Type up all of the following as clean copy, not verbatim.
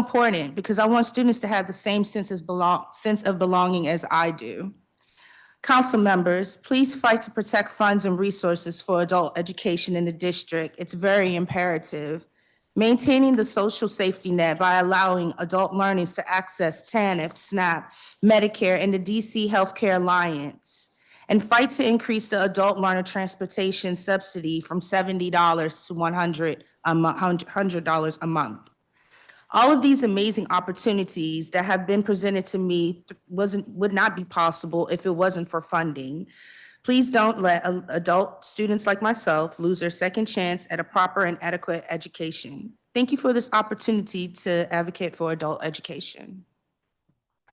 important because I want students to have the same sense of belonging as I do. Council members, please fight to protect funds and resources for adult education in the district. It's very imperative. Maintaining the social safety net by allowing adult learners to access TANF, SNAP, Medicare, and the DC Healthcare Alliance. And fight to increase the adult learner transportation subsidy from $70 to $100 a month. All of these amazing opportunities that have been presented to me would not be possible if it wasn't for funding. Please don't let adult students like myself lose their second chance at a proper and adequate education. Thank you for this opportunity to advocate for adult education.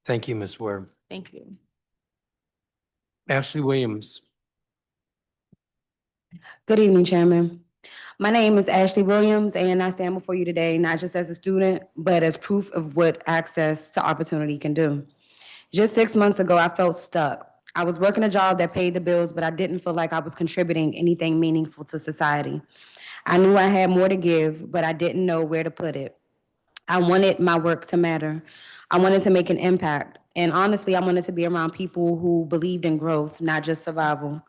Thank you, Ms. Ware. Thank you. Ashley Williams. Good evening, Chairman. My name is Ashley Williams, and I stand before you today not just as a student, but as proof of what access to opportunity can do. Just 6 months ago, I felt stuck. I was working a job that paid the bills, but I didn't feel like I was contributing anything meaningful to society. I knew I had more to give, but I didn't know where to put it. I wanted my work to matter. I wanted to make an impact. And honestly, I wanted to be around people who believed in growth, not just survival.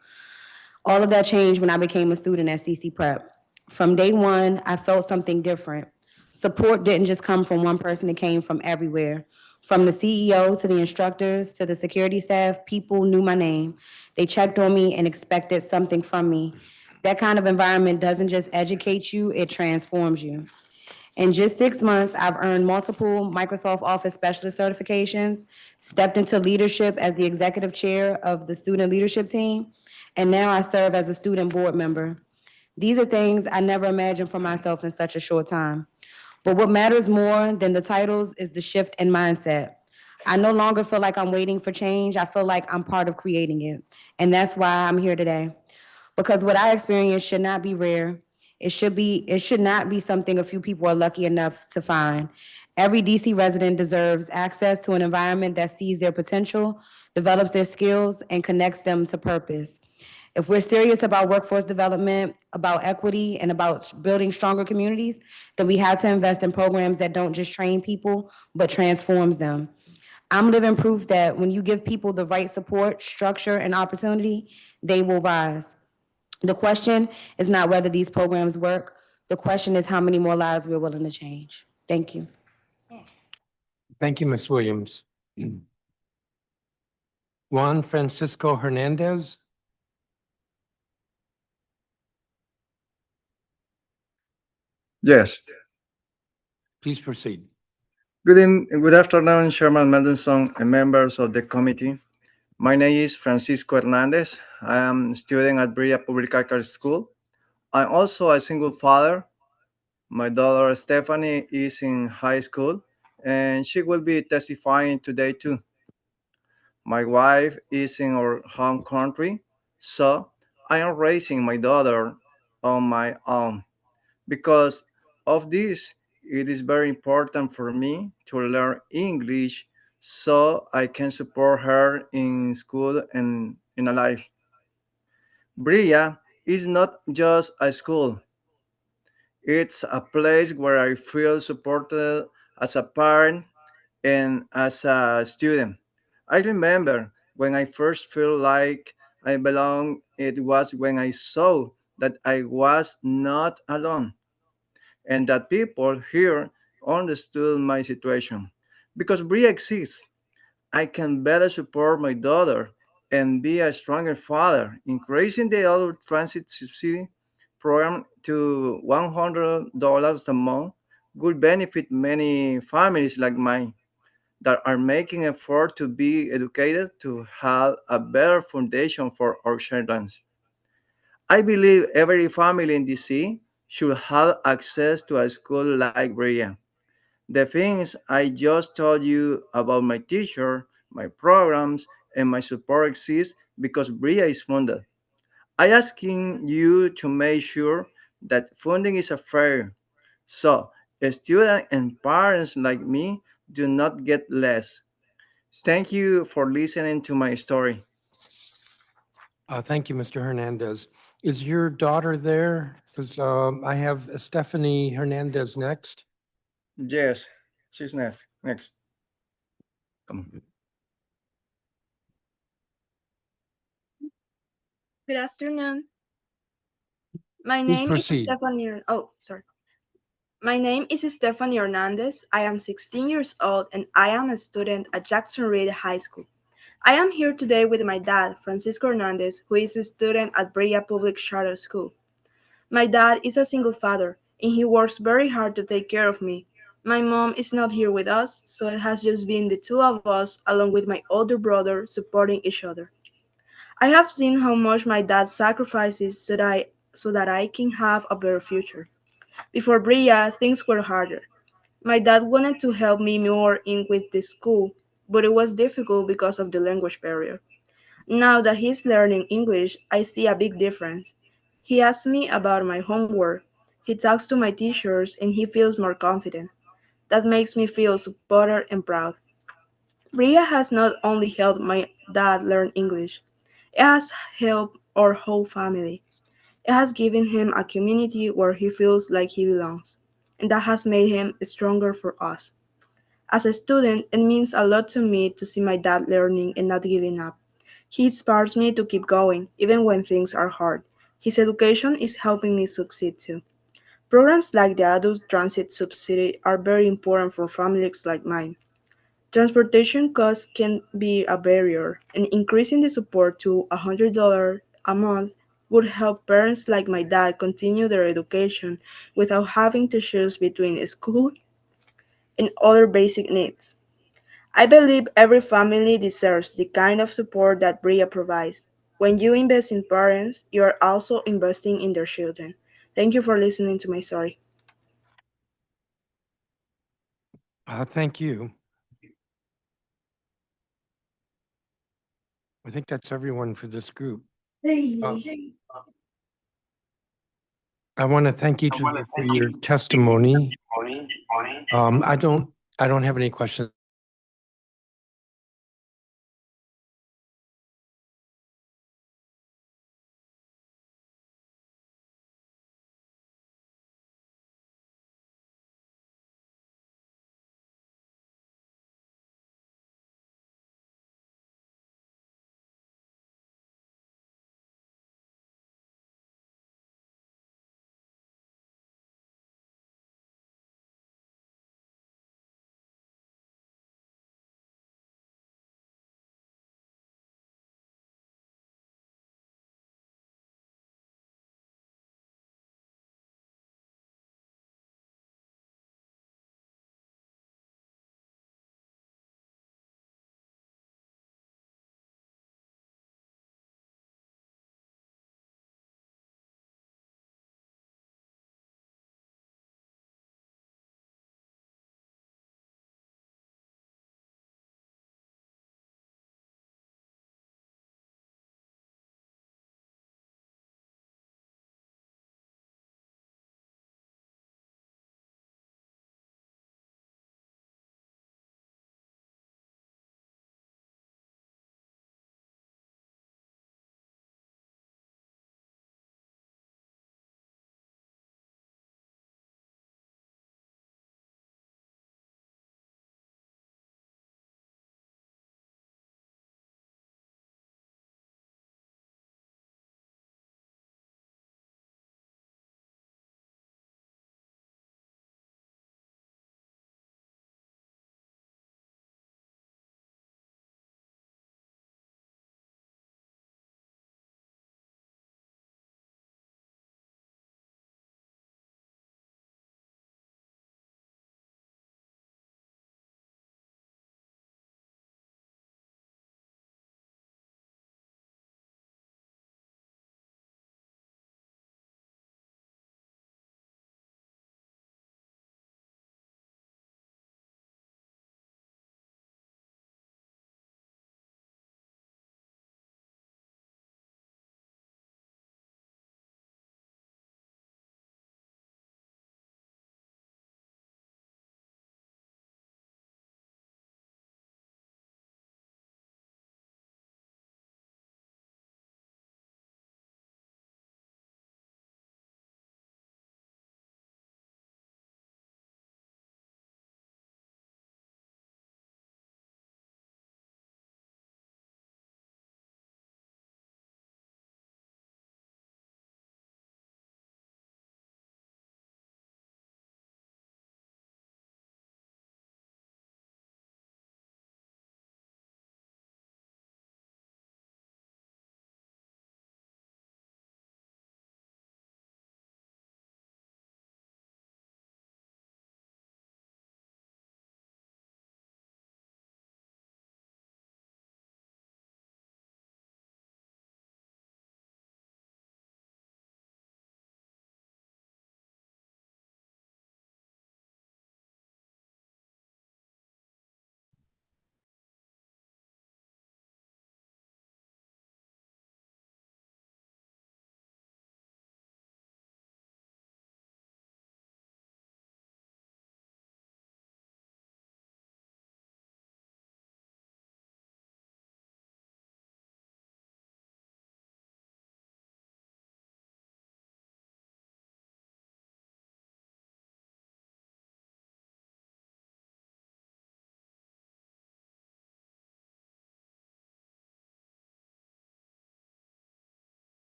All of that changed when I became a student at CC Prep. From day one, I felt something different. Support didn't just come from one person, it came from everywhere. From the CEO to the instructors to the security staff, people knew my name. They checked on me and expected something from me. That kind of environment doesn't just educate you, it transforms you. In just 6 months, I've earned multiple Microsoft Office specialist certifications, stepped into leadership as the executive chair of the student leadership team, and now I serve as a student board member. These are things I never imagined for myself in such a short time. But what matters more than the titles is the shift in mindset. I no longer feel like I'm waiting for change. I feel like I'm part of creating it. And that's why I'm here today. Because what I experienced should not be rare. It should not be something a few people are lucky enough to find. Every DC resident deserves access to an environment that sees their potential, develops their skills, and connects them to purpose. If we're serious about workforce development, about equity, and about building stronger communities, then we have to invest in programs that don't just train people, but transforms them. I'm living proof that when you give people the right support, structure, and opportunity, they will rise. The question is not whether these programs work. The question is how many more lives we're willing to change. Thank you. Thank you, Ms. Williams. Juan Francisco Hernandez. Yes. Please proceed. Good afternoon, Chairman Mendelssohn and members of the committee. My name is Francisco Hernandez. I am a student at Bria Public Arts School. I'm also a single father. My daughter Stephanie is in high school, and she will be testifying today too. My wife is in our home country, so I am raising my daughter on my own. Because of this, it is very important for me to learn English so I can support her in school and in a life. Bria is not just a school, it's a place where I feel supported as a parent and as a student. I remember when I first felt like I belonged, it was when I saw that I was not alone and that people here understood my situation. Because Bria exists, I can better support my daughter and be a stronger father. Increasing the adult transit subsidy program to $100 a month would benefit many families like mine that are making effort to be educated to have a better foundation for our children. I believe every family in DC should have access to a school like Bria. The things I just told you about my teacher, my programs, and my support exist because Bria is funded. I asking you to make sure that funding is a fair, so students and parents like me do not get less. Thank you for listening to my story. Thank you, Mr. Hernandez. Is your daughter there? Because I have Stephanie Hernandez next. Yes. She's next. Next. Come on. Good afternoon. My Please name is proceed. Stephanie. Oh, sorry. My name is Stephanie Hernandez. I am 16 years old and I am a student at Jackson Reed High School. I am here today with my dad, Francisco Hernandez, who is a student at Brea Public Charter School. My dad is a single father and he works very hard to take care of me. My mom is not here with us, so it has just been the two of us, along with my older brother, supporting each other. I have seen how much my dad sacrifices so that I can have a better future. Before Bria, things were harder. My dad wanted to help me more in with the school, but it was difficult because of the language barrier. Now that he's learning English, I see a big difference. He asks me about my homework, he talks to my teachers, and he feels more confident. That makes me feel supported and proud. Bria has not only helped my dad learn English, it has helped our whole family. It has given him a community where he feels like he belongs, and that has made him stronger for us. As a student, it means a lot to me to see my dad learning and not giving up. He inspires me to keep going, even when things are hard. His education is helping me succeed too. Programs like the Adult Transit Subsidy are very important for families like mine. Transportation costs can be a barrier, and increasing the support to $100 a month would help parents like my dad continue their education without having to choose between school and other basic needs. I believe every family deserves the kind of support that Bria provides. When you invest in parents, you are also investing in their children. Thank you for listening to my story. Thank you. I think that's everyone for this group. I want to thank each of you for your testimony. I don't have any questions.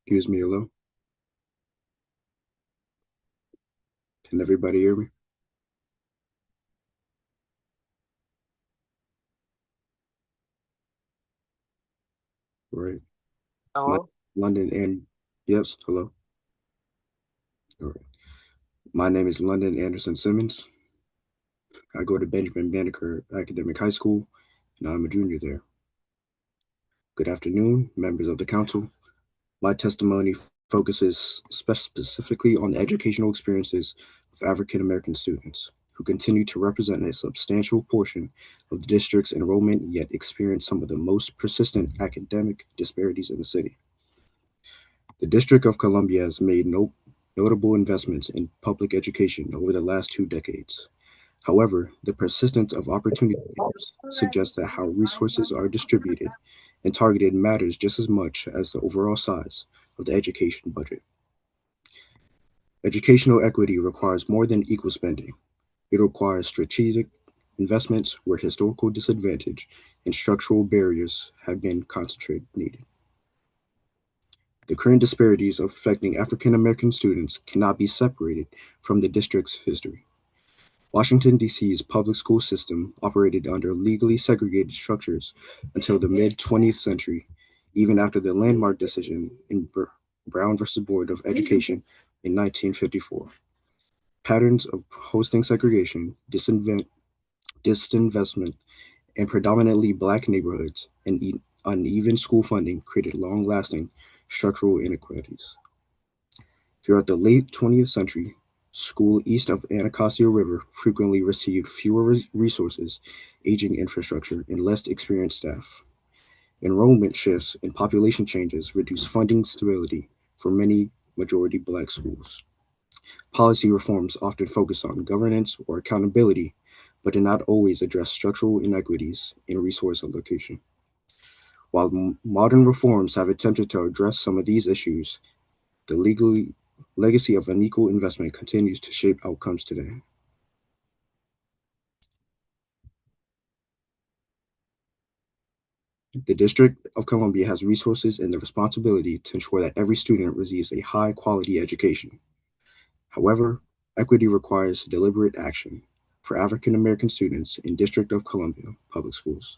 Excuse me, hello? Can everybody hear me? All right. Hello? London and yes, hello. All right. My name is London Anderson Simmons. I go to Benjamin Banneker Academic High School, and I'm a junior there. Good afternoon, members of the council. My testimony focuses specifically on the educational experiences of African American students who continue to represent a substantial portion of the district's enrollment, yet experience some of the most persistent academic disparities in the city. The District of Columbia has made notable investments in public education over the last 2 decades. However, the persistence of opportunity gaps suggests that how resources are distributed and targeted matters just as much as the overall size of the education budget. Educational equity requires more than equal spending. It requires strategic investments where historical disadvantage and structural barriers have been concentrated needed. The current disparities affecting African American students cannot be separated from the district's history. Washington, D.C.'s public school system operated under legally segregated structures until the mid 20th century, even after the landmark decision in Brown versus Board of Education in 1954. Patterns of hosting segregation, disinvestment, and predominantly Black neighborhoods and uneven school funding created long lasting structural inequities. Throughout the late 20th century, schools east of Anacostia River frequently received fewer resources, aging infrastructure, and less experienced staff. Enrollment shifts and population changes reduced funding stability for many majority Black schools. Policy reforms often focus on governance or accountability, but did not always address structural inequities in resource allocation. While modern reforms have attempted to address some of these issues, the legacy of unequal investment continues to shape outcomes today. The District of Columbia has resources and the responsibility to ensure that every student receives a high quality education. However, equity requires deliberate action for African American students in District of Columbia public schools.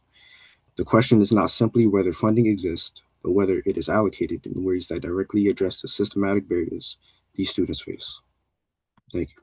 The question is not simply whether funding exists, but whether it is allocated in ways that directly address the systematic barriers these students face. Thank you.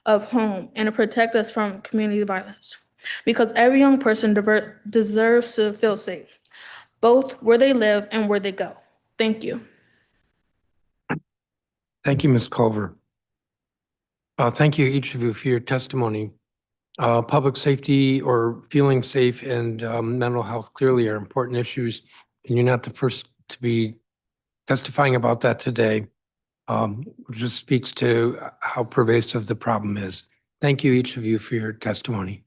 of home and to protect us from community violence. Because every young person deserves to feel safe, both where they live and where they go. Thank you. Thank you, Ms. Culver. Thank you, each of you, for your testimony. Public safety or feeling safe and mental health clearly are important issues, and you're not the first to be testifying about that today. It just speaks to how pervasive the problem is. Thank you, each of you, for your testimony.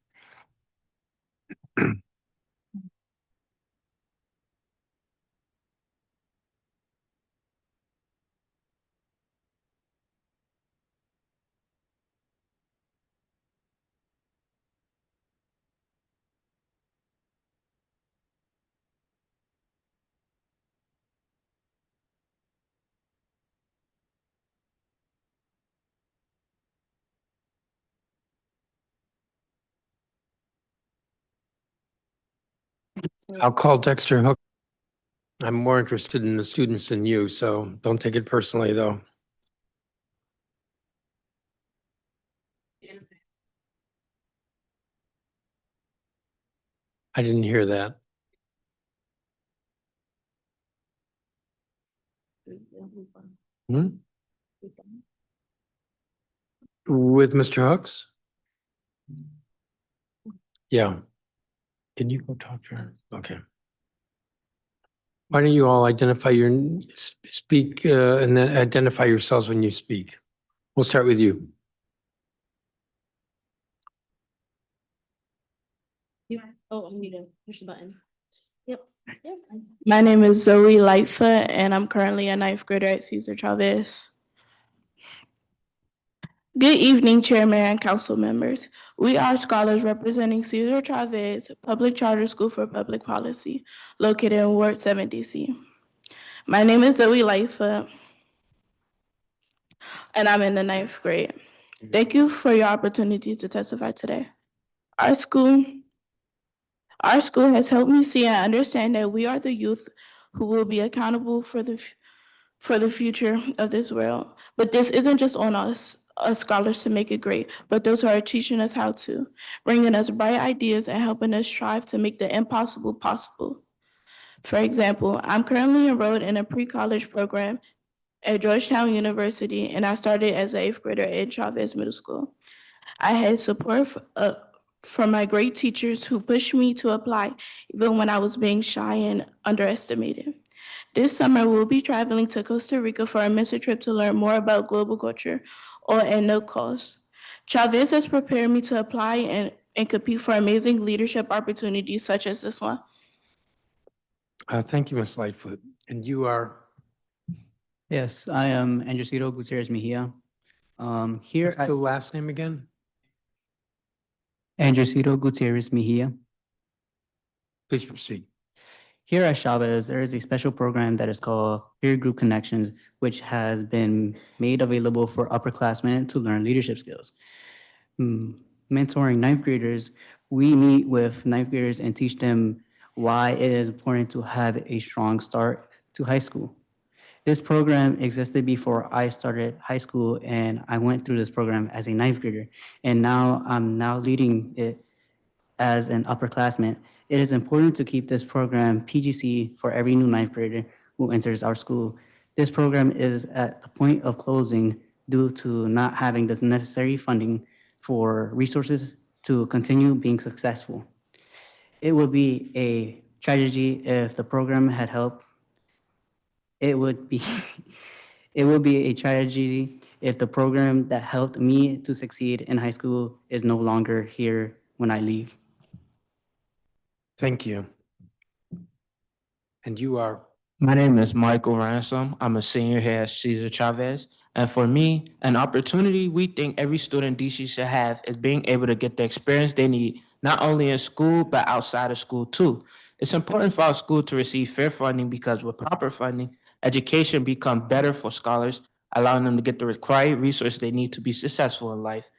I'll call Dexter Hook. I'm more interested in the students than you, so don't take it personally, though. I didn't hear that. Hmm? With Mr. Hooks? Yeah. Can you go talk to her? Okay. Why don't you all identify speak and then identify yourselves when you speak? We'll start with you. Oh, I need to push the button. Yep. My name is Zoe Lightfoot, and I'm currently a ninth grader at Cesar Chavez. Good evening, Chairman and Council members. We are scholars representing Cesar Chavez Public Charter School for Public Policy, located in Ward 7, DC. My name is Zoe Lightfoot, and I'm in the ninth grade. Thank you for your opportunity to testify today. Our school has helped me see and understand that we are the youth who will be accountable for the future of this world. But this isn't just on us scholars to make it great, but those who are teaching us how to, bringing us bright ideas and helping us strive to make the impossible possible. For example, I'm currently enrolled in a pre-college program at Georgetown University, and I started as an 8th grader at Chavez Middle School. I had support from my great teachers who pushed me to apply even when I was being shy and underestimated. This summer, we'll be traveling to Costa Rica for a mission trip to learn more about global culture, all at no cost. Chavez has prepared me to apply and compete for amazing leadership opportunities such as this one. Thank you, Ms. Lightfoot. And you are? Yes, I am Andresito Gutierrez Mejia. Here What's at the last name again? Andresito Gutierrez Mejia. Please proceed. Here at Chavez, there is a special program that is called Peer Group Connections, which has been made available for upperclassmen to learn leadership skills. Mentoring ninth graders, we meet with ninth graders and teach them why it is important to have a strong start to high school. This program existed before I started high school, and I went through this program as a ninth grader, and now I'm leading it as an upperclassman. It is important to keep this program PGC for every new ninth grader who enters our school. This program is at the point of closing due to not having the necessary funding for resources to continue being successful. It would be a tragedy if the program had helped. It would be a tragedy if the program that helped me to succeed in high school is no longer here when I leave. Thank you. And you are? My name is Michael Ransom. I'm a senior here at Cesar Chavez. And for me, an opportunity we think every student in DC should have is being able to get the experience they need, not only in school, but outside of school too. It's important for our school to receive fair funding because with proper funding, education becomes better for scholars, allowing them to get the required resources they need to be successful in life.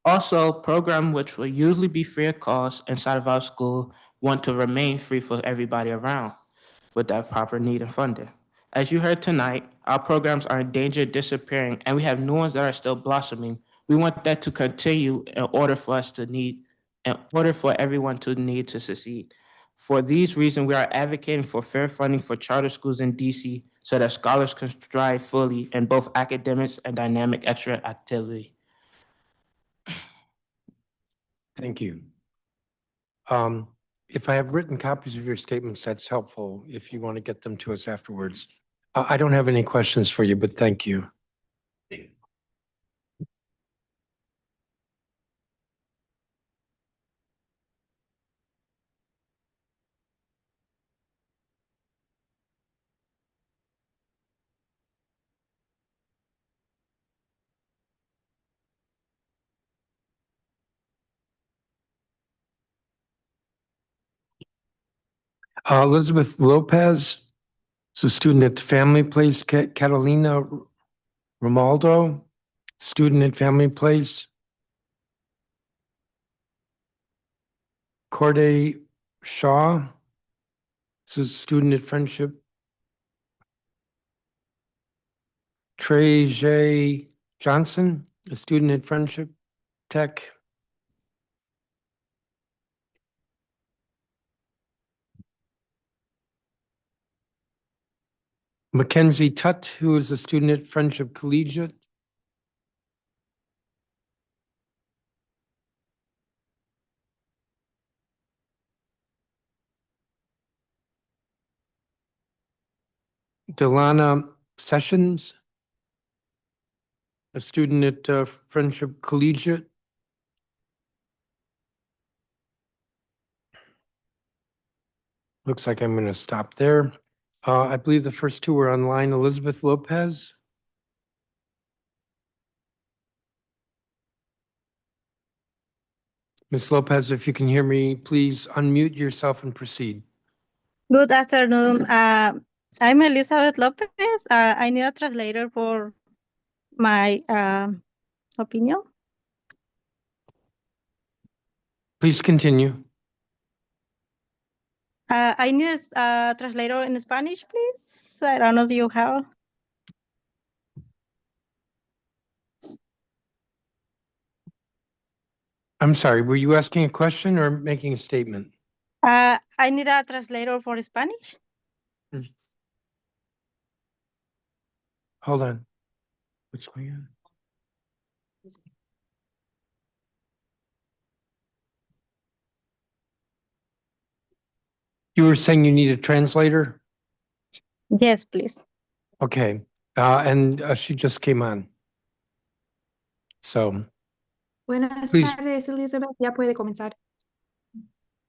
Also, programs which will usually be free of cost inside of our school want to remain free for everybody around with that proper need and funding. As you heard tonight, Our programs are in danger of disappearing, and we have new ones that are still blossoming. We want that to continue in order for everyone to need to succeed. For these reasons, we are advocating for fair funding for charter schools in DC so that scholars can strive fully in both academics and dynamic extra activity. Thank you. If I have written copies of your statements, that's helpful if you want to get them to us afterwards. I don't have any questions for you, but thank you. Elizabeth Lopez is a student at Family Place. Catalina Romaldo, student at Family Place. Corday Shaw is a student at Friendship. Trey J. Johnson, a student at Friendship Tech. Mackenzie Tutt, who is a student at Friendship Collegiate. Delana Sessions, a student at Friendship Collegiate. Looks like I'm going to stop there. I believe the first two were online. Elizabeth Lopez. Ms. Lopez, if you can hear me, please unmute yourself and proceed. Good afternoon. I'm Elizabeth Lopez. I need a translator for my opinion. Please continue. I need a translator in Spanish, please. I don't know if you have. I'm sorry, were you asking a question or making a statement? I need a translator for Spanish. Hold on. What's going on? You were saying you need a translator? Yes, please. Okay, she just came on. So, Buenas please. tardes, Elizabeth. Ya puede comenzar.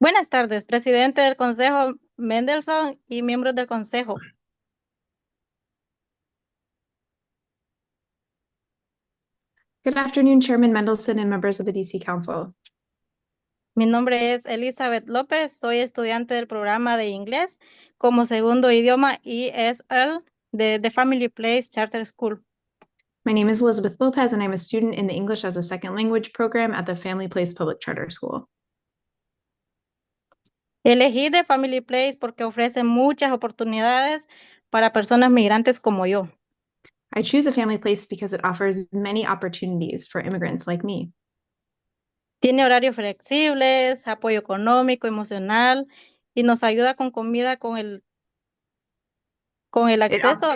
Buenas tardes, presidente del Consejo Mendelssohn y miembros del Consejo. Good afternoon, Chairman Mendelsohn and members of the DC Council. Mi nombre es Elizabeth López, soy estudiante del programa de inglés como segundo idioma ESL de The Family Place Charter School. My name is Elizabeth Lopez, and I'm a student in the English as a Second Language program at the Family Place Public Charter School. Elegí The Family Place porque ofrece muchas oportunidades para personas migrantes como yo. I choose a family place because it offers many opportunities for immigrants like me. Tiene horarios flexibles, apoyo económico, emocional y nos ayuda con comida con el acceso.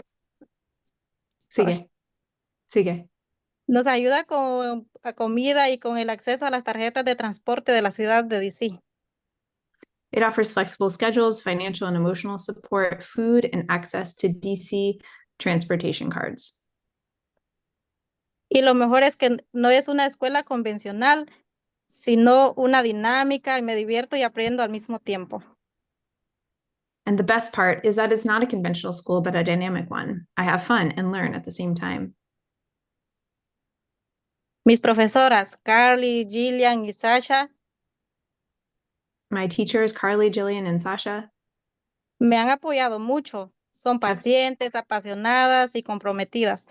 Sigue. Nos ayuda con la comida y con el acceso a las tarjetas de transporte de la ciudad de DC. It offers flexible schedules, financial and emotional support, food, and access to DC transportation cards. Y lo mejor es que no es una escuela convencional, sino una dinámica y me divierto y aprendo al mismo tiempo. And the best part is that it's not a conventional school, but a dynamic one. I have fun and learn at the same time. Mis profesoras, Carly, Gillian y Sasha, My teachers, Carly, Jillian, and Sasha, me han apoyado mucho. Son pacientes, apasionadas y comprometidas.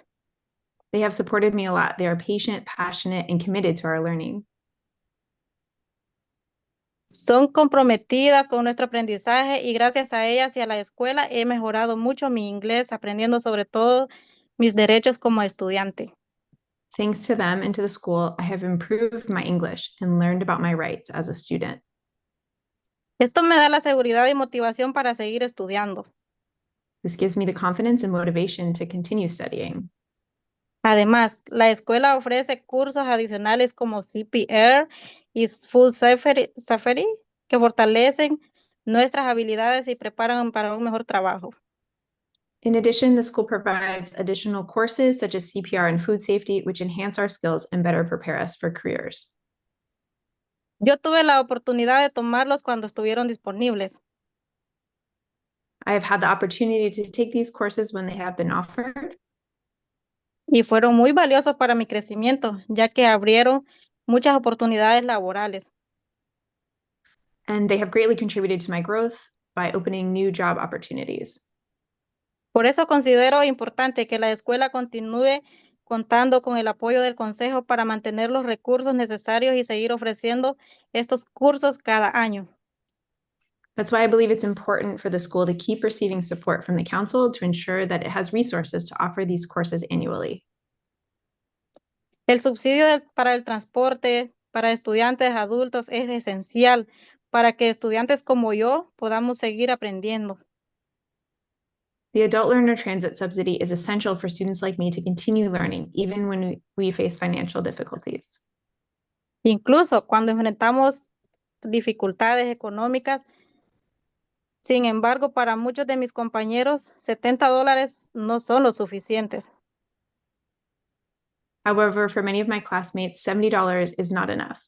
they have supported me a lot. They are patient, passionate, and committed to our learning. Son comprometidas con nuestro aprendizaje y gracias a ellas y a la escuela he mejorado mucho mi inglés, aprendiendo sobre todo mis derechos como estudiante. Thanks to them and to the school, I have improved my English and learned about my rights as a student. Esto me da la seguridad y motivación para seguir estudiando. This gives me the confidence and motivation to continue studying. Además, la escuela ofrece cursos adicionales como CPR y Full Safety que fortalecen nuestras habilidades y preparan para un mejor trabajo. In addition, the school provides additional courses such as CPR and food safety, which enhance our skills and better prepare us for careers. Yo tuve la oportunidad de tomarlos cuando estuvieron disponibles. I have had the opportunity to take these courses when they have been offered, Y fueron muy valiosos para mi crecimiento, ya que abrieron muchas oportunidades laborales. and they have greatly contributed to my growth by opening new job opportunities. Por eso considero importante que la escuela continúe contando con el apoyo del consejo para mantener los recursos necesarios y seguir ofreciendo estos cursos cada año. That's why I believe it's important for the school to keep receiving support from the council to ensure that it has resources to offer these courses annually. El subsidio para el transporte para estudiantes adultos es esencial para que estudiantes como yo podamos seguir aprendiendo. The adult learner transit subsidy is essential for students like me to continue learning, even when we face financial difficulties. Incluso cuando enfrentamos dificultades económicas. Sin embargo, para muchos de mis compañeros, $70 no son lo suficientes. However, for many of my classmates, $70 is not enough.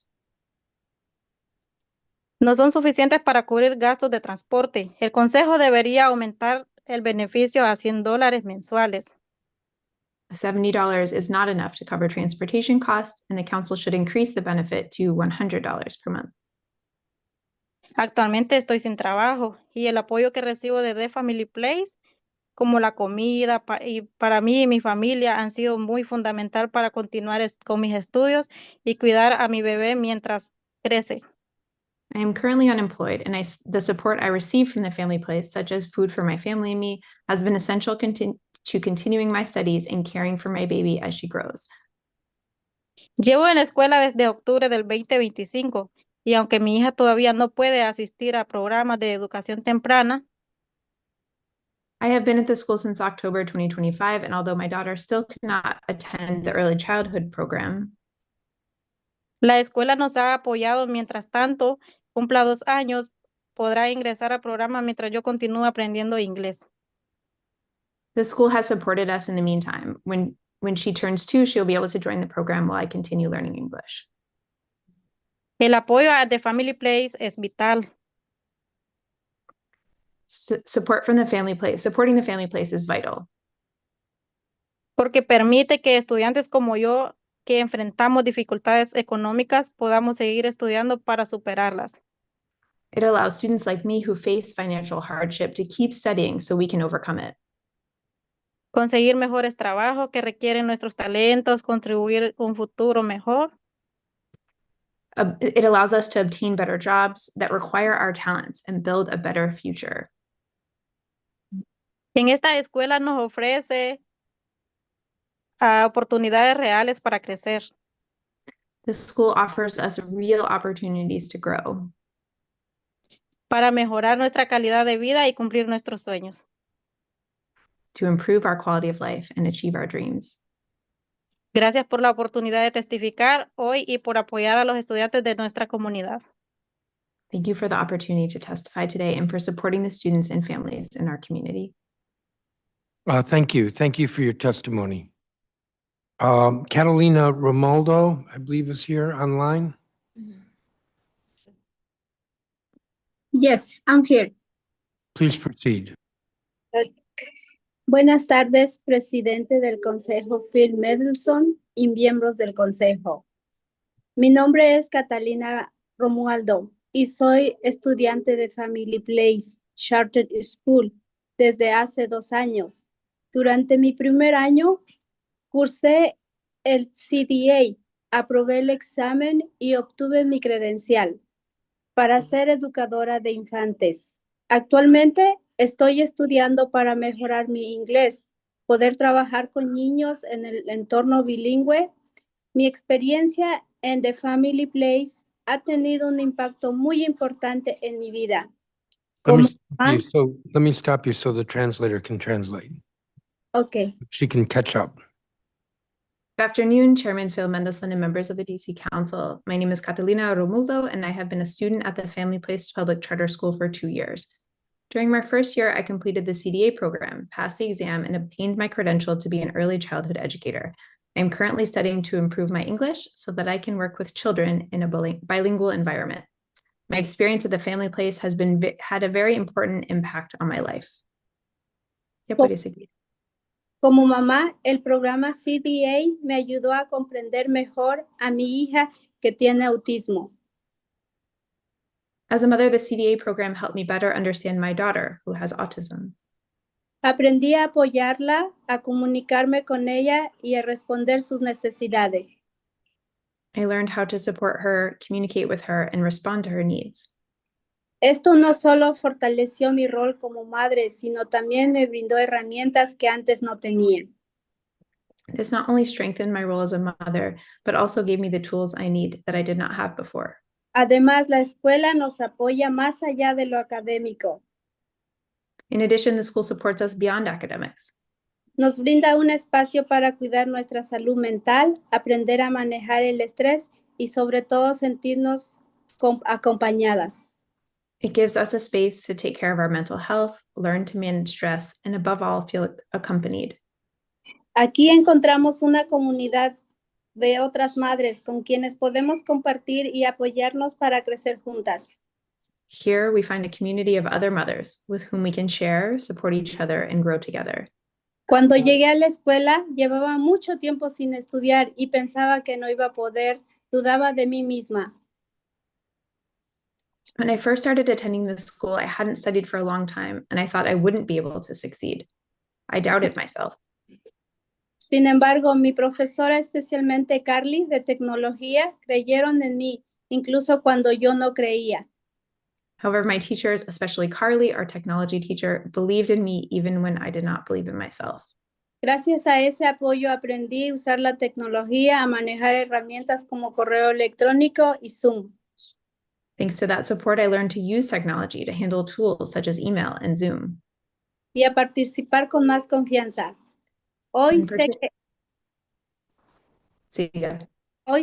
No son suficientes para cubrir gastos de transporte. El consejo debería aumentar el beneficio a $100 mensuales. $70 is not enough to cover transportation costs, and the council should increase the benefit to $100 per month. Actualmente estoy sin trabajo y el apoyo que recibo de The Family Place, como la comida y para mí y mi familia, han sido muy fundamental para continuar con mis estudios y cuidar a mi bebé mientras crece. I am currently unemployed, and the support I receive from the Family Place, such as food for my family and me, has been essential to continuing my studies and caring for my baby as she grows. Llevo en la escuela desde octubre del 2025 y aunque mi hija todavía no puede asistir a programas de educación temprana, I have been at the school since October 2025, and although my daughter still cannot attend the early childhood program, la escuela nos ha apoyado. Mientras tanto, cumpla 2 años, podrá ingresar al programa mientras yo continúe aprendiendo inglés. the school has supported us in the meantime. When she turns 2, she'll be able to join the program while I continue learning English. El apoyo a The Family Place es vital. Support from the Family Place, supporting the Family Place is vital. Porque permite que estudiantes como yo, que enfrentamos dificultades económicas, podamos seguir estudiando para superarlas. It allows students like me who face financial hardship to keep studying so we can overcome it. Conseguir mejores trabajos que requieren nuestros talentos, contribuir un futuro mejor. It allows us to obtain better jobs that require our talents and build a better future. En esta escuela nos ofrece oportunidades reales para crecer. The school offers us real opportunities to grow, para mejorar nuestra calidad de vida y cumplir nuestros sueños. to improve our quality of life and achieve our dreams. Gracias por la oportunidad de testificar hoy y por apoyar a los estudiantes de nuestra comunidad. Thank you for the opportunity to testify today and for supporting the students and families in our community. Thank you. Thank you for your testimony. Catalina Romaldo, I believe, is here online. Yes, I'm here. Please proceed. Buenas tardes, presidente del Consejo Phil Mendelssohn y miembros del Consejo. Mi nombre es Catalina Romualdo y soy estudiante de Family Place Charter School desde hace 2 años. Durante mi primer año, cursé el CDA, aprobé el examen y obtuve mi credencial. para ser educadora de infantes. Actualmente estoy estudiando para mejorar mi inglés, poder trabajar con niños en el entorno bilingüe. Mi experiencia en The Family Place ha tenido un impacto muy importante en mi vida. Como mamá, Let me stop you so the translator can translate. ok. She can catch up. Good afternoon, Chairman Phil Mendelson and members of the DC Council. My name is Catalina Romulo, and I have been a student at the Family Place Public Charter School for 2 years. During my first year, I completed the CDA program, passed the exam, and obtained my credential to be an early childhood educator. I am currently studying to improve my English so that I can work with children in a bilingual environment. My experience at the Family Place has had a very important impact on my life. Ya puede seguir. Como mamá, el programa CDA me ayudó a comprender mejor a mi hija que tiene autismo. As a mother, the CDA program helped me better understand my daughter, who has autism. Aprendí a apoyarla, a comunicarme con ella y a responder sus necesidades. I learned how to support her, communicate with her, and respond to her needs. Esto no solo fortaleció mi rol como madre, sino también me brindó herramientas que antes no tenía. This not only strengthened my role as a mother, but also gave me the tools I need that I did not have before. Además, la escuela nos apoya más allá de lo académico. In addition, the school supports us beyond academics. Nos brinda un espacio para cuidar nuestra salud mental, aprender a manejar el estrés y sobre todo sentirnos acompañadas. It gives us a space to take care of our mental health, learn to manage stress, and above all, feel accompanied. Aquí encontramos una comunidad de otras madres con quienes podemos compartir y apoyarnos para crecer juntas. Here, we find a community of other mothers with whom we can share, support each other, and grow together. Cuando llegué a la escuela, llevaba mucho tiempo sin estudiar y pensaba que no iba a poder, dudaba de mí misma. When I first started attending this school, I hadn't studied for a long time, and I thought I wouldn't be able to succeed. I doubted myself. Sin embargo, mi profesora, especialmente Carly, de tecnología, creyeron en mí, incluso cuando yo no creía. However, my teachers, especially Carly, our technology teacher, believed in me even when I did not believe in myself. Gracias a ese apoyo aprendí a usar la tecnología, a manejar herramientas como correo electrónico y Zoom. Thanks to that support, I learned to use technology to handle tools such as email and Zoom. Y a participar con más confianza. Hoy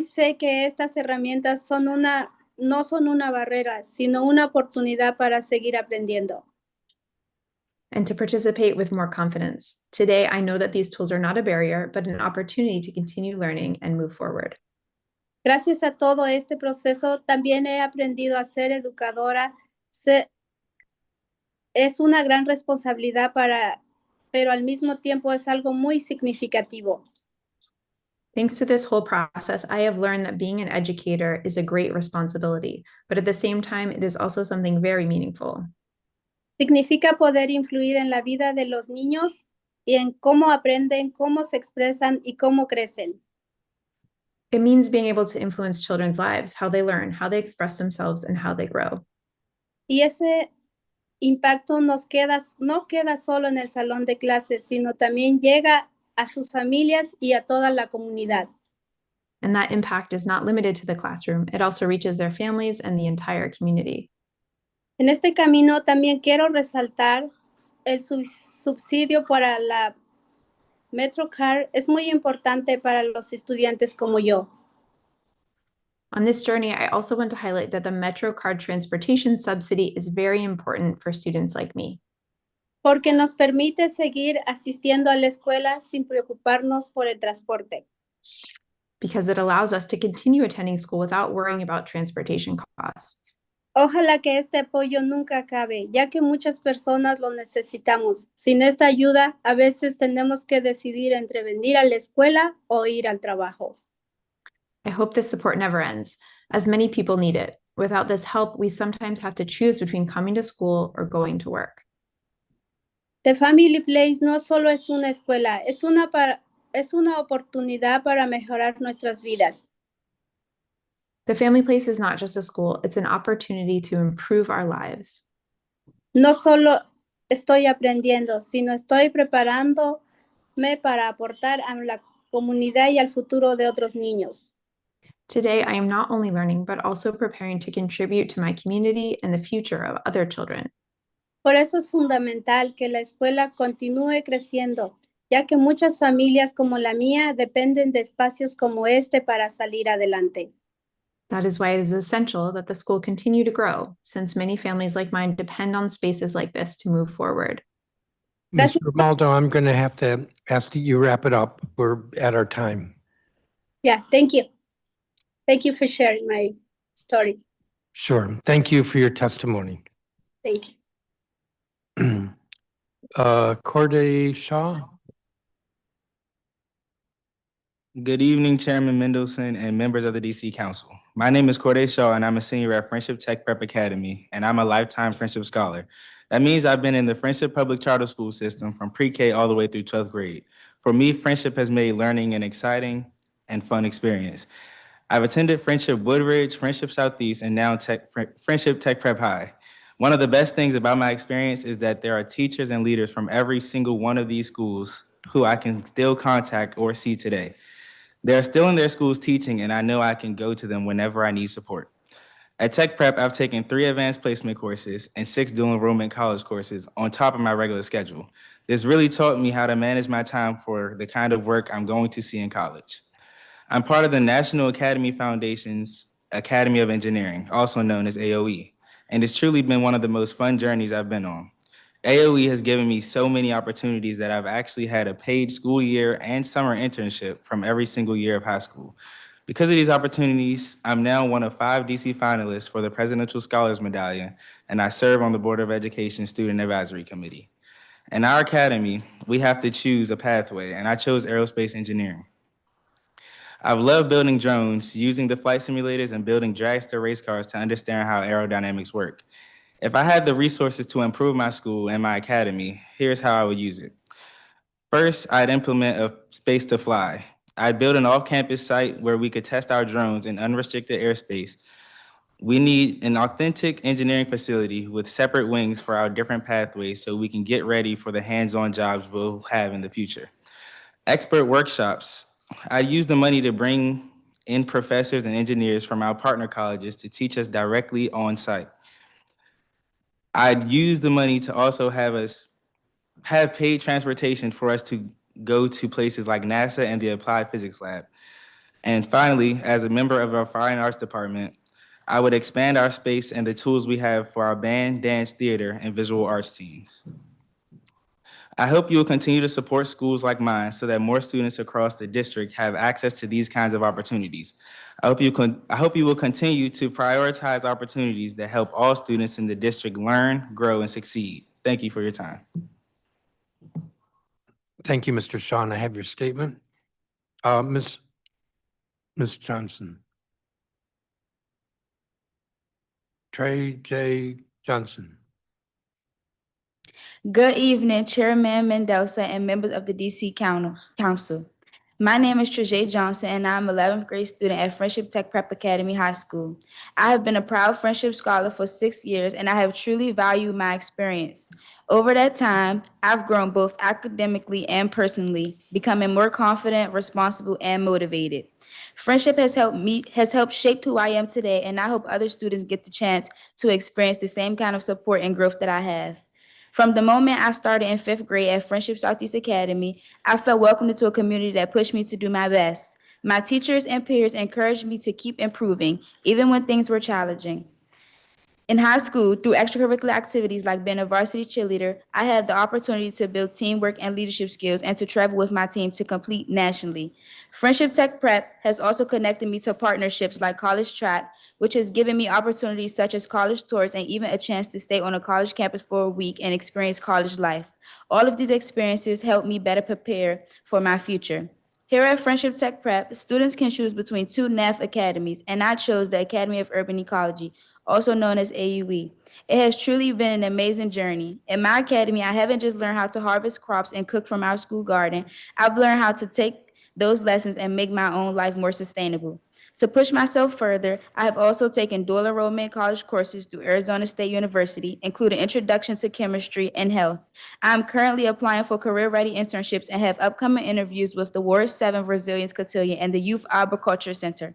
sé que estas herramientas no son una barrera, sino una oportunidad para seguir aprendiendo. And to participate with more confidence. Today, I know that these tools are not a barrier, but an opportunity to continue learning and move forward. Gracias a todo este proceso, también he aprendido a ser educadora. Es una gran responsabilidad pero al mismo tiempo es algo muy significativo. Thanks to this whole process, I have learned that being an educator is a great responsibility, but at the same time, it is also something very meaningful. Significa poder influir en la vida de los niños y en cómo aprenden, cómo se expresan y cómo crecen. It means being able to influence children's lives, how they learn, how they express themselves, and how they grow. Y ese impacto no queda solo en el salón de clases, sino también llega a sus familias y a toda la comunidad. And that impact is not limited to the classroom. It also reaches their families and the entire community. En este camino también quiero resaltar el subsidio para la MetroCard es muy importante para los estudiantes como yo. On this journey, I also want to highlight that the MetroCard transportation subsidy is very important for students like me. Porque nos permite seguir asistiendo a la escuela sin preocuparnos por el transporte. Because it allows us to continue attending school without worrying about transportation costs. Ojalá que este apoyo nunca acabe, ya que muchas personas lo necesitamos. Sin esta ayuda, a veces tenemos que decidir entre venir a la escuela o ir al trabajo. I hope this support never ends, as many people need it. Without this help, we sometimes have to choose between coming to school or going to work. The Family Place no solo es una escuela, es una oportunidad para mejorar nuestras vidas. The Family Place is not just a school, it's an opportunity to improve our lives. No solo estoy aprendiendo, sino estoy preparándome para aportar a la comunidad y al futuro de otros niños. Today, I am not only learning, but also preparing to contribute to my community and the future of other children. Por eso es fundamental que la escuela continúe creciendo, ya que muchas familias como la mía dependen de espacios como este para salir adelante. That is why it is essential that the school continue to grow, since many families like mine depend on spaces like this to move forward. Mr. Romaldo, I'm going to have to ask that you wrap it up. We're at our time. Yeah, thank you. Thank you for sharing my story. Sure. Thank you for your testimony. Thank you. Corday Shaw. Good evening, Chairman Mendelson and members of the DC Council. My name is Corday Shaw, and I'm a senior at Friendship Tech Prep Academy, and I'm a lifetime Friendship Scholar. That means I've been in the Friendship Public Charter School system from pre-K all the way through 12th grade. For me, Friendship has made learning an exciting and fun experience. I've attended Friendship Woodridge, Friendship Southeast, and now Friendship Tech Prep High. One of the best things about my experience is that there are teachers and leaders from every single one of these schools who I can still contact or see today. They're still in their schools teaching, and I know I can go to them whenever I need support. At Tech Prep, I've taken 3 advanced placement courses and 6 dual enrollment college courses on top of my regular schedule. This really taught me how to manage my time for the kind of work I'm going to see in college. I'm part of the National Academy Foundation's Academy of Engineering, also known as AOE, and it's truly been one of the most fun journeys I've been on. AOE has given me so many opportunities that I've actually had a paid school year and summer internship from every single year of high school. Because of these opportunities, I'm now one of 5 DC finalists for the Presidential Scholars Medallion, and I serve on the Board of Education Student Advisory Committee. In our academy, we have to choose a pathway, and I chose aerospace engineering. I've loved building drones, using the flight simulators, and building dragster race cars to understand how aerodynamics work. If I had the resources to improve my school and my academy, here's how I would use it. First, I'd implement a space to fly. I'd build an off-campus site where we could test our drones in unrestricted airspace. We need an authentic engineering facility with separate wings for our different pathways so we can get ready for the hands-on jobs we'll have in the future. Expert workshops. I'd use the money to bring in professors and engineers from our partner colleges to teach us directly on site. I'd use the money to also have paid transportation for us to go to places like NASA and the Applied Physics Lab. And finally, as a member of our Fine Arts Department, I would expand our space and the tools we have for our band, dance, theater, and visual arts teams. I hope you will continue to support schools like mine so that more students across the district have access to these kinds of opportunities. I hope you will continue to prioritize opportunities that help all students in the district learn, grow, and succeed. Thank you for your time. Thank you, Mr. Shaw. I have your statement. Ms. Johnson. Trey J. Johnson. Good evening, Chairman Mendoza and members of the DC Council. My name is Trajae Johnson, and I'm an 11th grade student at Friendship Tech Prep Academy High School. I have been a proud Friendship Scholar for 6 years, and I have truly valued my experience. Over that time, I've grown both academically and personally, becoming more confident, responsible, and motivated. Friendship has helped shape who I am today, and I hope other students get the chance to experience the same kind of support and growth that I have. From the moment I started in 5th grade at Friendship Southeast Academy, I felt welcomed into a community that pushed me to do my best. My teachers and peers encouraged me to keep improving, even when things were challenging. In high school, through extracurricular activities like being a varsity cheerleader, I had the opportunity to build teamwork and leadership skills and to travel with my team to compete nationally. Friendship Tech Prep has also connected me to partnerships like College Track, which has given me opportunities such as college tours and even a chance to stay on a college campus for a week and experience college life. All of these experiences helped me better prepare for my future. Here at Friendship Tech Prep, students can choose between 2 NAF academies, and I chose the Academy of Urban Ecology, also known as AUE. It has truly been an amazing journey. In my academy, I haven't just learned how to harvest crops and cook from our school garden. I've learned how to take those lessons and make my own life more sustainable. To push myself further, I have also taken dual enrollment college courses through Arizona State University, including Introduction to Chemistry and Health. I am currently applying for career-ready internships and have upcoming interviews with the Ward 7 Resilience Cotillion and the Youth Arboriculture Center.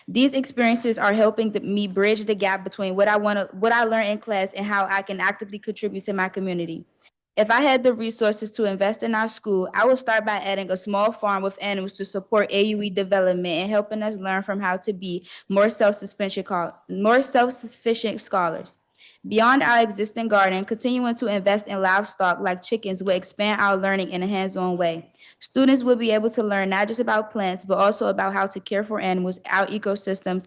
These experiences are helping me bridge the gap between what I learn in class and how I can actively contribute to my community. If I had the resources to invest in our school, I would start by adding a small farm with animals to support AUE development and helping us learn from how to be more self-sufficient scholars. Beyond our existing garden, continuing to invest in livestock like chickens will expand our learning in a hands-on way. Students will be able to learn not just about plants, but also about how to care for animals, our ecosystems,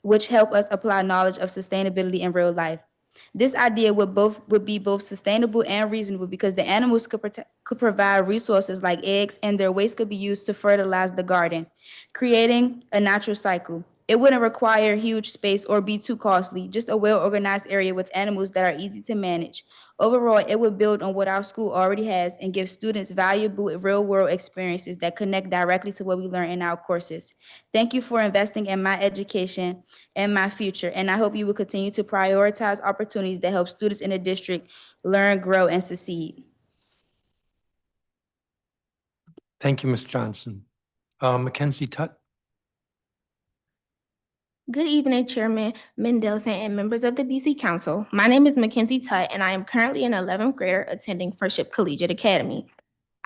which help us apply knowledge of sustainability in real life. This idea would be both sustainable and reasonable because the animals could provide resources like eggs, and their waste could be used to fertilize the garden, creating a natural cycle. It wouldn't require huge space or be too costly, just a well-organized area with animals that are easy to manage. Overall, it would build on what our school already has and give students valuable real-world experiences that connect directly to what we learn in our courses. Thank you for investing in my education and my future, and I hope you will continue to prioritize opportunities that help students in the district learn, grow, and succeed. Thank you, Ms. Johnson. Mackenzie Tutt. Good evening, Chairman Mendelson and members of the DC Council. My name is Mackenzie Tutt, and I am currently an 11th grader attending Friendship Collegiate Academy.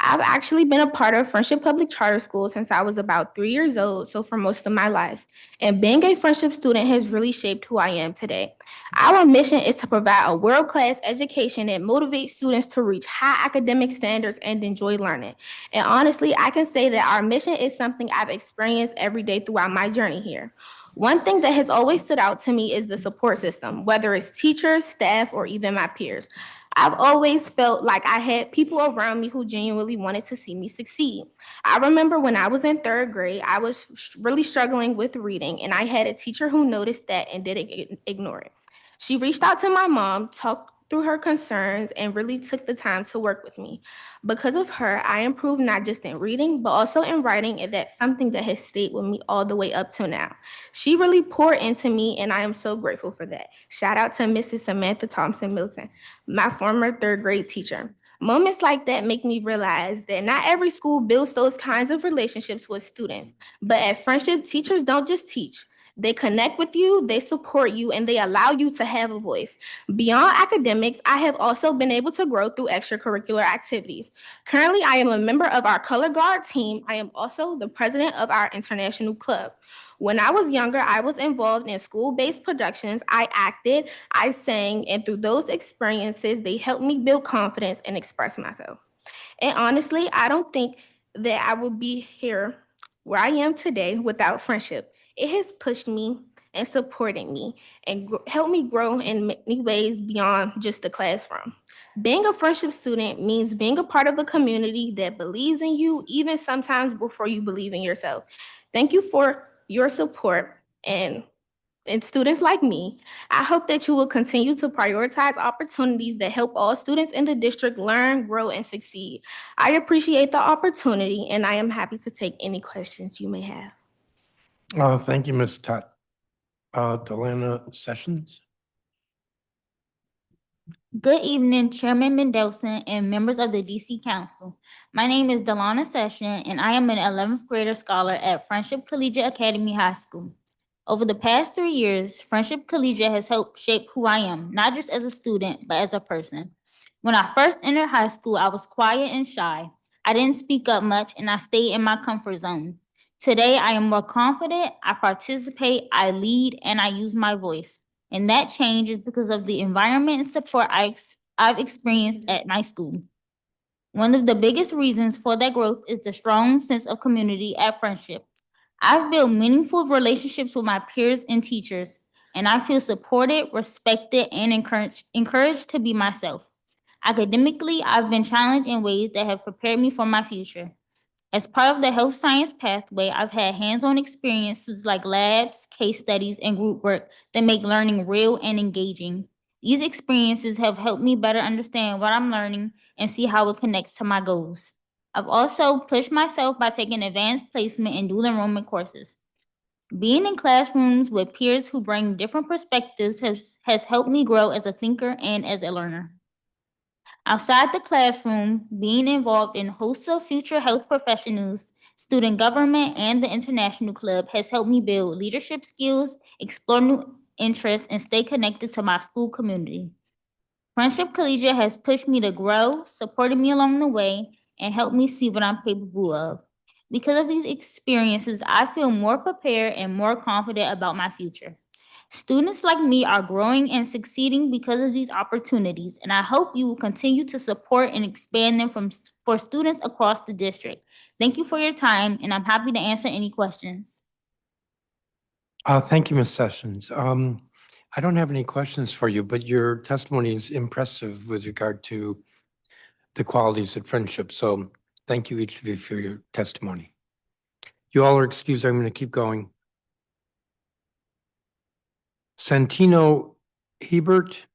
I've actually been a part of Friendship Public Charter School since I was about 3 years old, so for most of my life. And being a Friendship student has really shaped who I am today. Our mission is to provide a world-class education that motivates students to reach high academic standards and enjoy learning. And honestly, I can say that our mission is something I've experienced every day throughout my journey here. One thing that has always stood out to me is the support system, whether it's teachers, staff, or even my peers. I've always felt like I had people around me who genuinely wanted to see me succeed. I remember when I was in 3rd grade, I was really struggling with reading, and I had a teacher who noticed that and didn't ignore it. She reached out to my mom, talked through her concerns, and really took the time to work with me. Because of her, I improved not just in reading, but also in writing, and that's something that has stayed with me all the way up till now. She really poured into me, and I am so grateful for that. Shout out to Mrs. Samantha Thompson Milton, my former 3rd grade teacher. Moments like that make me realize that not every school builds those kinds of relationships with students, but at Friendship, teachers don't just teach. They connect with you, they support you, and they allow you to have a voice. Beyond academics, I have also been able to grow through extracurricular activities. Currently, I am a member of our color guard team. I am also the president of our international club. When I was younger, I was involved in school-based productions. I acted, I sang, and through those experiences, they helped me build confidence and express myself. And honestly, I don't think that I would be here where I am today without Friendship. It has pushed me and supported me and helped me grow in many ways beyond just the classroom. Being a Friendship student means being a part of a community that believes in you, even sometimes before you believe in yourself. Thank you for your support, and students like me, I hope that you will continue to prioritize opportunities that help all students in the district learn, grow, and succeed. I appreciate the opportunity, and I am happy to take any questions you may have. Thank you, Ms. Tutt. Delana Sessions. Good evening, Chairman Mendelson and members of the DC Council. My name is Delana Session, and I am an 11th grader scholar at Friendship Collegiate Academy High School. Over the past 3 years, Friendship Collegiate has helped shape who I am, not just as a student, but as a person. When I first entered high school, I was quiet and shy. I didn't speak up much, and I stayed in my comfort zone. Today, I am more confident, I participate, I lead, and I use my voice. And that change is because of the environment and support I've experienced at my school. One of the biggest reasons for that growth is the strong sense of community at Friendship. I've built meaningful relationships with my peers and teachers, and I feel supported, respected, and encouraged to be myself. Academically, I've been challenged in ways that have prepared me for my future. As part of the health science pathway, I've had hands-on experiences like labs, case studies, and group work that make learning real and engaging. These experiences have helped me better understand what I'm learning and see how it connects to my goals. I've also pushed myself by taking advanced placement and dual enrollment courses. Being in classrooms with peers who bring different perspectives has helped me grow as a thinker and as a learner. Outside the classroom, being involved in hosts of future health professionals, student government, and the International Club has helped me build leadership skills, explore new interests, and stay connected to my school community. Friendship Collegiate has pushed me to grow, supported me along the way, and helped me see what I'm capable of. Because of these experiences, I feel more prepared and more confident about my future. Students like me are growing and succeeding because of these opportunities, and I hope you will continue to support and expand them for students across the district. Thank you for your time, and I'm happy to answer any questions. Thank you, Ms. Sessions. I don't have any questions for you, but your testimony is impressive with regard to the qualities of friendship. So thank you, each of you, for your testimony. You all are excused. I'm going to keep going. Santino Hebert,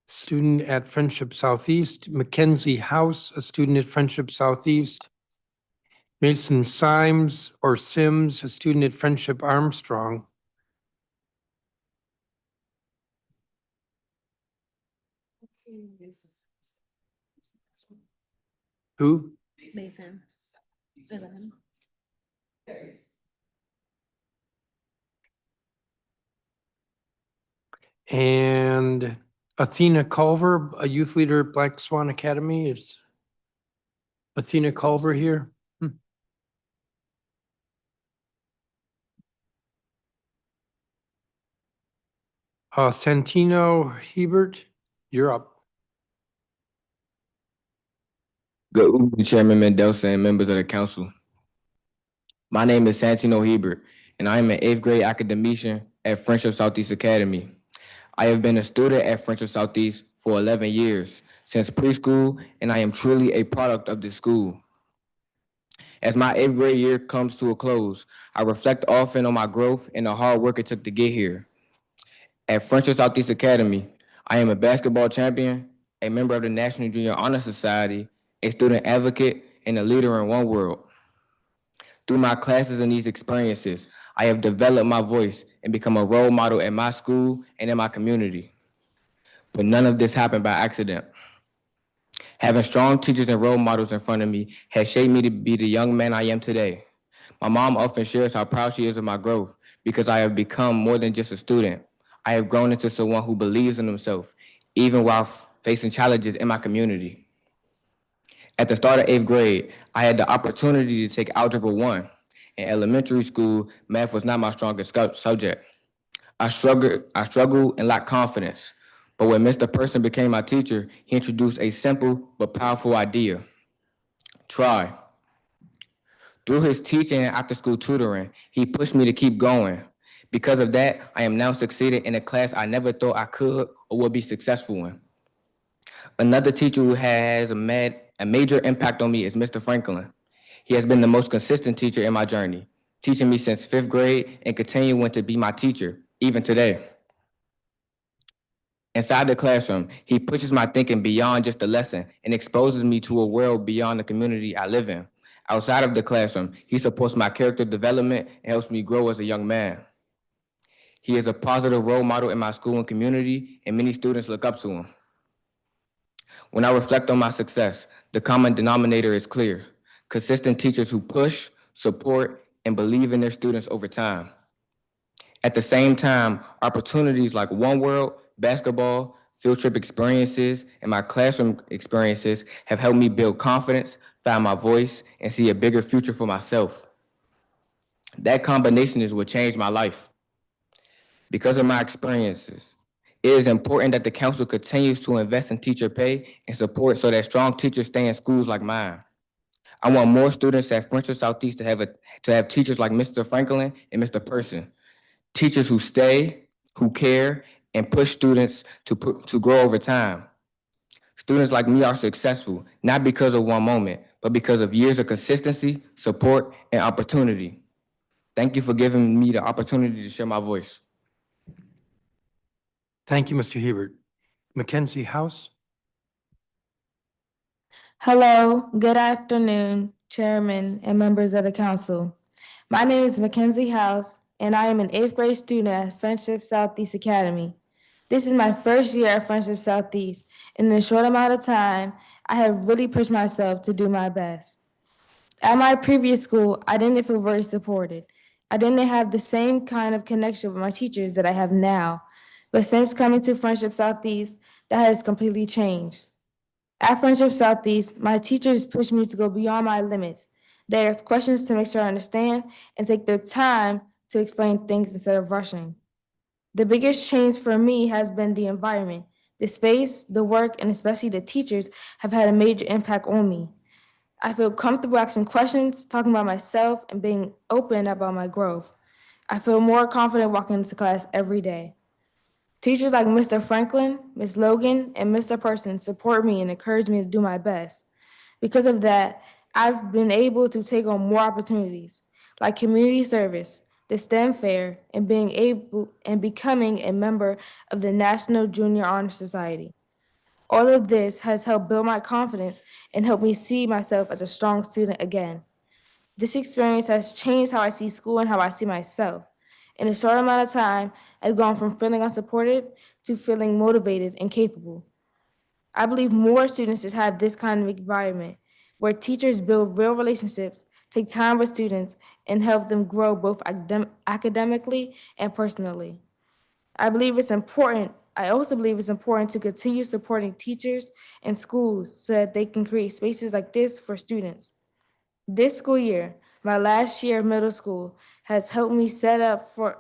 student at Friendship Southeast. Mackenzie House, a student at Friendship Southeast. Mason Sims, a student at Friendship Armstrong. Who? Mason. And Athena Culver, a youth leader at Black Swan Academy. Is Athena Culver here? Santino Hebert, you're up. Good evening, Chairman Mendoza and members of the council. My name is Santino Hebert, and I am an 8th grade academician at Friendship Southeast Academy. I have been a student at Friendship Southeast for 11 years, since preschool, and I am truly a product of this school. As my 8th grade year comes to a close, I reflect often on my growth and the hard work it took to get here. At Friendship Southeast Academy, I am a basketball champion, a member of the National Junior Honor Society, a student advocate, and a leader in One World. Through my classes and these experiences, I have developed my voice and become a role model at my school and in my community. But none of this happened by accident. Having strong teachers and role models in front of me has shaped me to be the young man I am today. My mom often shares how proud she is of my growth because I have become more than just a student. I have grown into someone who believes in himself, even while facing challenges in my community. At the start of 8th grade, I had the opportunity to take Algebra 1. In elementary school, math was not my strongest subject. I struggled and lacked confidence. But when Mr. Person became my teacher, he introduced a simple but powerful idea. Try. Through his teaching and after-school tutoring, he pushed me to keep going. Because of that, I am now succeeding in a class I never thought I could or would be successful in. Another teacher who has a major impact on me is Mr. Franklin. He has been the most consistent teacher in my journey, teaching me since 5th grade and continuing to be my teacher, even today. Inside the classroom, he pushes my thinking beyond just the lesson and exposes me to a world beyond the community I live in. Outside of the classroom, he supports my character development and helps me grow as a young man. He is a positive role model in my school and community, and many students look up to him. When I reflect on my success, the common denominator is clear: consistent teachers who push, support, and believe in their students over time. At the same time, opportunities like One World, basketball, field trip experiences, and my classroom experiences have helped me build confidence, find my voice, and see a bigger future for myself. That combination is what changed my life. Because of my experiences, it is important that the council continues to invest in teacher pay and support so that strong teachers stay in schools like mine. I want more students at Friendship Southeast to have teachers like Mr. Franklin and Mr. Person, teachers who stay, who care, and push students to grow over time. Students like me are successful, not because of one moment, but because of years of consistency, support, and opportunity. Thank you for giving me the opportunity to share my voice. Thank you, Mr. Hebert. Mackenzie House? Hello, good afternoon, Chairman and members of the council. My name is Mackenzie House, and I am an 8th grade student at Friendship Southeast Academy. This is my first year at Friendship Southeast, and in a short amount of time, I have really pushed myself to do my best. At my previous school, I didn't feel very supported. I didn't have the same kind of connection with my teachers that I have now, but since coming to Friendship Southeast, that has completely changed. At Friendship Southeast, my teachers pushed me to go beyond my limits. They ask questions to make sure I understand and take their time to explain things instead of rushing. The biggest change for me has been the environment. The space, the work, and especially the teachers have had a major impact on me. I feel comfortable asking questions, talking about myself, and being open about my growth. I feel more confident walking into class every day. Teachers like Mr. Franklin, Ms. Logan, and Mr. Person support me and encourage me to do my best. Because of that, I've been able to take on more opportunities, like community service, the STEM fair, and becoming a member of the National Junior Honor Society. All of this has helped build my confidence and helped me see myself as a strong student again. This experience has changed how I see school and how I see myself. In a short amount of time, I've gone from feeling unsupported to feeling motivated and capable. I believe more students should have this kind of environment where teachers build real relationships, take time with students, and help them grow both academically and personally. I also believe it's important to continue supporting teachers and schools so that they can create spaces like this for students. This school year, my last year of middle school, has helped me set up for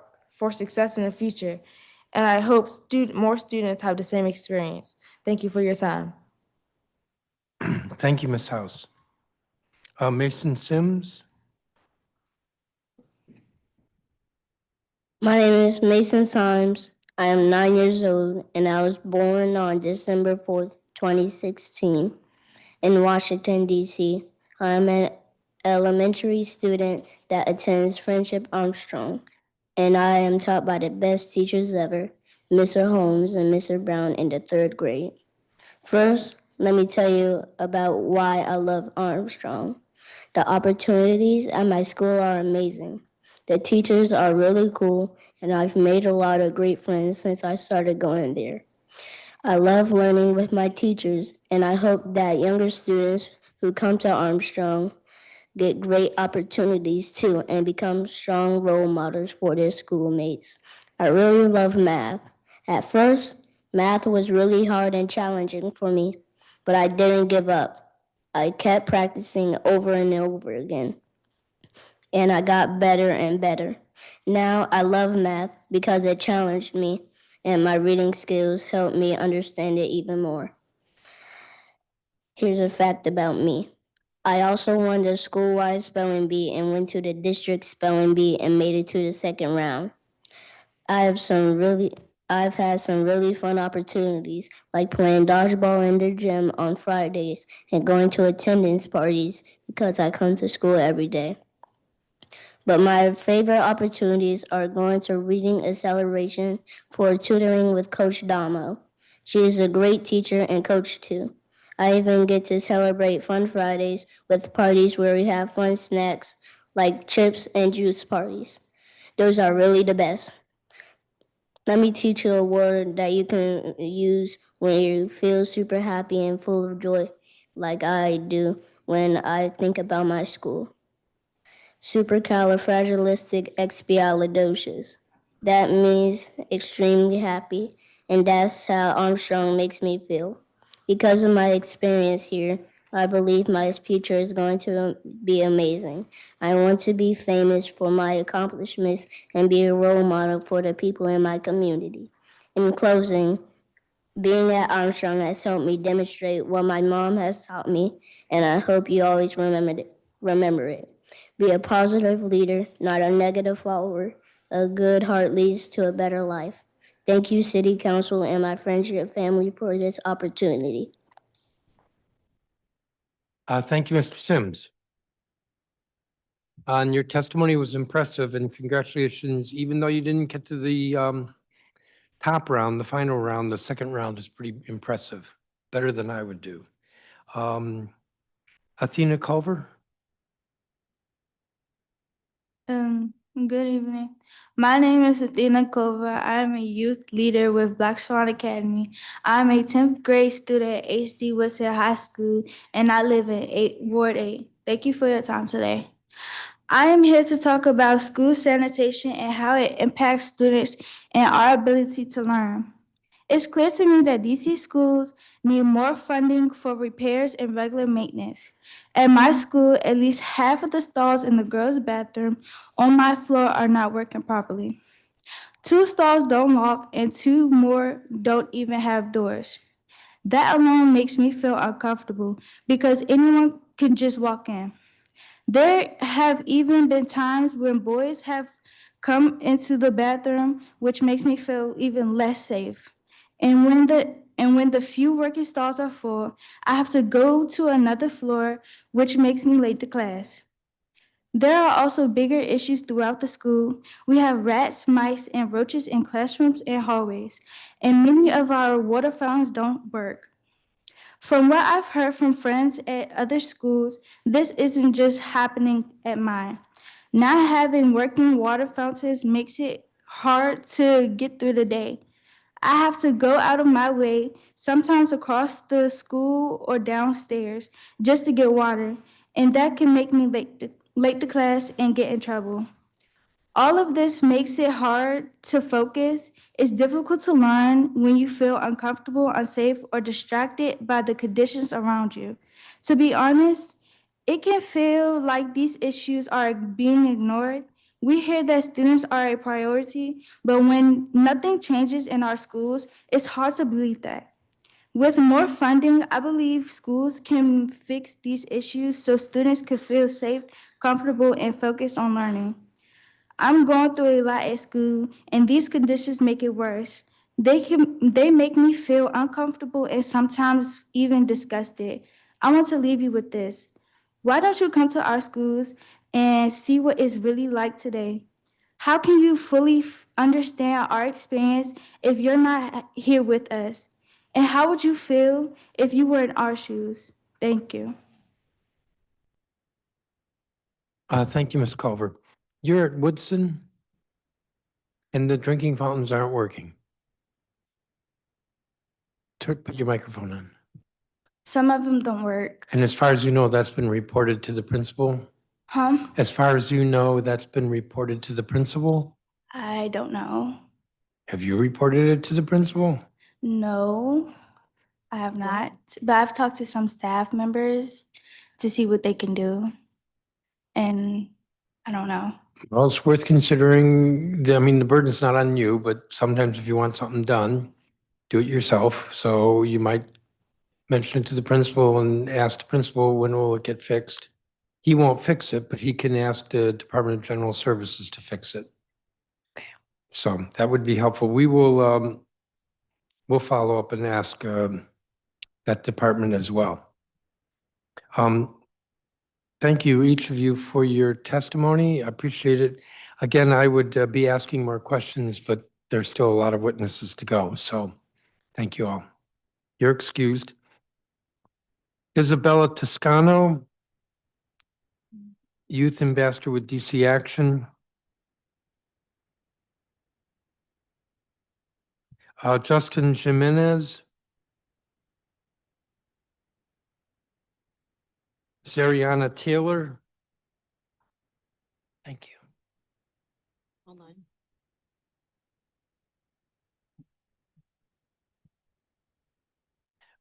success in the future, and I hope more students have the same experience. Thank you for your time. Thank you, Ms. House. Mason Sims? My name is Mason Symes. I am 9 years old, and I was born on December 4th, 2016, in Washington, D.C. I am an elementary student that attends Friendship Armstrong, and I am taught by the best teachers ever, Mr. Holmes and Mr. Brown in the 3rd grade. First, let me tell you about why I love Armstrong. The opportunities at my school are amazing. The teachers are really cool, and I've made a lot of great friends since I started going there. I love learning with my teachers, and I hope that younger students who come to Armstrong get great opportunities too and become strong role models for their schoolmates. I really love math. At first, math was really hard and challenging for me, but I didn't give up. I kept practicing over and over again, and I got better and better. Now I love math because it challenged me, and my reading skills helped me understand it even more. Here's a fact about me. I also won the school-wide spelling bee and went to the district spelling bee and made it to the 2nd round. I've had some really fun opportunities, like playing dodgeball in the gym on Fridays and going to attendance parties because I come to school every day. But my favorite opportunities are going to reading acceleration for tutoring with Coach Damo. She is a great teacher and coach too. I even get to celebrate Fun Fridays with parties where we have fun snacks like chips and juice parties. Those are really the best. Let me teach you a word that you can use when you feel super happy and full of joy, like I do when I think about my school. Supercalifragilisticexpialidocious. That means extremely happy, and that's how Armstrong makes me feel. Because of my experience here, I believe my future is going to be amazing. I want to be famous for my accomplishments and be a role model for the people in my community. In closing, being at Armstrong has helped me demonstrate what my mom has taught me, and I hope you always remember it. Be a positive leader, not a negative follower. A good heart leads to a better life. Thank you, City Council and my friendship family for this opportunity. Thank you, Mr. Sims. And your testimony was impressive, and congratulations. Even though you didn't get to the top round, the final round, the 2nd round is pretty impressive, better than I would do. Athena Culver? Good evening. My name is Athena Kova. I am a youth leader with Black Swan Academy. I am a 10th grade student at HD Woodson High School, and I live in Ward 8. Thank you for your time today. I am here to talk about school sanitation and how it impacts students and our ability to learn. It's clear to me that DC schools need more funding for repairs and regular maintenance. At my school, at least half of the stalls in the girls' bathroom on my floor are not working properly. 2 stalls don't lock, and 2 more don't even have doors. That alone makes me feel uncomfortable because anyone can just walk in. There have even been times when boys have come into the bathroom, which makes me feel even less safe. And when the few working stalls are full, I have to go to another floor, which makes me late to class. There are also bigger issues throughout the school. We have rats, mice, and roaches in classrooms and hallways, and many of our water fountains don't work. From what I've heard from friends at other schools, this isn't just happening at mine. Not having working water fountains makes it hard to get through the day. I have to go out of my way, sometimes across the school or downstairs, just to get water, and that can make me late to class and get in trouble. All of this makes it hard to focus. It's difficult to learn when you feel uncomfortable, unsafe, or distracted by the conditions around you. To be honest, it can feel like these issues are being ignored. We hear that students are a priority, but when nothing changes in our schools, it's hard to believe that. With more funding, I believe schools can fix these issues so students can feel safe, comfortable, and focused on learning. I'm going through a lot at school, and these conditions make it worse. They make me feel uncomfortable and sometimes even disgusted. I want to leave you with this. Why don't you come to our schools and see what it's really like today? How can you fully understand our experience if you're not here with us? And how would you feel if you were in our shoes? Thank you. Thank you, Ms. Culver. You're at Woodson, and the drinking fountains aren't working. Put your microphone on. Some of them don't work. And as far as you know, that's been reported to the principal? Huh? As far as you know, that's been reported to the principal? I don't know. Have you reported it to the principal? No, I have not. But I've talked to some staff members to see what they can do. And I don't know. Well, it's worth considering. I mean, the burden's not on you, but sometimes if you want something done, do it yourself. So you might mention it to the principal and ask the principal, when will it get fixed? He won't fix it, but he can ask the Department of General Services to fix it. Okay. So that would be helpful. We'll follow up and ask that department as well. Thank you, each of you, for your testimony. I appreciate it. Again, I would be asking more questions, but there's still a lot of witnesses to go. So thank you all. You're excused. Isabella Toscano, Youth Ambassador with DC Action. Justin Jimenez. Zariana Taylor. Thank you. Hold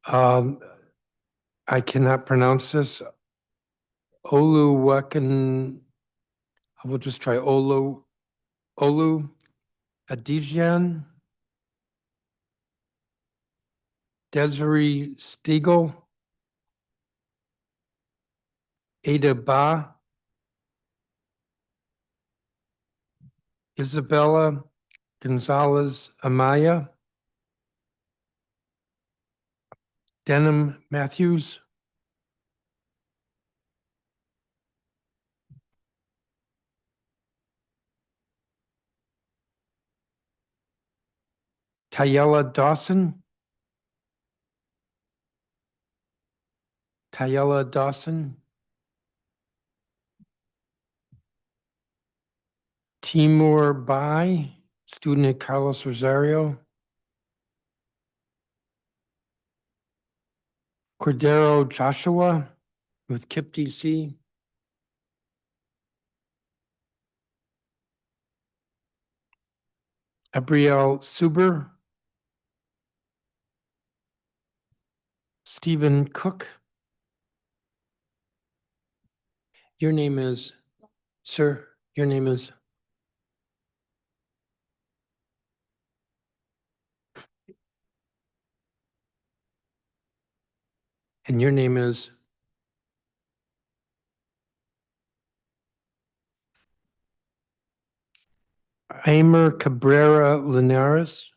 on. I cannot pronounce this. Oluwakan, I will just try Olu Adijian. Desiree Stiegel. Ada Ba. Isabella Gonzalez Amaya. Denham Matthews. Tayella Dawson. Tayella Dawson. Timur Bai, student at Carlos Rosario. Cordero Joshua with KIPP DC. Abriel Suber. Stephen Cook. Your name is, sir, your name is? And your name is? Aimer Cabrera Linares.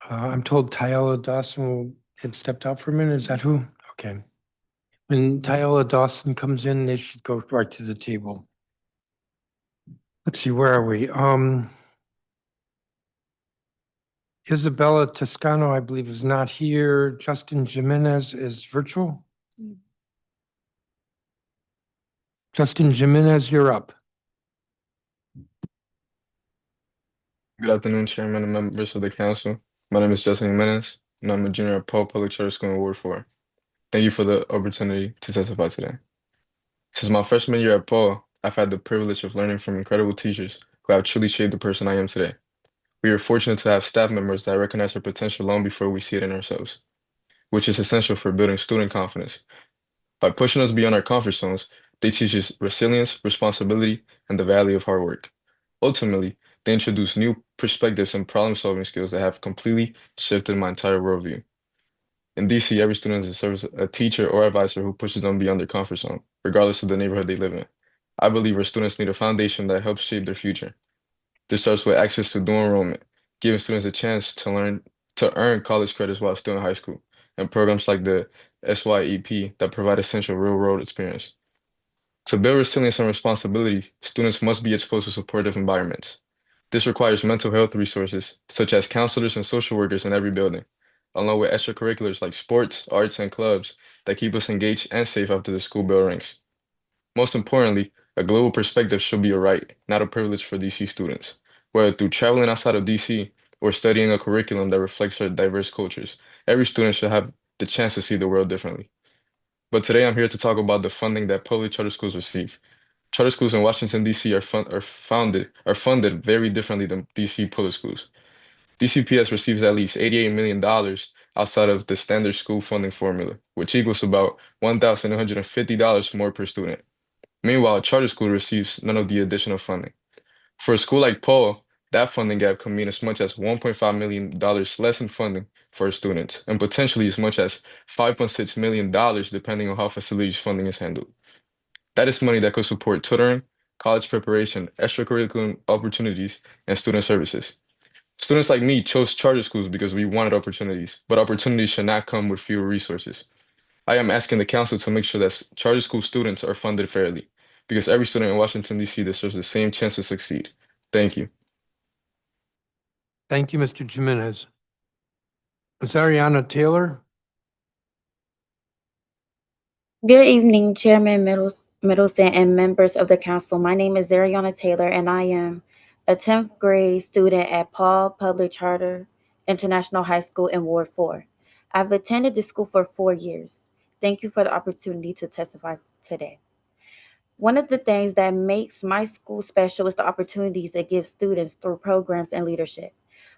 I'm told Tyola Dawson had stepped out for a minute. Is that who? Okay. When Tyola Dawson comes in, they should go right to the table. Let's see, where are we? Isabella Toscano, I believe, is not here. Justin Jimenez is virtual. Justin Jimenez, you're up. Good afternoon, Chairman and members of the council. My name is Justin Jimenez, and I'm a junior at Paul Public Charter School in Ward 4. Thank you for the opportunity to testify today. Since my freshman year at Paul, I've had the privilege of learning from incredible teachers who have truly shaped the person I am today. We are fortunate to have staff members that recognize our potential long before we see it in ourselves, which is essential for building student confidence. By pushing us beyond our comfort zones, they teach us resilience, responsibility, and the value of hard work. Ultimately, they introduce new perspectives and problem-solving skills that have completely shifted my entire worldview. In DC, every student deserves a teacher or advisor who pushes them beyond their comfort zone, regardless of the neighborhood they live in. I believe our students need a foundation that helps shape their future. This starts with access to dual enrollment, giving students a chance to earn college credits while still in high school, and programs like the SYEP that provide essential real-world experience. To build resilience and responsibility, students must be exposed to supportive environments. This requires mental health resources, such as counselors and social workers in every building, along with extracurriculars like sports, arts, and clubs that keep us engaged and safe after the school bell rings. Most importantly, a global perspective should be a right, not a privilege for DC students. Whether through traveling outside of DC or studying a curriculum that reflects our diverse cultures, every student should have the chance to see the world differently. But today I'm here to talk about the funding that public charter schools receive. Charter schools in Washington, D.C. are funded very differently than D.C. public schools. DCPS receives at least $88 million outside of the standard school funding formula, which equals about $1,150 more per student. Meanwhile, a charter school receives none of the additional funding. For a school like Paul, that funding gap can mean as much as $1.5 million less in funding for students, and potentially as much as $5.6 million depending on how facilities funding is handled. That is money that could support tutoring, college preparation, extracurricular opportunities, and student services. Students like me chose charter schools because we wanted opportunities, but opportunities should not come with fewer resources. I am asking the council to make sure that charter school students are funded fairly, because every student in Washington, D.C. deserves the same chance to succeed. Thank you. Thank you, Mr. Jimenez. Zariana Taylor. Good evening, Chairman Middleton and members of the council. My name is Zariana Taylor, and I am a 10th grade student at Paul Public Charter International High School in Ward 4. I've attended this school for 4 years. Thank you for the opportunity to testify today. One of the things that makes my school special is the opportunities it gives students through programs and leadership.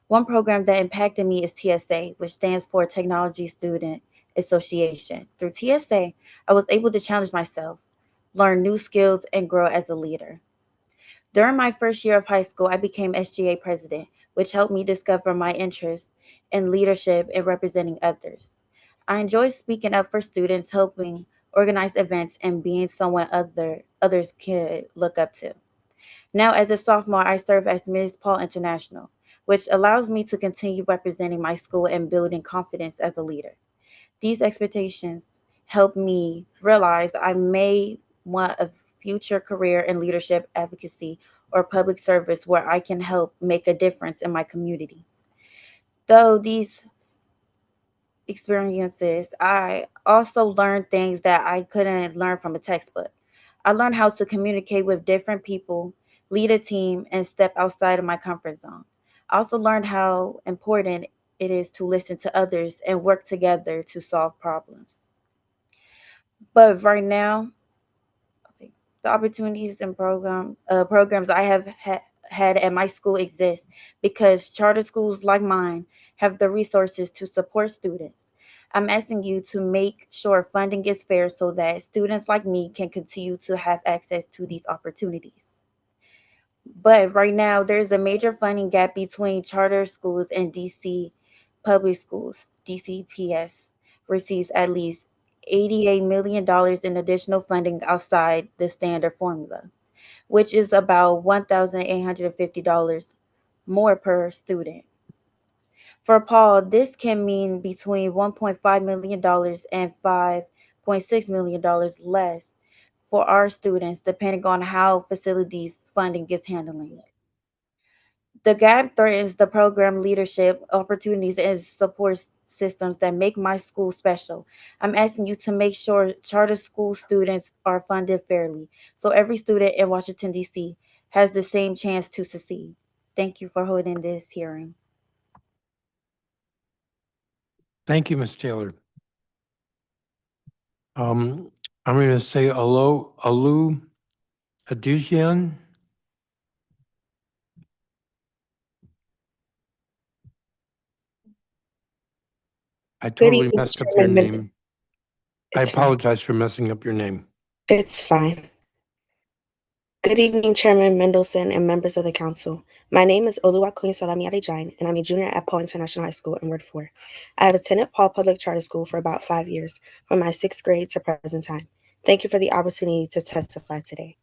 One program that impacted me is TSA, which stands for Technology Student Association. Through TSA, I was able to challenge myself, learn new skills, and grow as a leader. During my first year of high school, I became SGA president, which helped me discover my interest in leadership and representing others. I enjoy speaking up for students, helping organize events, and being someone others could look up to. Now, as a sophomore, I serve as Ms. Paul International, which allows me to continue representing my school and building confidence as a leader. These expectations help me realize I may want a future career in leadership, advocacy, or public service where I can help make a difference in my community. Though these experiences, I also learned things that I couldn't learn from a textbook. I learned how to communicate with different people, lead a team, and step outside of my comfort zone. I also learned how important it is to listen to others and work together to solve problems. But right now, the opportunities and programs I have had at my school exist because charter schools like mine have the resources to support students. I'm asking you to make sure funding is fair so that students like me can continue to have access to these opportunities. But right now, there's a major funding gap between charter schools and DC public schools. DCPS receives at least $88 million in additional funding outside the standard formula, which is about $1,850 more per student. For Paul, this can mean between $1.5 million and $5.6 million less for our students, depending on how facilities funding is handling. The gap threatens the program leadership, opportunities, and support systems that make my school special. I'm asking you to make sure charter school students are funded fairly so every student in Washington, D.C. has the same chance to succeed. Thank you for holding this hearing. Thank you, Ms. Taylor. I'm going to say Alu Adujian. I totally evening, messed up your Chairman Mendel. name. I It's fine. apologize for messing up your name. It's fine. Good evening, Chairman Mendelson and members of the council. My name is Oluwakoyin Salami Adejain, and I'm a junior at Paul International High School in Ward 4. I have attended Paul Public Charter School for about 5 years, from my 6th grade to present time. Thank you for the opportunity to testify today.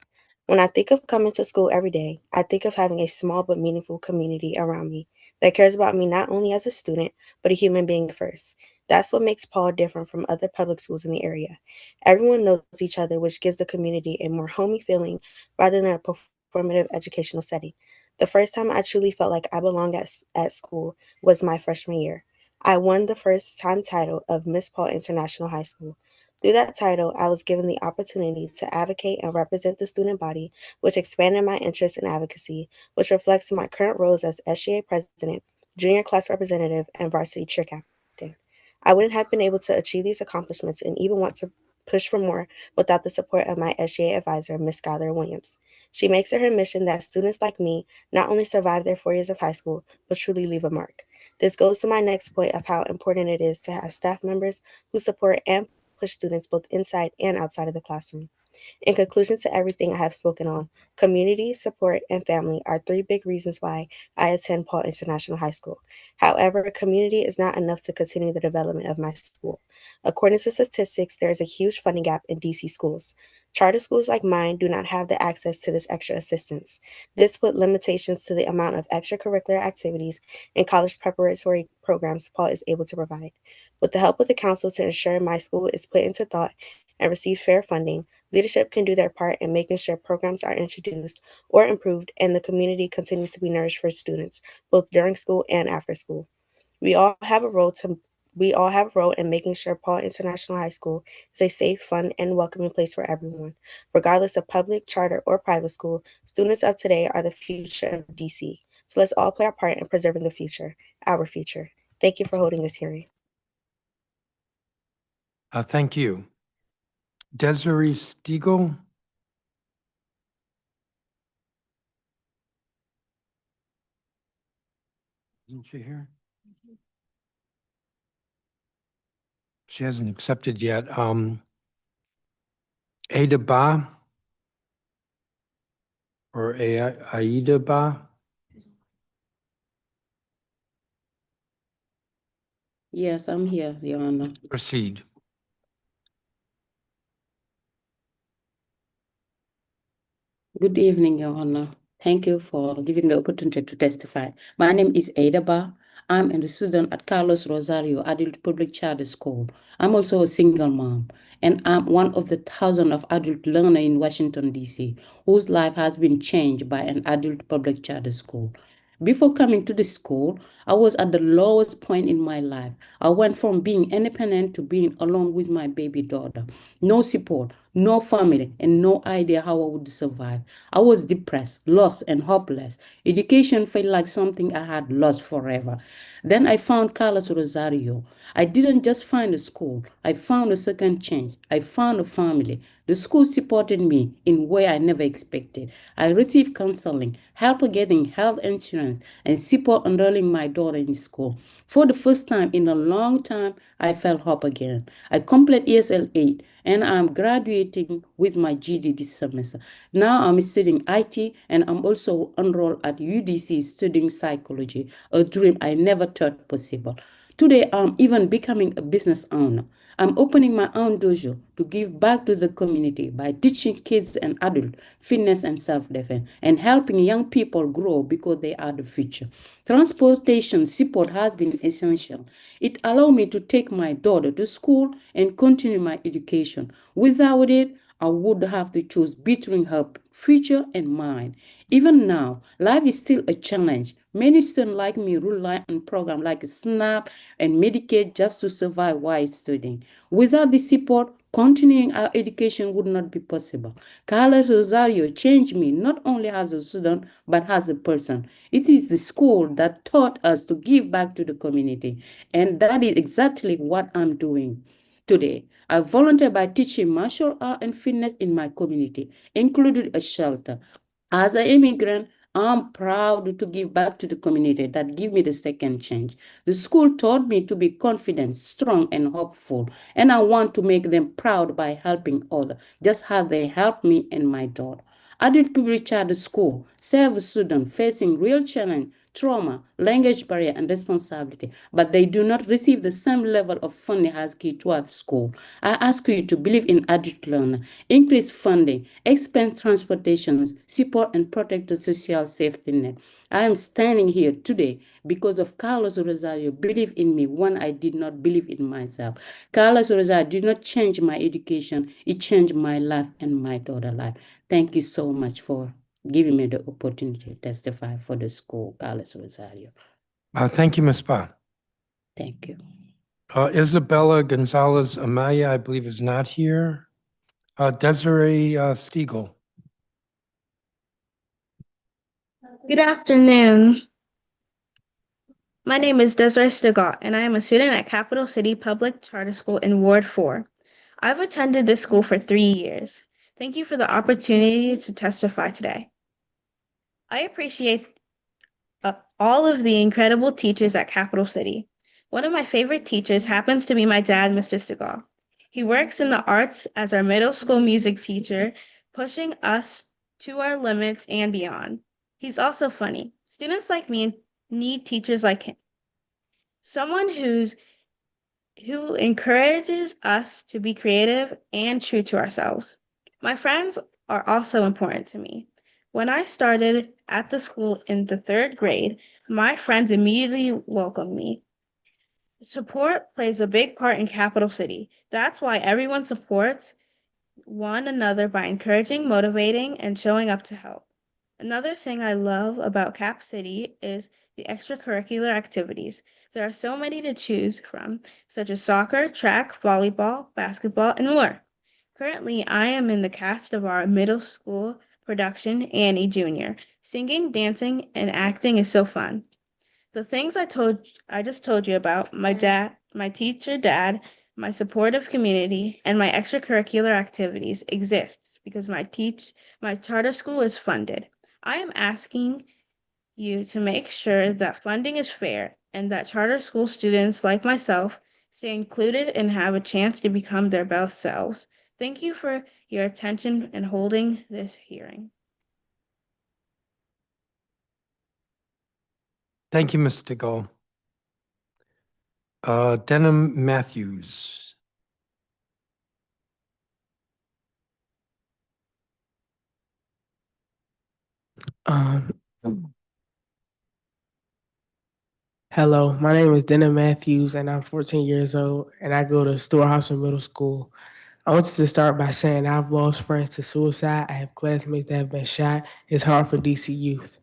When I think of coming to school every day, I think of having a small but meaningful community around me that cares about me not only as a student, but a human being first. That's what makes Paul different from other public schools in the area. Everyone knows each other, which gives the community a more homey feeling rather than a performative educational setting. The first time I truly felt like I belonged at school was my freshman year. I won the first time title of Miss Paul International High School. Through that title, I was given the opportunity to advocate and represent the student body, which expanded my interest in advocacy, which reflects in my current roles as SGA president, junior class representative, and varsity cheer captain. I wouldn't have been able to achieve these accomplishments and even want to push for more without the support of my SGA advisor, Ms. Skylar Williams. She makes it her mission that students like me not only survive their 4 years of high school, but truly leave a mark. This goes to my next point of how important it is to have staff members who support and push students both inside and outside of the classroom. In conclusion to everything I have spoken on, community, support, and family are 3 big reasons why I attend Paul International High School. However, community is not enough to continue the development of my school. According to statistics, there is a huge funding gap in DC schools. Charter schools like mine do not have the access to this extra assistance. This put limitations to the amount of extracurricular activities and college preparatory programs Paul is able to provide. With the help of the council to ensure my school is put into thought and receive fair funding, leadership can do their part in making sure programs are introduced or improved and the community continues to be nourished for students, both during school and after school. We all have a role in making sure Paul International High School is a safe, fun, and welcoming place for everyone. Regardless of public, charter, or private school, students of today are the future of DC. So let's all play our part in preserving the future, our future. Thank you for holding this hearing. Thank you. Desiree Stiegel. Isn't she here? She hasn't accepted yet. Ada Ba or Aida Ba? Yes, I'm here, Your Honor. Proceed. Good evening, Your Honor. Thank you for giving the opportunity to testify. My name is Ada Ba. I'm a student at Carlos Rosario Adult Public Charter School. I'm also a single mom, and I'm one of the thousands of adult learners in Washington, D.C., whose life has been changed by an adult public charter school. Before coming to the school, I was at the lowest point in my life. I went from being independent to being alone with my baby daughter. No support, no family, and no idea how I would survive. I was depressed, lost, and hopeless. Education felt like something I had lost forever. Then I found Carlos Rosario. I didn't just find a school, I found a second chance. I found a family. The school supported me in a way I never expected. I received counseling, help getting health insurance, and support enrolling my daughter in school. For the first time in a long time, I felt hope again. I completed ESL 8 and I'm graduating with my GD this semester. Now I'm studying IT and I'm also enrolled at UDC studying psychology, a dream I never thought possible. Today, I'm even becoming a business owner. I'm opening my own dojo to give back to the community by teaching kids and adults fitness and self-defense and helping young people grow because they are the future. Transportation support has been essential. It allowed me to take my daughter to school and continue my education. Without it, I would have to choose between her future and mine. Even now, life is still a challenge. Many students like me rely on programs like SNAP and Medicaid just to survive while studying. Without this support, continuing our education would not be possible. Carlos Rosario changed me not only as a student, but as a person. It is the school that taught us to give back to the community. And that is exactly what I'm doing today. I volunteer by teaching martial art and fitness in my community, including a shelter. As an immigrant, I'm proud to give back to the community that give me the second chance. The school taught me to be confident, strong, and hopeful, and I want to make them proud by helping others, just how they helped me and my daughter. Adult Public Charter School serve students facing real challenge, trauma, language barrier, and responsibility, but they do not receive the same level of funding as K-12 school. I ask you to believe in adult learner, increase funding, expand transportation, support, and protect the social safety net. I am standing here today because of Carlos Rosario believe in me when I did not believe in myself. Carlos Rosario did not change my education, it changed my life and my daughter's life. Thank you so much for giving me the opportunity to testify for the school, Carlos Rosario. Thank you, Ms. Ba. Thank you. Isabella Gonzalez Amaya, I believe, is not here. Desiree Stiegel. Good afternoon. My name is Desiree Stiegel, and I am a student at Capital City Public Charter School in Ward 4. I've attended this school for 3 years. Thank you for the opportunity to testify today. I appreciate all of the incredible teachers at Capital City. One of my favorite teachers happens to be my dad, Mr. Stiegel. He works in the arts as our middle school music teacher, pushing us to our limits and beyond. He's also funny. Students like me need teachers like him. Someone who encourages us to be creative and true to ourselves. My friends are also important to me. When I started at the school in the 3rd grade, my friends immediately welcomed me. Support plays a big part in Capital City. That's why everyone supports one another by encouraging, motivating, and showing up to help. Another thing I love about Cap City is the extracurricular activities. There are so many to choose from, such as soccer, track, volleyball, basketball, and more. Currently, I am in the cast of our middle school production, Annie Jr. Singing, dancing, and acting is so fun. The things I just told you about, my dad, my teacher dad, my supportive community, and my extracurricular activities exist because my charter school is funded. I am asking you to make sure that funding is fair and that charter school students like myself stay included and have a chance to become their best selves. Thank you for your attention and holding this hearing. Thank you, Ms. Stiegel. Denham Matthews. Hello, my name is Denham Matthews, and I'm 14 years old, and I go to Storehouse Middle School. I want to start by saying I've lost friends to suicide. I have classmates that have been shot. It's hard for DC youth.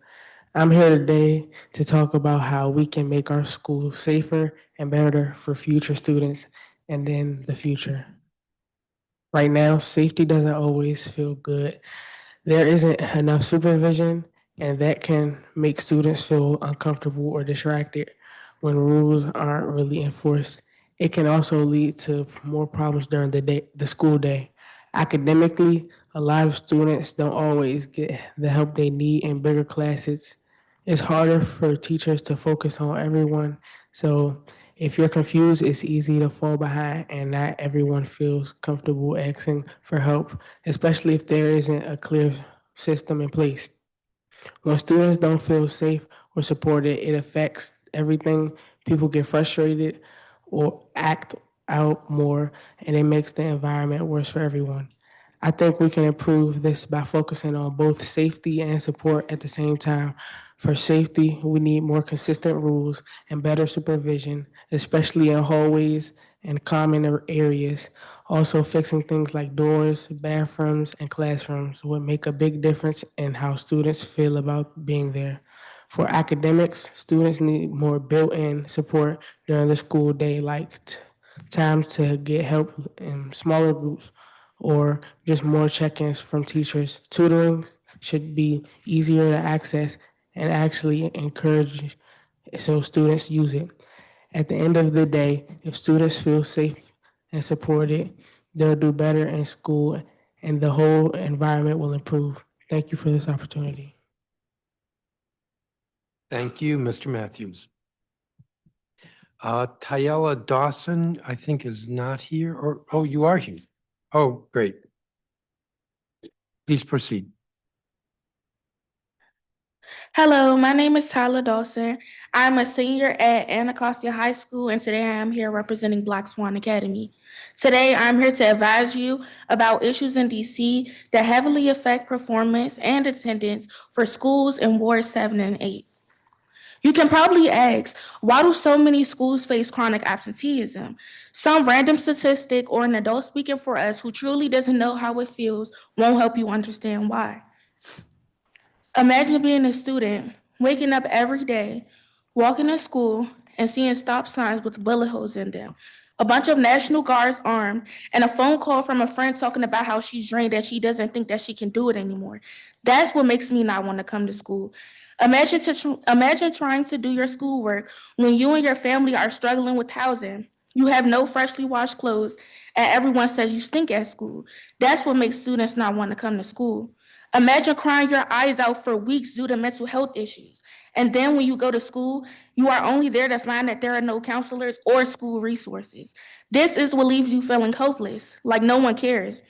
I'm here today to talk about how we can make our school safer and better for future students and in the future. Right now, safety doesn't always feel good. There isn't enough supervision, and that can make students feel uncomfortable or distracted when rules aren't really enforced. It can also lead to more problems during the school day. Academically, a lot of students don't always get the help they need in bigger classes. It's harder for teachers to focus on everyone. So if you're confused, it's easy to fall behind, and not everyone feels comfortable asking for help, especially if there isn't a clear system in place. When students don't feel safe or supported, it affects everything. People get frustrated or act out more, and it makes the environment worse for everyone. I think we can improve this by focusing on both safety and support at the same time. For safety, we need more consistent rules and better supervision, especially in hallways and common areas. Also, fixing things like doors, bathrooms, and classrooms would make a big difference in how students feel about being there. For academics, students need more built-in support during the school day, like time to get help in smaller groups or just more check-ins from teachers. Tutoring should be easier to access and actually encourage so students use it. At the end of the day, if students feel safe and supported, they'll do better in school and the whole environment will improve. Thank you for this opportunity. Thank you, Mr. Matthews. Tayella Dawson, I think, is not here, or, oh, you are here. Oh, great. Please proceed. Hello, my name is Tyler Dawson. I'm a senior at Anacostia High School, and today I am here representing Black Swan Academy. Today, I'm here to advise you about issues in DC that heavily affect performance and attendance for schools in Ward 7 and 8. You can probably ask, why do so many schools face chronic absenteeism? Some random statistic or an adult speaking for us who truly doesn't know how it feels won't help you understand why. Imagine being a student, waking up every day, walking to school, and seeing stop signs with bullet holes in them, a bunch of National Guards armed, and a phone call from a friend talking about how she's drained, that she doesn't think that she can do it anymore. That's what makes me not want to come to school. Imagine trying to do your schoolwork when you and your family are struggling with housing. You have no freshly washed clothes, and everyone says you stink at school. That's what makes students not want to come to school. Imagine crying your eyes out for weeks due to mental health issues. And then when you go to school, you are only there to find that there are no counselors or school resources. This is what leaves you feeling hopeless, like no one cares.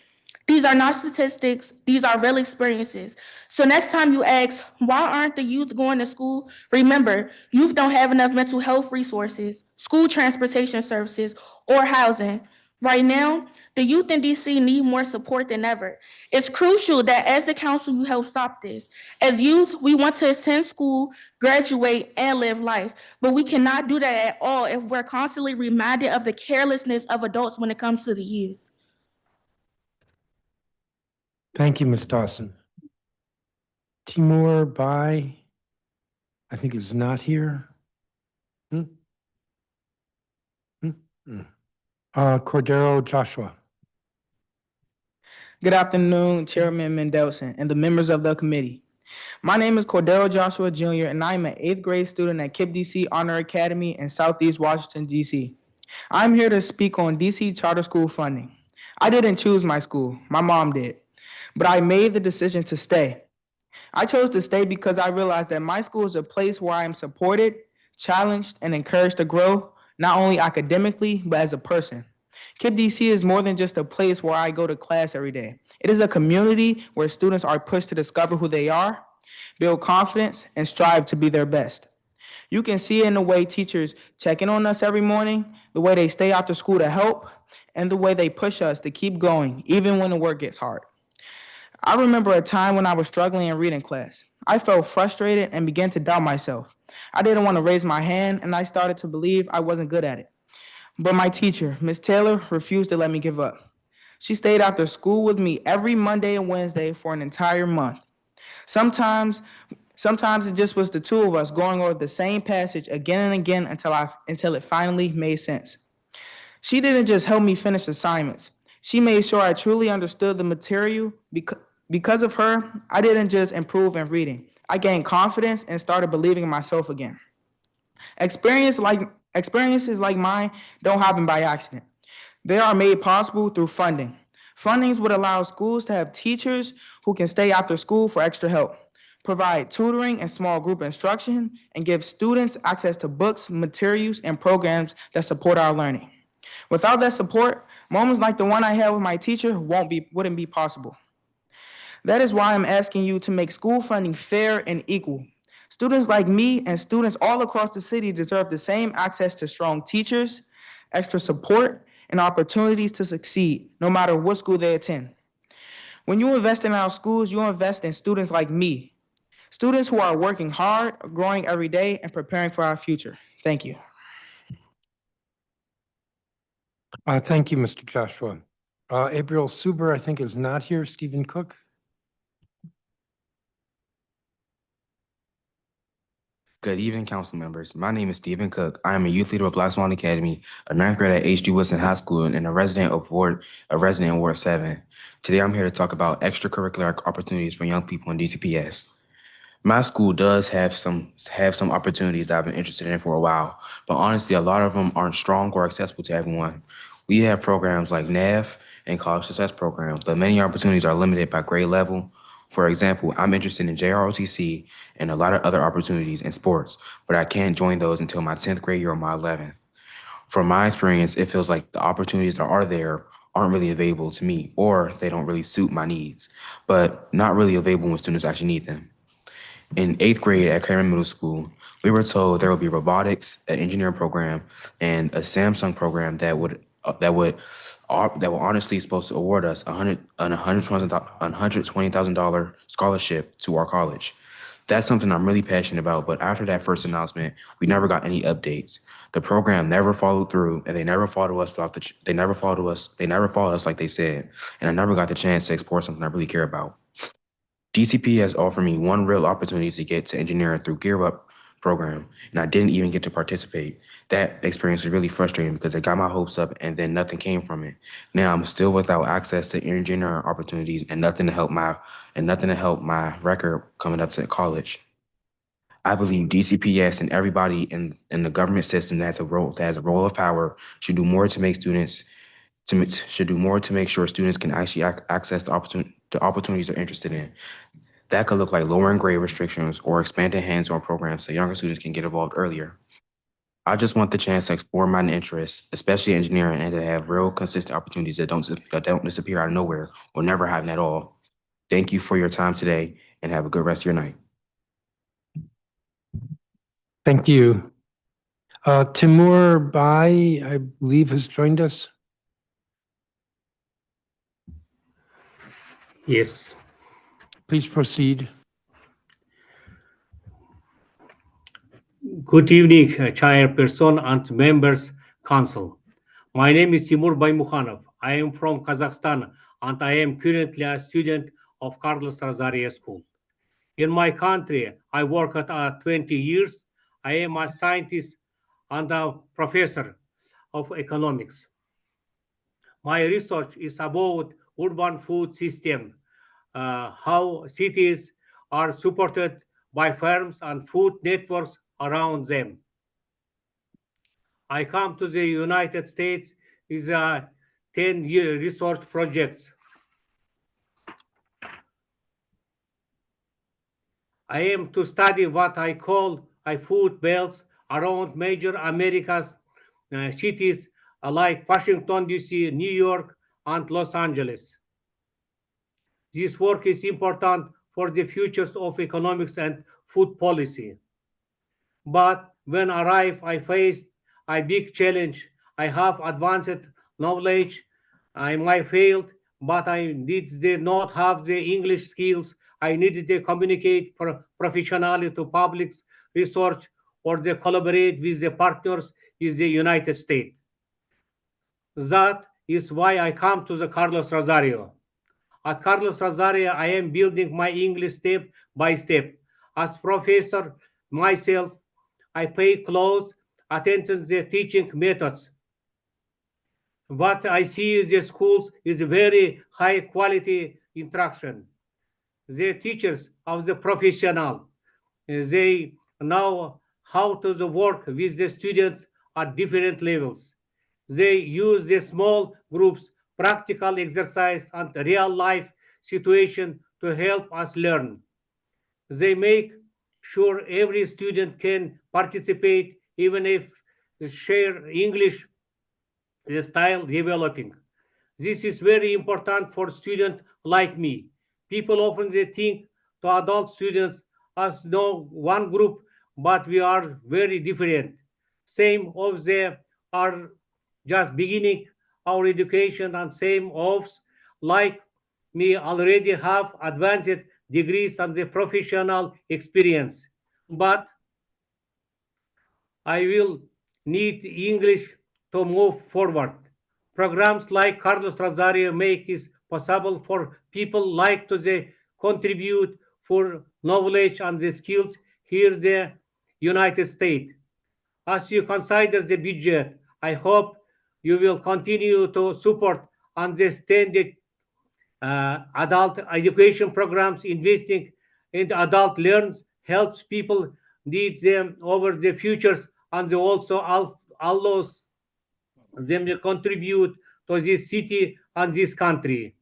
These are not statistics, these are real experiences. So next time you ask, why aren't the youth going to school? Remember, youth don't have enough mental health resources, school transportation services, or housing. Right now, the youth in DC need more support than ever. It's crucial that as the council, you help stop this. As youth, we want to attend school, graduate, and live life, but we cannot do that at all if we're constantly reminded of the carelessness of adults when it comes to the youth. Thank you, Ms. Dawson. Timur Bai, I think is not here. Cordero Joshua. Good afternoon, Chairman Mendelson and the members of the committee. My name is Cordero Joshua Jr., and I am an 8th grade student at KIPP DC Honor Academy in Southeast Washington, DC. I'm here to speak on DC charter school funding. I didn't choose my school, my mom did, but I made the decision to stay. I chose to stay because I realized that my school is a place where I am supported, challenged, and encouraged to grow, not only academically, but as a person. KIPP DC is more than just a place where I go to class every day. It is a community where students are pushed to discover who they are, build confidence, and strive to be their best. You can see it in the way teachers check in on us every morning, the way they stay after school to help, and the way they push us to keep going, even when the work gets hard. I remember a time when I was struggling in reading class. I felt frustrated and began to doubt myself. I didn't want to raise my hand, and I started to believe I wasn't good at it. But my teacher, Ms. Taylor, refused to let me give up. She stayed after school with me every Monday and Wednesday for an entire month. Sometimes Sometimes it just was the two of us going over the same passage again and again until it finally made sense. She didn't just help me finish assignments. She made sure I truly understood the material. Because of her, I didn't just improve in reading. I gained confidence and started believing in myself again. Experiences like mine don't happen by accident. They are made possible through funding. Fundings would allow schools to have teachers who can stay after school for extra help, provide tutoring and small group instruction, and give students access to books, materials, and programs that support our learning. Without that support, moments like the one I had with my teacher wouldn't be possible. That is why I'm asking you to make school funding fair and equal. Students like me and students all across the city deserve the same access to strong teachers, extra support, and opportunities to succeed, no matter what school they attend. When you invest in our schools, you invest in students like me, students who are working hard, growing every day, and preparing for our future. Thank you. Thank you, Mr. Joshua. April Suber, I think, is not here. Stephen Cook? Good evening, council members. My name is Stephen Cook. I am a youth leader of Black Swan Academy, a ninth grader at H.G. Wilson High School, and a resident in Ward 7. Today, I'm here to talk about extracurricular opportunities for young people in DCPS. My school does have some opportunities that I've been interested in for a while, but honestly, a lot of them aren't strong or accessible to everyone. We have programs like NAV and College Success programs, but many opportunities are limited by grade level. For example, I'm interested in JROTC and a lot of other opportunities in sports, but I can't join those until my 10th grade year or my 11th. From my experience, it feels like the opportunities that are there aren't really available to me, or they don't really suit my needs, but not really available when students actually need them. In 8th grade at Cameron Middle School, we were told there would be robotics, an engineering program, and a Samsung program that would honestly supposed to award us $120,000 scholarship to our college. That's something I'm really passionate about, but after that first announcement, we never got any updates. The program never followed through, and they never followed us like they said, and I never got the chance to explore something I really care about. DCP has offered me one real opportunity to get to engineering through Gear Up program, and I didn't even get to participate. That experience was really frustrating because it got my hopes up and then nothing came from it. Now I'm still without access to engineering opportunities and nothing to help my record coming up to college. I believe DCPS and everybody in the government system that has a role of power should do more to make sure students can actually access the opportunities they're interested in. That could look like lowering grade restrictions or expanding hands-on programs so younger students can get involved earlier. I just want the chance to explore my interests, especially engineering, and to have real consistent opportunities that don't disappear out of nowhere or never happen at all. Thank you for your time today and have a good rest of your night. Thank you. Timur Bai, I believe, has joined us. Yes. Please proceed. Good evening, Chairperson and members council. My name is Timur Baymukhanov. I am from Kazakhstan and I am currently a student of Carlos Rosario School. In my country, I worked 20 years. I am a scientist and a professor of economics. My research is about urban food system, how cities are supported by firms and food networks around them. I come to the United States with a 10-year research project. I am to study what I call food belts around major America's cities like Washington, D.C., New York, and Los Angeles. This work is important for the futures of economics and food policy. But when I arrived, I faced a big challenge. I have advanced knowledge. I might failed, but I did not have the English skills. I needed to communicate professionally to public research or to collaborate with the partners in the United States. That is why I come to the Carlos Rosario. At Carlos Rosario, I am building my English step by step. As professor myself, I pay close attention to the teaching methods. What I see in the schools is very high quality instruction. The teachers of the professional, they know how to work with the students at different levels. They use the small groups, practical exercise, and real life situation to help us learn. They make sure every student can participate, even if share English style developing. This is very important for students like me. People often they think to adult students as no one group, but we are very different. Same of they are just beginning our education, and same of like me already have advanced degrees and the professional experience. But I will need English to move forward. Programs like Carlos Rosario make it possible for people like to the contribute for knowledge and the skills here in the United States. As you consider the budget, I hope you will continue to support understanding adult education programs. Investing in the adult learns helps people need them over the futures, and they also allows them to contribute to this city and this country.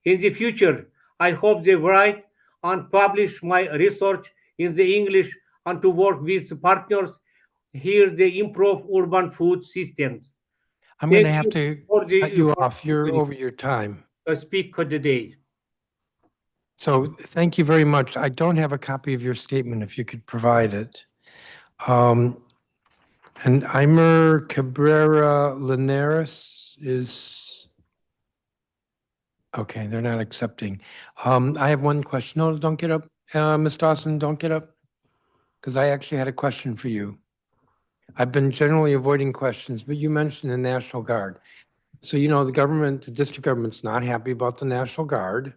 In the future, I hope they write and publish my research in the English and to work with partners here they improve urban food systems. I'm going to Thank have you to for the cut you off. You're over your time. speak for the day. So thank you very much. I don't have a copy of your statement, if you could provide it. And Imer Cabrera Linares is, okay, they're not accepting. I have one question. No, don't get up. Ms. Dawson, don't get up, because I actually had a question for you. I've been generally avoiding questions, but you mentioned the National Guard. So, you know, the government, the district government's not happy about the National Guard.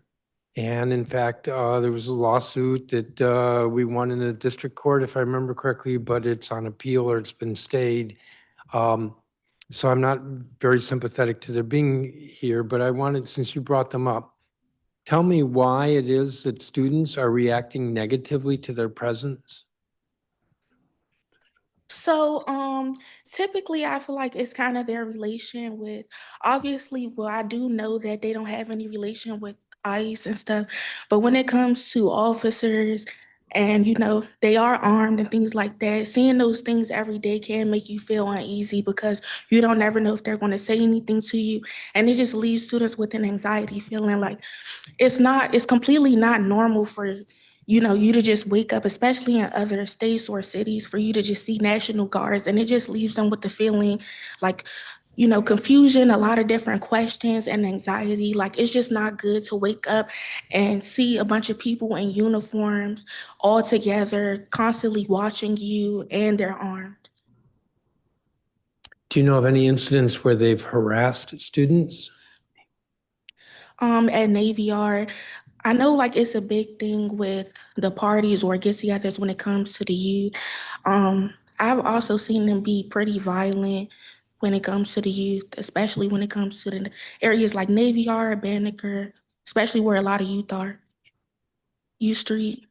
And in fact, there was a lawsuit that we won in the district court, if I remember correctly, but it's on appeal or it's been stayed. So I'm not very sympathetic to their being here, but I wanted, since you brought them up, tell me why it is that students are reacting negatively to their presence. So, typically I feel like it's kind of their relation with, obviously, well, I do know that they don't have any relation with ICE and stuff, but when it comes to officers and, you know, they are armed and things like that, seeing those things every day can make you feel uneasy because you don't never know if they're going to say anything to you. And it just leaves students with an anxiety feeling like it's completely not normal for you know, you to just wake up, especially in other states or cities, for you to just see National Guards, and it just leaves them with the feeling like, you know, confusion, a lot of different questions and anxiety. Like, it's just not good to wake up and see a bunch of people in uniforms all together, constantly watching you, and they're armed. Do you know of any incidents where they've harassed students? At Navy Yard, I know like it's a big thing with the parties or get-togethers when it comes to the youth. I've also seen them be pretty violent when it comes to the youth, especially when it comes to the areas like Navy Yard, Banneker, especially where a lot of youth are. U Street.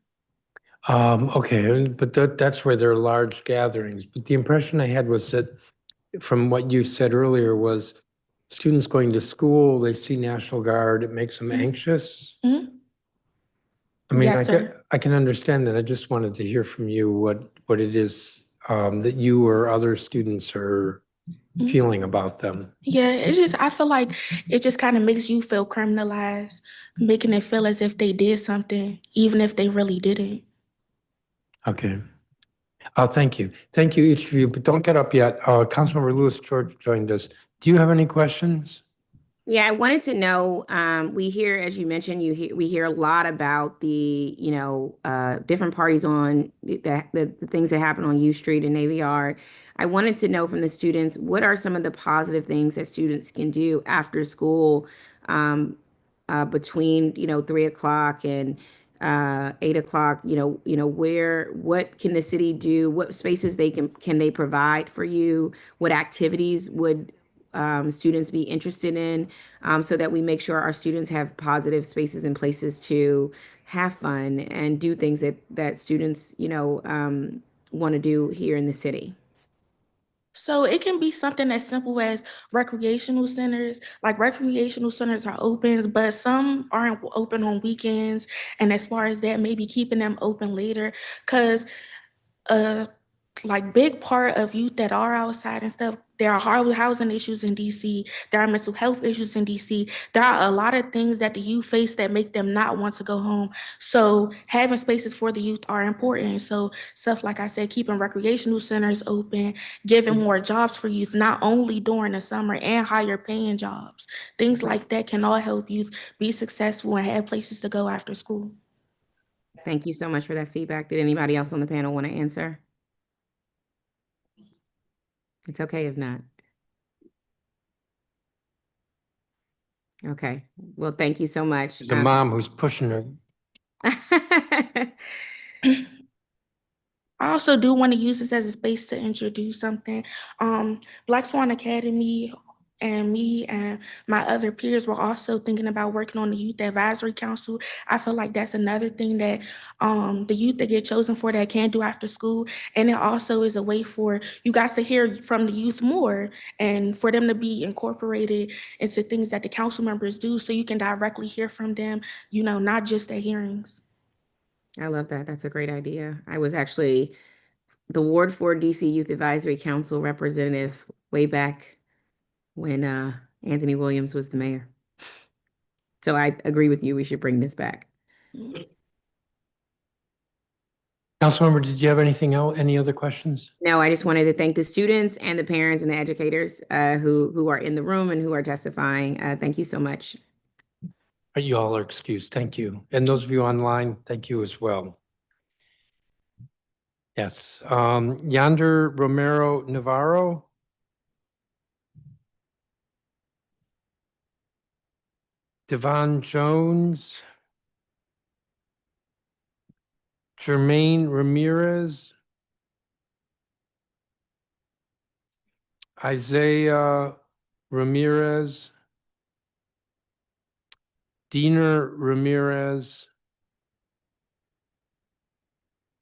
Okay, but that's where there are large gatherings. But the impression I had was that, from what you said earlier, was students going to school, they see National Guard, it makes them anxious. Mm-hmm. I mean, Yes, sir. I can understand that. I just wanted to hear from you what it is that you or other students are feeling about them. Yeah, it's just, I feel like it just kind of makes you feel criminalized, making it feel as if they did something, even if they really didn't. Okay. Thank you. Thank you, each of you, but don't get up yet. Councilmember Louis George joined us. Do you have any questions? Yeah, I wanted to know, we hear, as you mentioned, we hear a lot about the, you know, different parties on the things that happen on U Street and Navy Yard. I wanted to know from the students, what are some of the positive things that students can do after school between, you know, 3 o'clock and 8 o'clock, what can the city do? What spaces can they provide for you? What activities would students be interested in, so that we make sure our students have positive spaces and places to have fun and do things that students, want to do here in the city. So it can be something as simple as recreational centers. Like recreational centers are open, but some aren't open on weekends. And as far as that, maybe keeping them open later, because like big part of youth that are outside and stuff, there are housing issues in DC. There are mental health issues in DC. There are a lot of things that the youth face that make them not want to go home. So having spaces for the youth are important. So stuff like I said, keeping recreational centers open, giving more jobs for youth, not only during the summer, and higher paying jobs. Things like that can all help youth be successful and have places to go after school. Thank you so much for that feedback. Did anybody else on the panel want to answer? It's okay if not. Okay, well, thank you so much. There's a mom who's pushing her. I also do want to use this as a space to introduce something. Black Swan Academy and me and my other peers were also thinking about working on the Youth Advisory Council. I feel like that's another thing that the youth that get chosen for that can do after school. And it also is a way for you guys to hear from the youth more and for them to be incorporated into things that the council members do so you can directly hear from them, not just at hearings. I love that. That's a great idea. I was actually the Ward 4 DC Youth Advisory Council representative way back when Anthony Williams was the mayor. So I agree with you. We should bring this back. Councilmember, did you have anything else? Any other questions? No, I just wanted to thank the students and the parents and the educators who are in the room and who are testifying. Thank you so much. You all are excused. Thank you. And those of you online, thank you as well. Yes. Yonder Romero Navarro. Devon Jones. Jermaine Ramirez. Isaiah Ramirez. Diener Ramirez.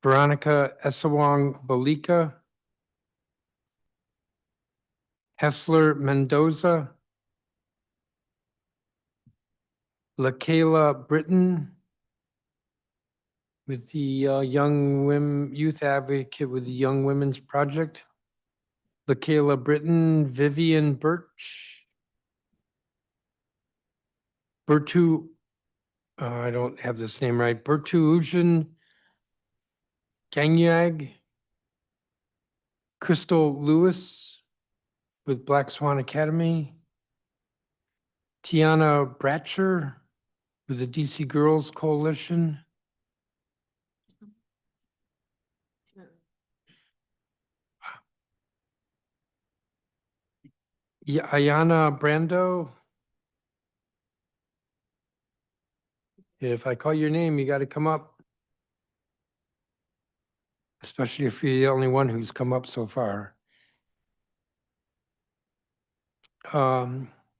Veronica Esawang Balika. Hessler Mendoza. LaKayla Britton with the Young Women Youth Advocate with the Young Women's Project. LaKayla Britton, Vivian Birch. Bertu, I don't have this name right. Bertu Ujin Ganyag. Crystal Lewis with Black Swan Academy. Tiana Bratcher with the DC Girls Coalition. Ayana Brando. If I call your name, you got to come up. Especially if you're the only one who's come up so far. Aaliyah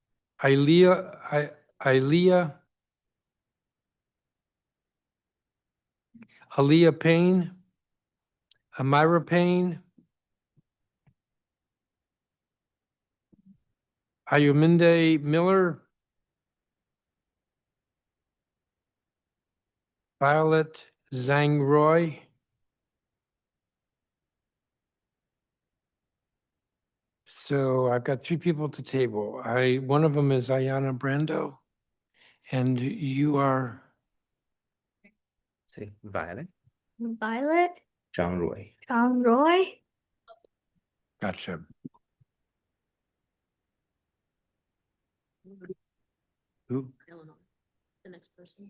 Payne. Amira Payne. Ayuminde Miller. Violet Zhang Roy. So I've got 3 people at the table. One of them is Ayana Brando, and you are. Say Violet. Violet. John Roy. John Roy. Gotcha. Who? Eleanor, the next person.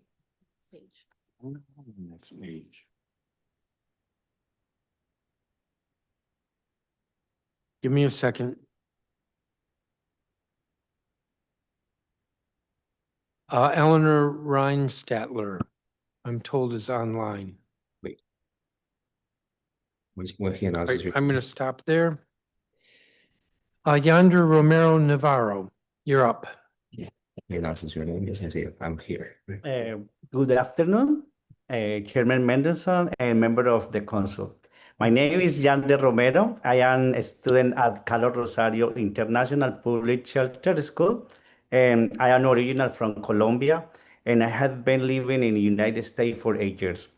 Page. Next page. Give me a second. Eleanor Reinstatler. I'm told is online. Wait. When he announces your. I'm going to stop there. Yonder Romero Navarro, you're up. He announces your name, you can say, I'm here. Good afternoon, Chairman Mendelssohn and member of the council. My name is Yander Romero. I am a student at Carlos Rosario International Public Charter School, and I am original from Colombia, and I have been living in the United States for 8 years.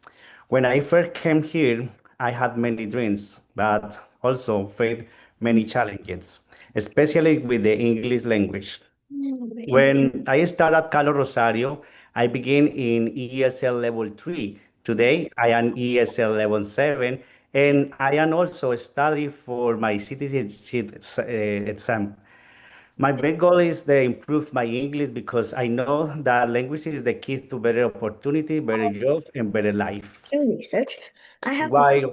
When I first came here, I had many dreams, but also faced many challenges, especially with the English language. When I started at Carlos Rosario, I began in ESL level 3. Today, I am ESL level 7, and I am also studying for my citizenship exam. My main goal is to improve my English because I know that language is the key to better opportunity, better job, and better life. Research. I have While to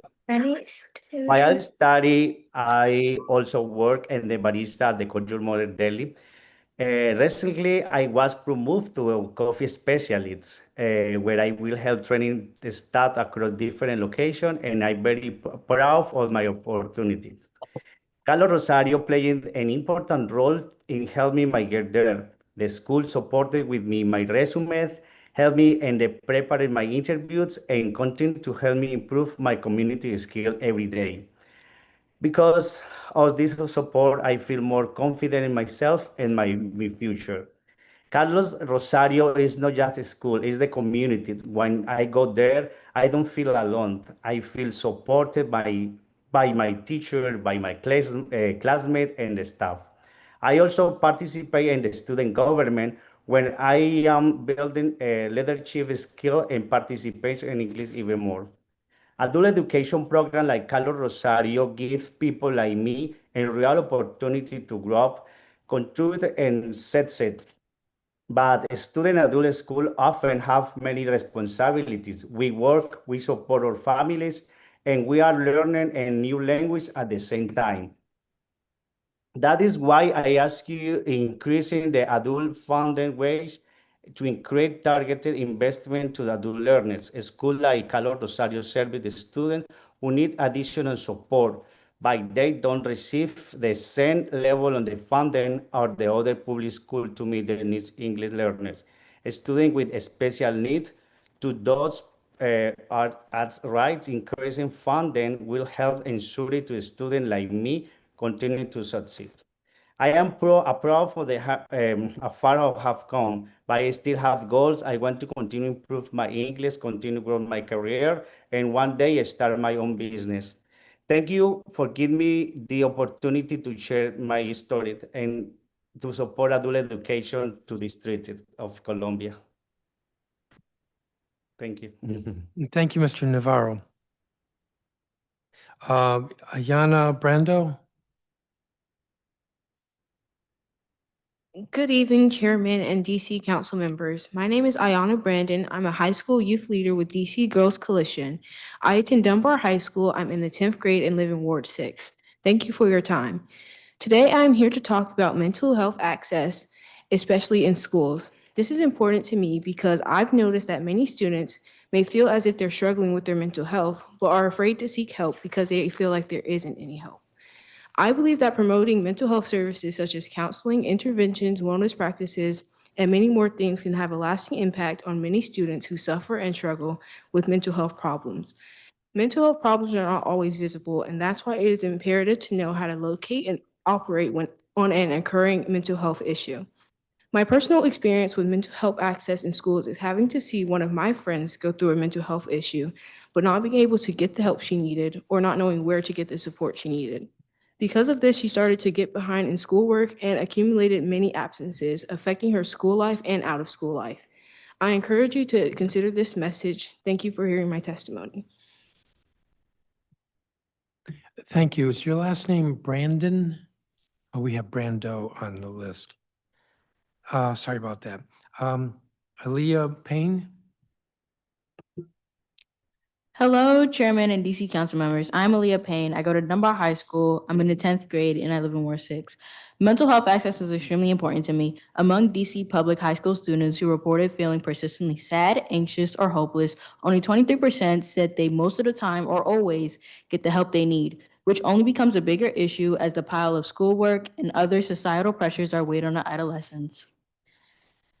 while I study, I also work in the barista at the Culture Model Delhi. Recently, I was promoted to a coffee specialist, where I will help training the staff across different locations, and I'm very proud of my opportunity. Carlos Rosario played an important role in helping me get there. The school supported with me my resume, helped me in the preparing my interviews, and continue to help me improve my community skill every day. Because of this support, I feel more confident in myself and my future. Carlos Rosario is not just a school, it's the community. When I go there, I don't feel alone. I feel supported by my teacher, by my classmate, and the staff. I also participate in the student government when I am building a leadership skill and participation in English even more. Adult education program like Carlos Rosario gives people like me a real opportunity to grow up, contribute, and succeed. But student adult school often have many responsibilities. We work, we support our families, and we are learning a new language at the same time. That is why I ask you increasing the adult funding ways to increase targeted investment to the adult learners. A school like Carlos Rosario serves the students who need additional support, but they don't receive the same level of the funding or the other public school to meet their needs English learners. A student with special needs to those are at right, increasing funding will help ensure to a student like me continue to succeed. I am proud for the far I have come, but I still have goals. I want to continue improve my English, continue grow my career, and one day start my own business. Thank you for giving me the opportunity to share my story and to support adult education to the District of Columbia. Thank you. Thank you, Mr. Navarro. Ayana Brando? Good evening, Chairman and DC Council members. My name is Ayana Brandon. I'm a high school youth leader with DC Girls Coalition. I attend Dunbar High School. I'm in the 10th grade and live in Ward 6. Thank you for your time. Today, I'm here to talk about mental health access, especially in schools. This is important to me because I've noticed that many students may feel as if they're struggling with their mental health, but are afraid to seek help because they feel like there isn't any help. I believe that promoting mental health services such as counseling, interventions, wellness practices, and many more things can have a lasting impact on many students who suffer and struggle with mental health problems. Mental health problems are not always visible, and that's why it is imperative to know how to locate and operate when on an occurring mental health issue. My personal experience with mental health access in schools is having to see one of my friends go through a mental health issue, but not being able to get the help she needed or not knowing where to get the support she needed. Because of this, she started to get behind in schoolwork and accumulated many absences, affecting her school life and out of school life. I encourage you to consider this message. Thank you for hearing my testimony. Thank you. Is your last name Brandon? Oh, we have Brando on the list. Sorry about that. Aaliyah Payne? Hello, Chairman and DC Council members. I'm Aaliyah Payne. I go to Dunbar High School. I'm in the 10th grade and I live in Ward 6. Mental health access is extremely important to me. Among DC public high school students who reported feeling persistently sad, anxious, or hopeless, only 23% said they most of the time or always get the help they need, which only becomes a bigger issue as the pile of schoolwork and other societal pressures are weighed on our adolescents.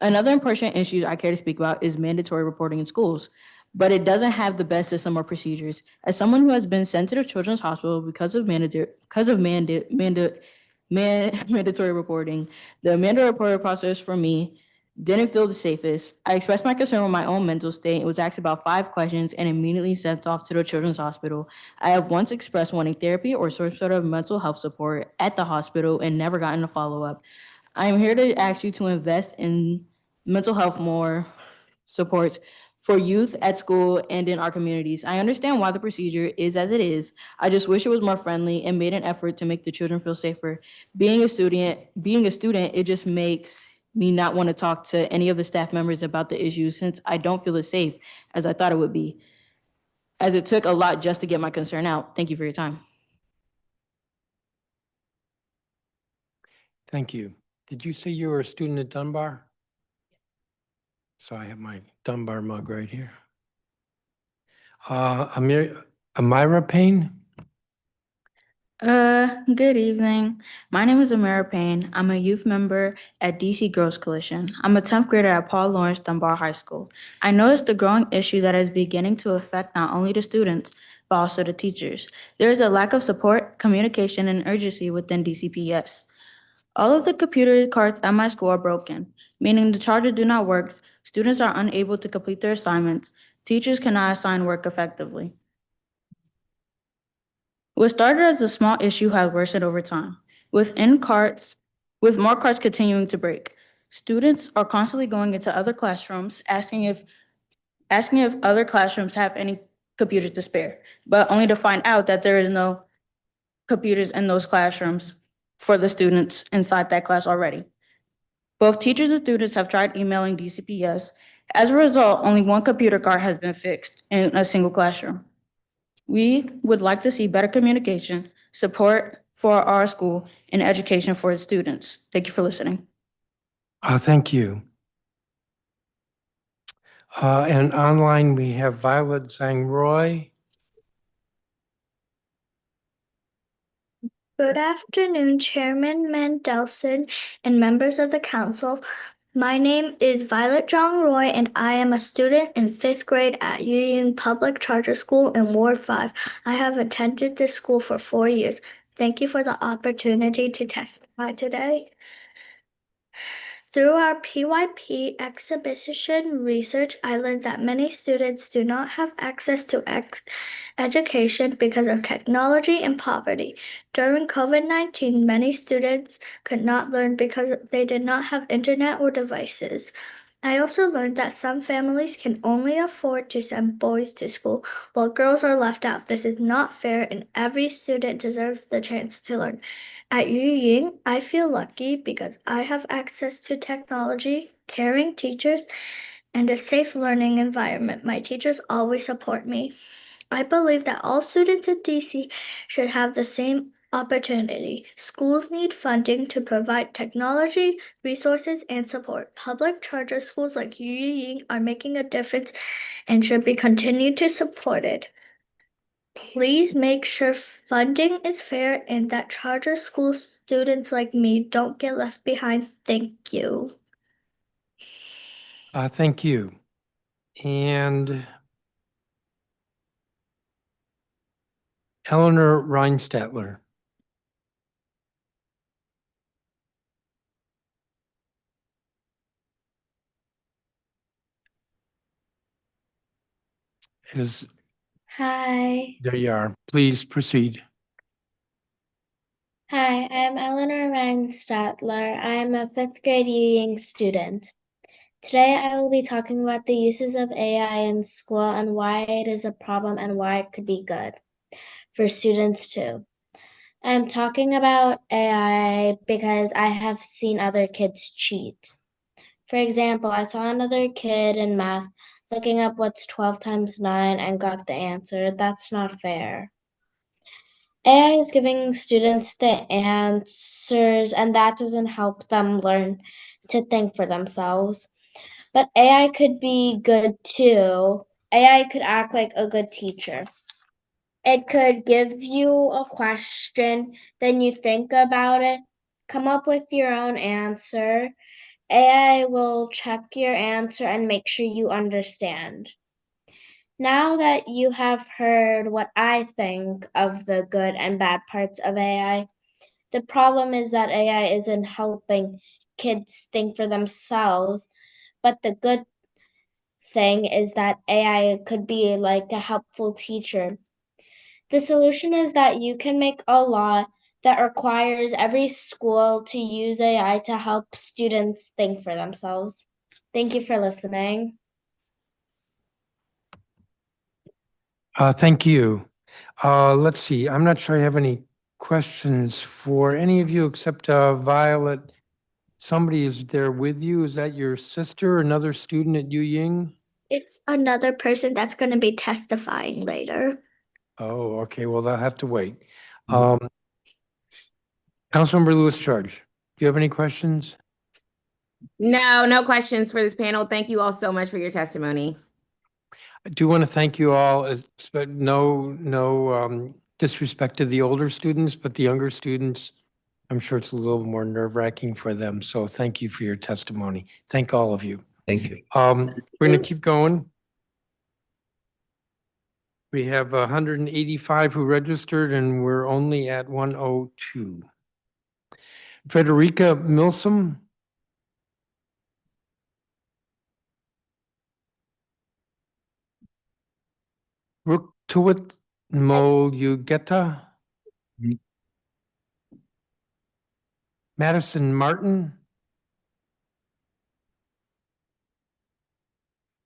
Another important issue I care to speak about is mandatory reporting in schools, but it doesn't have the best system or procedures. As someone who has been sent to the Children's Hospital because of mandatory reporting, the mandatory reporting process for me didn't feel the safest. I expressed my concern with my own mental state. It was asked about 5 questions and immediately sent off to the Children's Hospital. I have once expressed wanting therapy or some sort of mental health support at the hospital and never gotten a follow-up. I am here to ask you to invest in mental health more supports for youth at school and in our communities. I understand why the procedure is as it is. I just wish it was more friendly and made an effort to make the children feel safer. Being a student, it just makes me not want to talk to any of the staff members about the issues since I don't feel as safe as I thought it would be, as it took a lot just to get my concern out. Thank you for your time. Thank you. Did you say you were a student at Dunbar? So I have my Dunbar mug right here. Amira Payne? Good evening. My name is Amira Payne. I'm a youth member at DC Girls Coalition. I'm a 10th grader at Paul Lawrence Dunbar High School. I noticed the growing issue that is beginning to affect not only the students, but also the teachers. There is a lack of support, communication, and urgency within DCPS. All of the computer cards at my school are broken, meaning the chargers do not work, students are unable to complete their assignments, teachers cannot assign work effectively. What started as a small issue has worsened over time, with more cards continuing to break. Students are constantly going into other classrooms, asking if other classrooms have any computers to spare, but only to find out that there is no computers in those classrooms for the students inside that class already. Both teachers and students have tried emailing DCPS. As a result, only one computer card has been fixed in a single classroom. We would like to see better communication, support for our school, and education for its students. Thank you for listening. Thank you. And online, we have Violet Zhang Roy. Good afternoon, Chairman Mandelson and members of the council. My name is Violet Zhang Roy, and I am a student in 5th grade at Yu Ying Public Charter School in Ward 5. I have attended this school for 4 years. Thank you for the opportunity to testify today. Through our PYP exhibition research, I learned that many students do not have access to education because of technology and poverty. During COVID-19, many students could not learn because they did not have internet or devices. I also learned that some families can only afford to send boys to school while girls are left out. This is not fair, and every student deserves the chance to learn. At Yu Ying, I feel lucky because I have access to technology, caring teachers, and a safe learning environment. My teachers always support me. I believe that all students in DC should have the same opportunity. Schools need funding to provide technology, resources, and support. Public charter schools like Yu Ying are making a difference and should be continued to supported. Please make sure funding is fair and that charter school students like me don't get left behind. Thank you. Thank you. And Eleanor Reinstatler. Hi. There you are. Please proceed. Hi, I'm Eleanor Reinstatler. I am a 5th grade Yu Ying student. Today I will be talking about the uses of AI in school and why it is a problem and why it could be good for students too. I'm talking about AI because I have seen other kids cheat. For example, I saw another kid in math looking up what's 12 times 9 and got the answer. That's not fair. AI is giving students the answers, and that doesn't help them learn to think for themselves. But AI could be good too. AI could act like a good teacher. It could give you a question, then you think about it, come up with your own answer. AI will check your answer and make sure you understand. Now that you have heard what I think of the good and bad parts of AI, the problem is that AI isn't helping kids think for themselves, but the good thing is that AI could be like a helpful teacher. The solution is that you can make a law that requires every school to use AI to help students think for themselves. Thank you for listening. Thank you. Let's see, I'm not sure I have any questions for any of you except Violet. Somebody is there with you. Is that your sister, another student at Yu Ying? It's another person that's going to be testifying later. Oh, okay, well, they'll have to wait. Councilmember Lewis Charge, do you have any questions? No, no questions for this panel. Thank you all so much for your testimony. I do want to thank you all, but no disrespect to the older students, but the younger students, I'm sure it's a little more nerve-wracking for them. So thank you for your testimony. Thank all of you. Thank you. We're going to keep going. We have 185 who registered, and we're only at 102. Frederica Milsom. Ruktowit Molyugeta. Madison Martin.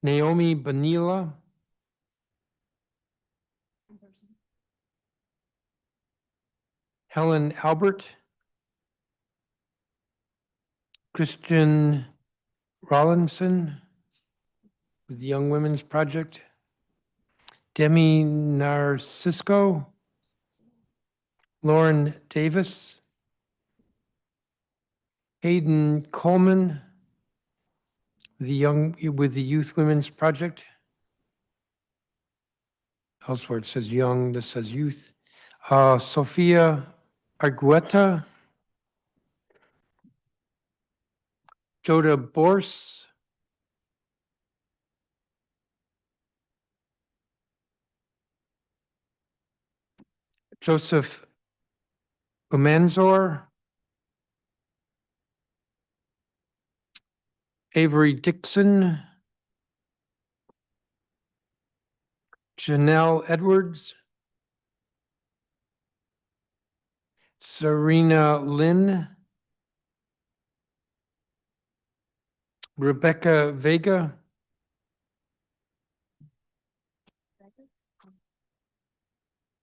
Naomi Benila. Helen Albert. Christian Rollinson with the Young Women's Project. Demi Narcisco. Lauren Davis. Hayden Coleman with the Youth Women's Project. Elsewhere it says young, this says youth. Sophia Argueta. Joda Bors. Joseph Umanzor. Avery Dixon. Janelle Edwards. Serena Lynn. Rebecca Vega.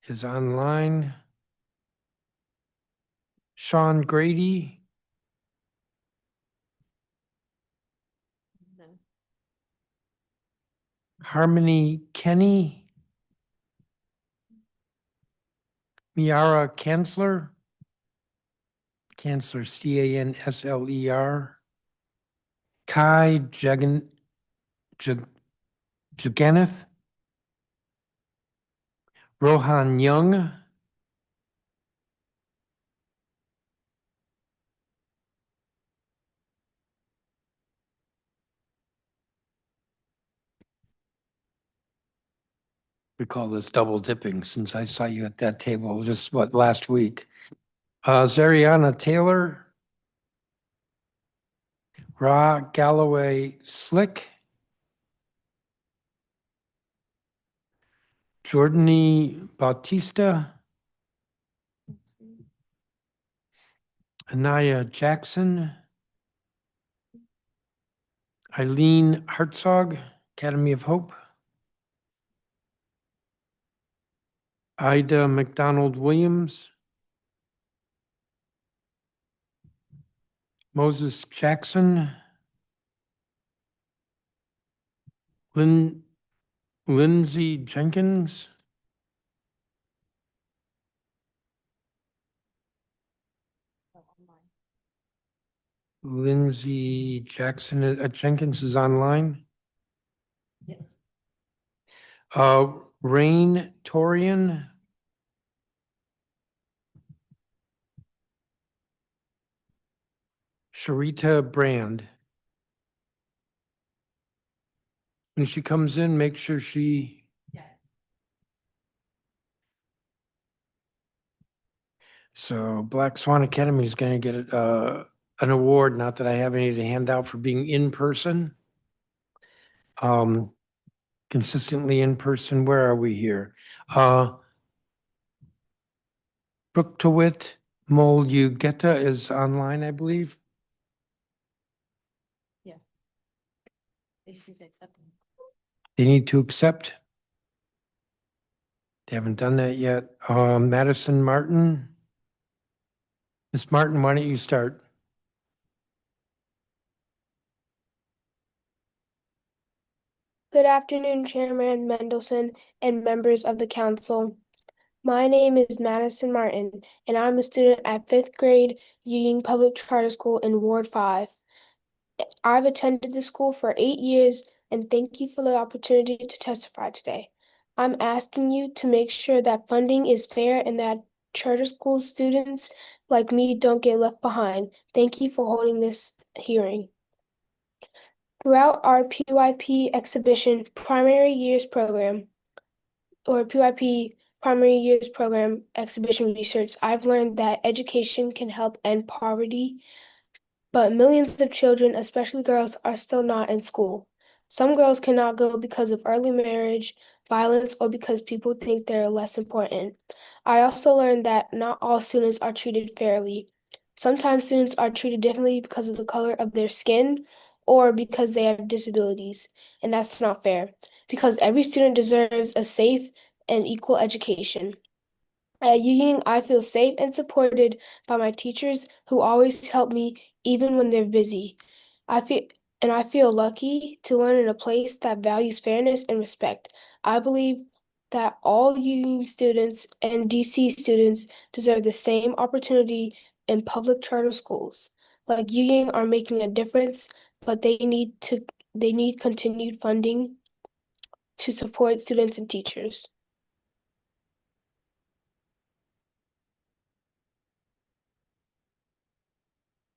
Is online. Sean Grady. Harmony Kenny. Miara Kansler. Kansler, Cansler. Kai Jagannath. Rohan Young. We call this double dipping since I saw you at that table just last week. Zariana Taylor. Ra Galloway Slick. Jordany Bautista. Anaya Jackson. Eileen Hartzog, Academy of Hope. Ida McDonald Williams. Moses Jackson. Lindsay Jenkins. Lindsay Jenkins is online. Rain Torian. Sharita Brand. When she comes in, make sure she. So Black Swan Academy is going to get an award, not that I have any to hand out, for being in person. Consistently in person. Where are we here? Bruktowit Molyugeta is online, I believe. Yeah. They should accept them. They need to accept. They haven't done that yet. Madison Martin. Ms. Martin, why don't you start? Good afternoon, Chairman Mendelson and members of the council. My name is Madison Martin, and I'm a student at 5th grade Union Public Charter School in Ward 5. I've attended the school for 8 years, and thank you for the opportunity to testify today. I'm asking you to make sure that funding is fair and that charter school students like me don't get left behind. Thank you for holding this hearing. Throughout our PYP exhibition primary years program, or PYP primary years program exhibition research, I've learned that education can help end poverty, but millions of children, especially girls, are still not in school. Some girls cannot go because of early marriage, violence, or because people think they're less important. I also learned that not all students are treated fairly. Sometimes students are treated differently because of the color of their skin or because they have disabilities, and that's not fair, because every student deserves a safe and equal education. At Union, I feel safe and supported by my teachers who always help me even when they're busy. I feel lucky to learn in a place that values fairness and respect. I believe that all Union students and DC students deserve the same opportunity in public charter schools. Like Union are making a difference, but they need continued funding to support students and teachers.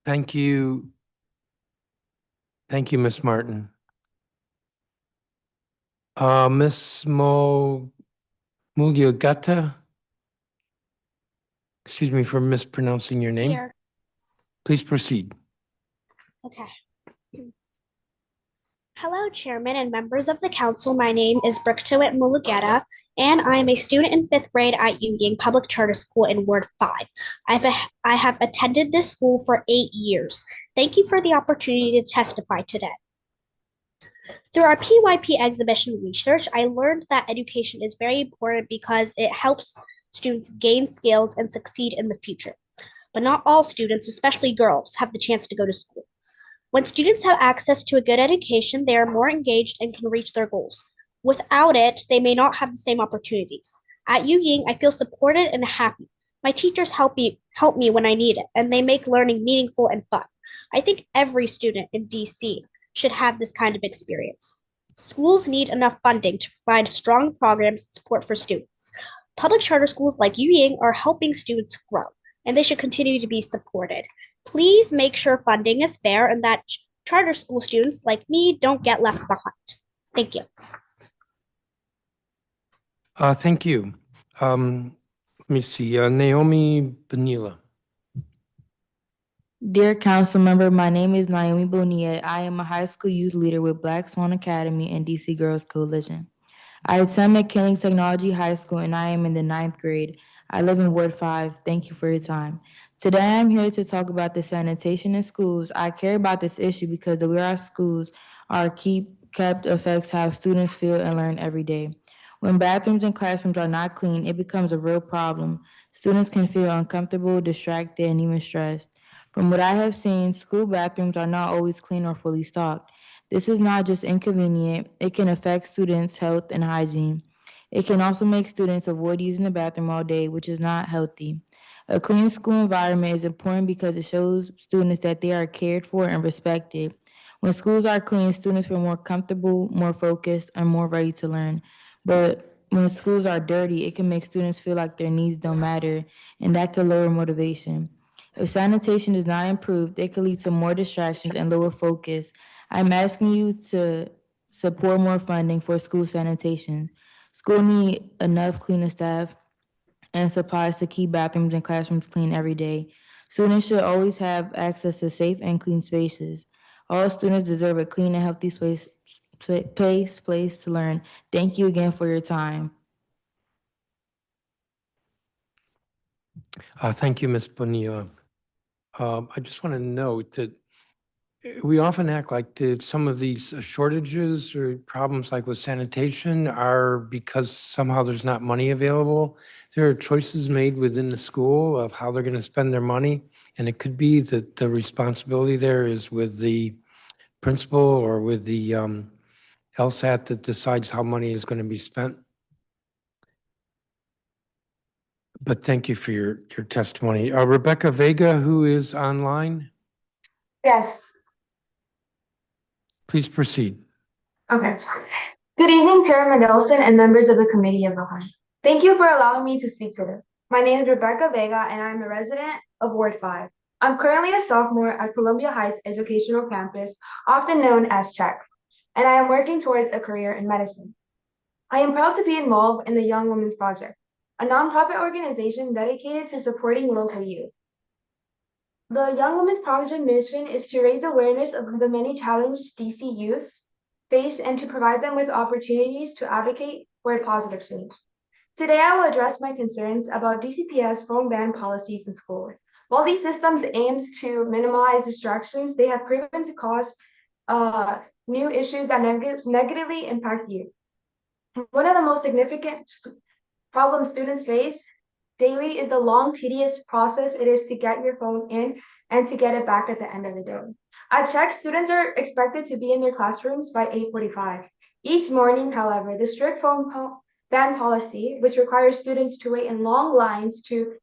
Thank you. Thank you, Ms. Martin. Ms. Mulyugeta. Excuse me for mispronouncing your name. Here. Please proceed. Okay. Hello, Chairman and members of the council. My name is Bruktowit Mulugeta, and I am a student in 5th grade at Union Public Charter School in Ward 5. I have attended this school for 8 years. Thank you for the opportunity to testify today. Through our PYP exhibition research, I learned that education is very important because it helps students gain skills and succeed in the future. But not all students, especially girls, have the chance to go to school. When students have access to a good education, they are more engaged and can reach their goals. Without it, they may not have the same opportunities. At Yu Ying, I feel supported and happy. My teachers help me when I need it, and they make learning meaningful and fun. I think every student in DC should have this kind of experience. Schools need enough funding to provide strong programs and support for students. Public charter schools like Yu Ying are helping students grow, and they should continue to be supported. Please make sure funding is fair and that charter school students like me don't get left behind. Thank you. Thank you. Let me see, Naomi Benila. Dear council member, my name is Naomi Bonilla. I am a high school youth leader with Black Swan Academy and DC Girls Coalition. I attend McKinley Technology High School and I am in the 9th grade. I live in Ward 5. Thank you for your time. Today I'm here to talk about the sanitation in schools. I care about this issue because the way our schools are kept affects how students feel and learn every day. When bathrooms and classrooms are not clean, it becomes a real problem. Students can feel uncomfortable, distracted, and even stressed. From what I have seen, school bathrooms are not always clean or fully stocked. This is not just inconvenient, it can affect students' health and hygiene. It can also make students avoid using the bathroom all day, which is not healthy. A clean school environment is important because it shows students that they are cared for and respected. When schools are clean, students feel more comfortable, more focused, and more ready to learn. But when schools are dirty, it can make students feel like their needs don't matter, and that can lower motivation. If sanitation is not improved, it could lead to more distractions and lower focus. I'm asking you to support more funding for school sanitation. School need enough cleaning staff and supplies to keep bathrooms and classrooms clean every day. Students should always have access to safe and clean spaces. All students deserve a clean and healthy place to learn. Thank you again for your time. Thank you, Ms. Bonilla. I just want to note that we often act like some of these shortages or problems like with sanitation are because somehow there's not money available. There are choices made within the school of how they're going to spend their money. And it could be that the responsibility there is with the principal or with the LSAT that decides how money is going to be spent. But thank you for your testimony. Rebecca Vega, who is online, Yes. please proceed. Okay. Good evening, Chair Mendelson and members of the Committee of the Whole. Thank you for allowing me to speak today. My name is Rebecca Vega, and I'm a resident of Ward 5. I'm currently a sophomore at Columbia Heights Educational Campus, often known as CHEC, and I am working towards a career in medicine. I am proud to be involved in the Young Women's Project, a nonprofit organization dedicated to supporting local youth. The Young Women's Project mission is to raise awareness of the many challenges DC youths face and to provide them with opportunities to advocate for a positive change. Today, I will address my concerns about DCPS phone ban policies in school. While these systems aims to minimize distractions, they have proven to cause new issues that negatively impact youth. One of the most significant problems students face daily is the long, tedious process it is to get your phone in and to get it back at the end of the day. At CHEC, students are expected to be in their classrooms by 8:45. Each morning, however, the strict phone ban policy, which requires students to wait in long lines to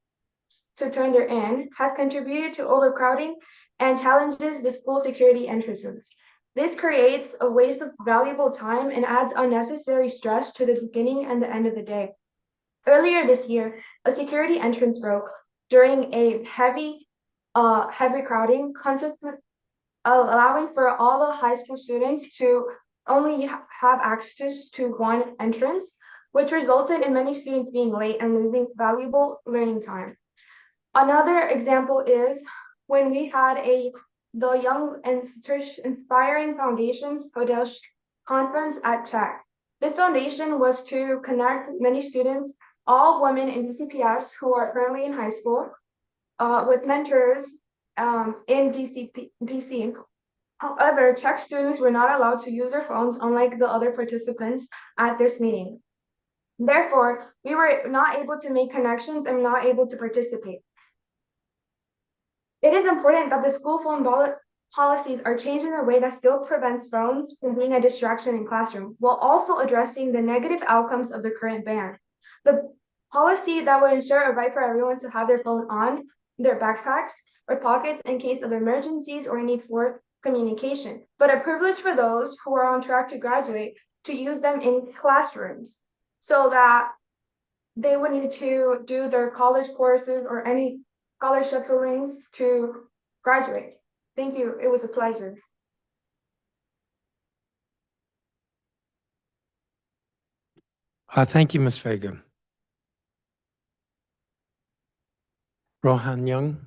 turn their in, has contributed to overcrowding and challenges the school security entrances. This creates a waste of valuable time and adds unnecessary stress to the beginning and the end of the day. Earlier this year, a security entrance broke during a heavy crowding, allowing for all the high school students to only have access to one entrance, which resulted in many students being late and losing valuable learning time. Another example is when we had the Young and Inspiring Foundations Kodesh conference at CHEC. This foundation was to connect many students, all women in DCPS who are currently in high school, with mentors in DC. However, CHEC students were not allowed to use their phones, unlike the other participants at this meeting. Therefore, we were not able to make connections and not able to participate. It is important that the school phone policies are changed in a way that still prevents phones from being a distraction in classroom, while also addressing the negative outcomes of the current ban. The policy that would ensure a right for everyone to have their phone on their backpacks or pockets in case of emergencies or need for communication, but a privilege for those who are on track to graduate to use them in classrooms so that they would need to do their college courses or any scholarship fillings to graduate. Thank you. It was a pleasure. Thank you, Ms. Vega. Rohan Young.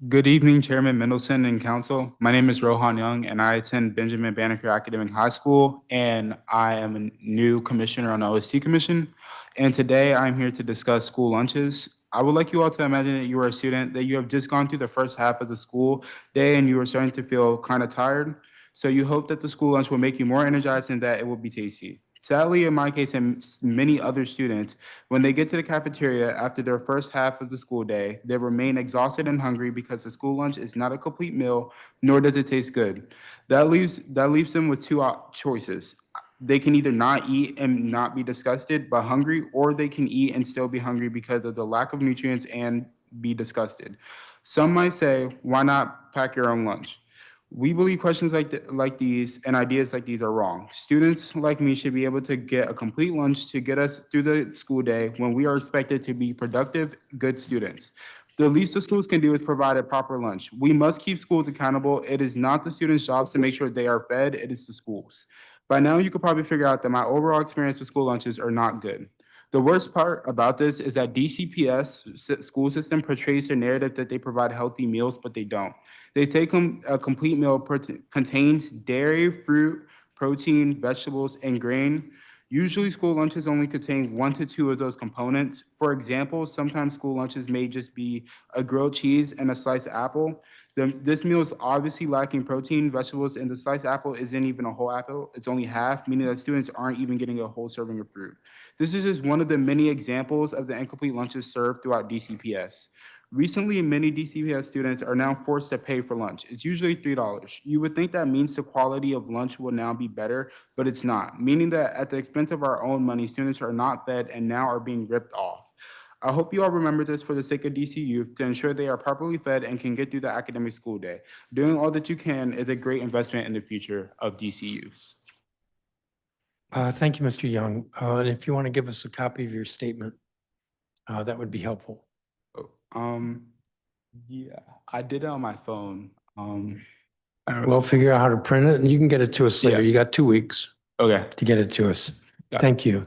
Good evening, Chairman Mendelson and Council. My name is Rohan Young, and I attend Benjamin Banneker Academic High School, and I am a new commissioner on the OST Commission. And today I'm here to discuss school lunches. I would like you all to imagine that you are a student, that you have just gone through the first half of the school day and you are starting to feel kind of tired. So you hope that the school lunch will make you more energized and that it will be tasty. Sadly, in my case and many other students, when they get to the cafeteria after their first half of the school day, they remain exhausted and hungry because the school lunch is not a complete meal, nor does it taste good. That leaves them with two choices. They can either not eat and not be disgusted but hungry, or they can eat and still be hungry because of the lack of nutrients and be disgusted. Some might say, why not pack your own lunch? We believe questions like these and ideas like these are wrong. Students like me should be able to get a complete lunch to get us through the school day when we are expected to be productive, good students. The least the schools can do is provide a proper lunch. We must keep schools accountable. It is not the students' jobs to make sure they are fed, it is the schools. By now, you could probably figure out that my overall experience with school lunches are not good. The worst part about this is that DCPS school system portrays the narrative that they provide healthy meals, but they don't. They say a complete meal contains dairy, fruit, protein, vegetables, and grain. Usually school lunches only contain 1 to 2 of those components. For example, sometimes school lunches may just be a grilled cheese and a sliced apple. This meal is obviously lacking protein, vegetables, and the sliced apple isn't even a whole apple. It's only half, meaning that students aren't even getting a whole serving of fruit. This is just one of the many examples of the incomplete lunches served throughout DCPS. Recently, many DCPS students are now forced to pay for lunch. It's usually $3. You would think that means the quality of lunch will now be better, but it's not, meaning that at the expense of our own money, students are not fed and now are being ripped off. I hope you all remember this for the sake of DC youth to ensure they are properly fed and can get through the academic school day. Doing all that you can is a great investment in the future of DC youth. Thank you, Mr. Young. And if you want to give us a copy of your statement, that would be helpful. Yeah, I did it on my phone. We'll figure out how to print it and you can get it to us later. Yeah. You got 2 weeks Okay. to get it to us. Got it. Thank you.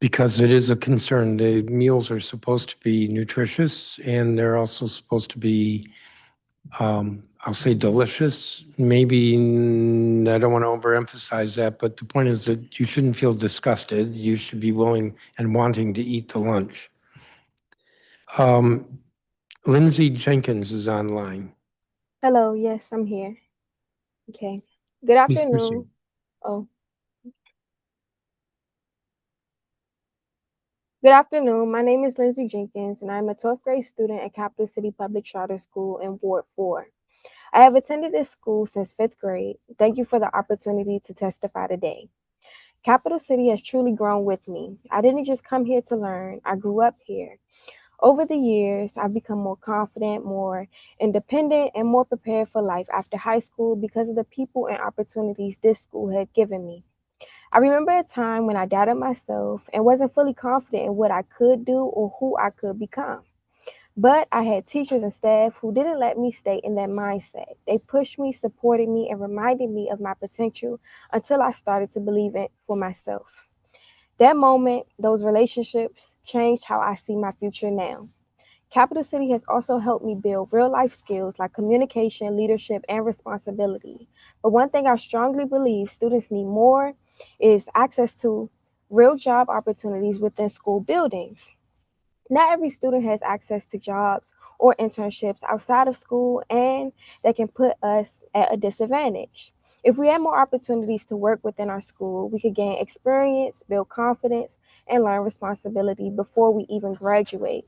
Because it is a concern. The meals are supposed to be nutritious and they're also supposed to be, I'll say delicious. Maybe, I don't want to overemphasize that, but the point is that you shouldn't feel disgusted. You should be willing and wanting to eat the lunch. Lindsay Jenkins is online. Hello, yes, I'm here. Okay. Good Please proceed. afternoon. Oh. Good afternoon. My name is Lindsay Jenkins, and I'm a 12th grade student at Capital City Public Charter School in Ward 4. I have attended this school since 5th grade. Thank you for the opportunity to testify today. Capital City has truly grown with me. I didn't just come here to learn, I grew up here. Over the years, I've become more confident, more independent, and more prepared for life after high school because of the people and opportunities this school had given me. I remember a time when I doubted myself and wasn't fully confident in what I could do or who I could become. But I had teachers and staff who didn't let me stay in that mindset. They pushed me, supported me, and reminded me of my potential until I started to believe it for myself. That moment, those relationships changed how I see my future now. Capital City has also helped me build real life skills like communication, leadership, and responsibility. But one thing I strongly believe students need more is access to real job opportunities within school buildings. Not every student has access to jobs or internships outside of school, and that can put us at a disadvantage. If we had more opportunities to work within our school, we could gain experience, build confidence, and learn responsibility before we even graduate.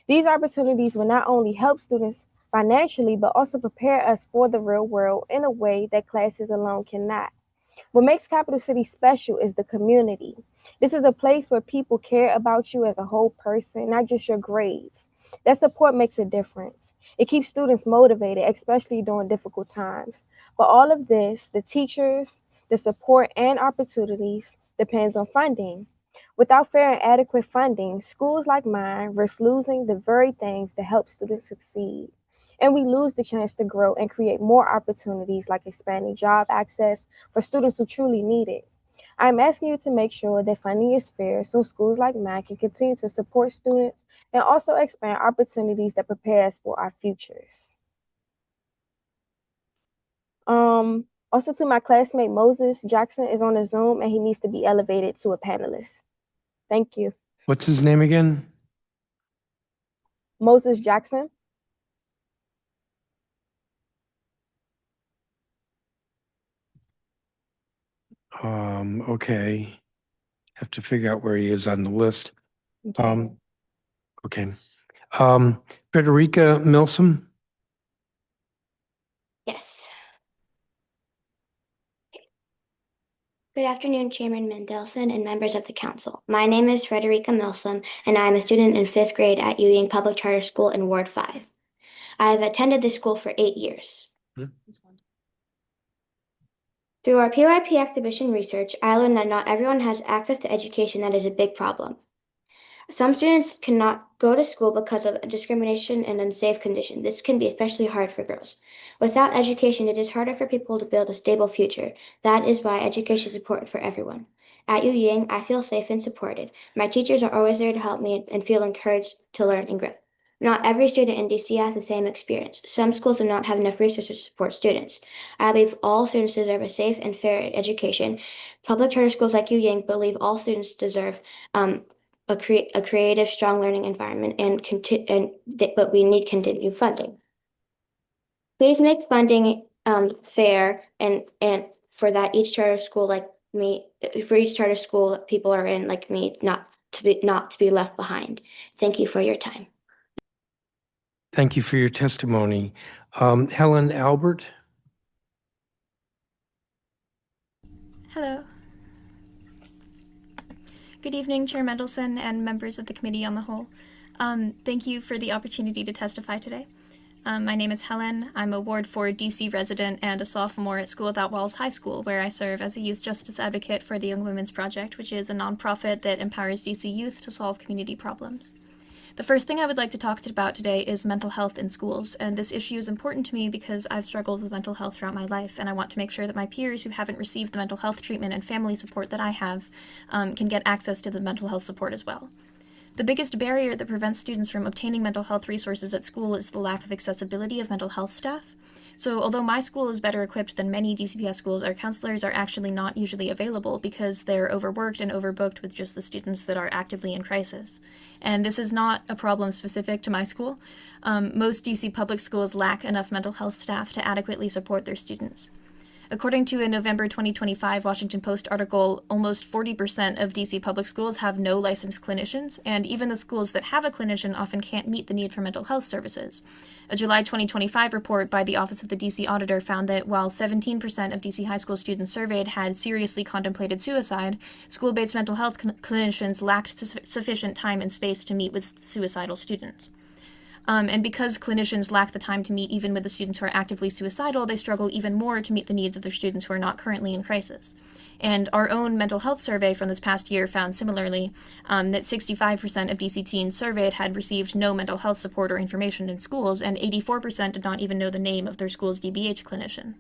These opportunities will not only help students financially, but also prepare us for the real world in a way that classes alone cannot. What makes Capital City special is the community. This is a place where people care about you as a whole person, not just your grades. That support makes a difference. It keeps students motivated, especially during difficult times. But all of this, the teachers, the support, and opportunities, depends on funding. Without fair and adequate funding, schools like mine risk losing the very things that help students succeed. And we lose the chance to grow and create more opportunities like expanding job access for students who truly need it. I'm asking you to make sure that funding is fair so schools like mine can continue to support students and also expand opportunities that prepare us for our futures. Also to my classmate Moses Jackson is on the Zoom and he needs to be elevated to a panelist. Thank you. What's his name again? Moses Jackson. Okay. Have to figure out where he is on the list. Okay. Frederica Milsom. Yes. Good afternoon, Chairman Mendelson and members of the council. My name is Frederica Milsom, and I am a student in 5th grade at Ewing Public Charter School in Ward 5. I have attended this school for 8 years. Through our PYP exhibition research, I learned that not everyone has access to education. That is a big problem. Some students cannot go to school because of discrimination and unsafe conditions. This can be especially hard for girls. Without education, it is harder for people to build a stable future. That is why education is important for everyone. At Yu Ying, I feel safe and supported. My teachers are always there to help me and feel encouraged to learn and grow. Not every student in DC has the same experience. Some schools do not have enough resources to support students. I believe all students deserve a safe and fair education. Public charter schools like Yu Ying believe all students deserve a creative, strong learning environment, but we need continued funding. Please make funding fair and for that each charter school like me, for each charter school that people are in like me, not to be left behind. Thank you for your time. Thank you for your testimony. Helen Albert. Hello. Good evening, Chair Mendelson and members of the Committee on the Whole. Thank you for the opportunity to testify today. My name is Helen. I'm a Ward 4 DC resident and a sophomore at School Without Walls High School, where I serve as a youth justice advocate for the Young Women's Project, which is a nonprofit that empowers DC youth to solve community problems. The first thing I would like to talk about today is mental health in schools, and this issue is important to me because I've struggled with mental health throughout my life, and I want to make sure that my peers who haven't received the mental health treatment and family support that I have can get access to the mental health support as well. The biggest barrier that prevents students from obtaining mental health resources at school is the lack of accessibility of mental health staff. So although my school is better equipped than many DCPS schools, our counselors are actually not usually available because they're overworked and overbooked with just the students that are actively in crisis. And this is not a problem specific to my school. Most DC public schools lack enough mental health staff to adequately support their students. According to a November 2025 Washington Post article, almost 40% of DC public schools have no licensed clinicians, and even the schools that have a clinician often can't meet the need for mental health services. A July 2025 report by the Office of the DC Auditor found that while 17% of DC high school students surveyed had seriously contemplated suicide, school-based mental health clinicians lacked sufficient time and space to meet with suicidal students. And because clinicians lack the time to meet even with the students who are actively suicidal, they struggle even more to meet the needs of their students who are not currently in crisis. And our own mental health survey from this past year found similarly that 65% of DC teens surveyed had received no mental health support or information in schools, and 84% did not even know the name of their school's DBH clinician.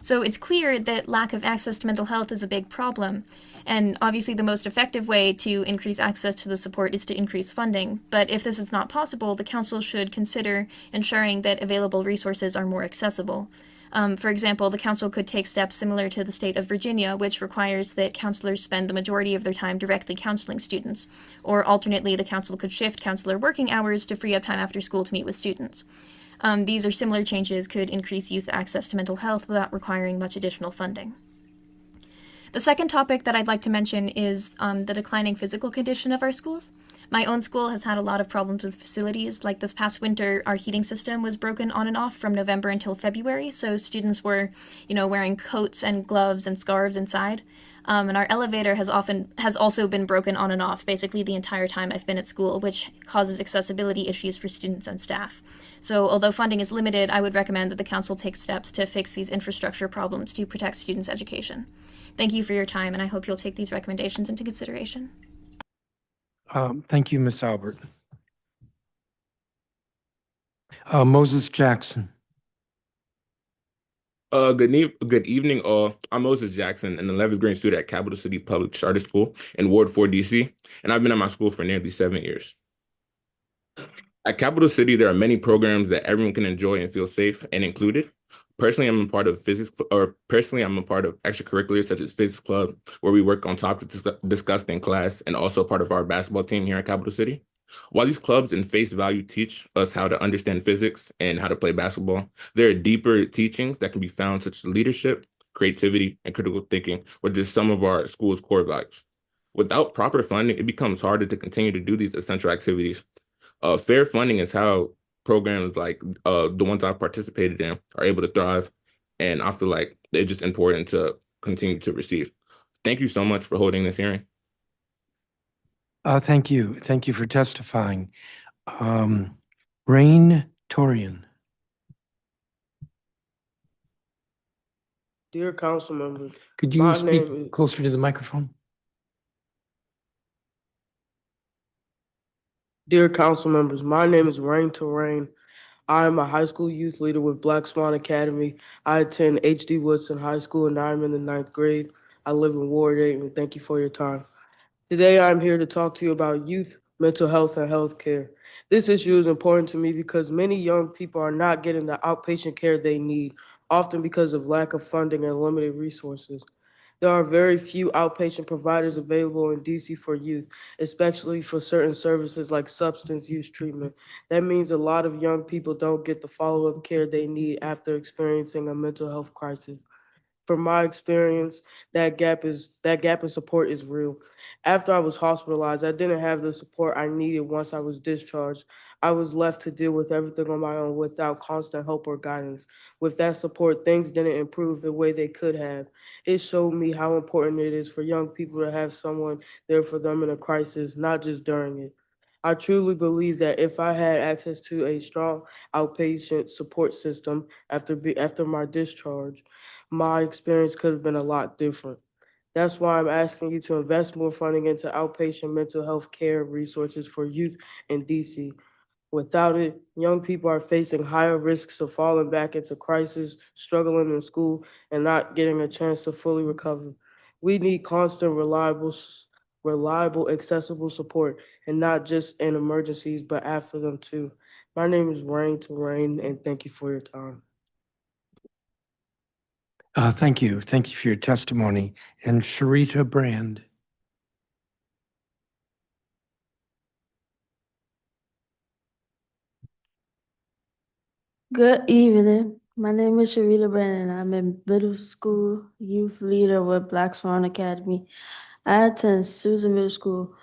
So it's clear that lack of access to mental health is a big problem, and obviously the most effective way to increase access to the support is to increase funding. But if this is not possible, the council should consider ensuring that available resources are more accessible. For example, the council could take steps similar to the state of Virginia, which requires that counselors spend the majority of their time directly counseling students. Or alternately, the council could shift counselor working hours to free up time after school to meet with students. These or similar changes could increase youth access to mental health without requiring much additional funding. The second topic that I'd like to mention is the declining physical condition of our schools. My own school has had a lot of problems with facilities. Like this past winter, our heating system was broken on and off from November until February, so students were, wearing coats and gloves and scarves inside. And our elevator has also been broken on and off basically the entire time I've been at school, which causes accessibility issues for students and staff. So although funding is limited, I would recommend that the council take steps to fix these infrastructure problems to protect students' education. Thank you for your time, and I hope you'll take these recommendations into consideration. Thank you, Ms. Albert. Moses Jackson. Good evening, all. I'm Moses Jackson, an 11th grade student at Capital City Public Charter School in Ward 4, DC, and I've been at my school for nearly 7 years. At Capital City, there are many programs that everyone can enjoy and feel safe and included. Personally, I'm a part of extracurriculars such as physics club, where we work on topics discussed in class, and also part of our basketball team here at Capital City. While these clubs in face value teach us how to understand physics and how to play basketball, there are deeper teachings that can be found, such as leadership, creativity, and critical thinking, which is some of our school's core values. Without proper funding, it becomes harder to continue to do these essential activities. Fair funding is how programs like the ones I've participated in are able to thrive, and I feel like they're just important to continue to receive. Thank you so much for holding this hearing. Thank you. Thank you for testifying. Rain Torian. Dear council members, Could you my speak name is closer to the microphone? Dear council members, my name is Rain Terrain. I am a high school youth leader with Black Swan Academy. I attend H.D. Woodson High School and I'm in the 9th grade. I live in Ward 8 and thank you for your time. Today I'm here to talk to you about youth, mental health, and health care. This issue is important to me because many young people are not getting the outpatient care they need, often because of lack of funding and limited resources. There are very few outpatient providers available in DC for youth, especially for certain services like substance use treatment. That means a lot of young people don't get the follow-up care they need after experiencing a mental health crisis. From my experience, that gap in support is real. After I was hospitalized, I didn't have the support I needed once I was discharged. I was left to deal with everything on my own without constant help or guidance. With that support, things didn't improve the way they could have. It showed me how important it is for young people to have someone there for them in a crisis, not just during it. I truly believe that if I had access to a strong outpatient support system after my discharge, my experience could have been a lot different. That's why I'm asking you to invest more funding into outpatient mental health care resources for youth in DC. Without it, young people are facing higher risks of falling back into crisis, struggling in school, and not getting a chance to fully recover. We need constant, reliable, accessible support, and not just in emergencies, but after them too. My name is Rain Terrain, and thank you for your time. Thank you. Thank you for your testimony. And Sharita Brand. Good evening. My name is Sharita Brandon. I'm a middle school youth leader with Black Swan Academy. I attend Susan Middle School.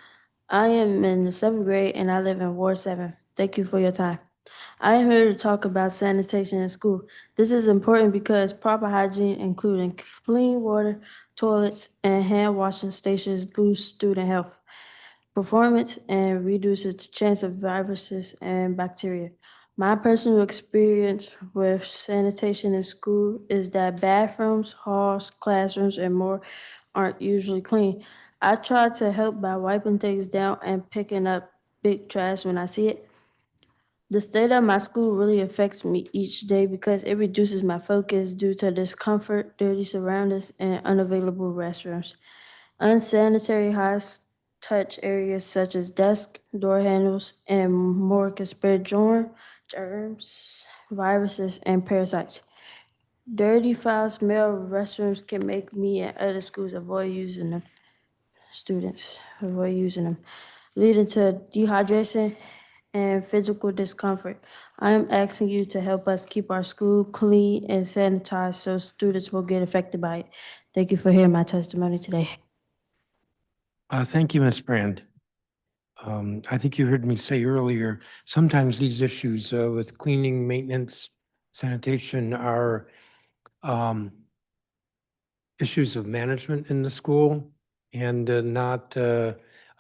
I am in the 7th grade and I live in Ward 7. Thank you for your time. I am here to talk about sanitation in school. This is important because proper hygiene, including clean water, toilets, and hand washing stations, boosts student health, performance, and reduces the chance of viruses and bacteria. My personal experience with sanitation in school is that bathrooms, halls, classrooms, and more aren't usually clean. I try to help by wiping things down and picking up big trash when I see it. The state of my school really affects me each day because it reduces my focus due to discomfort, dirty surroundings, and unavailable restrooms. Unsanitary high-touch areas such as desks, door handles, and more can spread germs, viruses, and parasites. Dirty, foul-smell restrooms can make me and other schools avoid using them. Students avoid using them, leading to dehydration and physical discomfort. I am asking you to help us keep our school clean and sanitized so students won't get affected by it. Thank you for hearing my testimony today. Thank you, Ms. Brand. I think you heard me say earlier, sometimes these issues with cleaning, maintenance, sanitation are issues of management in the school and not a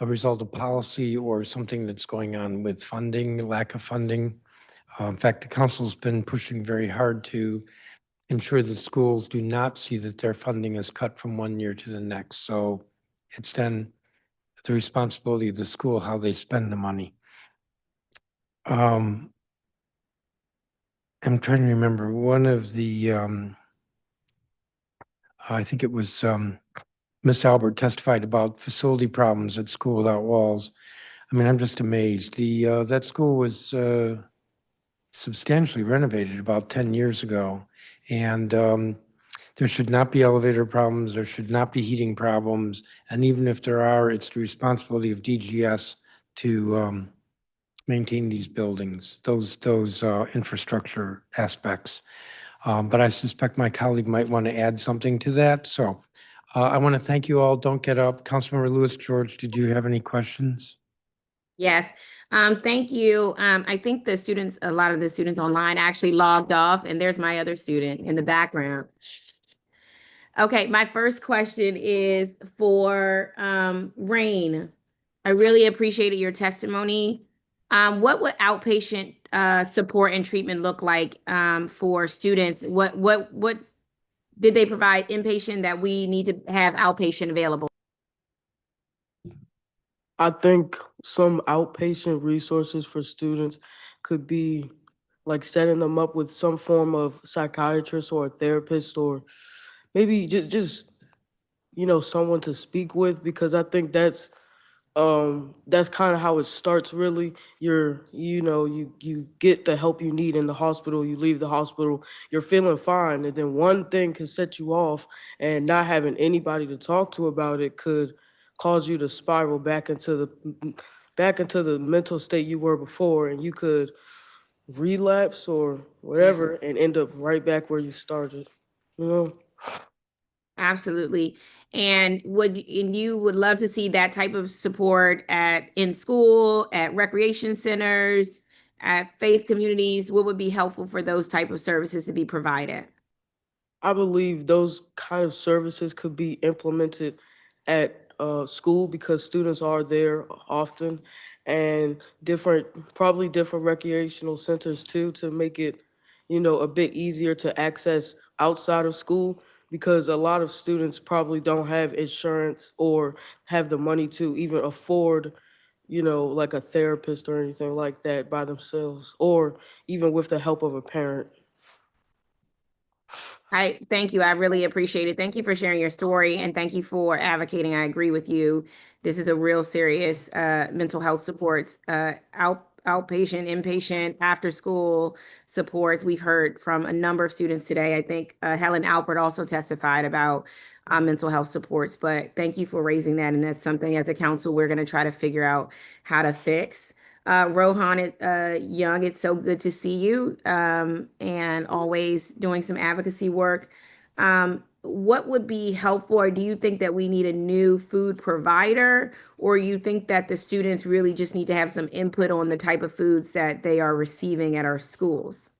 result of policy or something that's going on with funding, lack of funding. In fact, the council's been pushing very hard to ensure that schools do not see that their funding is cut from one year to the next. So it's then the responsibility of the school how they spend the money. I'm trying to remember one of the, I think it was Miss Albert testified about facility problems at School Without Walls. I mean, I'm just amazed. That school was substantially renovated about 10 years ago, and there should not be elevator problems, there should not be heating problems, and even if there are, it's the responsibility of DGS to maintain these buildings, those infrastructure aspects. But I suspect my colleague might want to add something to that. So I want to thank you all. Don't get up. Councilmember Lewis George, did you have any questions? Yes, thank you. I think the students, a lot of the students online actually logged off, and there's my other student in the background. Okay, my first question is for Rain. I really appreciated your testimony. What would outpatient support and treatment look like for students? What did they provide inpatient that we need to have outpatient available? I think some outpatient resources for students could be like setting them up with some form of psychiatrist or a therapist, or maybe just someone to speak with, because I think that's kind of how it starts really. You get the help you need in the hospital, you leave the hospital, you're feeling fine, and then one thing can set you off, and not having anybody to talk to about it could cause you to spiral back into the mental state you were before, and you could relapse or whatever and end up right back where you started. You know? Absolutely. And you would love to see that type of support in school, at recreation centers, at faith communities? What would be helpful for those type of services to be provided? I believe those kind of services could be implemented at school, because students are there often, and probably different recreational centers too, to make it, a bit easier to access outside of school, because a lot of students probably don't have insurance or have the money to even afford, like a therapist or anything like that by themselves, or even with the help of a parent. Thank you. I really appreciate it. Thank you for sharing your story, and thank you for advocating. I agree with you. This is a real serious mental health supports, outpatient, inpatient, after school supports. We've heard from a number of students today. I think Helen Alpert also testified about mental health supports, but thank you for raising that. And that's something as a council, we're going to try to figure out how to fix. Rohan Young, it's so good to see you and always doing some advocacy work. What would be helpful, or do you think that we need a new food provider, or you think that the students really just need to have some input on the type of foods that they are receiving at our schools?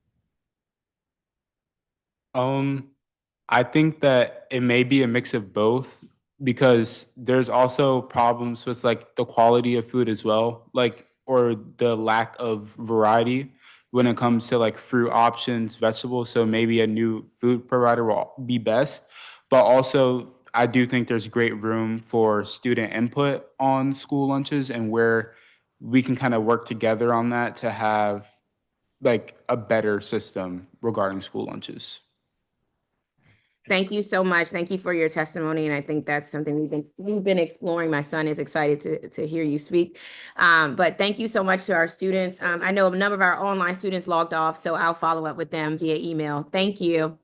I think that it may be a mix of both, because there's also problems with like the quality of food as well, like, or the lack of variety when it comes to like fruit options, vegetables. So maybe a new food provider will be best. But also, I do think there's great room for student input on school lunches, and where we can kind of work together on that to have like a better system regarding school lunches. Thank you so much. Thank you for your testimony. And I think that's something we've been exploring. My son is excited to hear you speak. But thank you so much to our students. I know a number of our online students logged off, so I'll follow up with them via email. Thank you.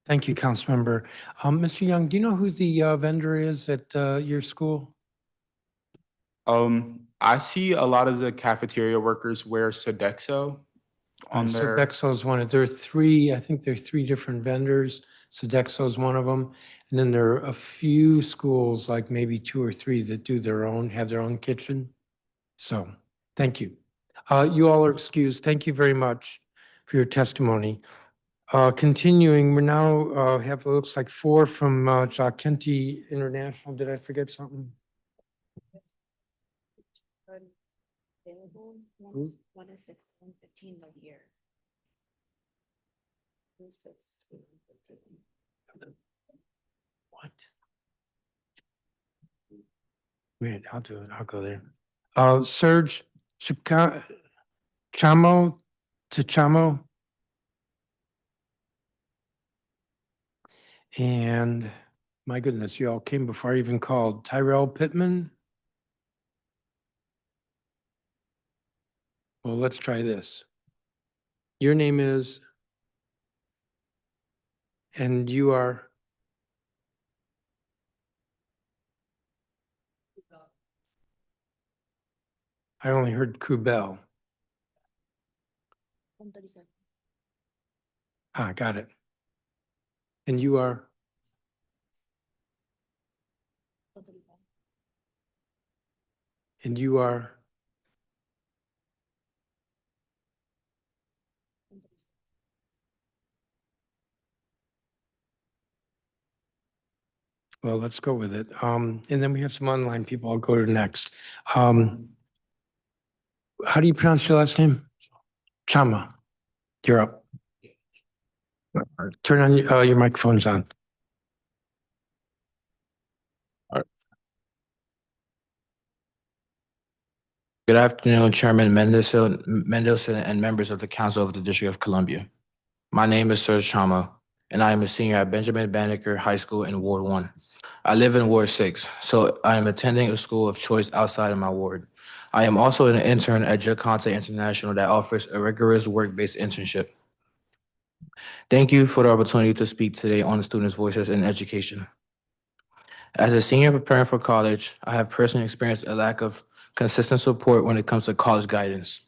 Thank you, Councilmember. Mr. Young, do you know who the vendor is at your school? I see a lot of the cafeteria workers wear Sodexo on their. Sodexo is one of, there are three, I think there are three different vendors. Sodexo is one of them. And then there are a few schools, like maybe two or three, that do have their own kitchen. So, thank you. You all are excused. Thank you very much for your testimony. Continuing, we now have, it looks like 4 from Jacques Kenty International. Did I forget something? One is 6, 115 of year. 6, 115. What? Wait, I'll do it. I'll go there. Serge Chamo. And my goodness, you all came before I even called. Tyrell Pittman. Well, let's try this. Your name is, and you are? I only heard Kubel. 137. Got it. And you are? And you are? Well, let's go with it. And then we have some online people. I'll go to next. How do you pronounce your last name? Chama. You're up. Turn on your microphone's on. Good afternoon, Chairman Mendelson and members of the Council of the District of Columbia. My name is Serge Chama, and I am a senior at Benjamin Banneker High School in Ward 1. I live in Ward 6, so I am attending a school of choice outside of my ward. I am also an intern at Jaconte International that offers a rigorous work-based internship. Thank you for the opportunity to speak today on the students' voices in education. As a senior preparing for college, I have personally experienced a lack of consistent support when it comes to college guidance.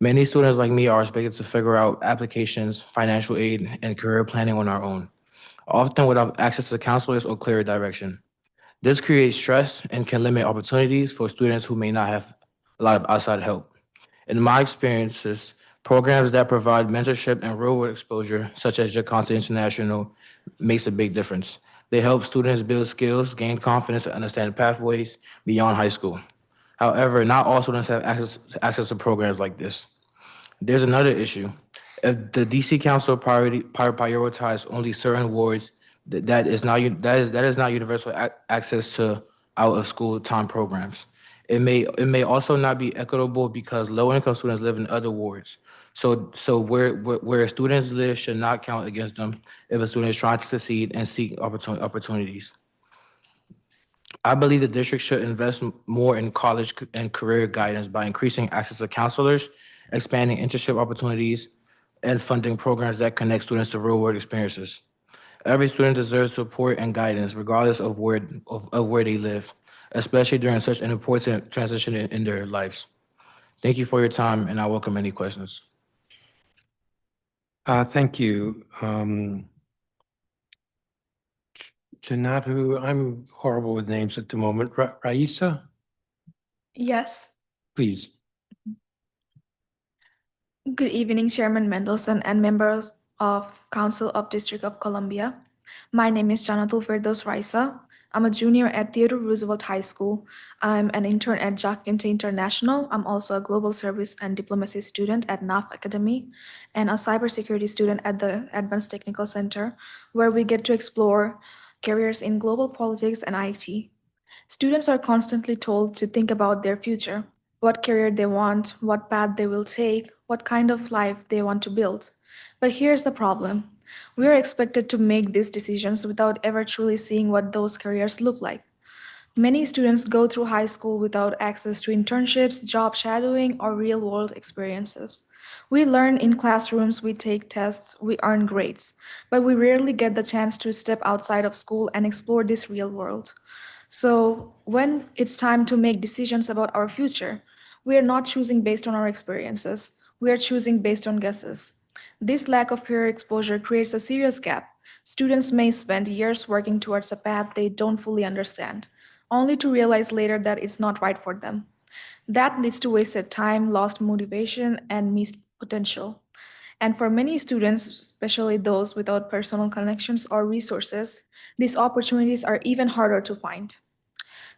Many students like me are expected to figure out applications, financial aid, and career planning on our own, often without access to counselors or clear direction. This creates stress and can limit opportunities for students who may not have a lot of outside help. In my experiences, programs that provide mentorship and real-world exposure, such as Jaconte International, makes a big difference. They help students build skills, gain confidence, and understand pathways beyond high school. However, not all students have access to programs like this. There's another issue. If the DC Council prioritize only certain wards, that is not universal access to out-of-school time programs. It may also not be equitable because low-income students live in other wards. So where students live should not count against them if a student is trying to succeed and seek opportunities. I believe the district should invest more in college and career guidance by increasing access to counselors, expanding internship opportunities, and funding programs that connect students to real-world experiences. Every student deserves support and guidance, regardless of where they live, especially during such an important transition in their lives. Thank you for your time, and I welcome any questions. Thank you. Janatu, I'm horrible with names at the moment. Raisa, Yes. please. Good evening, Chairman Mendelson and members of Council of District of Columbia. My name is Janatul Firdaus Raisa. I'm a junior at Theodore Roosevelt High School. I'm an intern at Jaconte International. I'm also a global service and diplomacy student at NAF Academy and a cybersecurity student at the Advanced Technical Center, where we get to explore careers in global politics and IT. Students are constantly told to think about their future, what career they want, what path they will take, what kind of life they want to build. But here's the problem. We are expected to make these decisions without ever truly seeing what those careers look like. Many students go through high school without access to internships, job shadowing, or real-world experiences. We learn in classrooms, we take tests, we earn grades, but we rarely get the chance to step outside of school and explore this real world. So when it's time to make decisions about our future, we are not choosing based on our experiences. We are choosing based on guesses. This lack of career exposure creates a serious gap. Students may spend years working towards a path they don't fully understand, only to realize later that it's not right for them. That leads to wasted time, lost motivation, and missed potential. And for many students, especially those without personal connections or resources, these opportunities are even harder to find.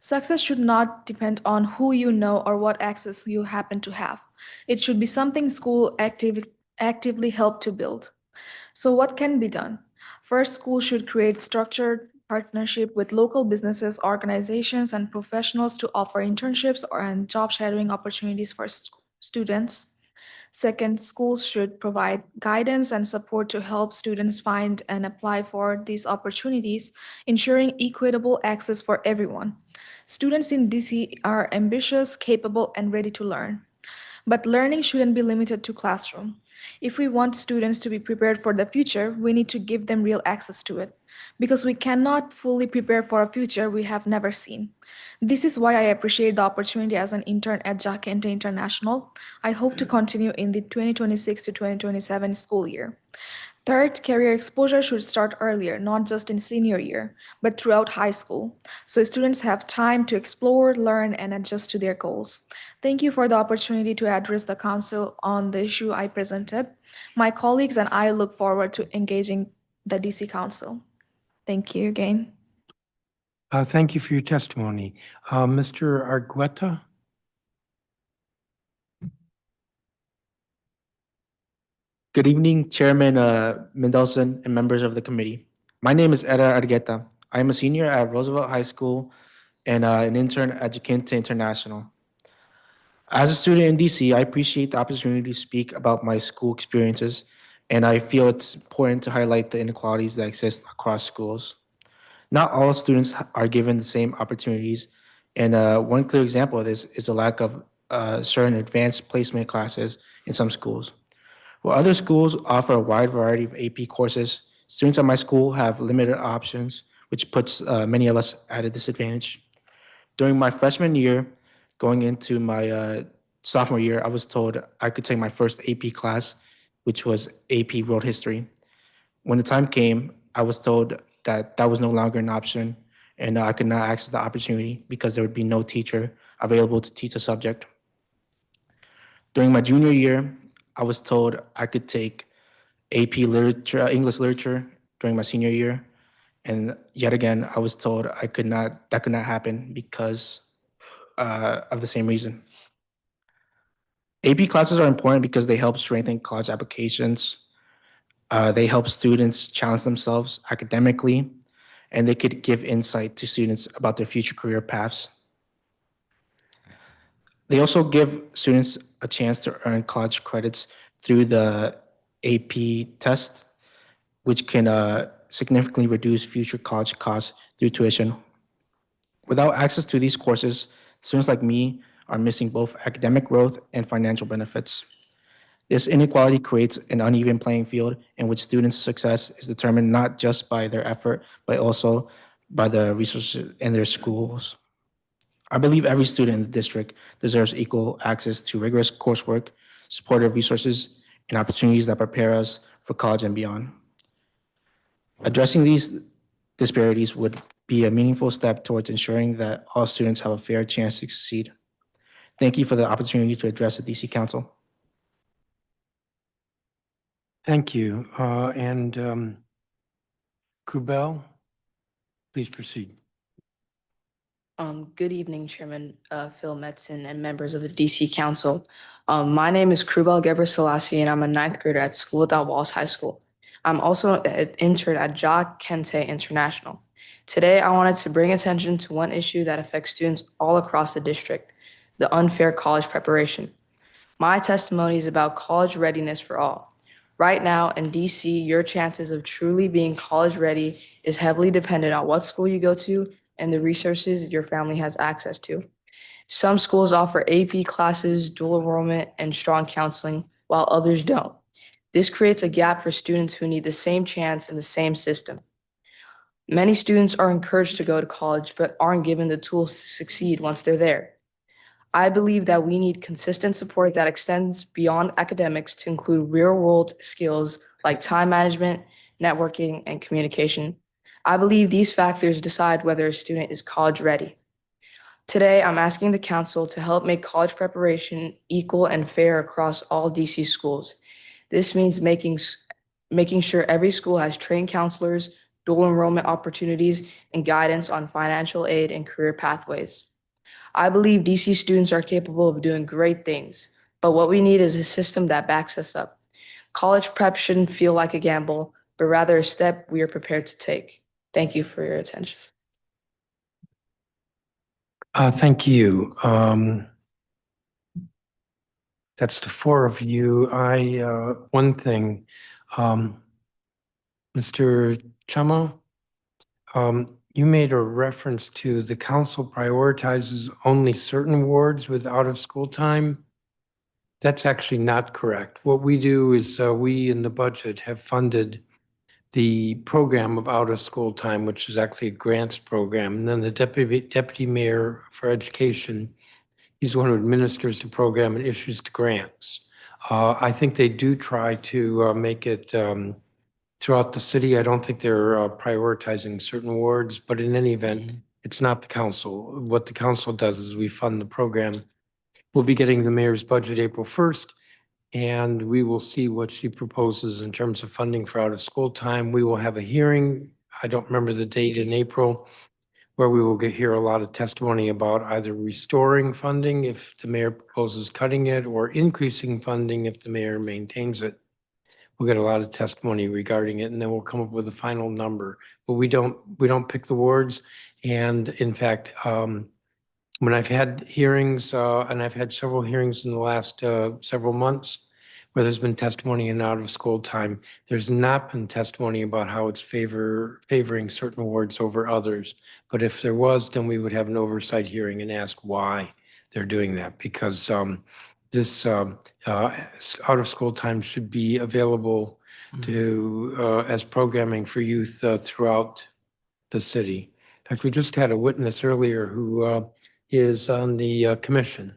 Success should not depend on who you know or what access you happen to have. It should be something school actively help to build. So what can be done? First, school should create structured partnership with local businesses, organizations, and professionals to offer internships and job shadowing opportunities for students. Second, schools should provide guidance and support to help students find and apply for these opportunities, ensuring equitable access for everyone. Students in DC are ambitious, capable, and ready to learn. But learning shouldn't be limited to classroom. If we want students to be prepared for the future, we need to give them real access to it, because we cannot fully prepare for a future we have never seen. This is why I appreciate the opportunity as an intern at Jaconte International. I hope to continue in the 2026 to 2027 school year. Third, career exposure should start earlier, not just in senior year, but throughout high school, so students have time to explore, learn, and adjust to their goals. Thank you for the opportunity to address the council on the issue I presented. My colleagues and I look forward to engaging the DC Council. Thank you again. Thank you for your testimony. Mr. Argueta? Good evening, Chairman Mendelson and members of the committee. My name is Era Argueta. I am a senior at Roosevelt High School and an intern at Jacinta International. As a student in DC, I appreciate the opportunity to speak about my school experiences, and I feel it's important to highlight the inequalities that exist across schools. Not all students are given the same opportunities, and one clear example of this is the lack of certain advanced placement classes in some schools. While other schools offer a wide variety of AP courses, students at my school have limited options, which puts many of us at a disadvantage. During my freshman year, going into my sophomore year, I was told I could take my first AP class, which was AP World History. When the time came, I was told that that was no longer an option and I could not access the opportunity because there would be no teacher available to teach the subject. During my junior year, I was told I could take AP literature, English literature during my senior year. And yet again, I was told that could not happen because of the same reason. AP classes are important because they help strengthen college applications. They help students challenge themselves academically, and they could give insight to students about their future career paths. They also give students a chance to earn college credits through the AP test, which can significantly reduce future college costs through tuition. Without access to these courses, students like me are missing both academic growth and financial benefits. This inequality creates an uneven playing field in which students' success is determined not just by their effort, but also by the resources in their schools. I believe every student in the district deserves equal access to rigorous coursework, supportive resources, and opportunities that prepare us for college and beyond. Addressing these disparities would be a meaningful step towards ensuring that all students have a fair chance to succeed. Thank you for the opportunity to address the DC Council. Thank you. Kubel, please proceed. Good evening, Chairman Phil Metzen and members of the DC Council. My name is Krubal Gebrselassie, and I'm a ninth grader at School Without Walls High School. I'm also an intern at Jacinta International. Today, I wanted to bring attention to one issue that affects students all across the district, the unfair college preparation. My testimony is about college readiness for all. Right now in DC, your chances of truly being college ready is heavily dependent on what school you go to and the resources your family has access to. Some schools offer AP classes, dual enrollment, and strong counseling, while others don't. This creates a gap for students who need the same chance in the same system. Many students are encouraged to go to college, but aren't given the tools to succeed once they're there. I believe that we need consistent support that extends beyond academics to include real-world skills like time management, networking, and communication. I believe these factors decide whether a student is college ready. Today, I'm asking the council to help make college preparation equal and fair across all DC schools. This means making sure every school has trained counselors, dual enrollment opportunities, and guidance on financial aid and career pathways. I believe DC students are capable of doing great things, but what we need is a system that backs us up. College prep shouldn't feel like a gamble, but rather a step we are prepared to take. Thank you for your attention. Thank you. That's the four of you. One thing, Mr. Chama, you made a reference to the council prioritizes only certain wards with out-of-school time. That's actually not correct. What we do is we in the budget have funded the program of out-of-school time, which is actually a grants program. And then the deputy mayor for education, he's the one who administers the program and issues the grants. I think they do try to make it throughout the city. I don't think they're prioritizing certain wards, but in any event, it's not the council. What the council does is we fund the program. We'll be getting the mayor's budget April 1st, and we will see what she proposes in terms of funding for out-of-school time. We will have a hearing, I don't remember the date, in April, where we will hear a lot of testimony about either restoring funding if the mayor proposes cutting it, or increasing funding if the mayor maintains it. We'll get a lot of testimony regarding it, and then we'll come up with a final number. But we don't pick the wards. And in fact, when I've had hearings, and I've had several hearings in the last several months where there's been testimony in out-of-school time, there's not been testimony about how it's favoring certain wards over others. But if there was, then we would have an oversight hearing and ask why they're doing that, because this out-of-school time should be available to as programming for youth throughout the city. In fact, we just had a witness earlier who is on the commission,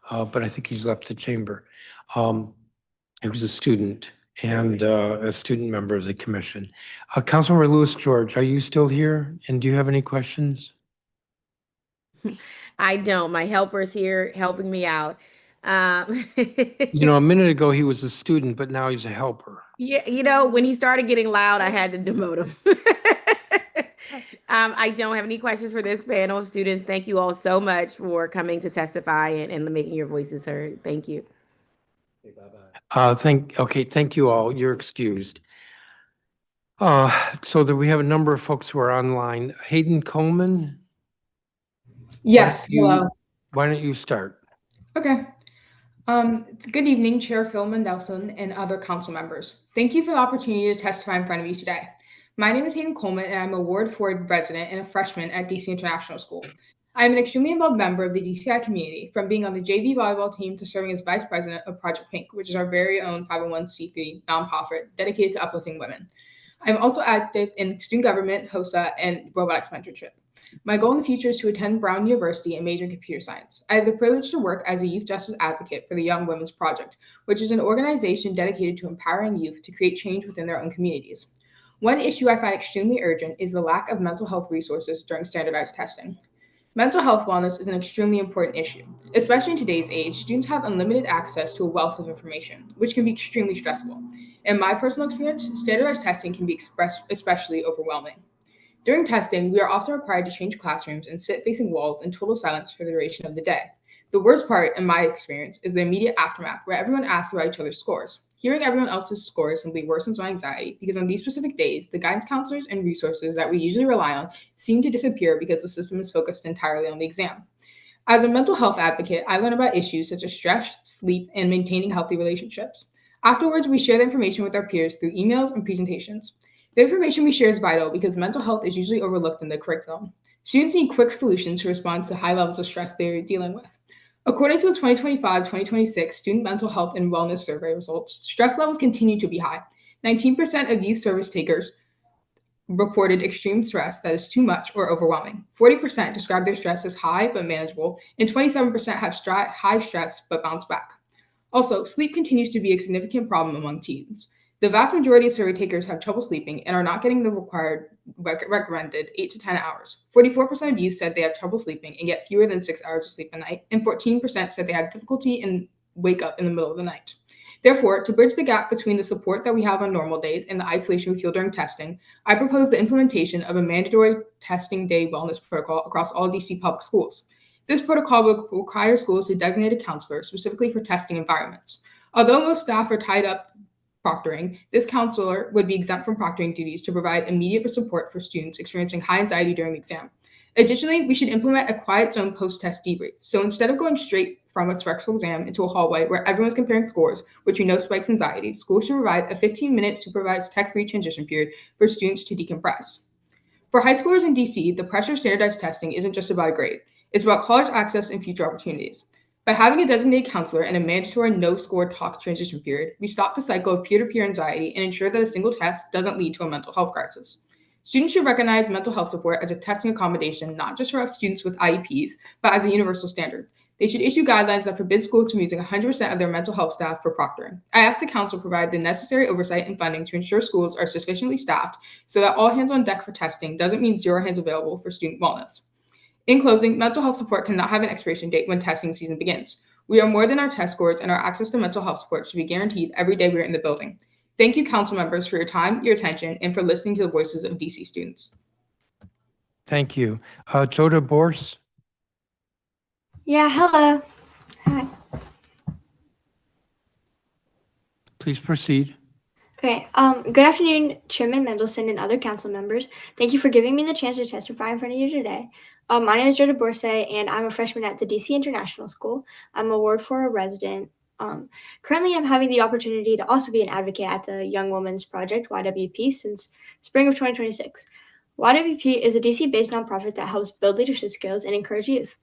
but I think he's left the chamber. He was a student and a student member of the commission. Councilmember Louis George, are you still here? And do you have any questions? I don't. My helper's here helping me out. You know, a minute ago he was a student, but now he's a helper. Yeah, you know, when he started getting loud, I had to demote him. I don't have any questions for this panel of students. Thank you all so much for coming to testify and making your voices heard. Thank you. Thank you all. You're excused. So that we have a number of folks who are online. Hayden Coleman? Yes, hello. Why don't you start? Okay. Good evening, Chair Phil Mendelson and other council members. Thank you for the opportunity to testify in front of you today. My name is Hayden Coleman, and I'm a Ward 4 resident and a freshman at DC International School. I'm an extremely involved member of the DCI community, from being on the JV volleyball team to serving as vice president of Project Pink, which is our very own 501c3 nonprofit dedicated to uplifting women. I'm also active in student government, HOSA, and robotics mentorship. My goal in the future is to attend Brown University and major in computer science. I have the privilege to work as a youth justice advocate for the Young Women's Project, which is an organization dedicated to empowering youth to create change within their own communities. One issue I find extremely urgent is the lack of mental health resources during standardized testing. Mental health wellness is an extremely important issue. Especially in today's age, students have unlimited access to a wealth of information, which can be extremely stressful. In my personal experience, standardized testing can be especially overwhelming. During testing, we are often required to change classrooms and sit facing walls in total silence for the duration of the day. The worst part, in my experience, is the immediate aftermath, where everyone asks about each other's scores. Hearing everyone else's scores simply worsens my anxiety, because on these specific days, the guidance counselors and resources that we usually rely on seem to disappear because the system is focused entirely on the exam. As a mental health advocate, I learn about issues such as stress, sleep, and maintaining healthy relationships. Afterwards, we share the information with our peers through emails and presentations. The information we share is vital because mental health is usually overlooked in the curriculum. Students need quick solutions to respond to the high levels of stress they are dealing with. According to the 2025-2026 Student Mental Health and Wellness Survey results, stress levels continue to be high. 19% of youth service takers reported extreme stress that is too much or overwhelming. 40% described their stress as high but manageable, and 27% have high stress but bounce back. Also, sleep continues to be a significant problem among teens. The vast majority of survey takers have trouble sleeping and are not getting the required recommended 8 to 10 hours. 44% of youth said they have trouble sleeping and get fewer than 6 hours of sleep a night, and 14% said they have difficulty and wake up in the middle of the night. Therefore, to bridge the gap between the support that we have on normal days and the isolation we feel during testing, I propose the implementation of a mandatory testing day wellness protocol across all DC public schools. This protocol will require schools to designate a counselor specifically for testing environments. Although most staff are tied up proctoring, this counselor would be exempt from proctoring duties to provide immediate support for students experiencing high anxiety during the exam. Additionally, we should implement a quiet zone post-test debrief. So instead of going straight from a stressful exam into a hallway where everyone's comparing scores, which we know spikes anxiety, schools should provide a 15-minute supervised tech-free transition period for students to decompress. For high schoolers in DC, the pressure of standardized testing isn't just about a grade. It's about college access and future opportunities. By having a designated counselor and a mandatory no-score talk transition period, we stop the cycle of peer-to-peer anxiety and ensure that a single test doesn't lead to a mental health crisis. Students should recognize mental health support as a testing accommodation, not just for students with IEPs, but as a universal standard. They should issue guidelines that forbid schools from using 100% of their mental health staff for proctoring. I ask the council provide the necessary oversight and funding to ensure schools are sufficiently staffed so that all hands on deck for testing doesn't mean zero hands available for student wellness. In closing, mental health support cannot have an expiration date when testing season begins. We are more than our test scores, and our access to mental health support should be guaranteed every day we are in the building. Thank you, council members, for your time, your attention, and for listening to the voices of DC students. Thank you. Joda Bors, Yeah, hello. Hi. please proceed. Okay, good afternoon, Chairman Mendelson and other council members. Thank you for giving me the chance to testify in front of you today. My name is Jota Borse, and I'm a freshman at the DC International School. I'm a Ward 4 resident. Currently, I'm having the opportunity to also be an advocate at the Young Women's Project, YWP, since spring of 2026. YWP is a DC-based nonprofit that helps build leadership skills and encourage youth.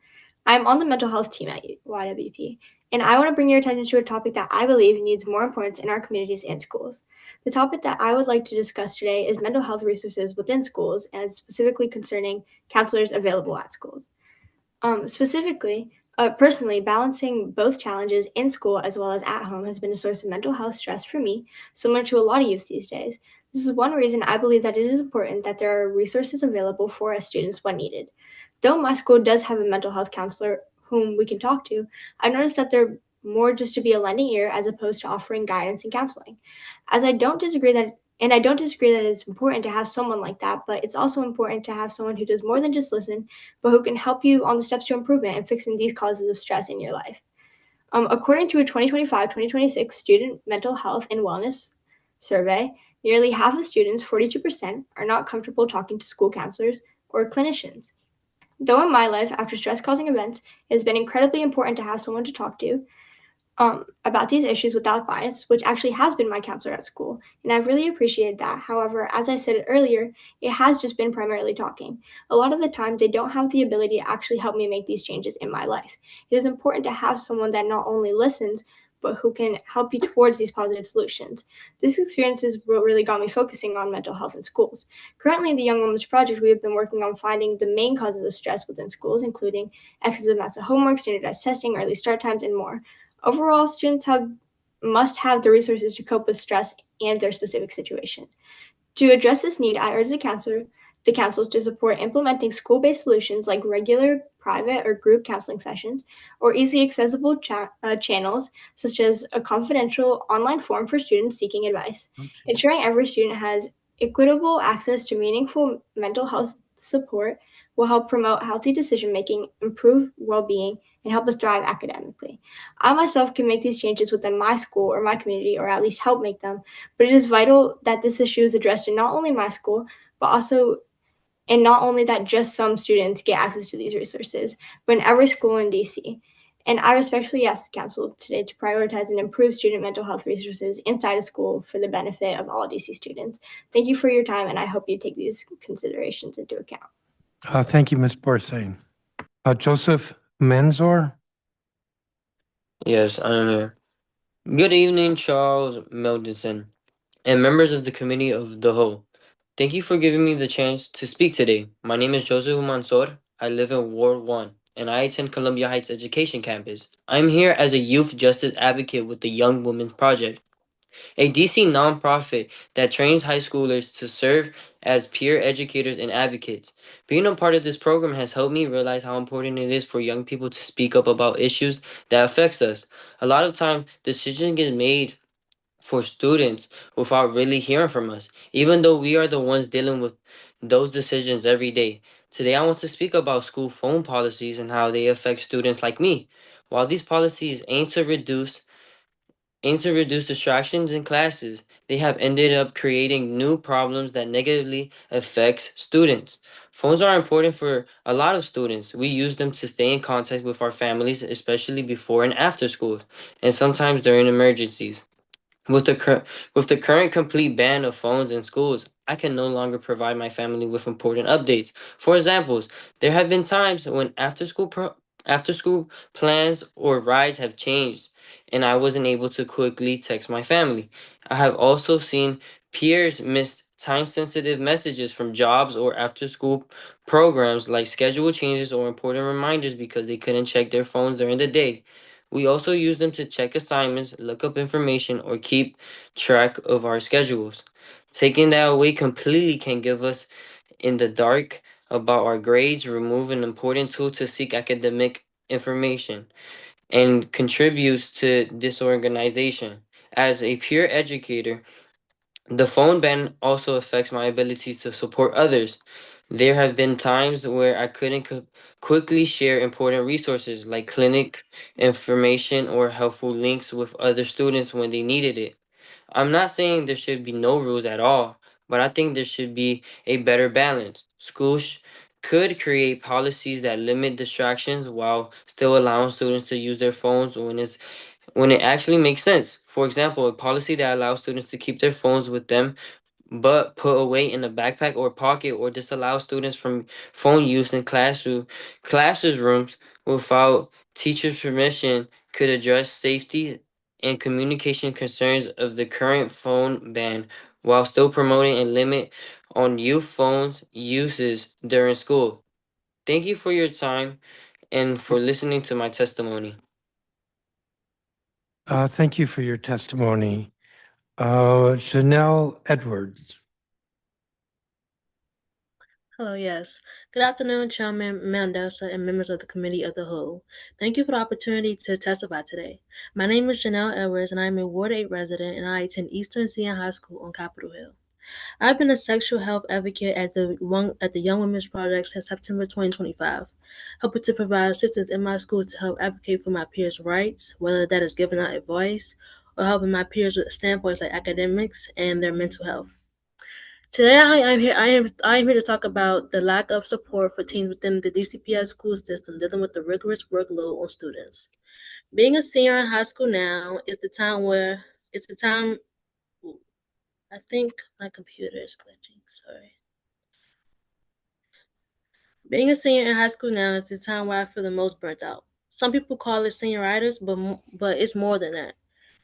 I'm on the mental health team at YWP, and I want to bring your attention to a topic that I believe needs more importance in our communities and schools. The topic that I would like to discuss today is mental health resources within schools, and specifically concerning counselors available at schools. Personally, balancing both challenges in school as well as at home has been a source of mental health stress for me, similar to a lot of youth these days. This is one reason I believe that it is important that there are resources available for us students when needed. Though my school does have a mental health counselor whom we can talk to, I've noticed that they're more just to be a lending ear as opposed to offering guidance and counseling. I don't disagree that it's important to have someone like that, but it's also important to have someone who does more than just listen, but who can help you on the steps to improvement and fixing these causes of stress in your life. According to a 2025-2026 student mental health and wellness survey, nearly half of students, 42%, are not comfortable talking to school counselors or clinicians. Though in my life, after stress-causing events, it has been incredibly important to have someone to talk to about these issues without bias, which actually has been my counselor at school, and I've really appreciated that. However, as I said earlier, it has just been primarily talking. A lot of the time, they don't have the ability to actually help me make these changes in my life. It is important to have someone that not only listens, but who can help you towards these positive solutions. This experience is what really got me focusing on mental health in schools. Currently, in the Young Women's Project, we have been working on finding the main causes of stress within schools, including excessive amounts of homework, standardized testing, early start times, and more. Overall, students must have the resources to cope with stress and their specific situation. To address this need, I urge the councils to support implementing school-based solutions like regular private or group counseling sessions, or easily accessible channels such as a confidential online forum for students seeking advice. Ensuring every student has equitable access to meaningful mental health support will help promote healthy decision-making, improve well-being, and help us thrive academically. I myself can make these changes within my school or my community, or at least help make them, but it is vital that this issue is addressed in not only my school, but also, and not only that just some students get access to these resources, but in every school in DC. And I respectfully ask the council today to prioritize and improve student mental health resources inside of school for the benefit of all DC students. Thank you for your time, and I hope you take these considerations into account. Thank you, Ms. Borsay. Joseph Manzor, Yes, I'm here. Good evening, Charles Meldenson, and members of the Committee of the Whole. Thank you for giving me the chance to speak today. My name is Joseph Manzor. I live in Ward 1, and I attend Columbia Heights Education Campus. I'm here as a youth justice advocate with the Young Women's Project, a DC nonprofit that trains high schoolers to serve as peer educators and advocates. Being a part of this program has helped me realize how important it is for young people to speak up about issues that affects us. A lot of time, decisions get made for students without really hearing from us, even though we are the ones dealing with those decisions every day. Today, I want to speak about school phone policies and how they affect students like me. While these policies aim to reduce distractions in classes, they have ended up creating new problems that negatively affects students. Phones are important for a lot of students. We use them to stay in contact with our families, especially before and after school, and sometimes during emergencies. With the current complete ban of phones in schools, I can no longer provide my family with important updates. For examples, there have been times when after school plans or rides have changed, and I wasn't able to quickly text my family. I have also seen Peers missed time-sensitive messages from jobs or after-school programs like schedule changes or important reminders because they couldn't check their phones during the day. We also use them to check assignments, look up information, or keep track of our schedules. Taking that away completely can give us in the dark about our grades, remove an important tool to seek academic information, and contributes to disorganization. As a peer educator, the phone ban also affects my ability to support others. There have been times where I couldn't quickly share important resources like clinic information or helpful links with other students when they needed it. I'm not saying there should be no rules at all, but I think there should be a better balance. Schools could create policies that limit distractions while still allowing students to use their phones when it actually makes sense. For example, a policy that allows students to keep their phones with them but put away in a backpack or pocket, or disallow students from phone use in classrooms without teachers' permission could address safety and communication concerns of the current phone ban while still promoting a limit on youth phones uses during school. Thank you for your time and for listening to my testimony. Thank you for your testimony. Chanel Edwards. Hello, yes. Good afternoon, Chairman Mendoza and members of the Committee of the Whole. Thank you for the opportunity to testify today. My name is Janelle Edwards, and I am a Ward 8 resident, and I attend Eastern Siena High School on Capitol Hill. I've been a sexual health advocate at the Young Women's Project since September 2025, helping to provide assistance in my school to help advocate for my peers' rights, whether that is giving out advice or helping my peers with standpoints like academics and their mental health. Today, I am here to talk about the lack of support for teens within the DCPS school system dealing with the rigorous workload on students. Being a senior in high school now is the time where it's the time. I think my computer is glitching. Sorry. Being a senior in high school now is the time where I feel the most burnt out. Some people call it senioritis, but it's more than that.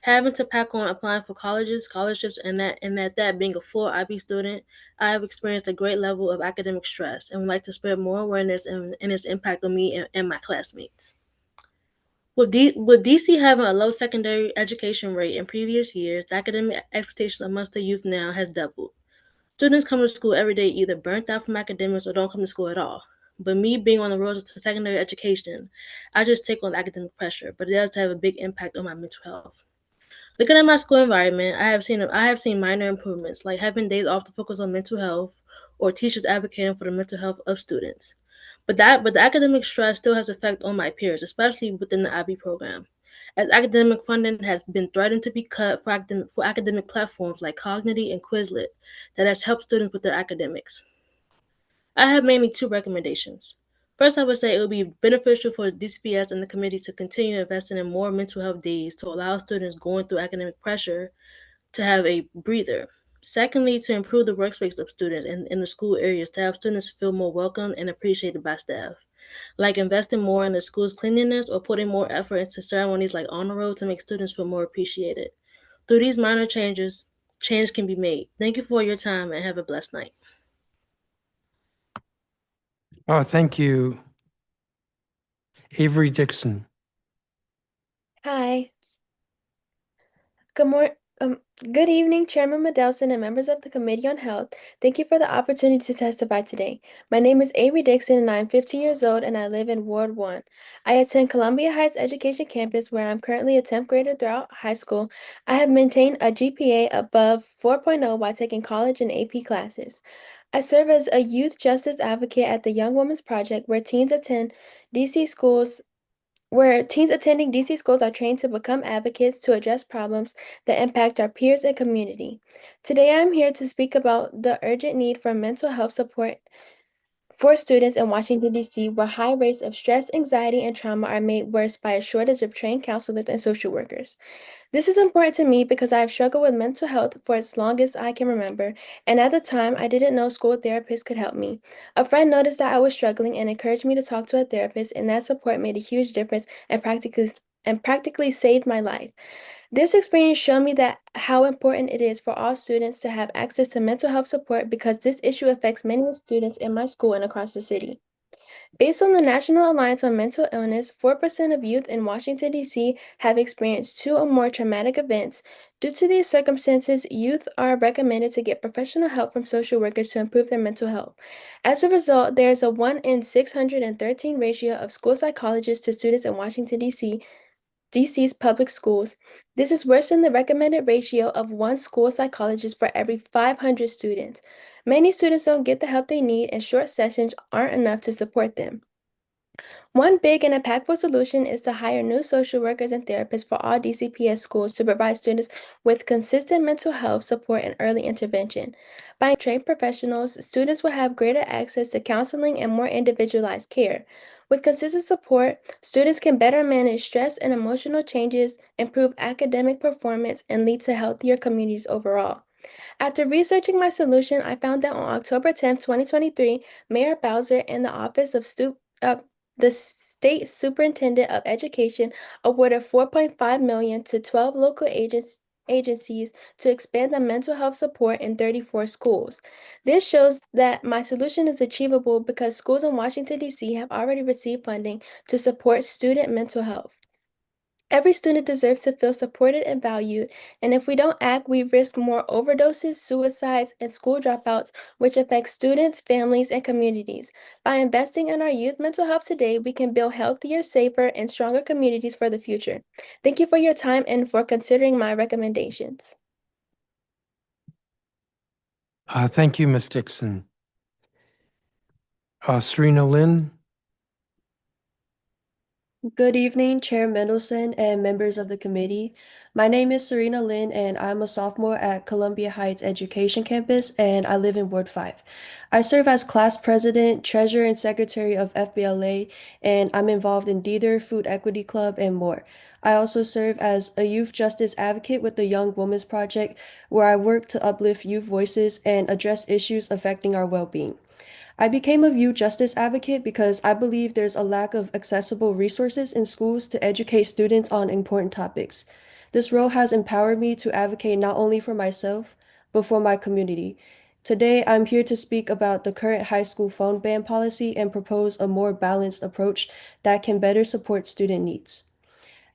Having to pack on applying for colleges, scholarships, and that being a full IB student, I have experienced a great level of academic stress and would like to spread more awareness and its impact on me and my classmates. With DC having a low secondary education rate in previous years, the academic expectations amongst the youth now has doubled. Students come to school every day either burnt out from academics or don't come to school at all. But me being on the road to secondary education, I just take on academic pressure, but it does have a big impact on my mental health. Looking at my school environment, I have seen minor improvements, like having days off to focus on mental health or teachers advocating for the mental health of students. But the academic stress still has effect on my peers, especially within the IB program, as academic funding has been threatened to be cut for academic platforms like Cognity and Quizlet that has helped students with their academics. I have mainly two recommendations. First, I would say it would be beneficial for DCPS and the committee to continue investing in more mental health days to allow students going through academic pressure to have a breather. Secondly, to improve the workspace of students in the school areas to have students feel more welcome and appreciated by staff, like investing more in the school's cleanliness or putting more effort into ceremonies like honor roll to make students feel more appreciated. Through these minor changes, change can be made. Thank you for your time and have a blessed night. Thank you. Avery Dixon. Hi. Good morning. Good evening, Chairman Mendelson and members of the Committee on Health. Thank you for the opportunity to testify today. My name is Avery Dixon, and I am 15 years old, and I live in Ward 1. I attend Columbia Heights Education Campus, where I'm currently a 10th grader throughout high school. I have maintained a GPA above 4.0 while taking college and AP classes. I serve as a youth justice advocate at the Young Women's Project, where teens attending DC schools are trained to become advocates to address problems that impact our peers and community. Today, I'm here to speak about the urgent need for mental health support for students in Washington, D.C., where high rates of stress, anxiety, and trauma are made worse by a shortage of trained counselors and social workers. This is important to me because I have struggled with mental health for as long as I can remember, and at the time, I didn't know school therapists could help me. A friend noticed that I was struggling and encouraged me to talk to a therapist, and that support made a huge difference and and practically saved my life. This experience showed me that how important it is for all students to have access to mental health support because this issue affects many students in my school and across the city. Based on the National Alliance on Mental Illness, 4% of youth in Washington, D.C. have experienced 2 or more traumatic events. Due to these circumstances, youth are recommended to get professional help from social workers to improve their mental health. As a result, there is a 1 in 613 ratio of school psychologists to students in Washington, D.C.'s public schools. This is worse than the recommended ratio of 1 school psychologist for every 500 students. Many students don't get the help they need, and short sessions aren't enough to support them. One big and impactful solution is to hire new social workers and therapists for all DCPS schools to provide students with consistent mental health support and early intervention. By trained professionals, students will have greater access to counseling and more individualized care. With consistent support, students can better manage stress and emotional changes, improve academic performance, and lead to healthier communities overall. After researching my solution, I found that on October 10th, 2023, Mayor Bowser and the Office of the State Superintendent of Education awarded $4.5 million to 12 local agencies to expand the mental health support in 34 schools. This shows that my solution is achievable because schools in Washington, D.C. have already received funding to support student mental health. Every student deserves to feel supported and valued, and if we don't act, we risk more overdoses, suicides, and school dropouts, which affect students, families, and communities. By investing in our youth mental health today, we can build healthier, safer, and stronger communities for the future. Thank you for your time and for considering my recommendations. Thank you, Ms. Dixon. Serena Lynn? Good evening, Chair Mendelson and members of the committee. My name is Serena Lynn, and I'm a sophomore at Columbia Heights Education Campus, and I live in Ward 5. I serve as class president, treasurer, and secretary of FBLA, and I'm involved in Deether, Food Equity Club, and more. I also serve as a youth justice advocate with the Young Women's Project, where I work to uplift youth voices and address issues affecting our well-being. I became a youth justice advocate because I believe there's a lack of accessible resources in schools to educate students on important topics. This role has empowered me to advocate not only for myself, but for my community. Today, I'm here to speak about the current high school phone ban policy and propose a more balanced approach that can better support student needs.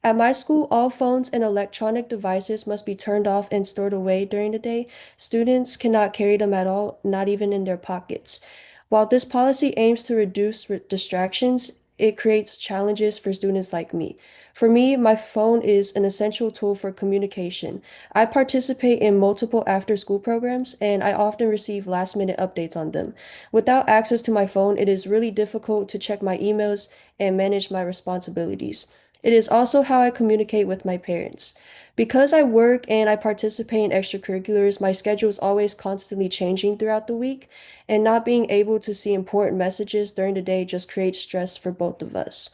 At my school, all phones and electronic devices must be turned off and stored away during the day. Students cannot carry them at all, not even in their pockets. While this policy aims to reduce distractions, it creates challenges for students like me. For me, my phone is an essential tool for communication. I participate in multiple after-school programs, and I often receive last-minute updates on them. Without access to my phone, it is really difficult to check my emails and manage my responsibilities. It is also how I communicate with my parents. Because I work and I participate in extracurriculars, my schedule is always constantly changing throughout the week, and not being able to see important messages during the day just creates stress for both of us.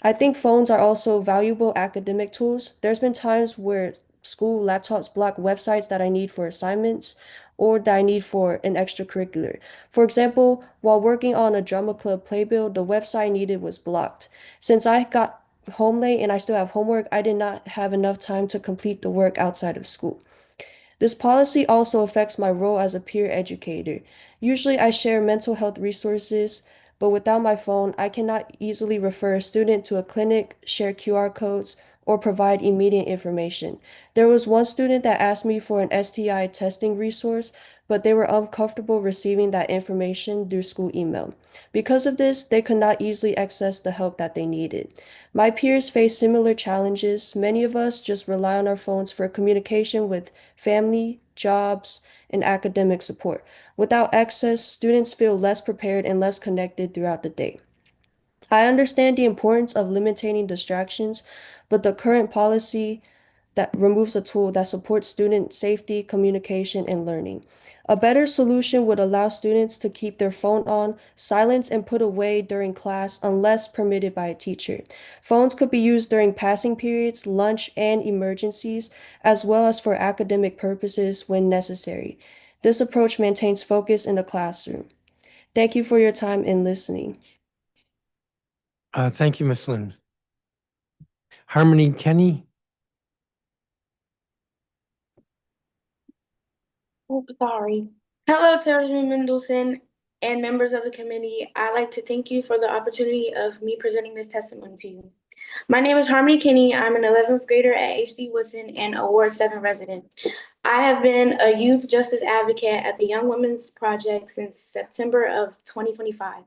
I think phones are also valuable academic tools. There's been times where school laptops block websites that I need for assignments or that I need for an extracurricular. For example, while working on a drama club playbill, the website I needed was blocked. Since I got home late and I still have homework, I did not have enough time to complete the work outside of school. This policy also affects my role as a peer educator. Usually I share mental health resources, but without my phone, I cannot easily refer a student to a clinic, share QR codes, or provide immediate information. There was one student that asked me for an STI testing resource, but they were uncomfortable receiving that information through school email. Because of this, they could not easily access the help that they needed. My peers face similar challenges. Many of us just rely on our phones for communication with family, jobs, and academic support. Without access, students feel less prepared and less connected throughout the day. I understand the importance of limiting distractions, but the current policy that removes a tool that supports student safety, communication, and learning. A better solution would allow students to keep their phone on, silence, and put away during class unless permitted by a teacher. Phones could be used during passing periods, lunch, and emergencies, as well as for academic purposes when necessary. This approach maintains focus in the classroom. Thank you for your time and listening. Thank you, Ms. Lynn. Harmony Kenny. Oh, sorry. Hello, Chairman Mendelson and members of the committee. I'd like to thank you for the opportunity of me presenting this testimony to you. My name is Harmony Kinney. I'm an 11th grader at HD Woodson and a Ward 7 resident. I have been a youth justice advocate at the Young Women's Project since September of 2025.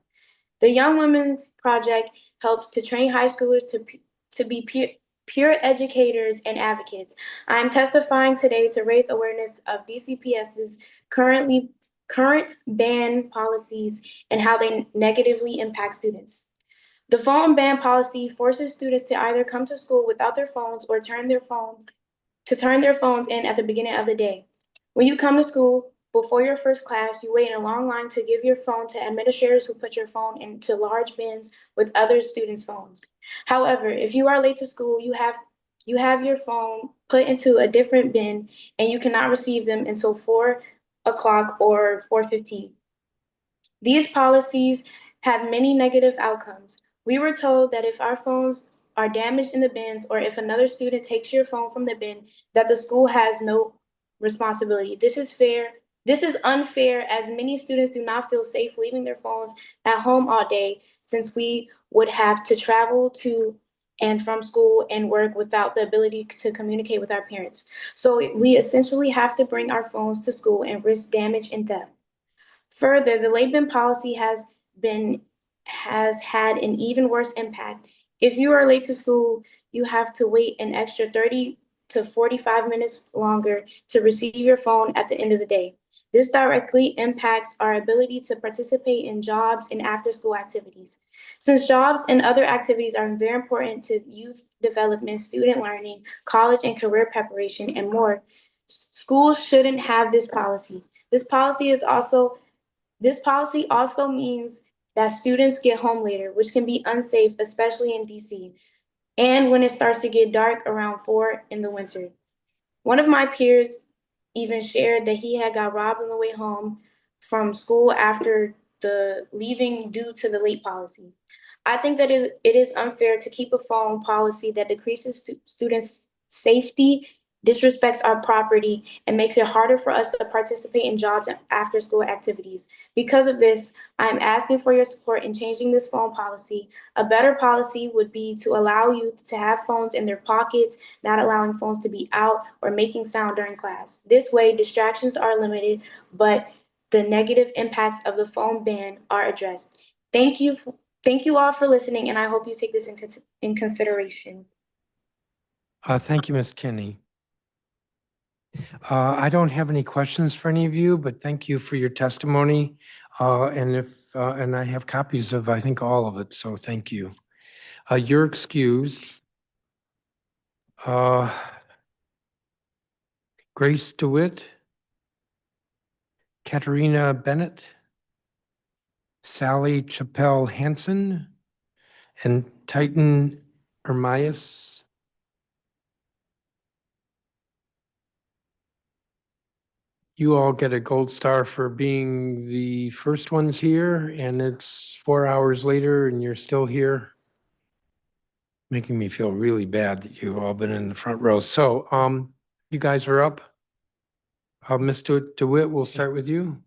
The Young Women's Project helps to train high schoolers to be peer educators and advocates. I am testifying today to raise awareness of DCPS's current ban policies and how they negatively impact students. The phone ban policy forces students to either come to school without their phones or turn their phones in at the beginning of the day. When you come to school, before your first class, you wait in a long line to give your phone to administrators who put your phone into large bins with other students' phones. However, if you are late to school, you have your phone put into a different bin and you cannot receive them until 4 o'clock or 4:15. These policies have many negative outcomes. We were told that if our phones are damaged in the bins or if another student takes your phone from the bin, that the school has no responsibility. This is unfair as many students do not feel safe leaving their phones at home all day since we would have to travel to and from school and work without the ability to communicate with our parents. So we essentially have to bring our phones to school and risk damage and theft. Further, the late bin policy has had an even worse impact. If you are late to school, you have to wait an extra 30 to 45 minutes longer to receive your phone at the end of the day. This directly impacts our ability to participate in jobs and after-school activities. Since jobs and other activities are very important to youth development, student learning, college and career preparation, and more, schools shouldn't have this policy. This policy also means that students get home later, which can be unsafe, especially in DC, and when it starts to get dark around 4 in the winter. One of my peers even shared that he had got robbed on the way home from school after the leaving due to the late policy. I think that it is unfair to keep a phone policy that decreases students' safety, disrespects our property, and makes it harder for us to participate in jobs and after-school activities. Because of this, I'm asking for your support in changing this phone policy. A better policy would be to allow youth to have phones in their pockets, not allowing phones to be out or making sound during class. This way, distractions are limited, but the negative impacts of the phone ban are addressed. Thank you all for listening, and I hope you take this in consideration. Thank you, Ms. Kinney. I don't have any questions for any of you, but thank you for your testimony. And I have copies of, I think, all of it, so thank you. You're excused. Grace DeWitt, Katerina Bennett, Sally Chappelle Hansen, and Titan Ermias. You all get a gold star for being the first ones here, and it's 4 hours later and you're still here. Making me feel really bad that you've all been in the front row. So you guys are up. Mr. DeWitt, we'll start with you.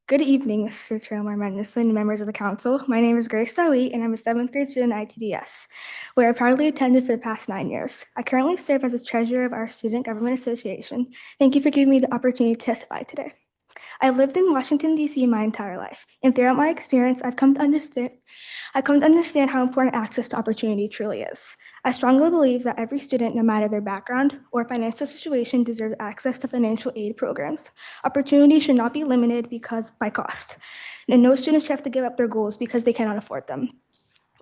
Good evening, Mr. Chairman Mendelson, members of the council. My name is Grace Dawi, and I'm a 7th grade student at ITDS, where I proudly attended for the past 9 years. I currently serve as the treasurer of our Student Government Association. Thank you for giving me the opportunity to testify today. I lived in Washington, D.C. my entire life, and throughout my experience, I've come to understand how important access to opportunity truly is. I strongly believe that every student, no matter their background or financial situation, deserves access to financial aid programs. Opportunity should not be limited by cost, and no student should have to give up their goals because they cannot afford them.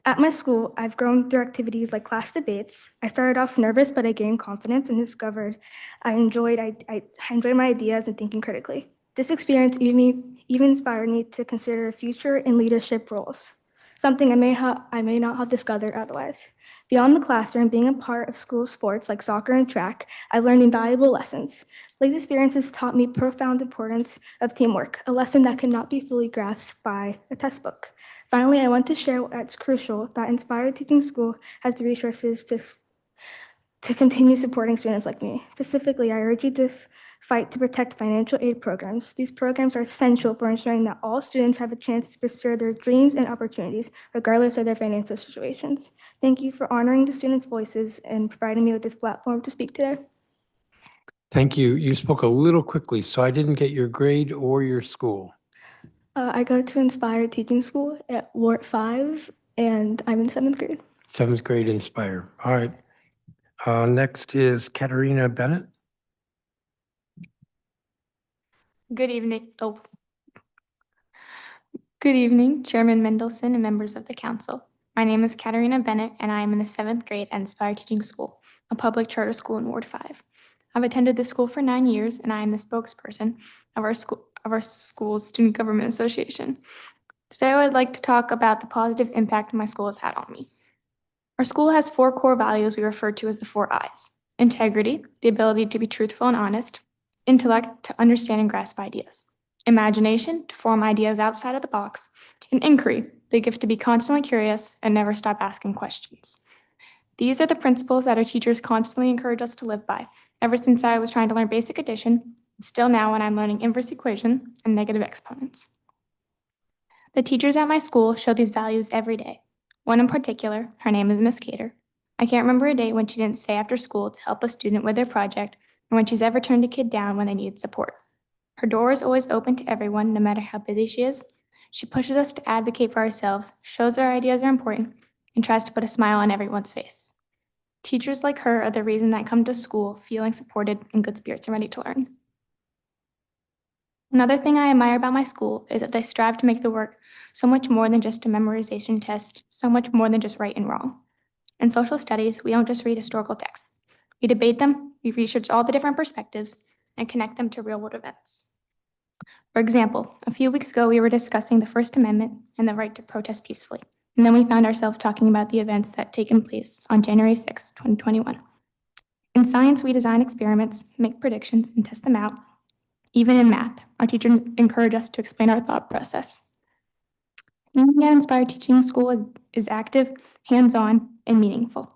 At my school, I've grown through activities like class debates. I started off nervous, but I gained confidence and discovered I enjoyed my ideas and thinking critically. This experience even inspired me to consider a future in leadership roles. something I may not have discovered otherwise. Beyond the classroom, being a part of school sports like soccer and track, I learned invaluable lessons. These experiences taught me profound importance of teamwork, a lesson that could not be fully grasped by a textbook. Finally, I want to share why it's crucial that Inspired Teaching School has the resources to continue supporting students like me. Specifically, I urge you to fight to protect financial aid programs. These programs are essential for ensuring that all students have a chance to pursue their dreams and opportunities, regardless of their financial situations. Thank you for honoring the students' voices and providing me with this platform to speak today. Thank you. You spoke a little quickly, so I didn't get your grade or your school. I go to Inspired Teaching School at Ward 5, and I'm in 7th grade. 7th grade Inspire. All right. Next is Katarina Bennett. Good evening. Good evening, Chairman Mendelson and members of the council. My name is Katarina Bennett, and I am in the 7th grade at Inspire Teaching School, a public charter school in Ward 5. I've attended this school for 9 years, and I am the spokesperson of our school's Student Government Association. Today, I would like to talk about the positive impact my school has had on me. Our school has 4 core values we refer to as the 4 I's: integrity, the ability to be truthful and honest; intellect, to understand and grasp ideas; imagination, to form ideas outside of the box; and inquiry, the gift to be constantly curious and never stop asking questions. These are the principles that our teachers constantly encourage us to live by, ever since I was trying to learn basic addition, and still now when I'm learning inverse equation and negative exponents. The teachers at my school show these values every day. One in particular, her name is Miss Cater. I can't remember a day when she didn't stay after school to help a student with their project, or when she's ever turned a kid down when they needed support. Her door is always open to everyone, no matter how busy she is. She pushes us to advocate for ourselves, shows our ideas are important, and tries to put a smile on everyone's face. Teachers like her are the reason that I come to school feeling supported, in good spirits, and ready to learn. Another thing I admire about my school is that they strive to make the work so much more than just a memorization test, so much more than just right and wrong. In social studies, we don't just read historical texts. We debate them, we research all the different perspectives, and connect them to real-world events. For example, a few weeks ago, we were discussing the First Amendment and the right to protest peacefully, and then we found ourselves talking about the events that had taken place on January 6, 2021. In science, we design experiments, make predictions, and test them out. Even in math, our teachers encourage us to explain our thought process. Learning at Inspired Teaching School is active, hands-on, and meaningful.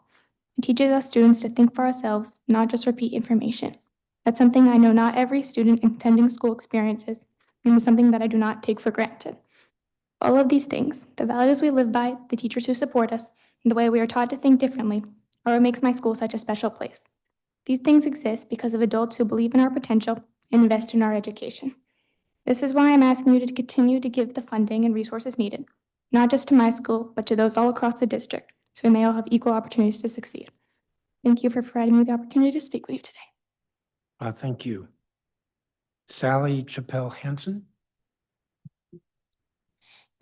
It teaches us students to think for ourselves, not just repeat information. That's something I know not every student attending school experiences, and is something that I do not take for granted. All of these things, the values we live by, the teachers who support us, and the way we are taught to think differently, are what makes my school such a special place. These things exist because of adults who believe in our potential and invest in our education. This is why I'm asking you to continue to give the funding and resources needed, not just to my school, but to those all across the district, so we may all have equal opportunities to succeed. Thank you for providing me the opportunity to speak with you today. Thank you. Sally Chappelle Hansen.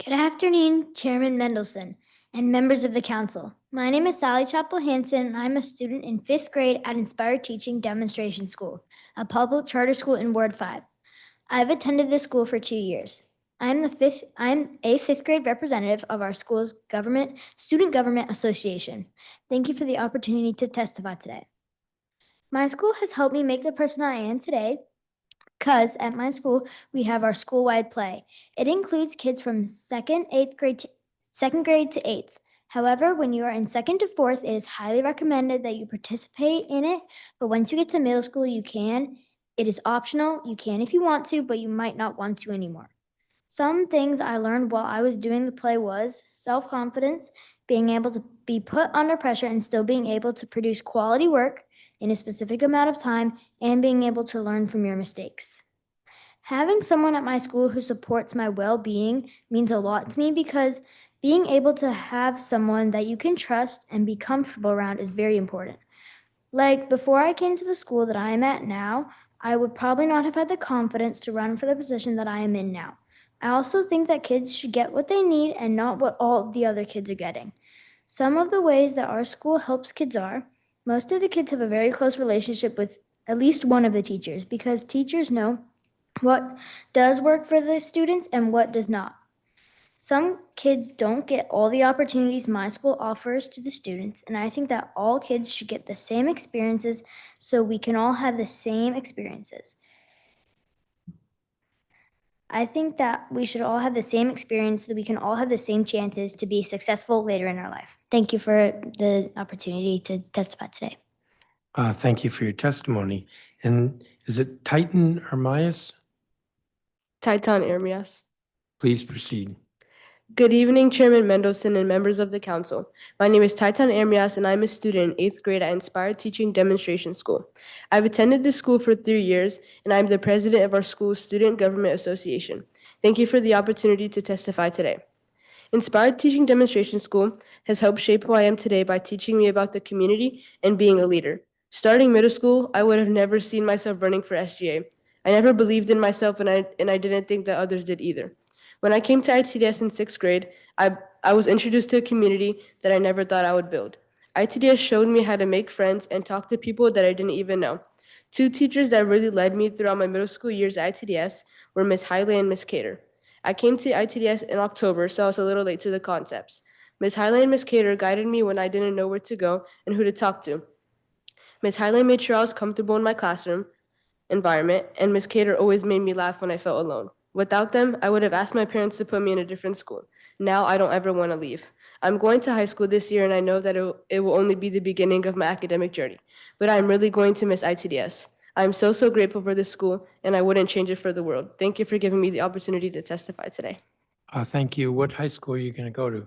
Good afternoon, Chairman Mendelson and members of the council. My name is Sally Chappell Hansen, and I'm a student in 5th grade at Inspired Teaching Demonstration School, a public charter school in Ward 5. I've attended this school for 2 years. I'm a 5th grade representative of our school's Student Government Association. Thank you for the opportunity to testify today. My school has helped me make the person I am today, because at my school, we have our school-wide play. It includes kids from 2nd grade to 8th. However, when you are in 2nd to 4th, it is highly recommended that you participate in it, but once you get to middle school, you can. It is optional. You can if you want to, but you might not want to anymore. Some things I learned while I was doing the play was self-confidence, being able to be put under pressure and still being able to produce quality work in a specific amount of time, and being able to learn from your mistakes. Having someone at my school who supports my well-being means a lot to me, because being able to have someone that you can trust and be comfortable around is very important. Like, before I came to the school that I am at now, I would probably not have had the confidence to run for the position that I am in now. I also think that kids should get what they need and not what all the other kids are getting. Some of the ways that our school helps kids are: most of the kids have a very close relationship with at least one of the teachers, because teachers know what does work for the students and what does not. Some kids don't get all the opportunities my school offers to the students, and I think that all kids should get the same experiences so we can all have the same experiences. I think that we should all have the same experience so that we can all have the same chances to be successful later in our life. Thank you for the opportunity to testify today. Thank you for your testimony. And is it Titan Ermias? Titan Ermias. Please proceed. Good evening, Chairman Mendelson and members of the council. My name is Titan Ermias, and I'm a student in 8th grade at Inspired Teaching Demonstration School. I've attended this school for 3 years, and I'm the president of our school's Student Government Association. Thank you for the opportunity to testify today. Inspired Teaching Demonstration School has helped shape who I am today by teaching me about the community and being a leader. Starting middle school, I would have never seen myself running for SGA. I never believed in myself, and I didn't think that others did either. When I came to ITDS in 6th grade, I was introduced to a community that I never thought I would build. ITDS showed me how to make friends and talk to people that I didn't even know. Two teachers that really led me throughout my middle school years at ITDS were Ms. Hiley and Ms. Cater. I came to ITDS in October, so I was a little late to the concepts. Ms. Hiley and Ms. Cater guided me when I didn't know where to go and who to talk to. Ms. Hiley made sure I was comfortable in my classroom environment, and Ms. Cater always made me laugh when I felt alone. Without them, I would have asked my parents to put me in a different school. Now I don't ever want to leave. I'm going to high school this year, and I know that it will only be the beginning of my academic journey, but I'm really going to miss ITDS. I'm so grateful for this school, and I wouldn't change it for the world. Thank you for giving me the opportunity to testify today. Thank you. What high school are you going to go to?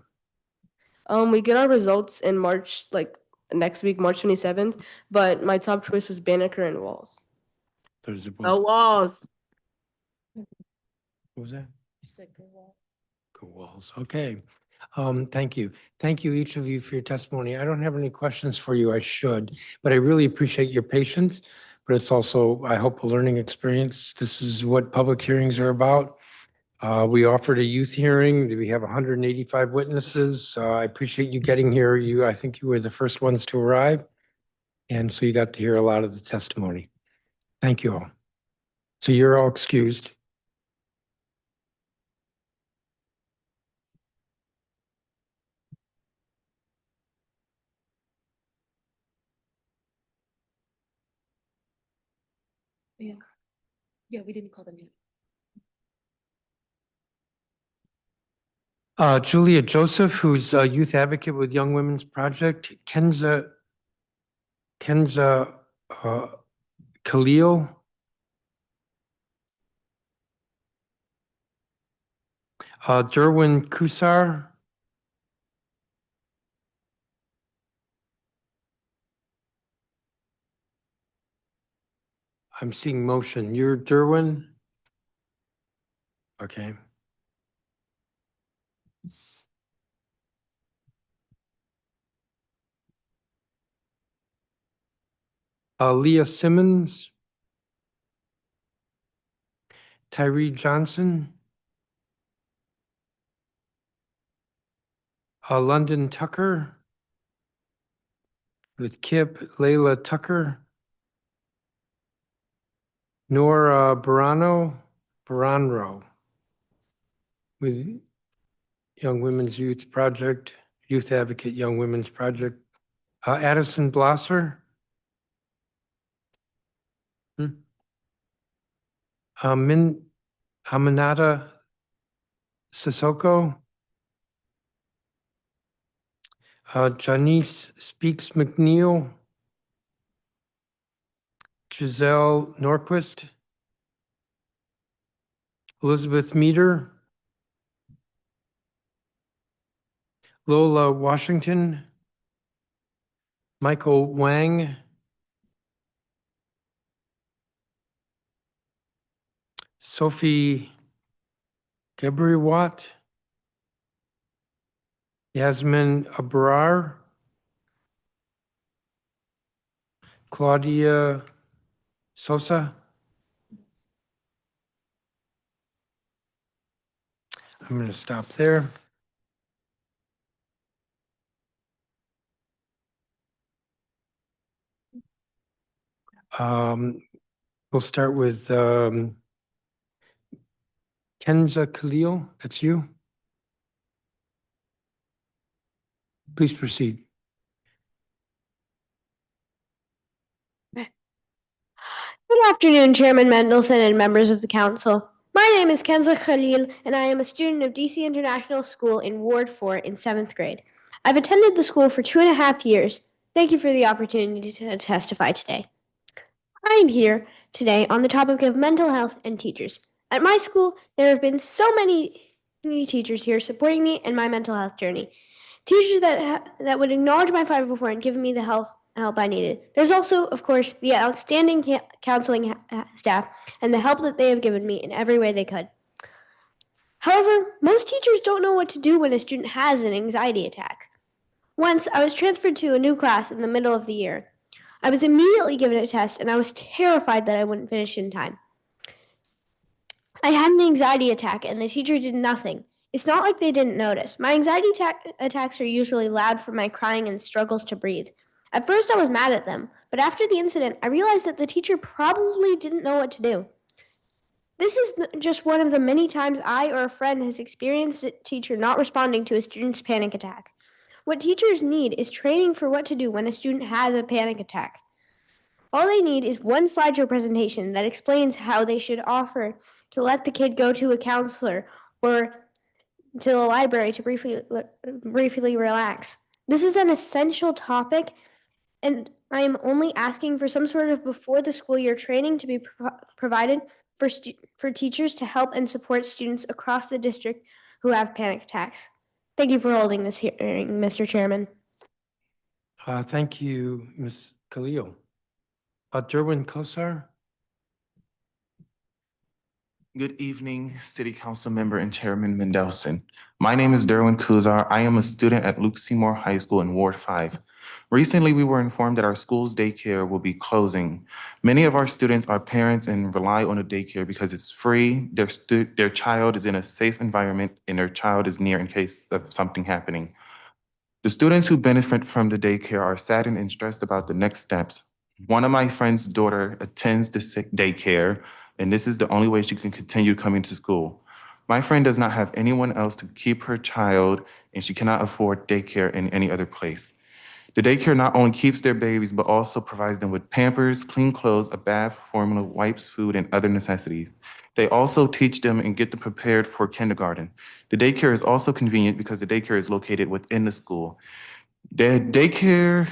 We get our results in March, like next week, March 27th, but my top choice was Banneker and Walls. Those are both. Go Walls. What was that? Go Walls. Okay. Thank you. Thank you, each of you, for your testimony. I don't have any questions for you. I should, but I really appreciate your patience. But it's also, I hope, a learning experience. This is what public hearings are about. We offered a youth hearing. We have 185 witnesses. I appreciate you getting here. I think you were the first ones to arrive. And so you got to hear a lot of the testimony. Thank you all. So you're all excused. Yeah, we didn't call them yet. Julia Joseph, who's a youth advocate with Young Women's Project. Kenza Khalil. Derwin Kusar. I'm seeing motion. You're Derwin? Okay. Leah Simmons. Tyree Johnson. London Tucker. With Kip, Layla Tucker. Nora Baranro. With Young Women's Youth Project, Youth Advocate Young Women's Project. Addison Blosser. Aminata Sissoko. Janice Speaks McNeil. Giselle Norquist. Elizabeth Meter. Lola Washington. Michael Wang. Sophie Gebriwat. Yasmin Abrar. Claudia Sosa. I'm going to stop there. We'll start with Kenza Khalil. That's you. Please proceed. Good afternoon, Chairman Mendelson and members of the council. My name is Kenza Khalil, and I am a student of DC International School in Ward 4 in 7th grade. I've attended the school for 2.5 years. Thank you for the opportunity to testify today. I am here today on the topic of mental health and teachers. At my school, there have been so many teachers here supporting me in my mental health journey. Teachers that would acknowledge my 504 and give me the help I needed. There's also, of course, the outstanding counseling staff and the help that they have given me in every way they could. However, most teachers don't know what to do when a student has an anxiety attack. Once, I was transferred to a new class in the middle of the year. I was immediately given a test, and I was terrified that I wouldn't finish in time. I had an anxiety attack, and the teacher did nothing. It's not like they didn't notice. My anxiety attacks are usually loud from my crying and struggles to breathe. At first, I was mad at them, but after the incident, I realized that the teacher probably didn't know what to do. This is just one of the many times I or a friend has experienced a teacher not responding to a student's panic attack. What teachers need is training for what to do when a student has a panic attack. All they need is one slideshow presentation that explains how they should offer to let the kid go to a counselor or to the library to briefly relax. This is an essential topic, and I am only asking for some sort of before the school year training to be provided for teachers to help and support students across the district who have panic attacks. Thank you for holding this hearing, Mr. Chairman. Thank you, Ms. Khalil. Derwin Kosar. Good evening, City Council Member and Chairman Mendelson. My name is Derwin Kuzar. I am a student at Luke Seymour High School in Ward 5. Recently, we were informed that our school's daycare will be closing. Many of our students are parents and rely on a daycare because it's free, their child is in a safe environment, and their child is near in case of something happening. The students who benefit from the daycare are saddened and stressed about the next steps. One of my friend's daughter attends the daycare, and this is the only way she can continue coming to school. My friend does not have anyone else to keep her child, and she cannot afford daycare in any other place. The daycare not only keeps their babies, but also provides them with Pampers, clean clothes, a bath, formula, wipes, food, and other necessities. They also teach them and get them prepared for kindergarten. The daycare is also convenient because the daycare is located within the school. The daycare,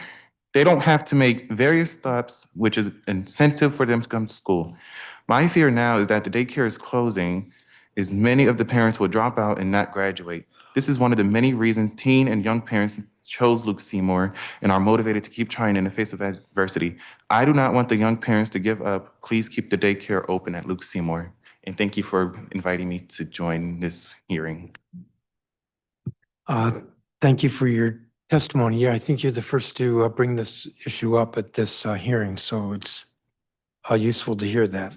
they don't have to make various stops, which is an incentive for them to come to school. My fear now is that the daycare is closing, is many of the parents will drop out and not graduate. This is one of the many reasons teen and young parents chose Luke Seymour and are motivated to keep trying in the face of adversity. I do not want the young parents to give up. Please keep the daycare open at Luke Seymour. And thank you for inviting me to join this hearing. Thank you for your testimony. Yeah, I think you're the first to bring this issue up at this hearing, so it's useful to hear that.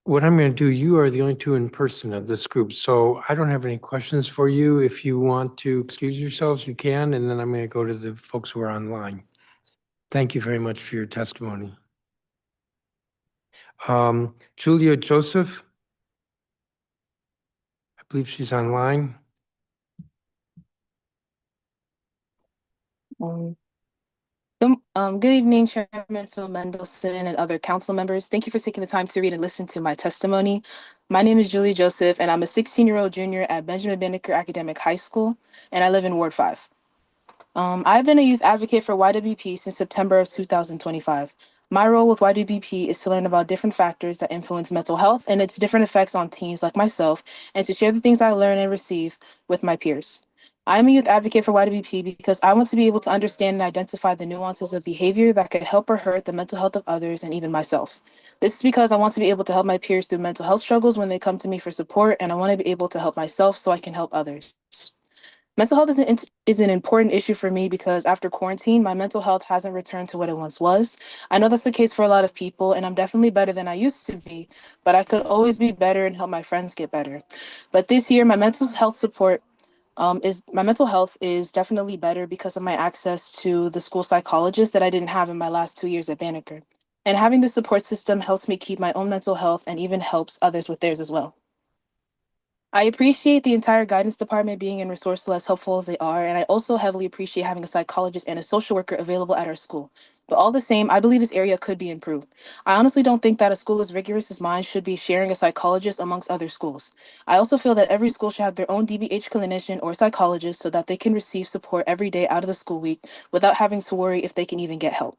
What I'm going to do, you are the only two in person of this group, so I don't have any questions for you. If you want to excuse yourselves, you can, and then I'm going to go to the folks who are online. Thank you very much for your testimony. Julia Joseph, I believe she's online. Good evening, Chairman Phil Mendelson and other council members. Thank you for taking the time to read and listen to my testimony. My name is Julie Joseph, and I'm a 16-year-old junior at Benjamin Banneker Academic High School, and I live in Ward 5. I've been a youth advocate for YWP since September of 2025. My role with YWP is to learn about different factors that influence mental health and its different effects on teens like myself, and to share the things I learn and receive with my peers. I'm a youth advocate for YWP because I want to be able to understand and identify the nuances of behavior that could help or hurt the mental health of others and even myself. This is because I want to be able to help my peers through mental health struggles when they come to me for support, and I want to be able to help myself so I can help others. Mental health is an important issue for me because after quarantine, my mental health hasn't returned to what it once was. I know that's the case for a lot of people, and I'm definitely better than I used to be, but I could always be better and help my friends get better. But this year, my mental health is definitely better because of my access to the school psychologist that I didn't have in my last 2 years at Banneker. And having the support system helps me keep my own mental health and even helps others with theirs as well. I appreciate the entire guidance department being and resourceful as helpful as they are, and I also heavily appreciate having a psychologist and a social worker available at our school. But all the same, I believe this area could be improved. I honestly don't think that a school as rigorous as mine should be sharing a psychologist amongst other schools. I also feel that every school should have their own DBH clinician or psychologist so that they can receive support every day out of the school week without having to worry if they can even get help.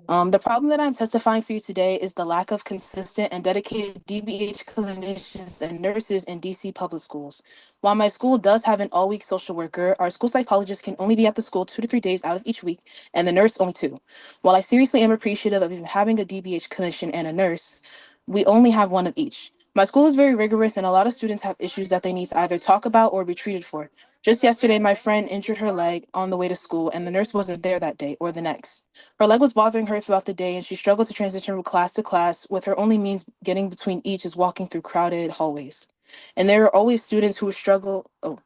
The problem that I'm testifying for you today is the lack of consistent and dedicated DBH clinicians and nurses in DC public schools. While my school does have an all-week social worker, our school psychologist can only be at the school 2 to 3 days out of each week, and the nurse only 2. While I seriously am appreciative of even having a DBH clinician and a nurse, we only have one of each. My school is very rigorous, and a lot of students have issues that they need to either talk about or be treated for. Just yesterday, my friend injured her leg on the way to school, and the nurse wasn't there that day or the next. Her leg was bothering her throughout the day, and she struggled to transition from class to class, with her only means getting between each is walking through crowded hallways. And there are always students who struggle. There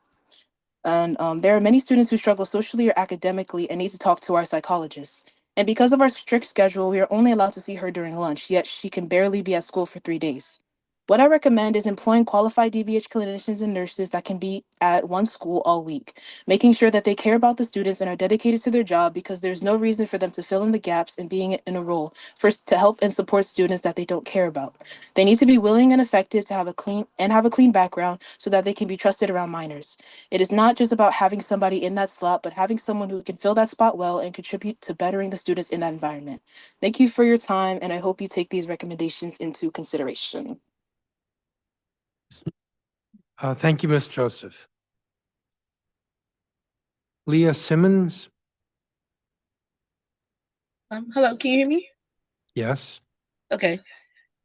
are many students who struggle socially or academically and need to talk to our psychologists. And because of our strict schedule, we are only allowed to see her during lunch, yet she can barely be at school for 3 days. What I recommend is employing qualified DBH clinicians and nurses that can be at one school all week, making sure that they care about the students and are dedicated to their job, because there's no reason for them to fill in the gaps and being in a role first to help and support students that they don't care about. They need to be willing and effective to have a clean background so that they can be trusted around minors. It is not just about having somebody in that slot, but having someone who can fill that spot well and contribute to bettering the students in that environment. Thank you for your time, and I hope you take these recommendations into consideration. Thank you, Ms. Joseph. Leah Simmons? Hello, can you hear me? Yes. Okay.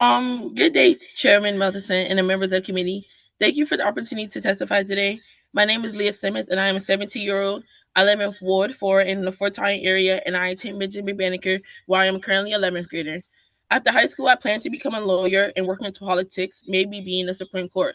Good day, Chairman Melderson and the members of the committee. Thank you for the opportunity to testify today. My name is Leah Simmons, and I am a 17-year-old. I live in Ward 4 in the Fort Tryon area, and I attend Benjamin Banneker, where I am currently 11th grader. After high school, I plan to become a lawyer and work into politics, maybe being the Supreme Court.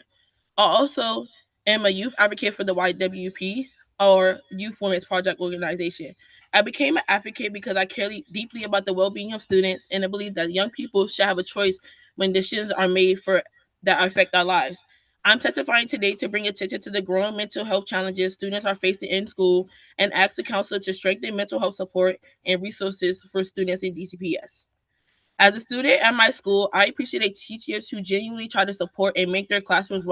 I also am a youth advocate for the YWP, or Youth Women's Project Organization. I became an advocate because I care deeply about the well-being of students, and I believe that young people should have a choice when decisions are made for that affect our lives. I'm testifying today to bring attention to the growing mental health challenges students are facing in school and ask the council to strengthen mental health support and resources for students in DCPS. As a student at my school, I appreciate teachers who genuinely try to support and make their classrooms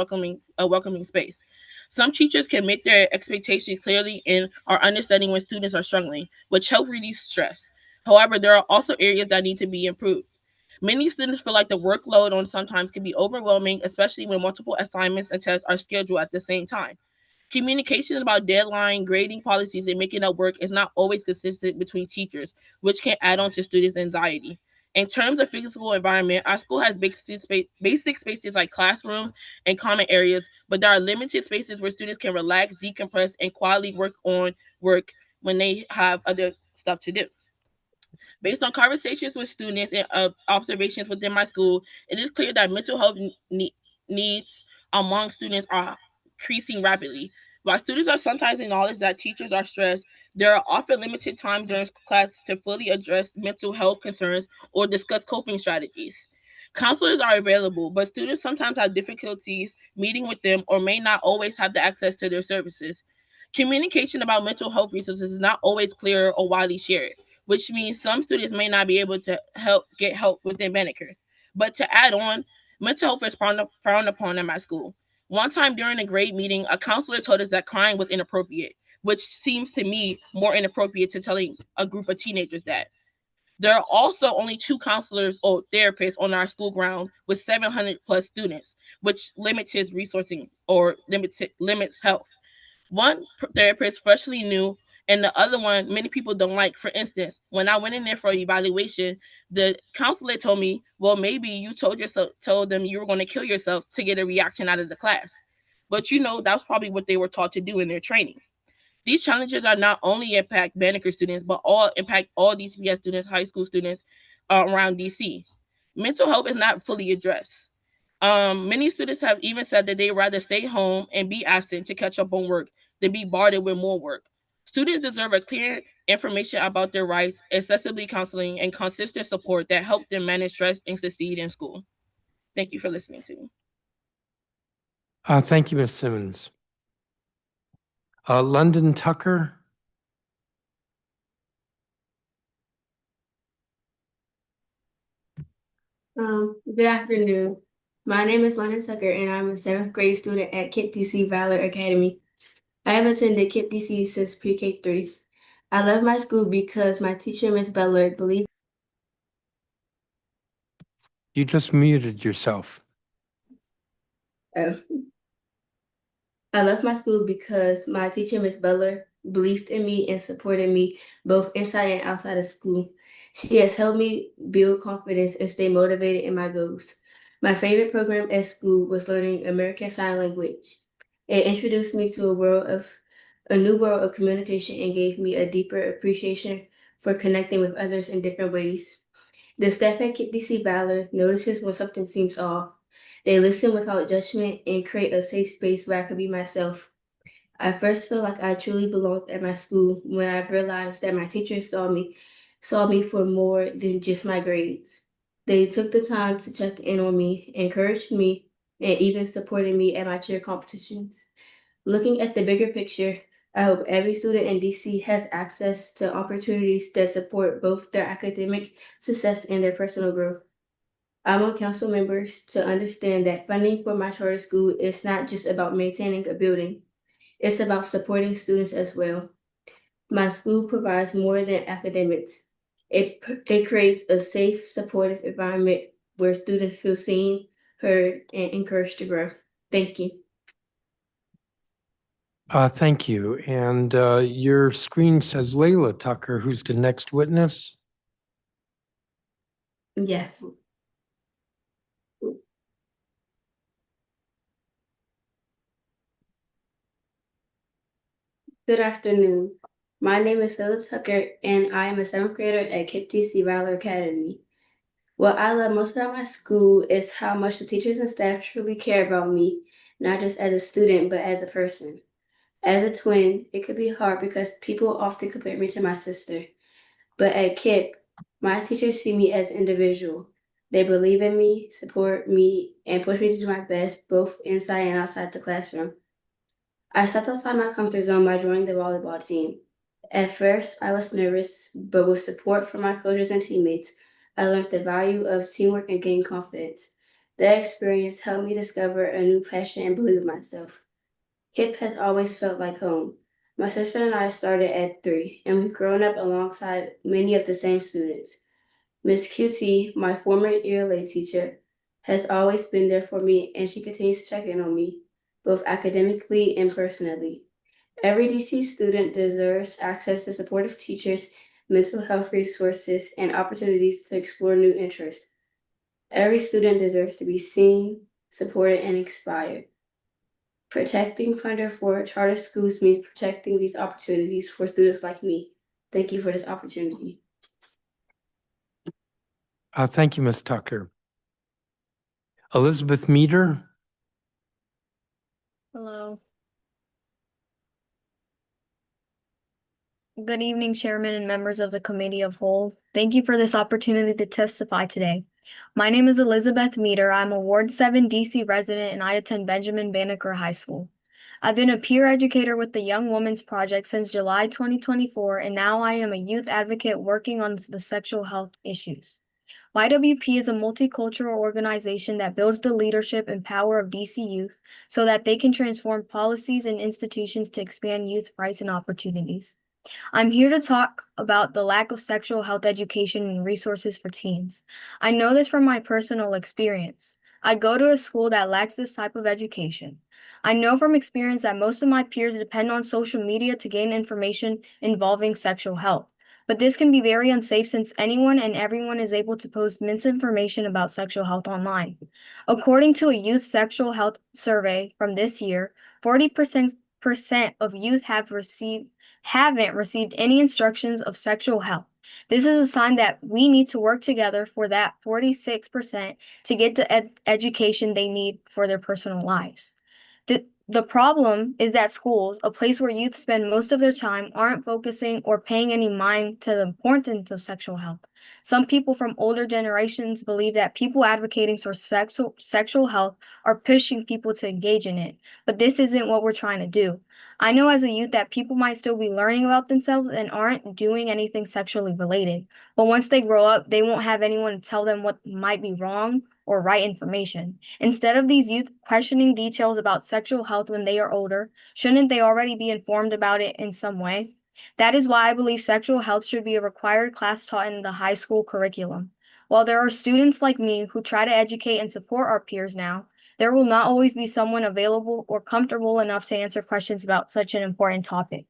a welcoming space. Some teachers can make their expectations clearly and are understanding when students are struggling, which help reduce stress. However, there are also areas that need to be improved. Many students feel like the workload on sometimes can be overwhelming, especially when multiple assignments and tests are scheduled at the same time. Communication about deadline, grading policies, and making up work is not always consistent between teachers, which can add on to students' anxiety. In terms of physical environment, our school has basic spaces like classrooms and common areas, but there are limited spaces where students can relax, decompress, and quietly work on work when they have other stuff to do. Based on conversations with students and observations within my school, it is clear that mental health needs among students are increasing rapidly. While students are sometimes acknowledged that teachers are stressed, there are often limited times during class to fully address mental health concerns or discuss coping strategies. Counselors are available, but students sometimes have difficulties meeting with them or may not always have the access to their services. Communication about mental health resources is not always clear or widely shared, which means some students may not be able to get help within Banneker. But to add on, mental health is frowned upon at my school. One time during a grade meeting, a counselor told us that crying was inappropriate, which seems to me more inappropriate to telling a group of teenagers that. There are also only 2 counselors or therapists on our school ground with 700 plus students, which limits his resourcing or limits health. One therapist freshly new, and the other one many people don't like. For instance, when I went in there for evaluation, the counselor told me, well, maybe you told them you were going to kill yourself to get a reaction out of the class. But that's probably what they were taught to do in their training. These challenges are not only impact Banneker students, but all impact all DCPS students, high school students around DC. Mental health is not fully addressed. Many students have even said that they'd rather stay home and be absent to catch up on work than be bombarded with more work. Students deserve a clear information about their rights, accessibility counseling, and consistent support that help them manage stress and succeed in school. Thank you for listening to me. Thank you, Ms. Simmons. London Tucker. Good afternoon. My name is London Tucker, and I'm a seventh grade student at KIPP DC Valor Academy. I have attended KIPP DC since pre-K 3. I love my school because my teacher, Ms. Beller, believed. You just muted yourself. I love my school because my teacher, Ms. Beller, believed in me and supported me both inside and outside of school. She has helped me build confidence and stay motivated in my goals. My favorite program at school was learning American Sign Language. It introduced me to a new world of communication and gave me a deeper appreciation for connecting with others in different ways. The staff at KIPP DC Valor notices when something seems off. They listen without judgment and create a safe space where I could be myself. I first felt like I truly belonged at my school when I realized that my teachers saw me for more than just my grades. They took the time to check in on me, encouraged me, and even supported me at my cheer competitions. Looking at the bigger picture, I hope every student in DC has access to opportunities that support both their academic success and their personal growth. I want council members to understand that funding for my charter school is not just about maintaining a building. It's about supporting students as well. My school provides more than academics. It creates a safe, supportive environment where students feel seen, heard, and encouraged to grow. Thank you. Thank you. And your screen says Layla Tucker, who's the next witness. Yes. Good afternoon. My name is Stella Tucker, and I am a seventh grader at KIPP DC Valor Academy. What I love most about my school is how much the teachers and staff truly care about me, not just as a student, but as a person. As a twin, it could be hard because people often compare me to my sister. But at KIPP, my teachers see me as an individual. They believe in me, support me, and push me to do my best both inside and outside the classroom. I stepped outside my comfort zone by joining the volleyball team. At first, I was nervous, but with support from my coaches and teammates, I learned the value of teamwork and gained confidence. That experience helped me discover a new passion and believe in myself. KIPP has always felt like home. My sister and I started at 3, and we've grown up alongside many of the same students. Miss QT, my former ELA teacher, has always been there for me, and she continues to check in on me, both academically and personally. Every DC student deserves access to supportive teachers, mental health resources, and opportunities to explore new interests. Every student deserves to be seen, supported, and inspired. Protecting funder for charter schools means protecting these opportunities for students like me. Thank you for this opportunity. Thank you, Ms. Tucker. Elizabeth Meter. Hello. Good evening, Chairman and members of the Committee of Whole. Thank you for this opportunity to testify today. My name is Elizabeth Meter. I'm a Ward 7 DC resident and I attend Benjamin Banneker High School. I've been a peer educator with the Young Women's Project since July 2024, and now I am a youth advocate working on the sexual health issues. YWP is a multicultural organization that builds the leadership and power of DC youth so that they can transform policies and institutions to expand youth rights and opportunities. I'm here to talk about the lack of sexual health education and resources for teens. I know this from my personal experience. I go to a school that lacks this type of education. I know from experience that most of my peers depend on social media to gain information involving sexual health. But this can be very unsafe since anyone and everyone is able to post misinformation about sexual health online. According to a youth sexual health survey from this year, 40% of youth haven't received any instructions of sexual health. This is a sign that we need to work together for that 46% to get the education they need for their personal lives. The problem is that schools, a place where youth spend most of their time, aren't focusing or paying any mind to the importance of sexual health. Some people from older generations believe that people advocating for sexual health are pushing people to engage in it, but this isn't what we're trying to do. I know as a youth that people might still be learning about themselves and aren't doing anything sexually related, but once they grow up, they won't have anyone to tell them what might be wrong or right information. Instead of these youth questioning details about sexual health when they are older, shouldn't they already be informed about it in some way? That is why I believe sexual health should be a required class taught in the high school curriculum. While there are students like me who try to educate and support our peers now, there will not always be someone available or comfortable enough to answer questions about such an important topic.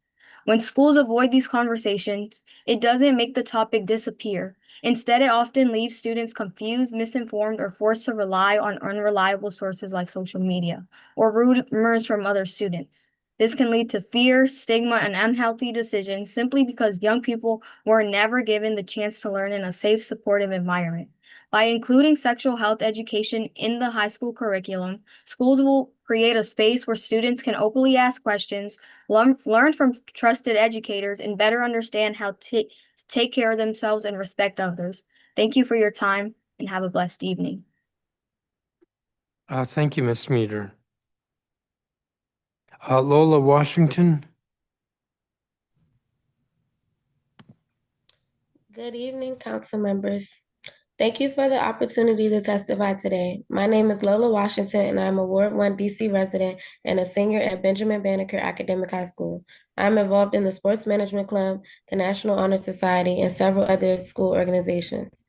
When schools avoid these conversations, it doesn't make the topic disappear. Instead, it often leaves students confused, misinformed, or forced to rely on unreliable sources like social media or rumors from other students. This can lead to fear, stigma, and unhealthy decisions simply because young people were never given the chance to learn in a safe, supportive environment. By including sexual health education in the high school curriculum, schools will create a space where students can openly ask questions, learn from trusted educators, and better understand how to take care of themselves and respect others. Thank you for your time and have a blessed evening. Thank you, Ms. Meter. Lola Washington. Good evening, council members. Thank you for the opportunity to testify today. My name is Lola Washington, and I'm a Ward 1 DC resident and a senior at Benjamin Banneker Academic High School. I'm involved in the Sports Management Club, the National Honor Society, and several other school organizations.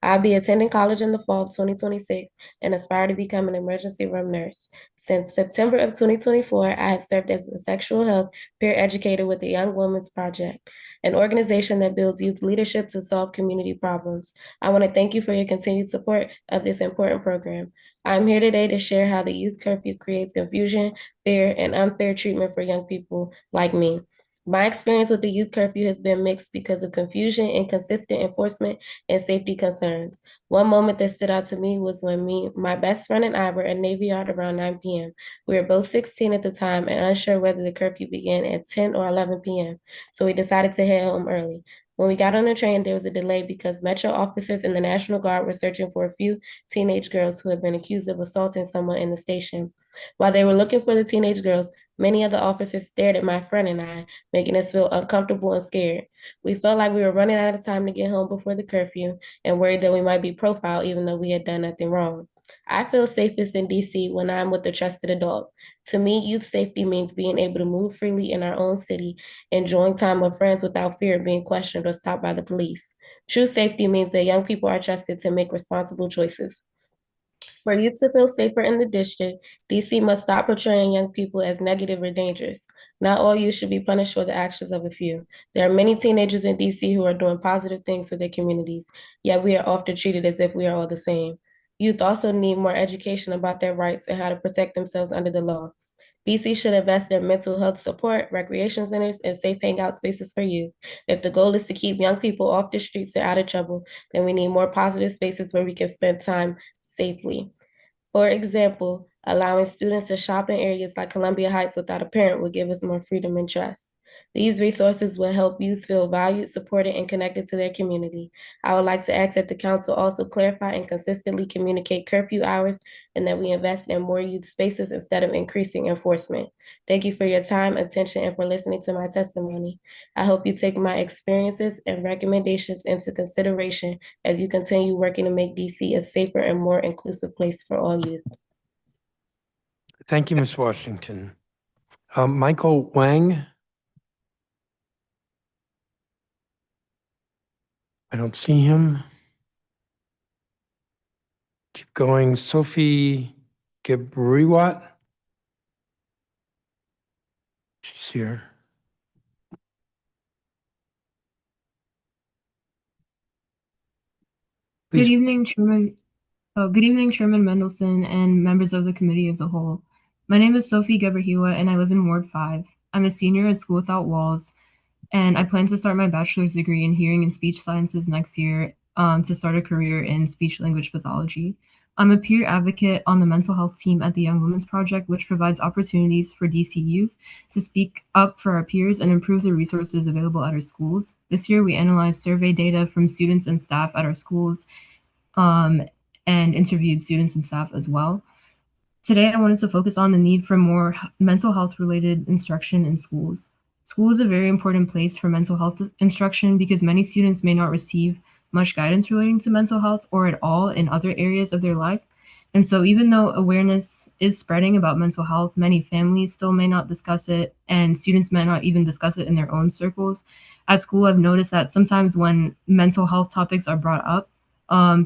I'll be attending college in the fall of 2026 and aspire to become an emergency room nurse. Since September of 2024, I have served as a sexual health peer educator with the Young Women's Project, an organization that builds youth leadership to solve community problems. I want to thank you for your continued support of this important program. I'm here today to share how the youth curfew creates confusion, fear, and unfair treatment for young people like me. My experience with the youth curfew has been mixed because of confusion, inconsistent enforcement, and safety concerns. One moment that stood out to me was when my best friend and I were at Navy Yard around 9 p.m. We were both 16 at the time and unsure whether the curfew began at 10 or 11 p.m., so we decided to head home early. When we got on the train, there was a delay because Metro officers and the National Guard were searching for a few teenage girls who had been accused of assaulting someone in the station. While they were looking for the teenage girls, many of the officers stared at my friend and I, making us feel uncomfortable and scared. We felt like we were running out of time to get home before the curfew and worried that we might be profiled even though we had done nothing wrong. I feel safest in DC when I'm with a trusted adult. To me, youth safety means being able to move freely in our own city, enjoying time with friends without fear of being questioned or stopped by the police. True safety means that young people are trusted to make responsible choices. For youth to feel safer in the district, DC must stop portraying young people as negative or dangerous. Not all youth should be punished for the actions of a few. There are many teenagers in DC who are doing positive things for their communities, yet we are often treated as if we are all the same. Youth also need more education about their rights and how to protect themselves under the law. DC should invest in mental health support, recreation centers, and safe hangout spaces for youth. If the goal is to keep young people off the streets and out of trouble, then we need more positive spaces where we can spend time safely. For example, allowing students to shop in areas like Columbia Heights without a parent would give us more freedom and trust. These resources will help youth feel valued, supported, and connected to their community. I would like to ask that the council also clarify and consistently communicate curfew hours and that we invest in more youth spaces instead of increasing enforcement. Thank you for your time, attention, and for listening to my testimony. I hope you take my experiences and recommendations into consideration as you continue working to make DC a safer and more inclusive place for all youth. Thank you, Ms. Washington. Michael Wang. I don't see him. Keep going. Sophie Gebriwat. She's here. Good evening, Chairman. Good evening, Chairman Mendelson and members of the Committee of the Whole. My name is Sophie Geberhiwa, and I live in Ward 5. I'm a senior at School Without Walls, and I plan to start my bachelor's degree in hearing and speech sciences next year to start a career in speech language pathology. I'm a peer advocate on the mental health team at the Young Women's Project, which provides opportunities for DC youth to speak up for our peers and improve the resources available at our schools. This year, we analyzed survey data from students and staff at our schools and interviewed students and staff as well. Today, I wanted to focus on the need for more mental health related instruction in schools. School is a very important place for mental health instruction because many students may not receive much guidance relating to mental health or at all in other areas of their life. And so, even though awareness is spreading about mental health, many families still may not discuss it, and students may not even discuss it in their own circles. At school, I've noticed that sometimes when mental health topics are brought up,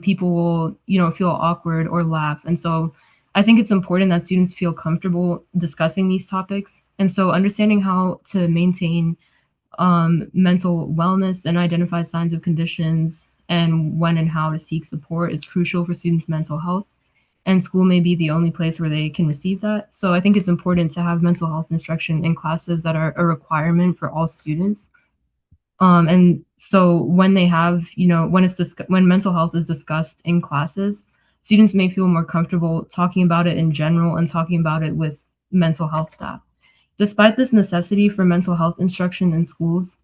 people will, feel awkward or laugh. And so, I think it's important that students feel comfortable discussing these topics. And so, understanding how to maintain mental wellness and identify signs of conditions and when and how to seek support is crucial for students' mental health. And school may be the only place where they can receive that. So I think it's important to have mental health instruction in classes that are a requirement for all students. And so when they have, when mental health is discussed in classes, students may feel more comfortable talking about it in general and talking about it with mental health staff. Despite this necessity for mental health instruction in schools,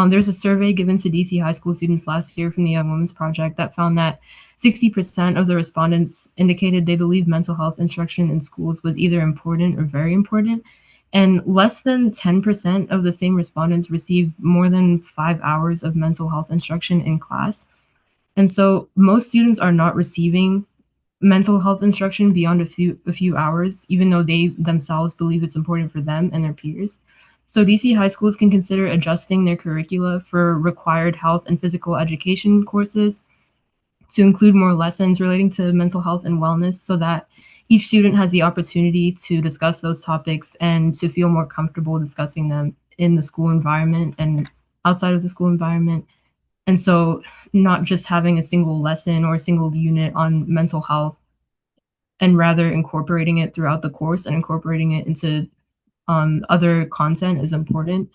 there's a survey given to DC high school students last year from the Young Women's Project that found that 60% of the respondents indicated they believe mental health instruction in schools was either important or very important, and less than 10% of the same respondents received more than 5 hours of mental health instruction in class. And so most students are not receiving mental health instruction beyond a few hours, even though they themselves believe it's important for them and their peers. So DC high schools can consider adjusting their curricula for required health and physical education courses to include more lessons relating to mental health and wellness so that each student has the opportunity to discuss those topics and to feel more comfortable discussing them in the school environment and outside of the school environment. And so not just having a single lesson or a single unit on mental health, and rather incorporating it throughout the course and incorporating it into other content is important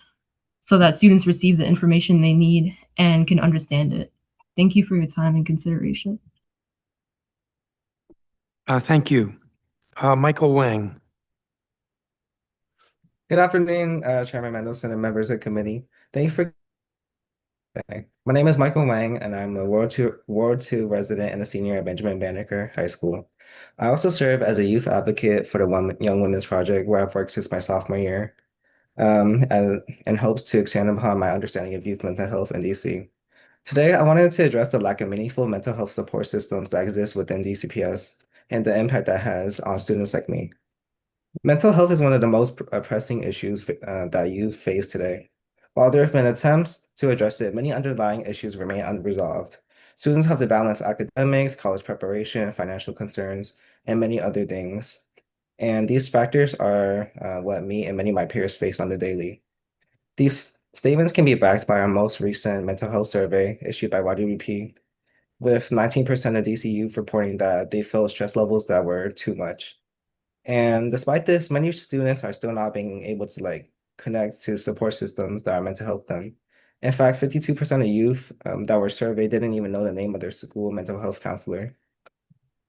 so that students receive the information they need and can understand it. Thank you for your time and consideration. Thank you. Michael Wang. Good afternoon, Chairman Mendelson and members of the committee. Thank you for. My name is Michael Wang, and I'm a Ward 2 resident and a senior at Benjamin Banneker High School. I also serve as a youth advocate for the Young Women's Project, where I've worked since my sophomore year, and hopes to expand upon my understanding of youth mental health in DC. Today, I wanted to address the lack of meaningful mental health support systems that exist within DCPS and the impact that has on students like me. Mental health is one of the most pressing issues that youth face today. While there have been attempts to address it, many underlying issues remain unresolved. Students have to balance academics, college preparation, financial concerns, and many other things. And these factors are what me and many of my peers face on the daily. These statements can be backed by our most recent mental health survey issued by YWP, with 19% of DC youth reporting that they felt stress levels that were too much. And despite this, many students are still not being able to connect to support systems that are meant to help them. In fact, 52% of youth that were surveyed didn't even know the name of their school mental health counselor.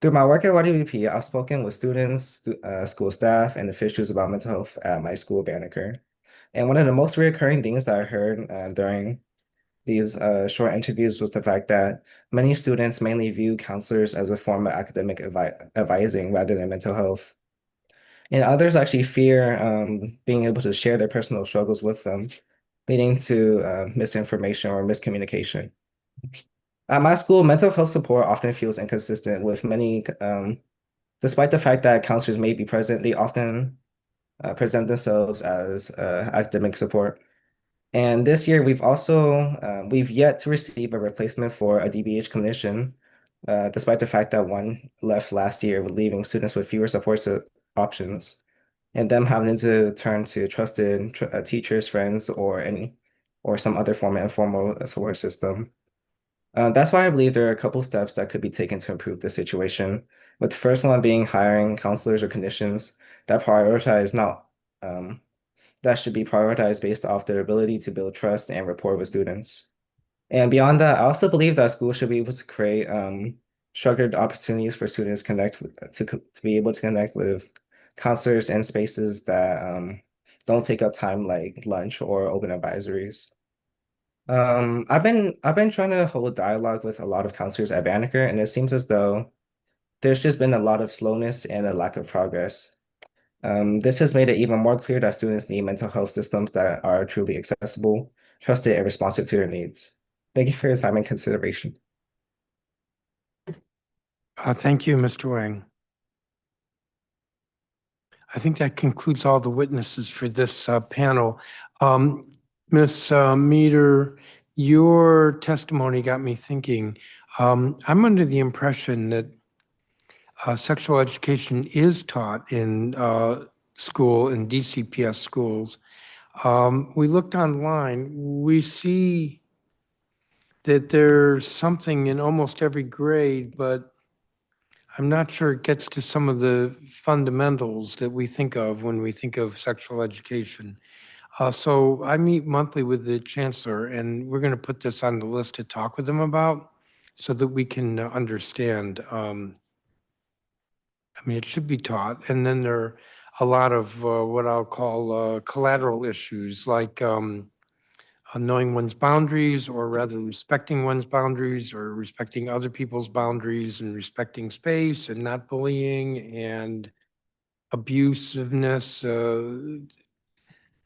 Through my work at YWP, I've spoken with students, school staff, and officials about mental health at my school, Banneker. And one of the most recurring things that I heard during these short interviews was the fact that many students mainly view counselors as a form of academic advising rather than mental health. And others actually fear being able to share their personal struggles with them, leading to misinformation or miscommunication. At my school, mental health support often feels inconsistent with many, despite the fact that counselors may be present, they often present themselves as academic support. And this year, we've yet to receive a replacement for a DBH clinician, despite the fact that one left last year, leaving students with fewer support options, and them having to turn to trusted teachers, friends, or some other form of informal support system. That's why I believe there are a couple steps that could be taken to improve the situation. With the first one being hiring counselors or clinicians that should be prioritized based off their ability to build trust and rapport with students. And beyond that, I also believe that schools should be able to create structured opportunities for students to be able to connect with counselors in spaces that don't take up time like lunch or open advisories. I've been trying to hold dialogue with a lot of counselors at Banneker, and it seems as though there's just been a lot of slowness and a lack of progress. This has made it even more clear that students need mental health systems that are truly accessible, trusted, and responsive to their needs. Thank you for your time and consideration. Thank you, Mr. Wang. I think that concludes all the witnesses for this panel. Ms. Meter, your testimony got me thinking. I'm under the impression that sexual education is taught in school, in DCPS schools. We looked online, we see that there's something in almost every grade, but I'm not sure it gets to some of the fundamentals that we think of when we think of sexual education. So I meet monthly with the chancellor, and we're going to put this on the list to talk with them about so that we can understand. I mean, it should be taught. And then there are a lot of what I'll call collateral issues, like knowing one's boundaries, or rather respecting one's boundaries, or respecting other people's boundaries, and respecting space, and not bullying, and abusiveness.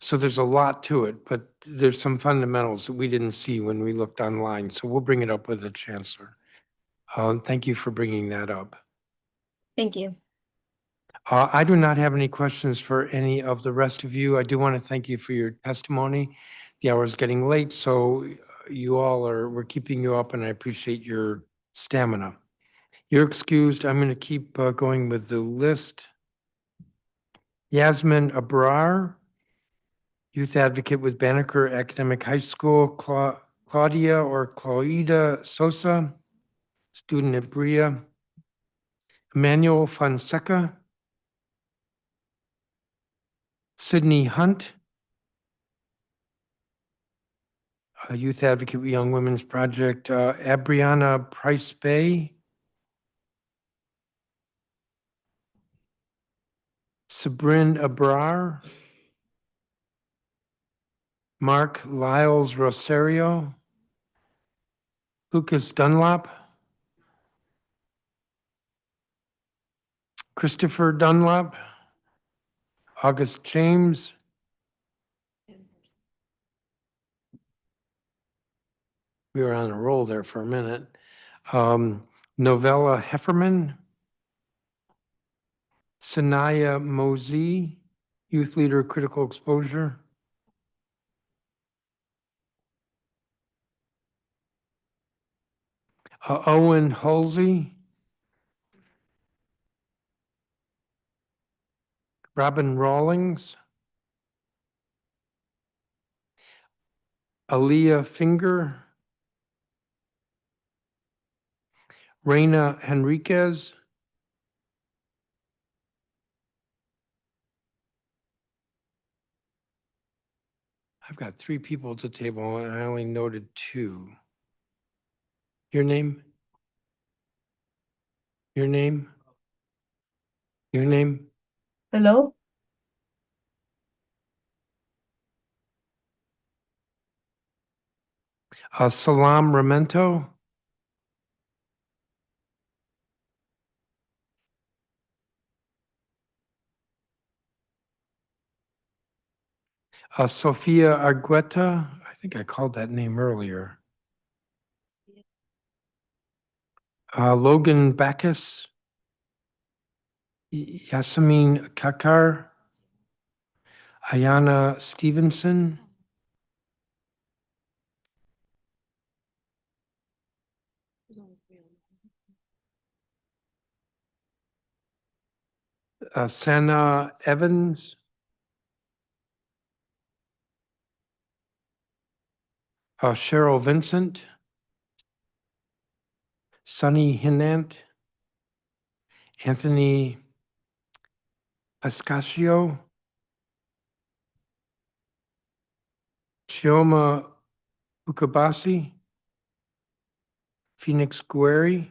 So there's a lot to it, but there's some fundamentals that we didn't see when we looked online. So we'll bring it up with the chancellor. Thank you for bringing that up. Thank you. I do not have any questions for any of the rest of you. I do want to thank you for your testimony. The hour is getting late, so we're keeping you up, and I appreciate your stamina. You're excused. I'm going to keep going with the list. Yasmin Abrar, youth advocate with Banneker Academic High School. Claudia or Claudia Sosa, student at Bria. Emmanuel Fonseca. Sydney Hunt, a youth advocate with Young Women's Project. Abriana Price Bay. Sabrin Abrar. Mark Lyles Rosario. Lucas Dunlop. Christopher Dunlop. August James. We were on a roll there for a minute. Novella Hefferman. Sanaya Mosey, youth leader, critical exposure. Owen Halsey. Robin Rawlings. Aaliyah Finger. Reina Henriquez. I've got 3 people at the table, and I only noted 2. Your name? Your name? Your name? Hello? Salam Ramento. Sophia Argueta. I think I called that name earlier. Logan Backus. Yasemin Kakar. Ayana Stevenson. Sana Evans. Cheryl Vincent. Sunny Hinant. Anthony Pascasio. Chioma Ukabasi. Phoenix Gueri.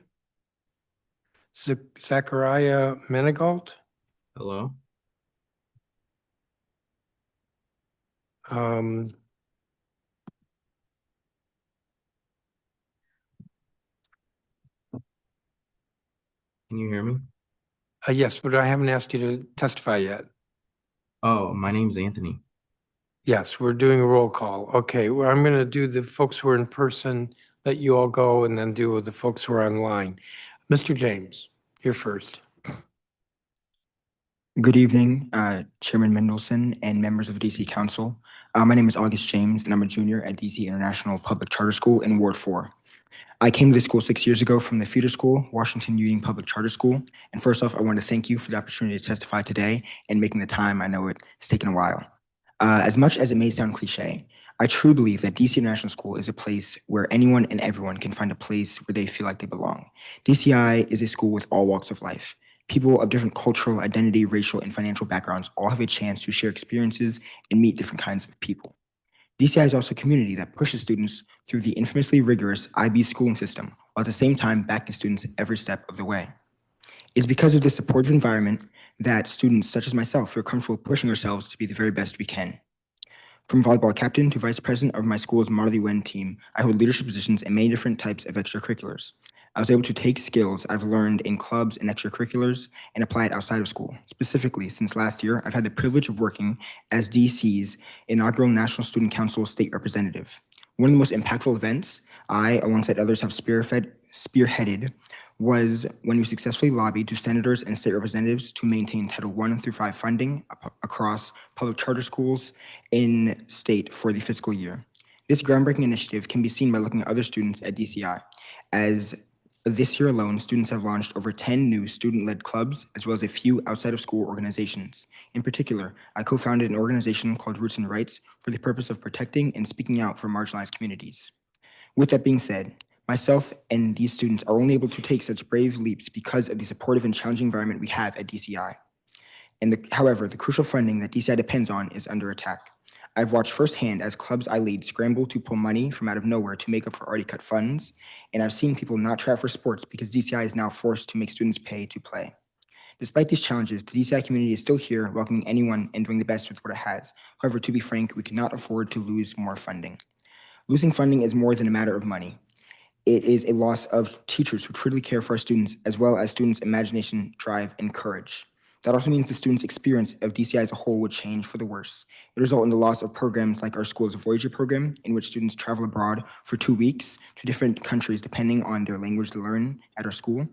Zachariah Menegalt. Hello. Um, Can you hear me? yes, but I haven't asked you to testify yet. Oh, my name's Anthony. Yes, we're doing a roll call. Okay, well, I'm going to do the folks who are in person, let you all go, and then do with the folks who are online. Mr. James, you're first. Good evening, Chairman Mendelson and members of the DC Council. My name is August James, and I'm a junior at DC International Public Charter School in Ward 4. I came to the school 6 years ago from the feeder school, Washington Union Public Charter School. And first off, I want to thank you for the opportunity to testify today and making the time. I know it's taken a while. As much as it may sound cliche, I truly believe that DC International School is a place where anyone and everyone can find a place where they feel like they belong. DCI is a school with all walks of life. People of different cultural, identity, racial, and financial backgrounds all have a chance to share experiences and meet different kinds of people. DCI is also a community that pushes students through the infamously rigorous IB schooling system, while at the same time backing students every step of the way. It's because of this supportive environment that students such as myself feel comfortable pushing ourselves to be the very best we can. From volleyball captain to vice president of my school's Marley Wen team, I hold leadership positions in many different types of extracurriculars. I was able to take skills I've learned in clubs and extracurriculars and apply it outside of school. Specifically, since last year, I've had the privilege of working as DC's inaugural National Student Council state representative. One of the most impactful events I, alongside others, have spearheaded was when we successfully lobbied to senators and state representatives to maintain Title I through V funding across public charter schools in state for the fiscal year. This groundbreaking initiative can be seen by looking at other students at DCI. As this year alone, students have launched over 10 new student-led clubs, as well as a few outside-of-school organizations. In particular, I co-founded an organization called Roots and Rights for the purpose of protecting and speaking out for marginalized communities. With that being said, myself and these students are only able to take such brave leaps because of the supportive and challenging environment we have at DCI. However, the crucial funding that DCI depends on is under attack. I've watched firsthand as clubs I lead scramble to pull money from out of nowhere to make up for already cut funds, and I've seen people not try out for sports because DCI is now forced to make students pay to play. Despite these challenges, the DCI community is still here, welcoming anyone and doing the best with what it has. However, to be frank, we cannot afford to lose more funding. Losing funding is more than a matter of money. It is a loss of teachers who truly care for our students, as well as students' imagination, drive, and courage. That also means the students' experience of DCI as a whole would change for the worse. It would result in the loss of programs like our school's Voyager program, in which students travel abroad for 2 weeks to different countries depending on their language to learn at our school.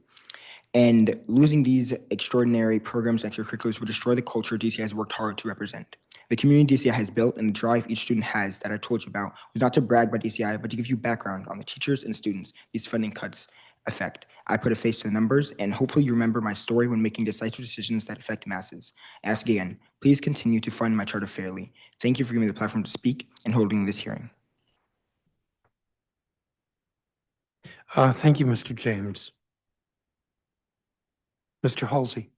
And losing these extraordinary programs and extracurriculars would destroy the culture DCI has worked hard to represent. The community DCI has built and the drive each student has that I told you about was not to brag about DCI, but to give you background on the teachers and students these funding cuts affect. I put a face to the numbers, and hopefully you remember my story when making decisive decisions that affect masses. I ask again, please continue to fund my charter fairly. Thank you for giving me the platform to speak and holding this hearing. Thank you, Mr. James. Mr. Halsey.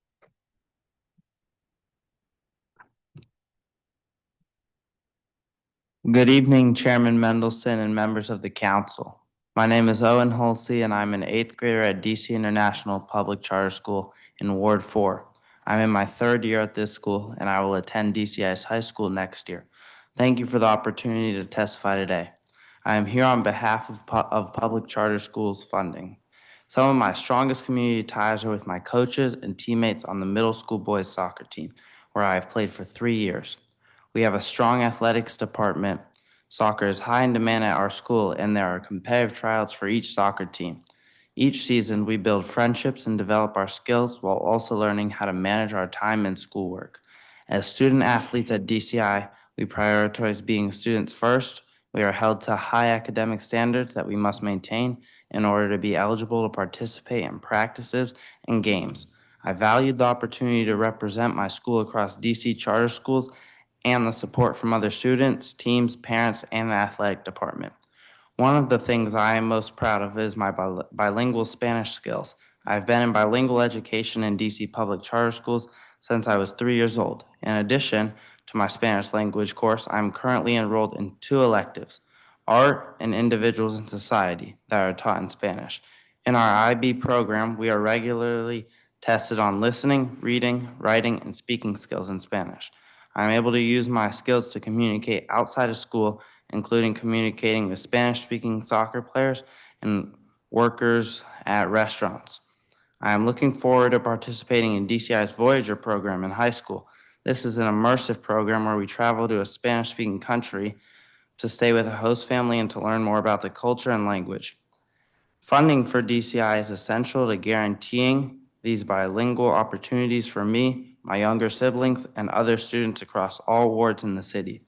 Good evening, Chairman Mendelson and members of the council. My name is Owen Halsey, and I'm an 8th grader at DC International Public Charter School in Ward 4. I'm in my 3rd year at this school, and I will attend DCI's high school next year. Thank you for the opportunity to testify today. I am here on behalf of public charter schools funding. Some of my strongest community ties are with my coaches and teammates on the middle school boys soccer team, where I have played for 3 years. We have a strong athletics department. Soccer is high in demand at our school, and there are competitive tryouts for each soccer team. Each season, we build friendships and develop our skills while also learning how to manage our time and schoolwork. As student athletes at DCI, we prioritize being students first. We are held to high academic standards that we must maintain in order to be eligible to participate in practices and games. I valued the opportunity to represent my school across DC charter schools and the support from other students, teams, parents, and the athletic department. One of the things I am most proud of is my bilingual Spanish skills. I've been in bilingual education in DC public charter schools since I was 3 years old. In addition to my Spanish language course, I'm currently enrolled in 2 electives, Art and Individuals in Society, that are taught in Spanish. In our IB program, we are regularly tested on listening, reading, writing, and speaking skills in Spanish. I'm able to use my skills to communicate outside of school, including communicating with Spanish-speaking soccer players and workers at restaurants. I am looking forward to participating in DCI's Voyager program in high school. This is an immersive program where we travel to a Spanish-speaking country to stay with a host family and to learn more about the culture and language. Funding for DCI is essential to guaranteeing these bilingual opportunities for me, my younger siblings, and other students across all wards in the city.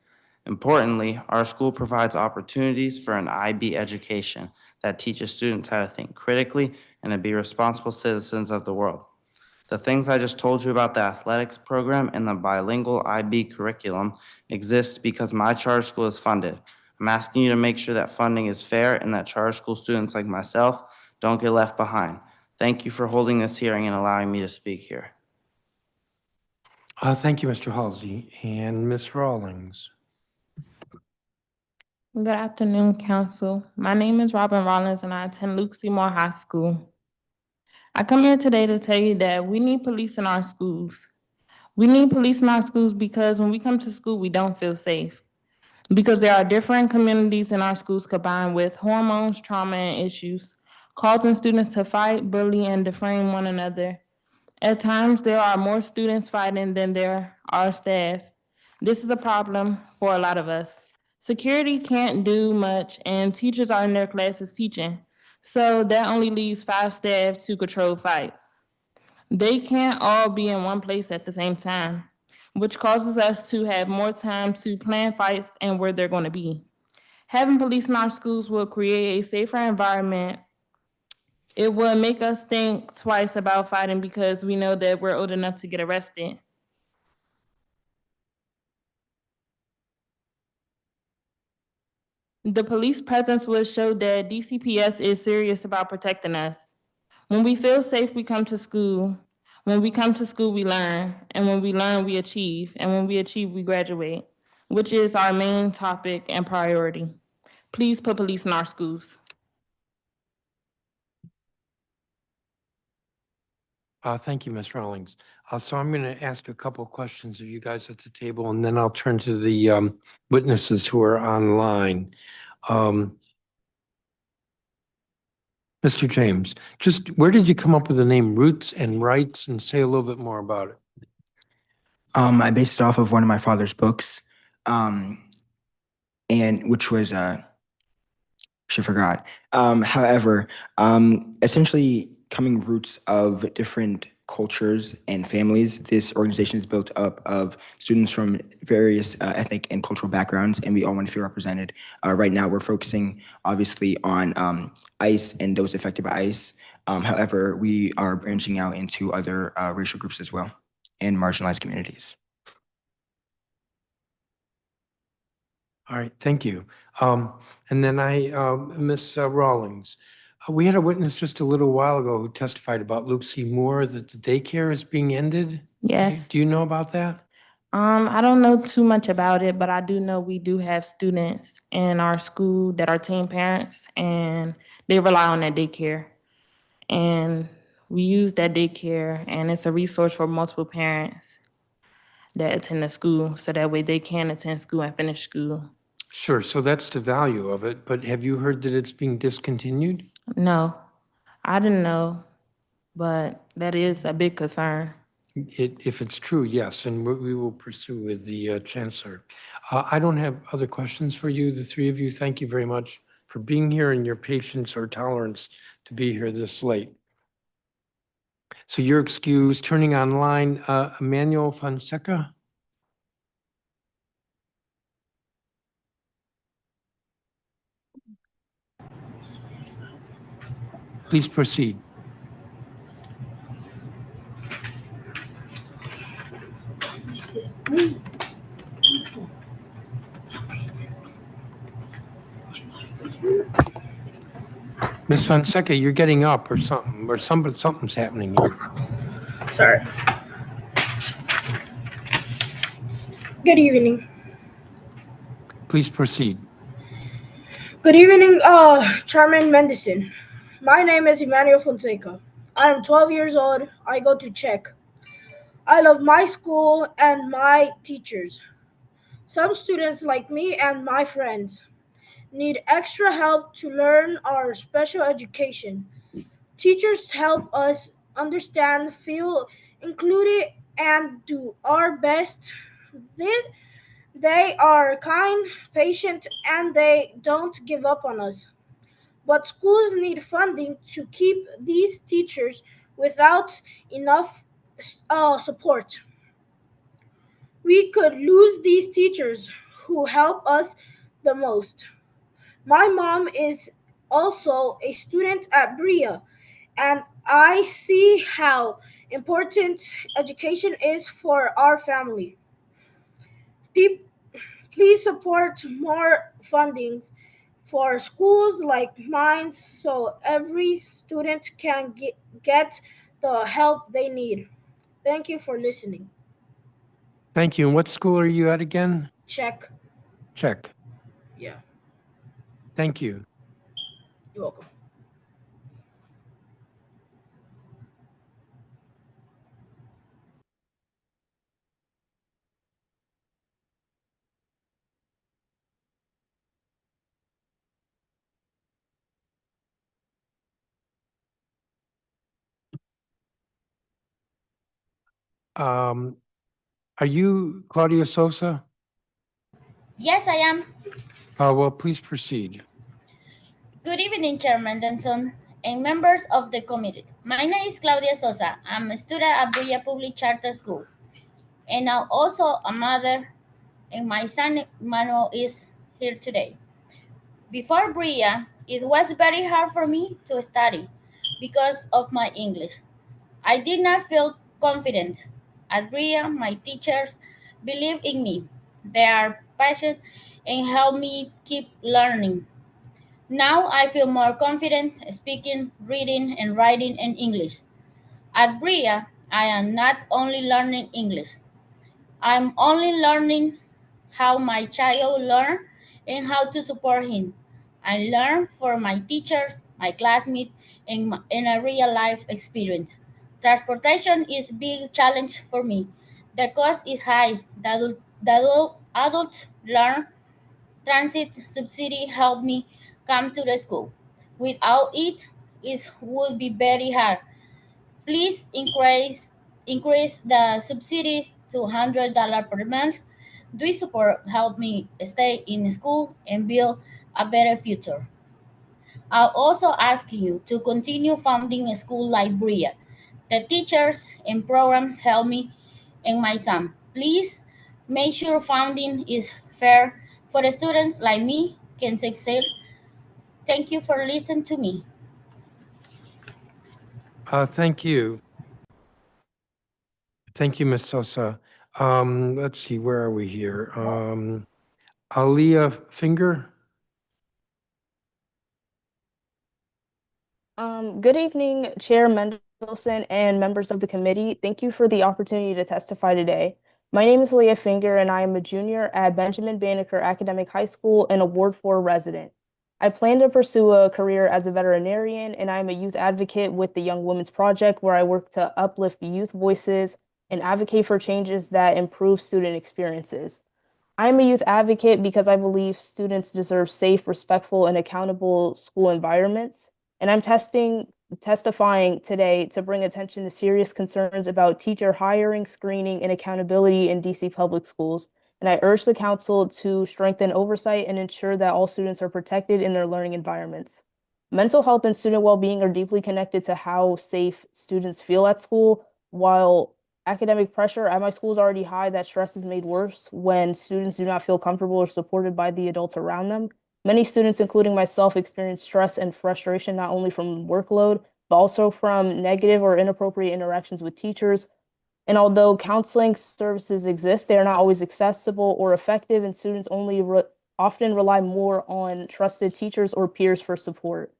Importantly, our school provides opportunities for an IB education that teaches students how to think critically and to be responsible citizens of the world. The things I just told you about the athletics program and the bilingual IB curriculum exist because my charter school is funded. I'm asking you to make sure that funding is fair and that charter school students like myself don't get left behind. Thank you for holding this hearing and allowing me to speak here. Thank you, Mr. Halsey. And Ms. Rawlings. Good afternoon, Council. My name is Robin Rollins, and I attend Luke Seymour High School. I come here today to tell you that we need police in our schools. We need police in our schools because when we come to school, we don't feel safe. Because there are different communities in our schools combined with hormones, trauma, and issues, causing students to fight, bully, and defame one another. At times, there are more students fighting than there are staff. This is a problem for a lot of us. Security can't do much, and teachers are in their classes teaching. So that only leaves 5 staff to control fights. They can't all be in one place at the same time, which causes us to have more time to plan fights and where they're going to be. Having police in our schools will create a safer environment. It will make us think twice about fighting because we know that we're old enough to get arrested. The police presence will show that DCPS is serious about protecting us. When we feel safe, we come to school. When we come to school, we learn. And when we learn, we achieve. And when we achieve, we graduate, which is our main topic and priority. Please put police in our schools. Thank you, Ms. Rawlings. So I'm going to ask a couple of questions of you guys at the table, and then I'll turn to the witnesses who are online. Mr. James, just where did you come up with the name Roots and Rights, and say a little bit more about it? I based it off of one of my father's books, and which was she forgot. However, essentially coming roots of different cultures and families. This organization is built up of students from various ethnic and cultural backgrounds, and we all want to feel represented. Right now, we're focusing obviously on ICE and those affected by ICE. However, we are branching out into other racial groups as well and marginalized communities. All right, thank you. And then Ms. Rawlings, we had a witness just a little while ago who testified about Luke Seymour, that the daycare is being ended. Yes. Do you know about that? I don't know too much about it, but I do know we do have students in our school that are teen parents, and they rely on that daycare. And we use that daycare, and it's a resource for multiple parents that attend the school, so that way they can attend school and finish school. Sure, so that's the value of it, but have you heard that it's being discontinued? No, I didn't know, but that is a big concern. If it's true, yes, and we will pursue with the chancellor. I don't have other questions for you, the three of you. Thank you very much for being here and your patience or tolerance to be here this late. So you're excused. Turning online, Emmanuel Fonseca. Please proceed. Ms. Fonseca, you're getting up or something, or something's happening here. Sorry. Good evening. Please proceed. Good evening, Chairman Mendelssohn, My name is Emmanuel Fonseca. I am 12 years old. I go to Czech. I love my school and my teachers. Some students, like me and my friends, need extra help to learn our special education. Teachers help us understand, feel included, and do our best. They, they are kind, patient, and they don't give up on us. But schools need funding to keep these teachers without enough support. We could lose these teachers who help us the most. My mom is also a student at Bria, and I see how important education is for our family. Pe- Please support more fundings for schools like mine so every student can get the help they need. Thank you for listening. Thank you. And what school are you at again? Check. Check. Yeah, Thank you. you're welcome. Um, are you Claudia Sosa? Yes, I am. Well, please proceed. Good evening, Chairman Denson and members of the committee. My name is Claudia Sosa. I'm a student at Bria Public Charter School, and I'm also a mother, and my son Manuel is here today. Before Bria, it was very hard for me to study because of my English. I did not feel confident. At Bria, my teachers believe in me. They are passionate and help me keep learning. Now I feel more confident speaking, reading, and writing in English. At Bria, I am not only learning English, I'm only learning how my child learn and how to support him. I learn from my teachers, my classmates, and in a real life experience. Transportation is big challenge for me. The cost is high. Adults learn transit subsidy help me come to the school. Without it, it would be very hard. Please increase the subsidy to $100 per month. This support help me stay in school and build a better future. I'll also ask you to continue funding a school like Bria. The teachers and programs help me and my son. Please make sure funding is fair for the students like me can succeed. Thank you for listening to me. Thank you. Thank you, Ms. Sosa. Let's see, where are we here? Aliyah Finger? Good evening, Chair Mendelson and members of the committee. Thank you for the opportunity to testify today. My name is Leah Finger, and I am a junior at Benjamin Banneker Academic High School and a Ward 4 resident. I plan to pursue a career as a veterinarian, and I am a youth advocate with the Young Women's Project, where I work to uplift youth voices and advocate for changes that improve student experiences. I am a youth advocate because I believe students deserve safe, respectful, and accountable school environments. And I'm testifying today to bring attention to serious concerns about teacher hiring, screening, and accountability in DC public schools. And I urge the council to strengthen oversight and ensure that all students are protected in their learning environments. Mental health and student well-being are deeply connected to how safe students feel at school. While academic pressure at my school is already high, that stress is made worse when students do not feel comfortable or supported by the adults around them. Many students, including myself, experience stress and frustration not only from workload, but also from negative or inappropriate interactions with teachers. And although counseling services exist, they are not always accessible or effective, and students often rely more on trusted teachers or peers for support.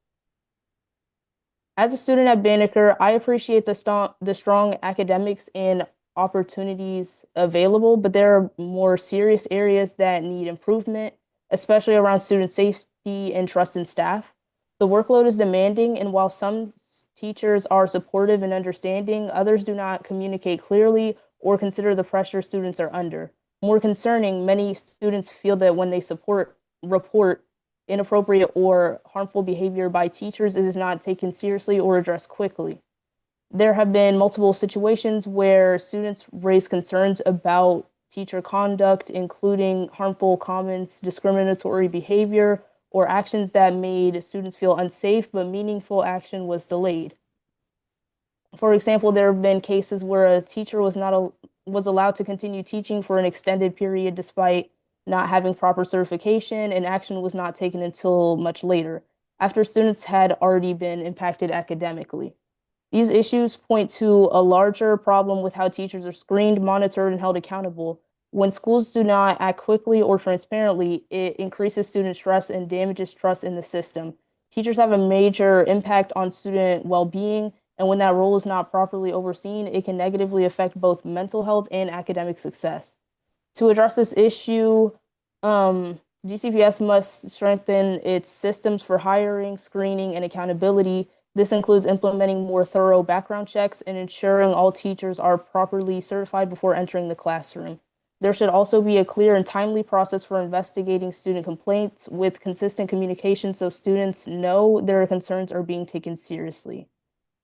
As a student at Banneker, I appreciate the strong academics and opportunities available, but there are more serious areas that need improvement, especially around student safety and trust in staff. The workload is demanding, and while some teachers are supportive and understanding, others do not communicate clearly or consider the pressure students are under. More concerning, many students feel that when they report inappropriate or harmful behavior by teachers, it is not taken seriously or addressed quickly. There have been multiple situations where students raise concerns about teacher conduct, including harmful comments, discriminatory behavior, or actions that made students feel unsafe, but meaningful action was delayed. For example, there have been cases where a teacher was allowed to continue teaching for an extended period despite not having proper certification, and action was not taken until much later, after students had already been impacted academically. These issues point to a larger problem with how teachers are screened, monitored, and held accountable. When schools do not act quickly or transparently, it increases student stress and damages trust in the system. Teachers have a major impact on student well-being, and when that role is not properly overseen, it can negatively affect both mental health and academic success. To address this issue, DCPS must strengthen its systems for hiring, screening, and accountability. This includes implementing more thorough background checks and ensuring all teachers are properly certified before entering the classroom. There should also be a clear and timely process for investigating student complaints with consistent communication so students know their concerns are being taken seriously.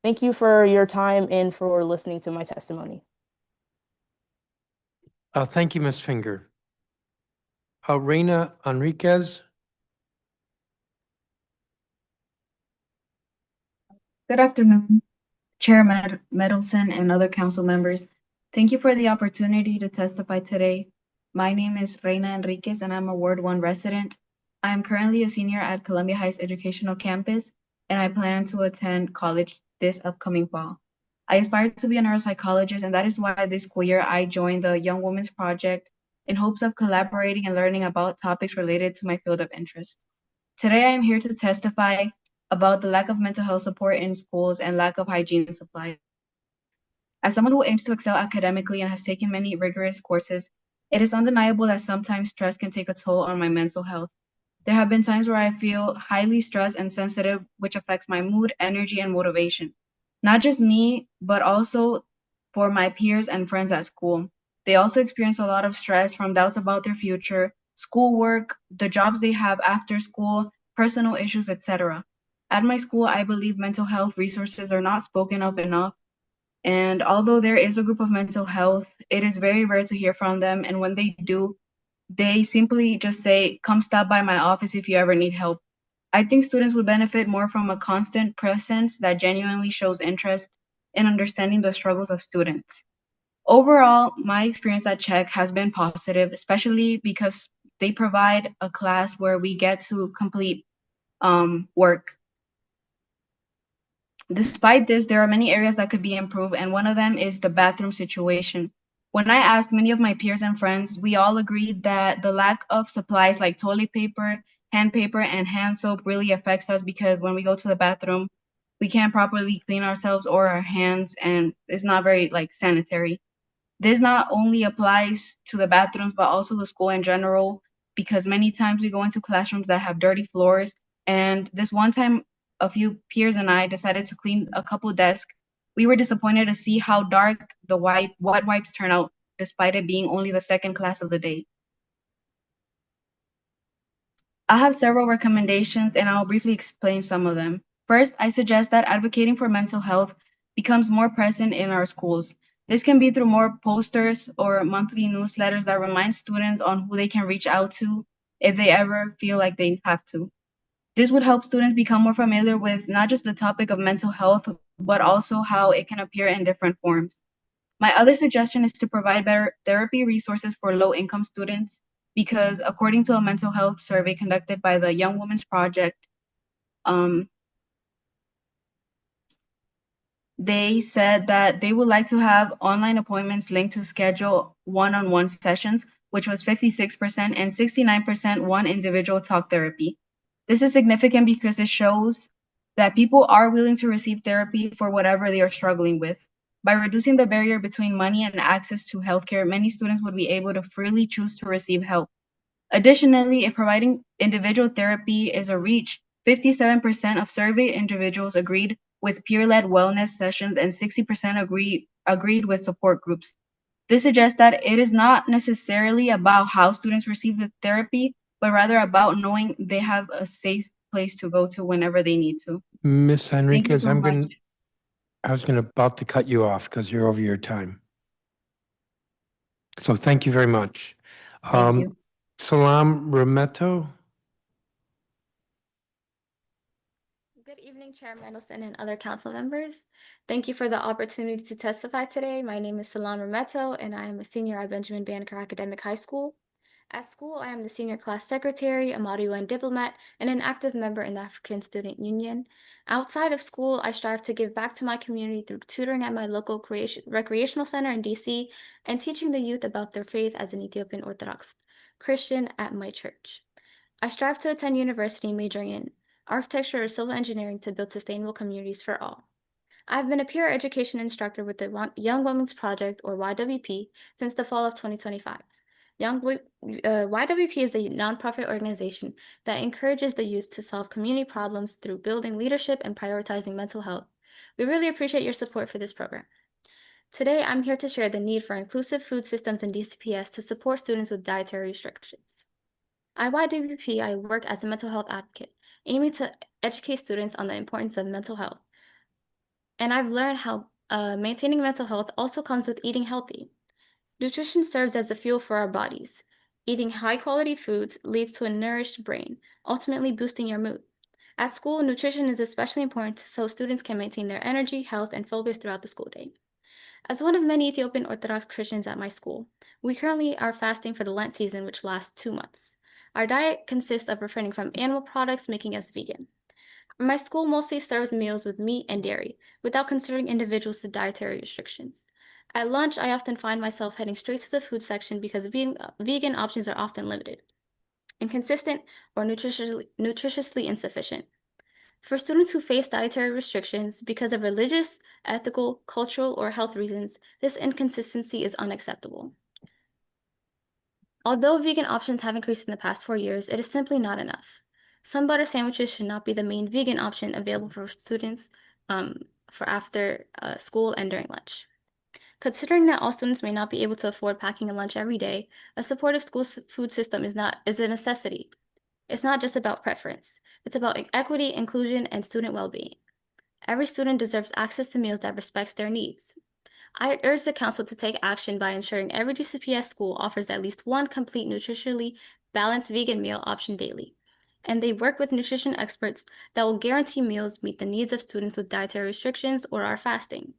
Thank you for your time and for listening to my testimony. Thank you, Ms. Finger. Reina Enriquez. Good afternoon, Chair Mendelson and other council members. Thank you for the opportunity to testify today. My name is Reina Enriquez and I'm a Ward 1 resident. I am currently a senior at Columbia Heights Educational Campus and I plan to attend college this upcoming fall. I aspire to be a neuropsychologist, and that is why this school year I joined the Young Women's Project in hopes of collaborating and learning about topics related to my field of interest. Today I am here to testify about the lack of mental health support in schools and lack of hygiene supplies. As someone who aims to excel academically and has taken many rigorous courses, it is undeniable that sometimes stress can take a toll on my mental health. There have been times where I feel highly stressed and sensitive, which affects my mood, energy, and motivation. Not just me, but also for my peers and friends at school. They also experience a lot of stress from doubts about their future, schoolwork, the jobs they have after school, personal issues, etc. At my school, I believe mental health resources are not spoken of enough. And although there is a group of mental health, it is very rare to hear from them. And when they do, they simply just say, come stop by my office if you ever need help. I think students would benefit more from a constant presence that genuinely shows interest in understanding the struggles of students. Overall, my experience at CHEC has been positive, especially because they provide a class where we get to complete work. Despite this, there are many areas that could be improved, and one of them is the bathroom situation. When I asked many of my peers and friends, we all agreed that the lack of supplies like toilet paper, hand paper, and hand soap really affects us because when we go to the bathroom, we can't properly clean ourselves or our hands, and it's not very sanitary. This not only applies to the bathrooms, but also the school in general, because many times we go into classrooms that have dirty floors. And this one time, a few peers and I decided to clean a couple desks. We were disappointed to see how dark the wet wipes turn out, despite it being only the second class of the day. I have several recommendations, and I'll briefly explain some of them. First, I suggest that advocating for mental health becomes more present in our schools. This can be through more posters or monthly newsletters that remind students on who they can reach out to if they ever feel like they have to. This would help students become more familiar with not just the topic of mental health, but also how it can appear in different forms. My other suggestion is to provide better therapy resources for low-income students, because according to a mental health survey conducted by the Young Women's Project, they said that they would like to have online appointments linked to schedule one-on-one sessions, which was 56%, and 69% one individual talk therapy. This is significant because it shows that people are willing to receive therapy for whatever they are struggling with. By reducing the barrier between money and access to healthcare, many students would be able to freely choose to receive help. Additionally, if providing individual therapy is a reach, 57% of surveyed individuals agreed with peer-led wellness sessions and 60% agreed with support groups. This suggests that it is not necessarily about how students receive the therapy, but rather about knowing they have a safe place to go to whenever they need to. Ms. Thank you Henriquez, so much. I was about to cut you off because you're over your time. So thank you very much. Thank you. Salam Rameto. Good evening, Chair Mendelson and other council members. Thank you for the opportunity to testify today. My name is Salam Rameto, and I am a senior at Benjamin Banneker Academic High School. At school, I am the senior class secretary, a Model UN diplomat, and an active member in the African Student Union. Outside of school, I strive to give back to my community through tutoring at my local recreational center in DC and teaching the youth about their faith as an Ethiopian Orthodox Christian at my church. I strive to attend university majoring in architecture or civil engineering to build sustainable communities for all. I've been a peer education instructor with the Young Women's Project, or YWP, since the fall of 2025. YWP is a nonprofit organization that encourages the youth to solve community problems through building leadership and prioritizing mental health. We really appreciate your support for this program. Today, I'm here to share the need for inclusive food systems in DCPS to support students with dietary restrictions. At YWP, I work as a mental health advocate, aiming to educate students on the importance of mental health. And I've learned how maintaining mental health also comes with eating healthy. Nutrition serves as a fuel for our bodies. Eating high-quality foods leads to a nourished brain, ultimately boosting your mood. At school, nutrition is especially important so students can maintain their energy, health, and focus throughout the school day. As one of many Ethiopian Orthodox Christians at my school, we currently are fasting for the Lent season, which lasts 2 months. Our diet consists of refraining from animal products, making us vegan. My school mostly serves meals with meat and dairy, without considering individuals with dietary restrictions. At lunch, I often find myself heading straight to the food section because vegan options are often limited, inconsistent, or nutritiously insufficient. For students who face dietary restrictions because of religious, ethical, cultural, or health reasons, this inconsistency is unacceptable. Although vegan options have increased in the past 4 years, it is simply not enough. Some butter sandwiches should not be the main vegan option available for students for after school and during lunch. Considering that all students may not be able to afford packing a lunch every day, a supportive school food system is a necessity. It's not just about preference. It's about equity, inclusion, and student well-being. Every student deserves access to meals that respects their needs. I urge the council to take action by ensuring every DCPS school offers at least one complete nutritionally balanced vegan meal option daily, and they work with nutrition experts that will guarantee meals meet the needs of students with dietary restrictions or are fasting.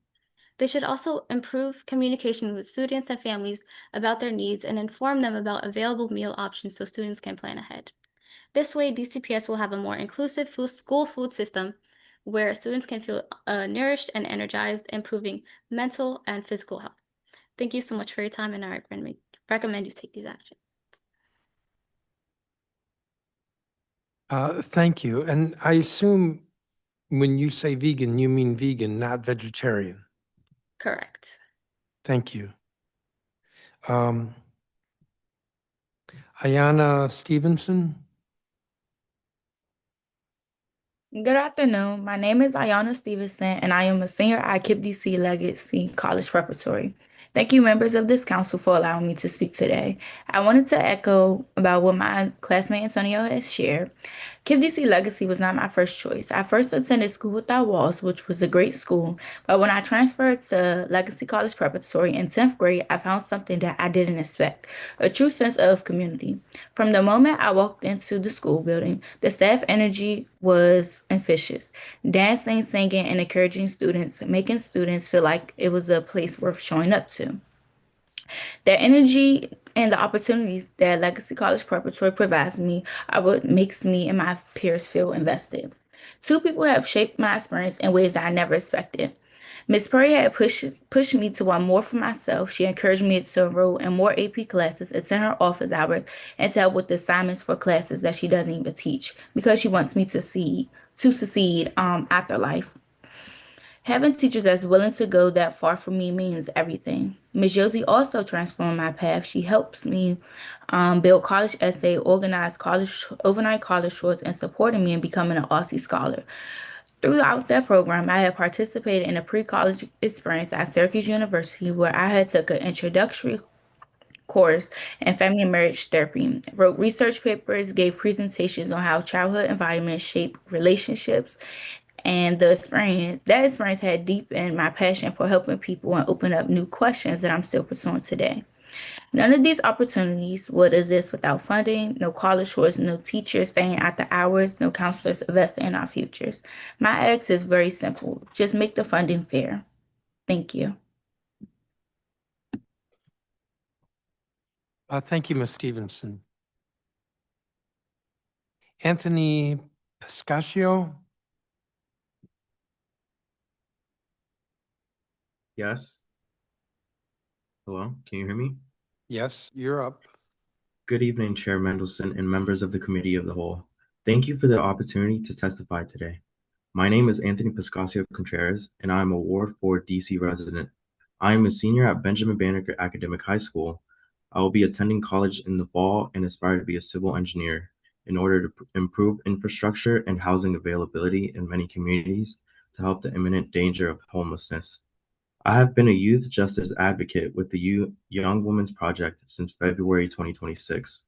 They should also improve communication with students and families about their needs and inform them about available meal options so students can plan ahead. This way, DCPS will have a more inclusive school food system where students can feel nourished and energized, improving mental and physical health. Thank you so much for your time, and I recommend you take these actions. Thank you. And I assume when you say vegan, you mean vegan, not vegetarian. Correct. Thank you. Ayana Stevenson. Good afternoon. My name is Ayana Stevenson, and I am a senior at KIPP DC Legacy College Preparatory. Thank you, members of this council, for allowing me to speak today. I wanted to echo about what my classmate Antonio has shared. KIPP DC Legacy was not my first choice. I first attended School Without Walls, which was a great school, but when I transferred to Legacy College Preparatory in 10th grade, I found something that I didn't expect, a true sense of community. From the moment I walked into the school building, the staff energy was infectious, dancing, singing, and encouraging students, making students feel like it was a place worth showing up to. Their energy and the opportunities that Legacy College Preparatory provides me are what makes me and my peers feel invested. Two people have shaped my experience in ways that I never expected. Ms. Perry had pushed me to want more for myself. She encouraged me to enroll in more AP classes, attend her office hours, and to help with the assignments for classes that she doesn't even teach because she wants me to succeed after life. Having teachers that's willing to go that far for me means everything. Ms. Josie also transformed my path. She helps me build college essay, organize college overnight college tours, and supporting me in becoming an Aussie scholar. Throughout that program, I had participated in a pre-college experience at Syracuse University where I had took an introductory course in family and marriage therapy, wrote research papers, gave presentations on how childhood environments shape relationships, and that experience had deepened my passion for helping people and opened up new questions that I'm still pursuing today. None of these opportunities would exist without funding, no college tours, no teachers staying after hours, no counselors investing in our futures. My ask is very simple. Just make the funding fair. Thank you. Thank you, Ms. Stevenson. Anthony Piscaccio? Yes. Hello, can you hear me? Yes, you're up. Good evening, Chair Mendelson and members of the Committee of the Whole. Thank you for the opportunity to testify today. My name is Anthony Piscaccio Contreras, and I am a Ward 4 DC resident. I am a senior at Benjamin Banneker Academic High School. I will be attending college in the fall and aspire to be a civil engineer in order to improve infrastructure and housing availability in many communities to help the imminent danger of homelessness. I have been a youth justice advocate with the Young Women's Project since February 2026.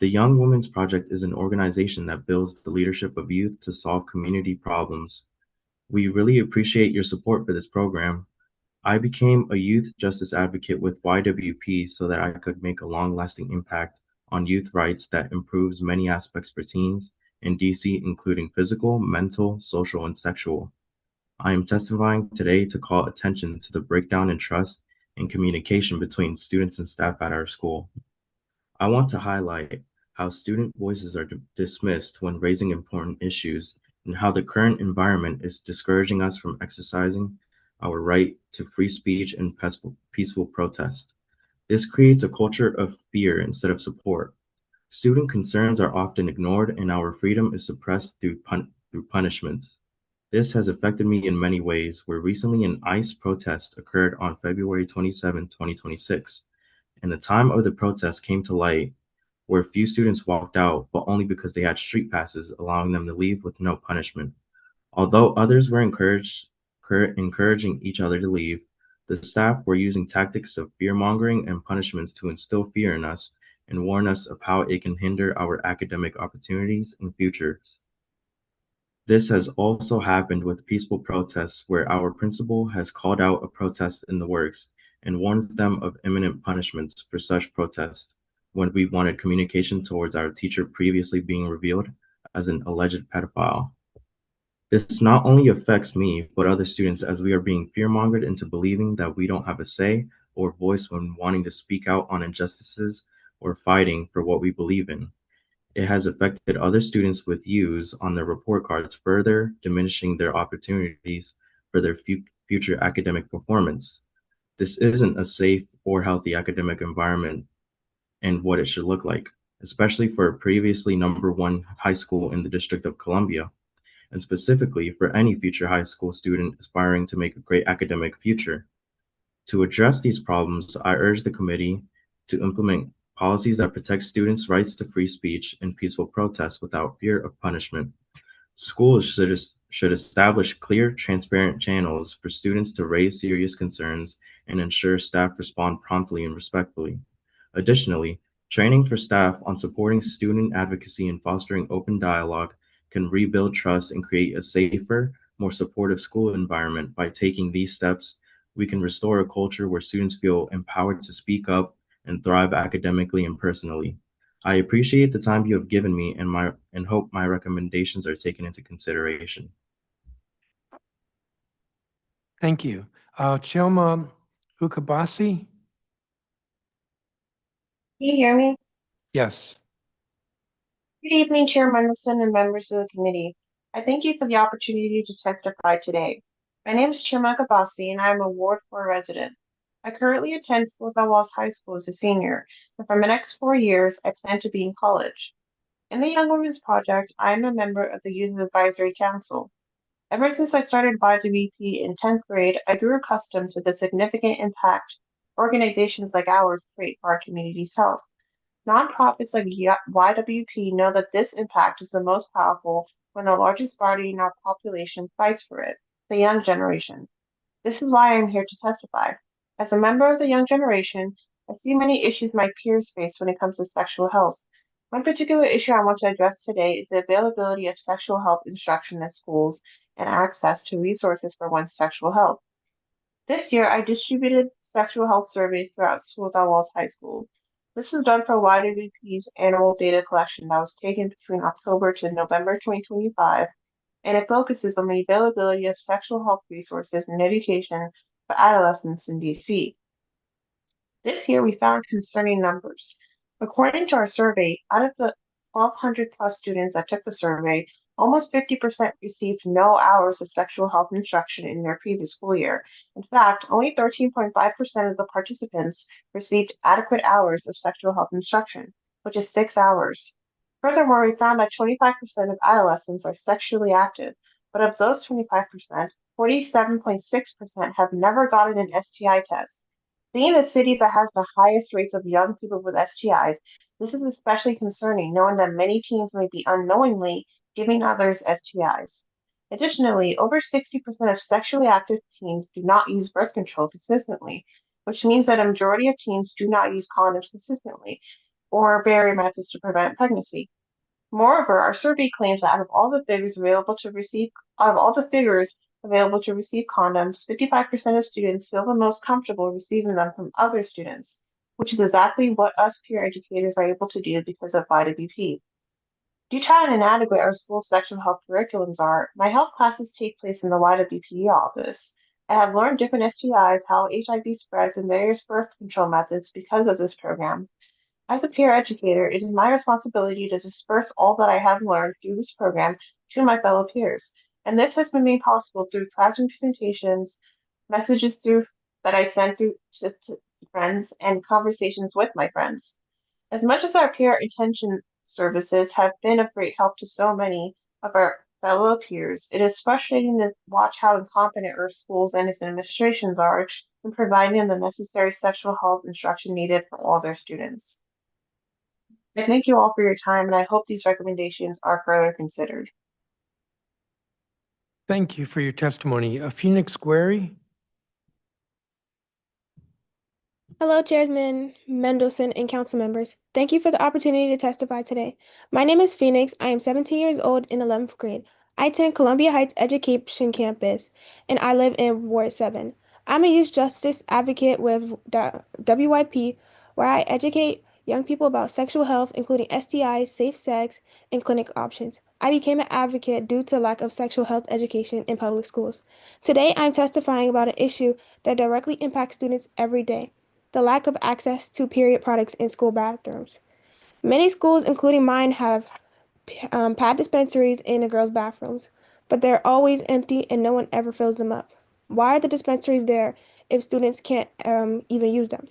The Young Women's Project is an organization that builds the leadership of youth to solve community problems. We really appreciate your support for this program. I became a youth justice advocate with YWP so that I could make a long-lasting impact on youth rights that improves many aspects for teens in DC, including physical, mental, social, and sexual. I am testifying today to call attention to the breakdown in trust and communication between students and staff at our school. I want to highlight how student voices are dismissed when raising important issues and how the current environment is discouraging us from exercising our right to free speech and peaceful protest. This creates a culture of fear instead of support. Student concerns are often ignored and our freedom is suppressed through punishments. This has affected me in many ways, where recently an ICE protest occurred on February 27, 2026, and the time of the protest came to light where few students walked out, but only because they had street passes allowing them to leave with no punishment. Although others were encouraging each other to leave, the staff were using tactics of fear-mongering and punishments to instill fear in us and warn us of how it can hinder our academic opportunities and futures. This has also happened with peaceful protests where our principal has called out a protest in the works and warns them of imminent punishments for such protests when we wanted communication towards our teacher previously being revealed as an alleged pedophile. This not only affects me, but other students as we are being fear-mongered into believing that we don't have a say or voice when wanting to speak out on injustices or fighting for what we believe in. It has affected other students with U's on their report cards, further diminishing their opportunities for their future academic performance. This isn't a safe or healthy academic environment and what it should look like, especially for a previously #1 high school in the District of Columbia, and specifically for any future high school student aspiring to make a great academic future. To address these problems, I urge the committee to implement policies that protect students' rights to free speech and peaceful protest without fear of punishment. Schools should establish clear, transparent channels for students to raise serious concerns and ensure staff respond promptly and respectfully. Additionally, training for staff on supporting student advocacy and fostering open dialogue can rebuild trust and create a safer, more supportive school environment. By taking these steps, we can restore a culture where students feel empowered to speak up and thrive academically and personally. I appreciate the time you have given me and hope my recommendations are taken into consideration. Thank you. Chioma Ukabasi? Can you hear me? Yes. Good evening, Chair Mendelson and members of the committee. I thank you for the opportunity to testify today. My name is Chima Kabasi and I am a Ward 4 resident. I currently attend School Without Walls High School as a senior, and for the next 4 years, I plan to be in college. In the Young Women's Project, I am a member of the Youth Advisory Council. Ever since I started YWP in 10th grade, I grew accustomed to the significant impact organizations like ours create for our community's health. Nonprofits like YWP know that this impact is the most powerful when the largest body in our population fights for it, the young generation. This is why I'm here to testify. As a member of the young generation, I see many issues my peers face when it comes to sexual health. One particular issue I want to address today is the availability of sexual health instruction in schools and access to resources for one's sexual health. This year, I distributed sexual health surveys throughout School Without Walls High School. This was done for YWP's annual data collection that was taken between October to November 2025, and it focuses on the availability of sexual health resources and education for adolescents in DC. This year, we found concerning numbers. According to our survey, out of the 1,200 plus students that took the survey, almost 50% received no hours of sexual health instruction in their previous school year. In fact, only 13.5% of the participants received adequate hours of sexual health instruction, which is 6 hours. Furthermore, we found that 25% of adolescents are sexually active, but of those 25%, 47.6% have never gotten an STI test. Being a city that has the highest rates of young people with STIs, this is especially concerning, knowing that many teens may be unknowingly giving others STIs. Additionally, over 60% of sexually active teens do not use birth control consistently, which means that a majority of teens do not use condoms consistently or barrier methods to prevent pregnancy. Moreover, our survey claims that out of all the figures available to receive condoms, 55% of students feel the most comfortable receiving them from other students, which is exactly what us peer educators are able to do because of YWP. Due to how inadequate our school sexual health curriculums are, my health classes take place in the YWP office. I have learned different STIs, how HIV spreads, and various birth control methods because of this program. As a peer educator, it is my responsibility to disperse all that I have learned through this program to my fellow peers. And this has been made possible through classroom presentations, messages that I send through to friends, and conversations with my friends. As much as our peer attention services have been of great help to so many of our fellow peers, it is frustrating to watch how incompetent our schools and its administrations are in providing the necessary sexual health instruction needed for all their students. I thank you all for your time, and I hope these recommendations are further considered. Thank you for your testimony. Phoenix Gueri? Hello, Chairman Mendelson and council members. Thank you for the opportunity to testify today. My name is Phoenix. I am 17 years old in 11th grade. I attend Columbia Heights Education Campus, and I live in Ward 7. I'm a youth justice advocate with WYP, where I educate young people about sexual health, including STIs, safe sex, and clinic options. I became an advocate due to lack of sexual health education in public schools. Today, I'm testifying about an issue that directly impacts students every day: the lack of access to period products in school bathrooms. Many schools, including mine, have pad dispensaries in the girls' bathrooms, but they're always empty and no one ever fills them up. Why are the dispensaries there if students can't even use them?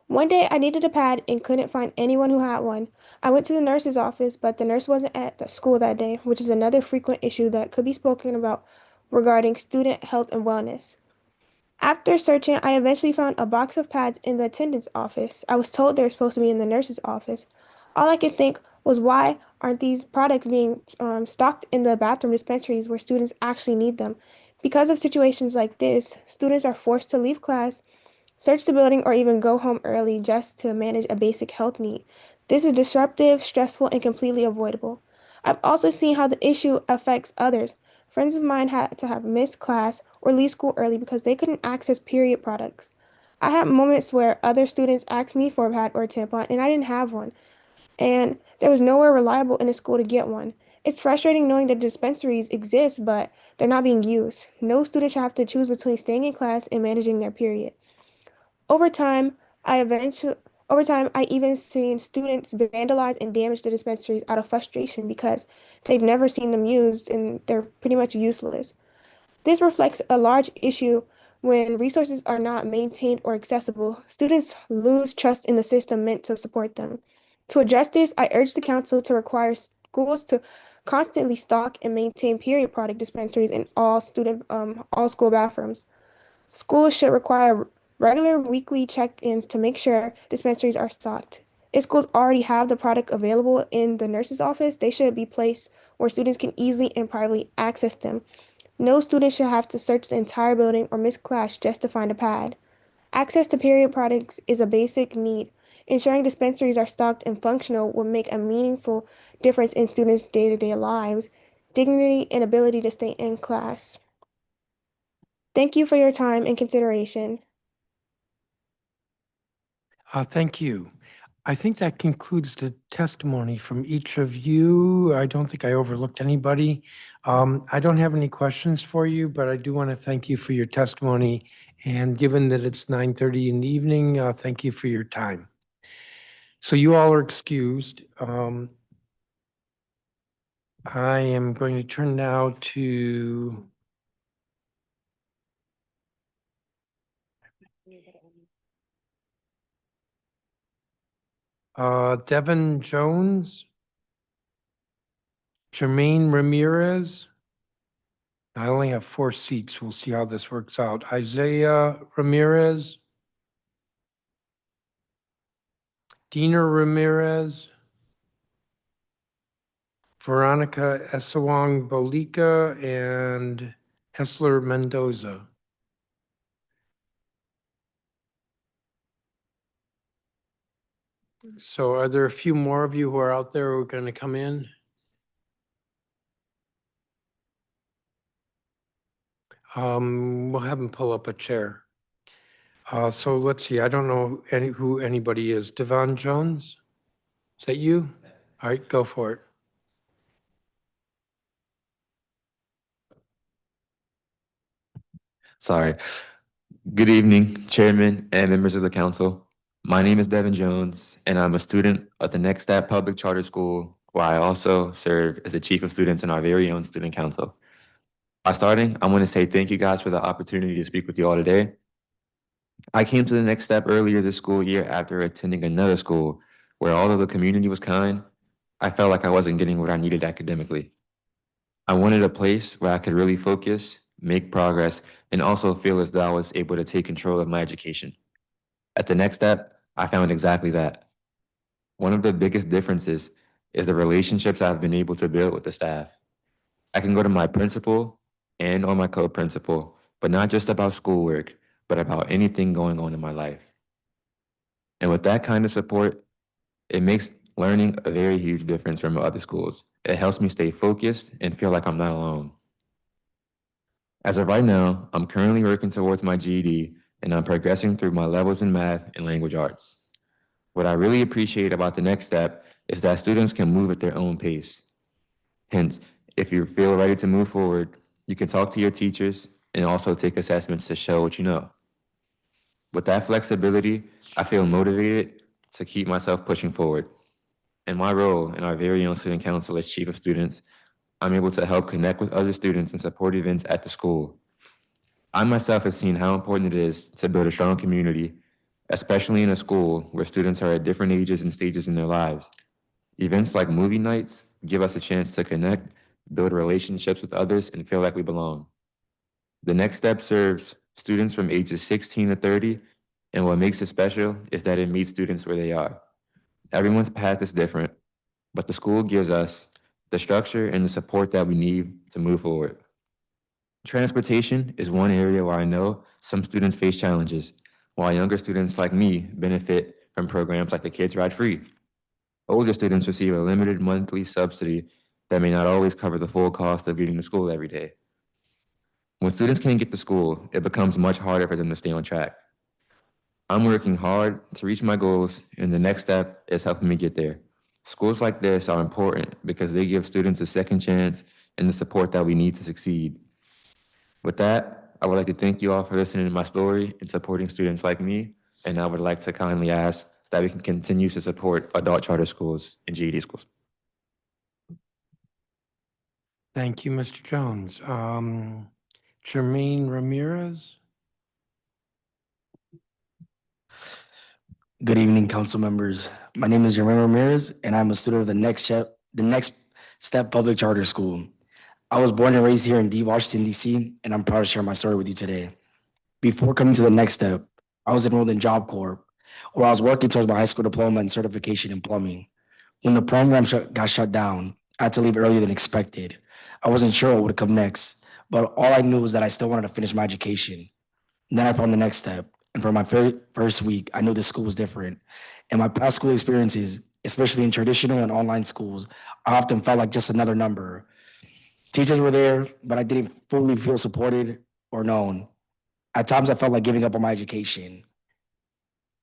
One day I needed a pad and couldn't find anyone who had one. I went to the nurse's office, but the nurse wasn't at the school that day, which is another frequent issue that could be spoken about regarding student health and wellness. After searching, I eventually found a box of pads in the attendant's office. I was told they were supposed to be in the nurse's office. All I could think was, why aren't these products being stocked in the bathroom dispensaries where students actually need them? Because of situations like this, students are forced to leave class, search the building, or even go home early just to manage a basic health need. This is disruptive, stressful, and completely avoidable. I've also seen how the issue affects others. Friends of mine had to have missed class or leave school early because they couldn't access period products. I had moments where other students asked me for a pad or a tampon and I didn't have one, and there was nowhere reliable in the school to get one. It's frustrating knowing that dispensaries exist, but they're not being used. No student should have to choose between staying in class and managing their period. Over time, I even seen students vandalize and damage the dispensaries out of frustration because they've never seen them used and they're pretty much useless. This reflects a large issue. When resources are not maintained or accessible, students lose trust in the system meant to support them. To address this, I urge the council to require schools to constantly stock and maintain period product dispensaries in all school bathrooms. Schools should require regular weekly check-ins to make sure dispensaries are stocked. If schools already have the product available in the nurse's office, they should be placed where students can easily and privately access them. No student should have to search the entire building or miss class just to find a pad. Access to period products is a basic need. Ensuring dispensaries are stocked and functional will make a meaningful difference in students' day-to-day lives, dignity, and ability to stay in class. Thank you for your time and consideration. Thank you. I think that concludes the testimony from each of you. I don't think I overlooked anybody. I don't have any questions for you, but I do want to thank you for your testimony. And given that it's 9:30 in the evening, thank you for your time. So you all are excused. I am going to turn now to Devin Jones, Jermaine Ramirez. I only have 4 seats. We'll see how this works out. Isaiah Ramirez, Dina Ramirez, Veronica Esawang Bolika, and Hessler Mendoza. So are there a few more of you who are out there who are going to come in? We'll have them pull up a chair. So let's see. I don't know who anybody is. Devon Jones? Is that you? All right, go for it. Sorry. Good evening, Chairman and members of the council. My name is Devin Jones, and I'm a student at the Next Step Public Charter School, where I also serve as the Chief of Students in our very own Student Council. By starting, I want to say thank you guys for the opportunity to speak with you all today. I came to the Next Step earlier this school year after attending another school where although the community was kind, I felt like I wasn't getting what I needed academically. I wanted a place where I could really focus, make progress, and also feel as though I was able to take control of my education. At the Next Step, I found exactly that. One of the biggest differences is the relationships I've been able to build with the staff. I can go to my principal and or my co-principal, but not just about schoolwork, but about anything going on in my life. And with that kind of support, it makes learning a very huge difference from other schools. It helps me stay focused and feel like I'm not alone. As of right now, I'm currently working towards my GED, and I'm progressing through my levels in math and language arts. What I really appreciate about the Next Step is that students can move at their own pace. Hence, if you feel ready to move forward, you can talk to your teachers and also take assessments to show what you know. With that flexibility, I feel motivated to keep myself pushing forward. In my role in our very own Student Council as Chief of Students, I'm able to help connect with other students and support events at the school. I myself have seen how important it is to build a strong community, especially in a school where students are at different ages and stages in their lives. Events like movie nights give us a chance to connect, build relationships with others, and feel like we belong. The Next Step serves students from ages 16 to 30, and what makes it special is that it meets students where they are. Everyone's path is different, but the school gives us the structure and the support that we need to move forward. Transportation is one area where I know some students face challenges, while younger students like me benefit from programs like the Kids Ride Free. Older students receive a limited monthly subsidy that may not always cover the full cost of getting to school every day. When students can't get to school, it becomes much harder for them to stay on track. I'm working hard to reach my goals, and the Next Step is helping me get there. Schools like this are important because they give students a second chance and the support that we need to succeed. With that, I would like to thank you all for listening to my story and supporting students like me, and I would like to kindly ask that we can continue to support adult charter schools and GED schools. Thank you, Mr. Jones. Jermaine Ramirez? Good evening, council members. My name is Jermaine Ramirez, and I'm a student of the Next Step Public Charter School. I was born and raised here in Washington, D.C., and I'm proud to share my story with you today. Before coming to the Next Step, I was enrolled in Job Corps, where I was working towards my high school diploma and certification in plumbing. When the program got shut down, I had to leave earlier than expected. I wasn't sure what would come next, but all I knew was that I still wanted to finish my education. Then I found the Next Step, and for my first week, I knew this school was different. In my past school experiences, especially in traditional and online schools, I often felt like just another number. Teachers were there, but I didn't fully feel supported or known. At times, I felt like giving up on my education.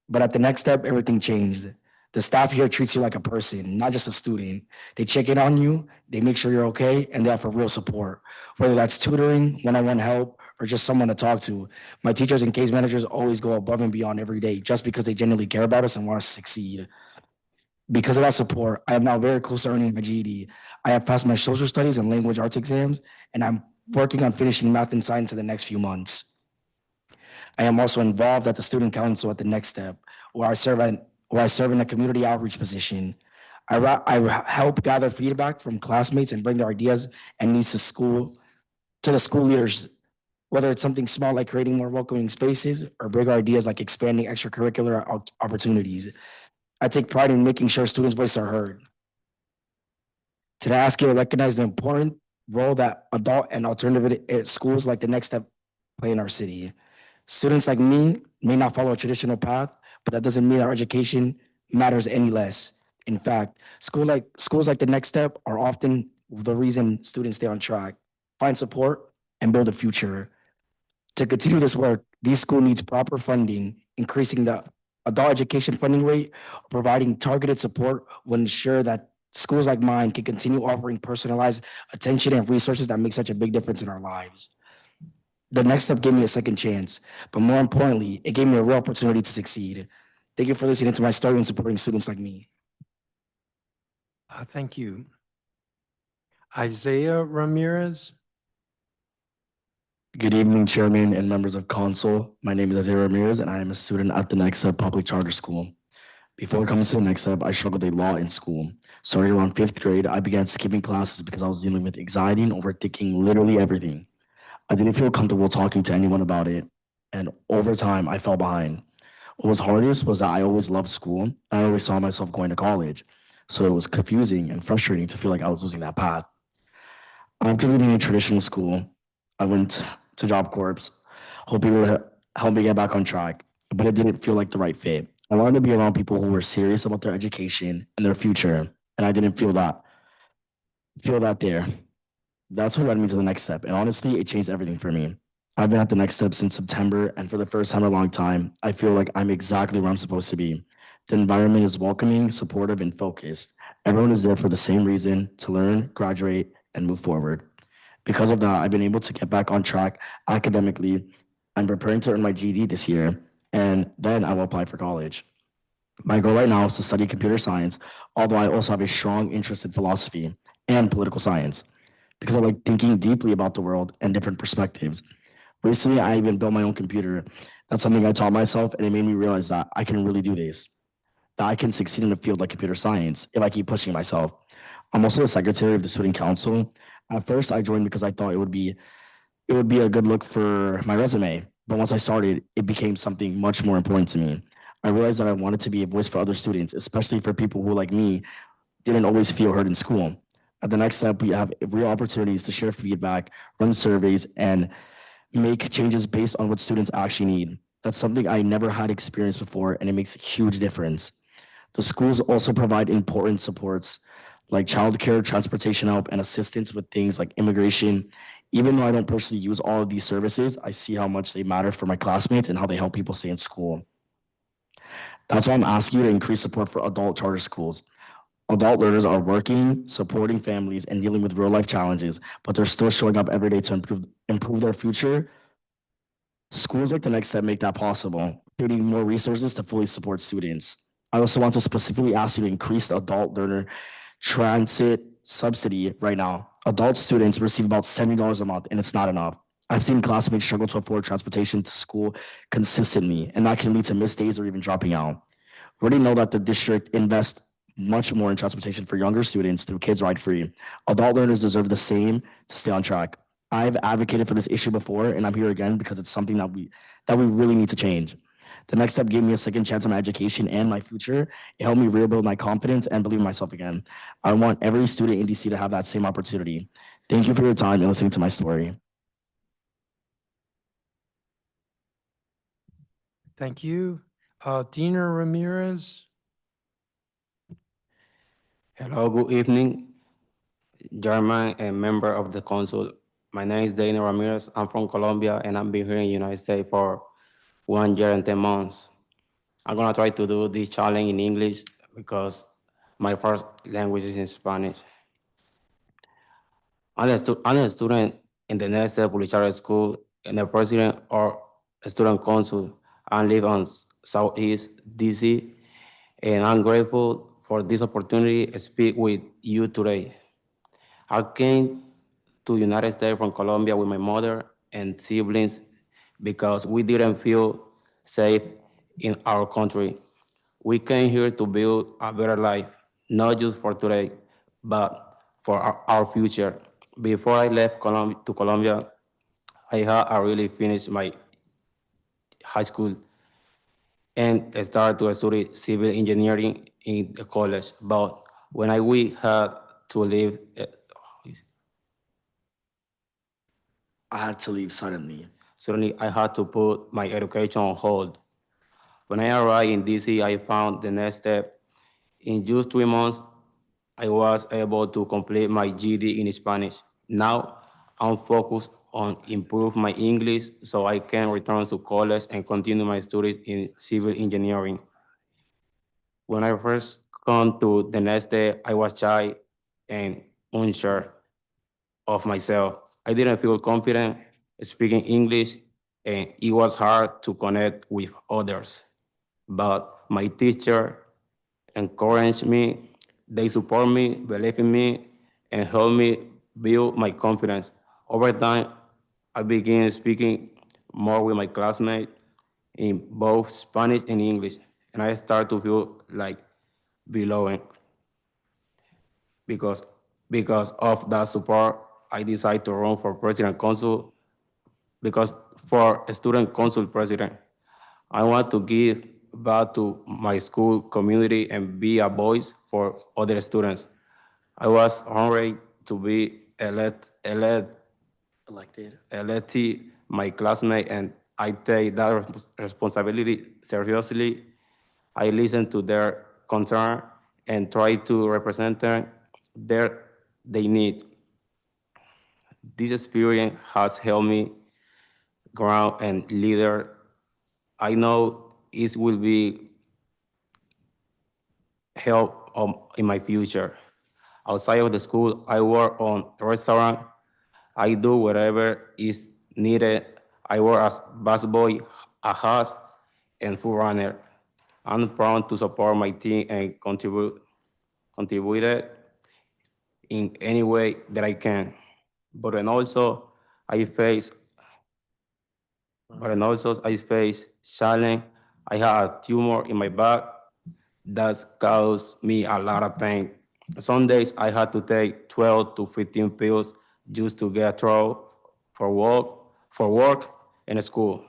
But at the Next Step, everything changed. The staff here treats you like a person, not just a student. They check in on you, they make sure you're okay, and they offer real support. Whether that's tutoring, one-on-one help, or just someone to talk to. My teachers and case managers always go above and beyond every day just because they genuinely care about us and want us to succeed. Because of that support, I am now very close to earning my GED. I have passed my social studies and language arts exams, and I'm working on finishing math and science in the next few months. I am also involved at the student council at the Next Step, where I serve in a community outreach position. I help gather feedback from classmates and bring their ideas and needs to the school leaders, whether it's something small like creating more welcoming spaces or bigger ideas like expanding extracurricular opportunities. I take pride in making sure students' voices are heard. Today, I ask you to recognize the important role that adult and alternative schools like the Next Step play in our city. Students like me may not follow a traditional path, but that doesn't mean our education matters any less. In fact, schools like the Next Step are often the reason students stay on track, find support, and build a future. To continue this work, these schools need proper funding, increasing the adult education funding rate, providing targeted support will ensure that schools like mine can continue offering personalized attention and resources that make such a big difference in our lives. The Next Step gave me a second chance, but more importantly, it gave me a real opportunity to succeed. Thank you for listening to my story and supporting students like me. Thank you. Isaiah Ramirez. Good evening, Chairman and members of Council. My name is Isaiah Ramirez, and I am a student at the Next Step Public Charter School. Before coming to the Next Step, I struggled with law in school. Starting around 5th grade, I began skipping classes because I was dealing with anxiety and overthinking literally everything. I didn't feel comfortable talking to anyone about it, and over time, I fell behind. What was hardest was that I always loved school, and I always saw myself going to college. So it was confusing and frustrating to feel like I was losing that path. After leaving a traditional school, I went to Job Corps, hoping it would help me get back on track, but it didn't feel like the right fit. I wanted to be around people who were serious about their education and their future, and I didn't feel that there. That's what led me to the Next Step, and honestly, it changed everything for me. I've been at the Next Step since September, and for the first time in a long time, I feel like I'm exactly where I'm supposed to be. The environment is welcoming, supportive, and focused. Everyone is there for the same reason, to learn, graduate, and move forward. Because of that, I've been able to get back on track academically. I'm preparing to earn my GED this year, and then I will apply for college. My goal right now is to study computer science, although I also have a strong interest in philosophy and political science, because I like thinking deeply about the world and different perspectives. Recently, I even built my own computer. That's something I taught myself, and it made me realize that I can really do this, that I can succeed in a field like computer science if I keep pushing myself. I'm also the secretary of the student council. At first, I joined because I thought it would be a good look for my resume. But once I started, it became something much more important to me. I realized that I wanted to be a voice for other students, especially for people who, like me, didn't always feel heard in school. At the Next Step, we have real opportunities to share feedback, run surveys, and make changes based on what students actually need. That's something I never had experienced before, and it makes a huge difference. The schools also provide important supports like childcare, transportation help, and assistance with things like immigration. Even though I don't personally use all of these services, I see how much they matter for my classmates and how they help people stay in school. That's why I'm asking you to increase support for adult charter schools. Adult learners are working, supporting families, and dealing with real-life challenges, but they're still showing up every day to improve their future. Schools like the Next Step make that possible, creating more resources to fully support students. I also want to specifically ask you to increase the adult learner transit subsidy right now. Adult students receive about $70 a month, and it's not enough. I've seen classmates struggle to afford transportation to school consistently, and that can lead to missed days or even dropping out. We already know that the district invests much more in transportation for younger students through Kids Ride Free. Adult learners deserve the same to stay on track. I've advocated for this issue before, and I'm here again because it's something that we really need to change. The next step gave me a second chance on my education and my future. It helped me rebuild my confidence and believe in myself again. I want every student in DC to have that same opportunity. Thank you for your time and listening to my story. Thank you. Dina Ramirez. Hello, good evening, Chairman and member of the council. My name is Dana Ramirez. I'm from Colombia, and I've been here in the United States for 1 year and 10 months. I'm gonna try to do this challenge in English because my first language is in Spanish. I'm a student in the next public charter school and the president or a student council. I live on Southeast DC, and I'm grateful for this opportunity to speak with you today. I came to United States from Colombia with my mother and siblings because we didn't feel safe in our country. We came here to build a better life, not just for today, but for our future. Before I left to Colombia, I had already finished my high school and started to study civil engineering in the college. But when we had to leave, I had to leave suddenly. Suddenly, I had to put my education on hold. When I arrived in DC, I found the next step. In just 3 months, I was able to complete my GED in Spanish. Now, I'm focused on improving my English so I can return to college and continue my studies in civil engineering. When I first come to the next day, I was shy and unsure of myself. I didn't feel confident speaking English, and it was hard to connect with others. But my teacher encouraged me, they support me, believe in me, and help me build my confidence. Over time, I began speaking more with my classmates in both Spanish and English, and I started to feel like belonging. Because of that support, I decided to run for president council because for a student council president, I want to give back to my school community and be a voice for other students. I was honored to be elected my classmate, and I take that responsibility seriously. I listen to their concern and try to represent them they need. This experience has helped me grow and leader. I know it will be help in my future. Outside of the school, I work on a restaurant. I do whatever is needed. I work as busboy, a host, and food runner. I'm proud to support my team and contribute in any way that I can. But then also I face challenge. I had a tumor in my back that caused me a lot of pain. Some days I had to take 12 to 15 pills just to get through for work and school.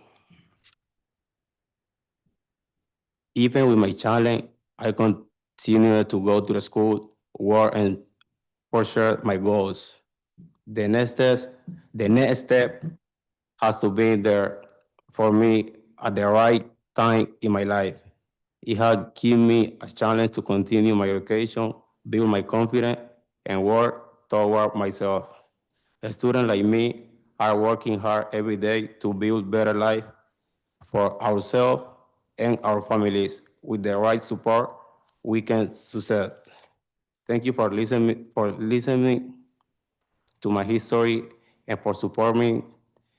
Even with my challenge, I continue to go to the school, work, and pursue my goals. The next step has to be there for me at the right time in my life. It has given me a challenge to continue my education, build my confidence, and work toward myself. A student like me are working hard every day to build better life for ourselves and our families. With the right support, we can succeed. Thank you for listening to my history and for supporting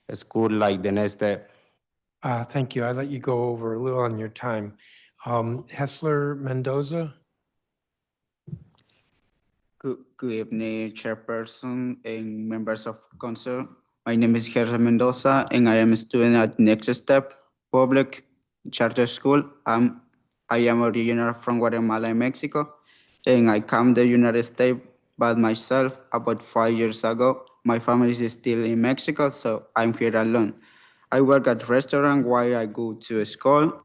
a school like the next step. Thank you. I let you go over a little on your time. Hessler Mendoza. Good evening, Chairperson and members of Council. My name is Hessler Mendoza, and I am a student at Next Step Public Charter School. I am original from Guatemala, Mexico, and I came to the United States by myself about 5 years ago. My family is still in Mexico, so I'm here alone. I work at restaurant while I go to school.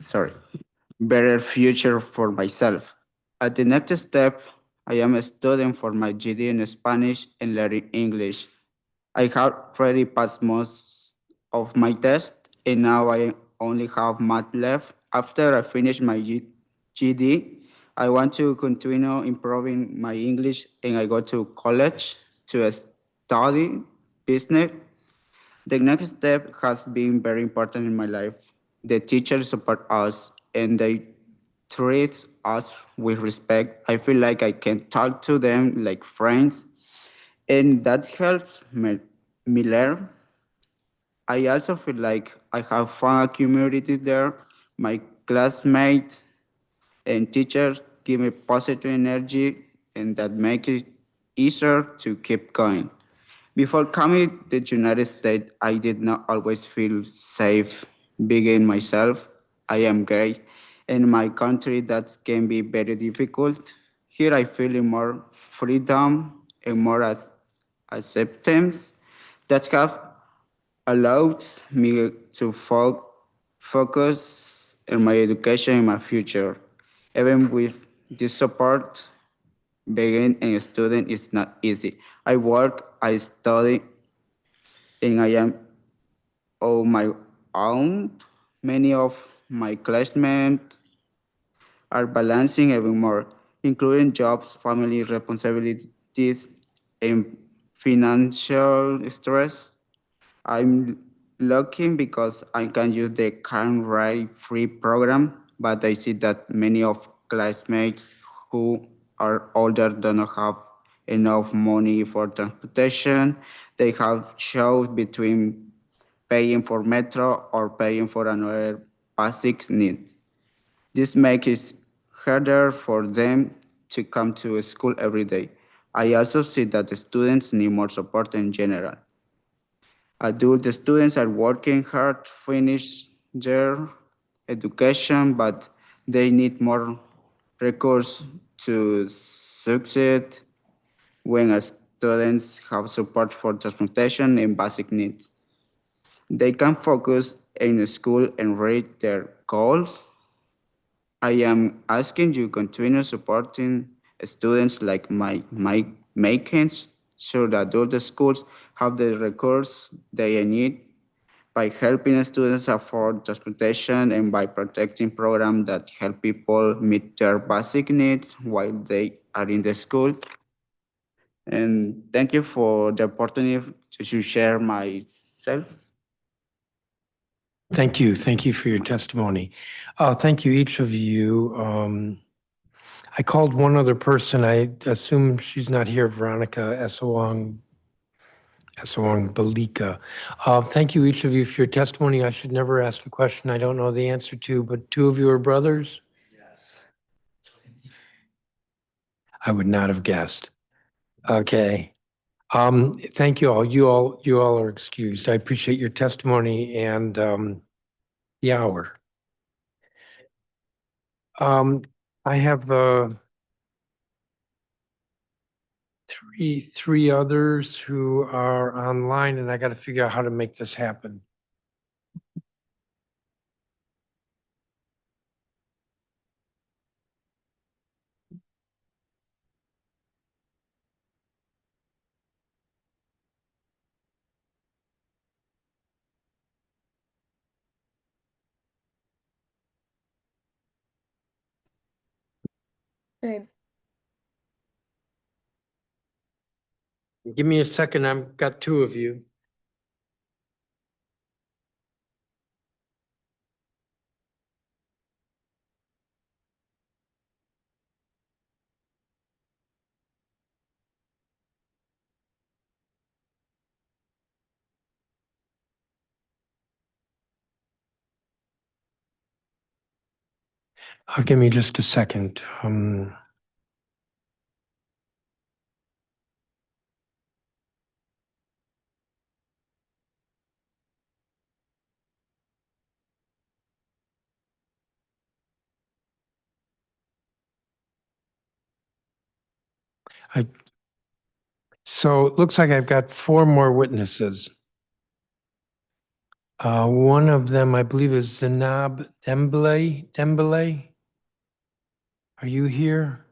Sorry, better future for myself. At the next step, I am a student for my GD in Spanish and learning English. I have already passed most of my tests, and now I only have math left. After I finish my GD, I want to continue improving my English, and I go to college to study business. The next step has been very important in my life. The teachers support us and they treat us with respect. I feel like I can talk to them like friends, and that helps me learn. I also feel like I have fun community there. My classmates and teachers give me positive energy, and that makes it easier to keep going. Before coming to the United States, I did not always feel safe being myself. I am gay. In my country, that can be very difficult. Here, I feel more freedom and more acceptance that have allowed me to focus on my education and my future. Even with this support, being a student is not easy. I work, I study, and I am on my own. Many of my classmates are balancing even more, including jobs, family responsibilities, and financial stress. I'm lucky because I can use the current ride free program, but I see that many of classmates who are older do not have enough money for transportation. They have choice between paying for metro or paying for another basic needs. This makes it harder for them to come to school every day. I also see that the students need more support in general. Adult students are working hard to finish their education, but they need more recourse to succeed when students have support for transportation and basic needs. They can focus in school and reach their goals. I am asking you continue supporting students like my makings so that all the schools have the resources they need by helping students afford transportation and by protecting programs that help people meet their basic needs while they are in the school. And thank you for the opportunity to share myself. Thank you. Thank you for your testimony. Thank you, each of you. I called one other person. I assume she's not here, Veronica Esawang Balika. Thank you, each of you, for your testimony. I should never ask a question I don't know the answer to, but two of you are brothers? Yes. I would not have guessed. Okay. Thank you all. You all are excused. I appreciate your testimony and the hour. I have three others who are online, and I got to figure out how to make this happen. Babe. Give me a second. I've got two of you. Give me just a second. So it looks like I've got 4 more witnesses. One of them, I believe, is Zainab Dembele. Are you here?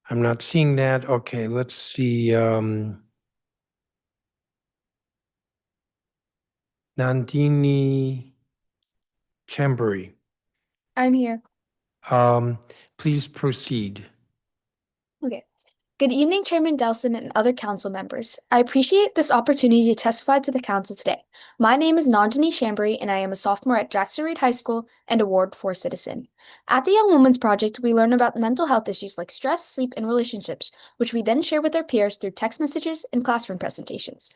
I'm not seeing that. Okay, let's see. Nandini Chambary. I'm here. Please proceed. Okay. Good evening, Chairman Delson and other council members. I appreciate this opportunity to testify to the council today. My name is Nandini Chambary, and I am a sophomore at Jackson Reed High School and a Ward 4 citizen. At the Young Women's Project, we learn about mental health issues like stress, sleep, and relationships, which we then share with our peers through text messages and classroom presentations.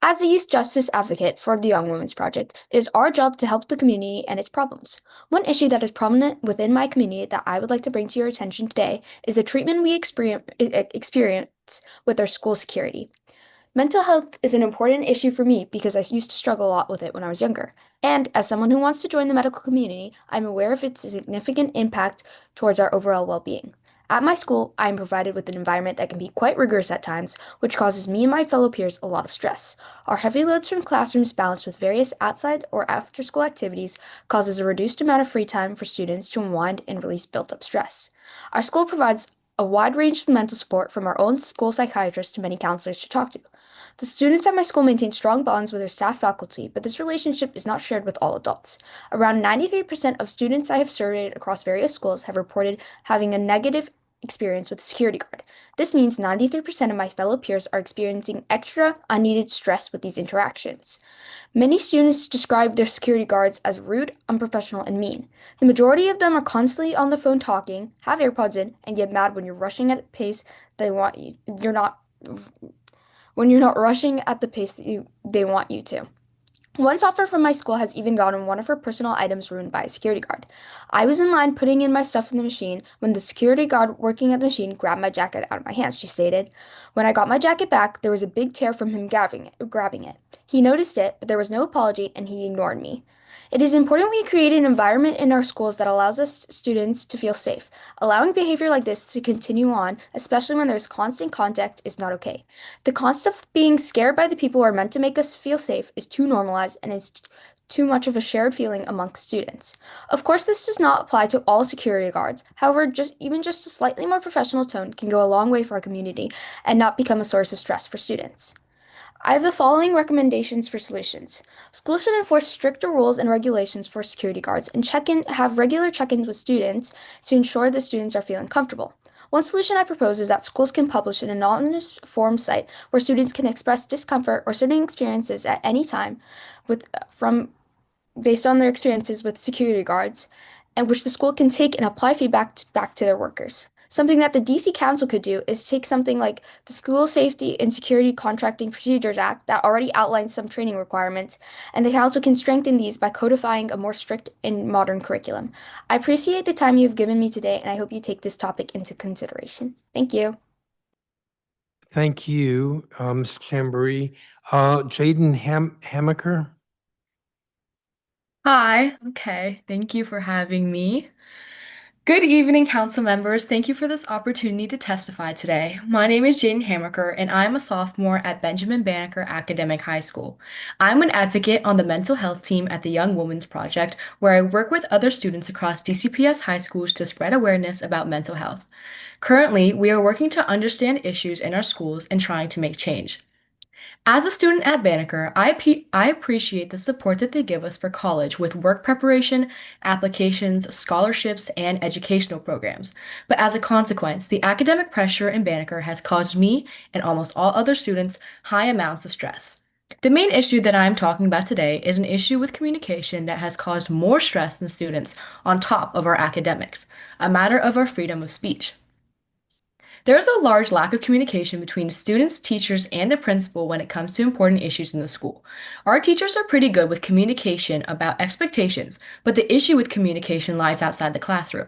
As a youth justice advocate for the Young Women's Project, it is our job to help the community and its problems. One issue that is prominent within my community that I would like to bring to your attention today is the treatment we experience with our school security. Mental health is an important issue for me because I used to struggle a lot with it when I was younger. And as someone who wants to join the medical community, I'm aware of its significant impact towards our overall well-being. At my school, I am provided with an environment that can be quite rigorous at times, which causes me and my fellow peers a lot of stress. Our heavy loads from classrooms balanced with various outside or after-school activities causes a reduced amount of free time for students to unwind and release built-up stress. Our school provides a wide range of mental support from our own school psychiatrist to many counselors to talk to. The students at my school maintain strong bonds with their staff faculty, but this relationship is not shared with all adults. Around 93% of students I have surveyed across various schools have reported having a negative experience with a security guard. This means 93% of my fellow peers are experiencing extra, unneeded stress with these interactions. Many students describe their security guards as rude, unprofessional, and mean. The majority of them are constantly on the phone talking, have AirPods in, and get mad when you're rushing at a pace they want you. When you're not rushing at the pace that they want you to. One sophomore from my school has even gotten one of her personal items ruined by a security guard. I was in line putting in my stuff in the machine when the security guard working at the machine grabbed my jacket out of my hands, she stated. When I got my jacket back, there was a big tear from him grabbing it. He noticed it, but there was no apology and he ignored me. It is important we create an environment in our schools that allows us students to feel safe. Allowing behavior like this to continue on, especially when there's constant contact, is not okay. The concept of being scared by the people who are meant to make us feel safe is too normalized and is too much of a shared feeling amongst students. Of course, this does not apply to all security guards. However, even just a slightly more professional tone can go a long way for our community and not become a source of stress for students. I have the following recommendations for solutions. Schools should enforce stricter rules and regulations for security guards and have regular check-ins with students to ensure that students are feeling comfortable. One solution I propose is that schools can publish an anonymous forum site where students can express discomfort or certain experiences at any time based on their experiences with security guards, and which the school can take and apply feedback back to their workers. Something that the DC Council could do is take something like the School Safety and Security Contracting Procedures Act that already outlines some training requirements, and the Council can strengthen these by codifying a more strict and modern curriculum. I appreciate the time you've given me today, and I hope you take this topic into consideration. Thank you. Thank you, Ms. Chambary. Jaden Hamaker. Hi, okay, thank you for having me. Good evening, council members. Thank you for this opportunity to testify today. My name is Jaden Hamaker, and I'm a sophomore at Benjamin Banneker Academic High School. I'm an advocate on the mental health team at the Young Women's Project, where I work with other students across DCPS high schools to spread awareness about mental health. Currently, we are working to understand issues in our schools and trying to make change. As a student at Banneker, I appreciate the support that they give us for college with work preparation, applications, scholarships, and educational programs. But as a consequence, the academic pressure in Banneker has caused me and almost all other students high amounts of stress. The main issue that I'm talking about today is an issue with communication that has caused more stress in students on top of our academics, a matter of our freedom of speech. There is a large lack of communication between students, teachers, and the principal when it comes to important issues in the school. Our teachers are pretty good with communication about expectations, but the issue with communication lies outside the classroom.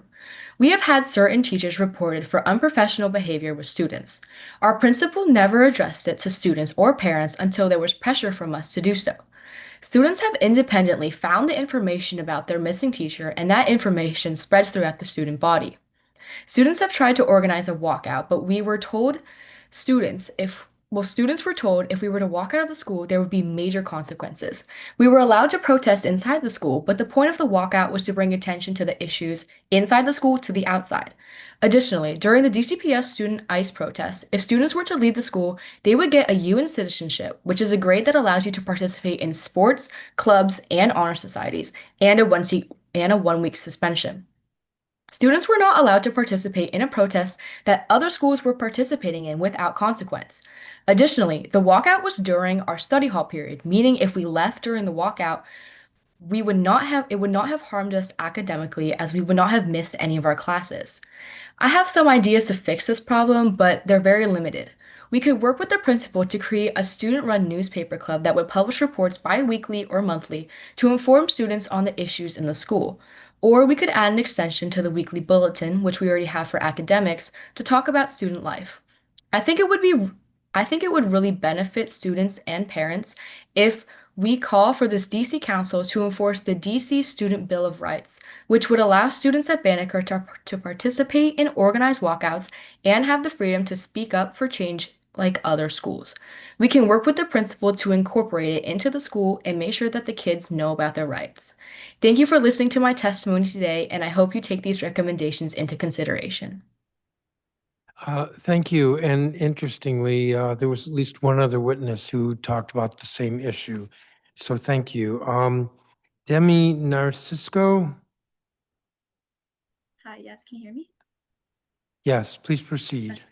We have had certain teachers reported for unprofessional behavior with students. Our principal never addressed it to students or parents until there was pressure from us to do so. Students have independently found the information about their missing teacher, and that information spreads throughout the student body. Students have tried to organize a walkout, but we were told students were told if we were to walk out of the school, there would be major consequences. We were allowed to protest inside the school, but the point of the walkout was to bring attention to the issues inside the school to the outside. Additionally, during the DCPS student ICE protest, if students were to leave the school, they would get a UN citizenship, which is a grade that allows you to participate in sports, clubs, and honor societies, and a 1-week suspension. Students were not allowed to participate in a protest that other schools were participating in without consequence. Additionally, the walkout was during our study hall period, meaning if we left during the walkout, it would not have harmed us academically, as we would not have missed any of our classes. I have some ideas to fix this problem, but they're very limited. We could work with the principal to create a student-run newspaper club that would publish reports bi-weekly or monthly to inform students on the issues in the school. Or we could add an extension to the weekly bulletin, which we already have for academics, to talk about student life. I think it would really benefit students and parents if we call for this DC Council to enforce the DC Student Bill of Rights, which would allow students at Banneker to participate in organized walkouts and have the freedom to speak up for change like other schools. We can work with the principal to incorporate it into the school and make sure that the kids know about their rights. Thank you for listening to my testimony today, and I hope you take these recommendations into consideration. Thank you. And interestingly, there was at least one other witness who talked about the same issue. So thank you. Demi Narcisco? Hi, yes, can you hear me? Yes, please proceed.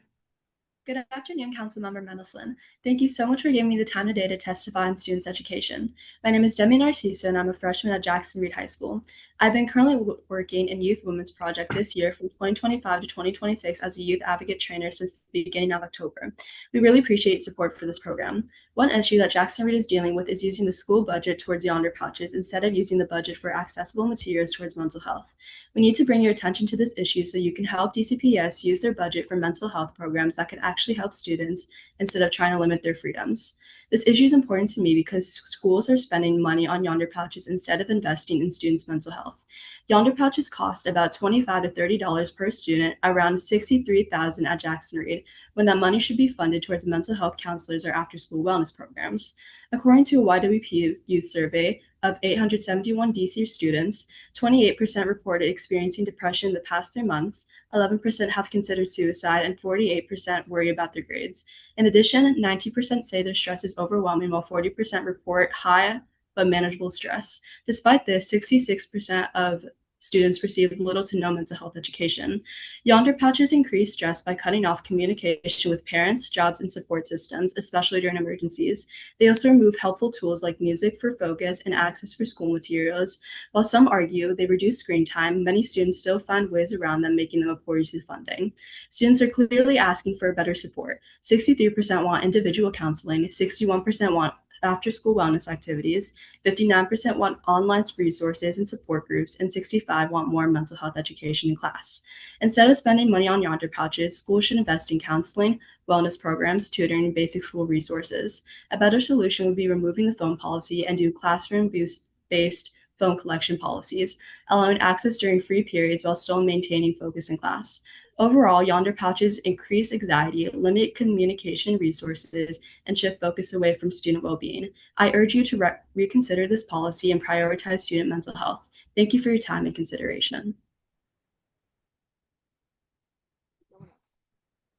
Good afternoon, Councilmember Mendelson. Thank you so much for giving me the time today to testify on students' education. My name is Demi Narciso, and I'm a freshman at Jackson Reed High School. I've been currently working in Youth Women's Project this year from 2025 to 2026 as a youth advocate trainer since the beginning of October. We really appreciate support for this program. One issue that Jackson Reed is dealing with is using the school budget towards Yonder Pouches instead of using the budget for accessible materials towards mental health. We need to bring your attention to this issue so you can help DCPS use their budget for mental health programs that could actually help students instead of trying to limit their freedoms. This issue is important to me because schools are spending money on Yonder Pouches instead of investing in students' mental health. Yonder Pouches cost about $25 to $30 per student, around $63,000 at Jackson Reed, when that money should be funded towards mental health counselors or after-school wellness programs. According to a YWP youth survey of 871 DC students, 28% reported experiencing depression in the past 3 months, 11% have considered suicide, and 48% worry about their grades. In addition, 90% say their stress is overwhelming, while 40% report high but manageable stress. Despite this, 66% of students receive little to no mental health education. Yonder Pouches increase stress by cutting off communication with parents, jobs, and support systems, especially during emergencies. They also remove helpful tools like music for focus and access for school materials. While some argue they reduce screen time, many students still find ways around them, making them a poor use of funding. Students are clearly asking for better support. 63% want individual counseling, 61% want after-school wellness activities, 59% want online resources and support groups, and 65% want more mental health education in class. Instead of spending money on Yonder Pouches, schools should invest in counseling, wellness programs, tutoring, and basic school resources. A better solution would be removing the phone policy and do classroom-based phone collection policies, allowing access during free periods while still maintaining focus in class. Overall, Yonder Pouches increase anxiety, limit communication resources, and shift focus away from student well-being. I urge you to reconsider this policy and prioritize student mental health. Thank you for your time and consideration.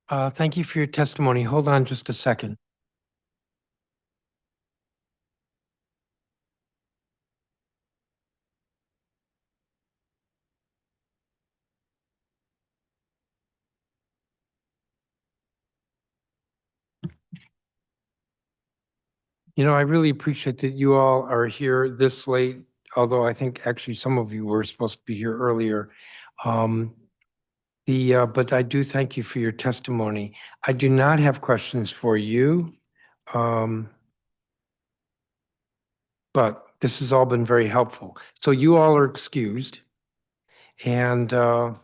Thank you for your testimony. Hold on just a second. You know, I really appreciate that you all are here this late, although I think actually some of you were supposed to be here earlier. But I do thank you for your testimony. I do not have questions for you. But this has all been very helpful. So you all are excused. And I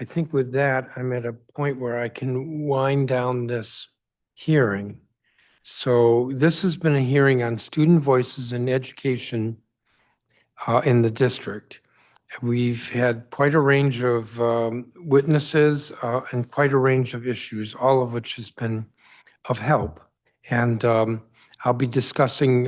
think with that, I'm at a point where I can wind down this hearing. So this has been a hearing on student voices in education in the district. We've had quite a range of witnesses and quite a range of issues, all of which has been of help. And I'll be discussing,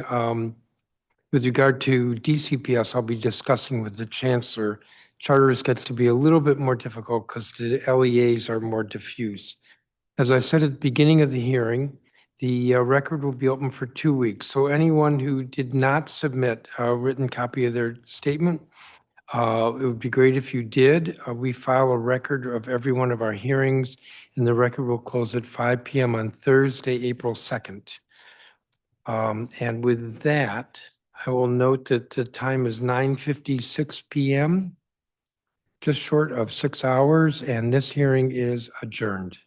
with regard to DCPS, I'll be discussing with the chancellor. Charters gets to be a little bit more difficult because the LEAs are more diffuse. As I said at the beginning of the hearing, the record will be open for 2 weeks. So anyone who did not submit a written copy of their statement, it would be great if you did. We file a record of every one of our hearings, and the record will close at 5 p.m. on Thursday, April 2nd. And with that, I will note that the time is 9:56 p.m., just short of 6 hours, and this hearing is adjourned.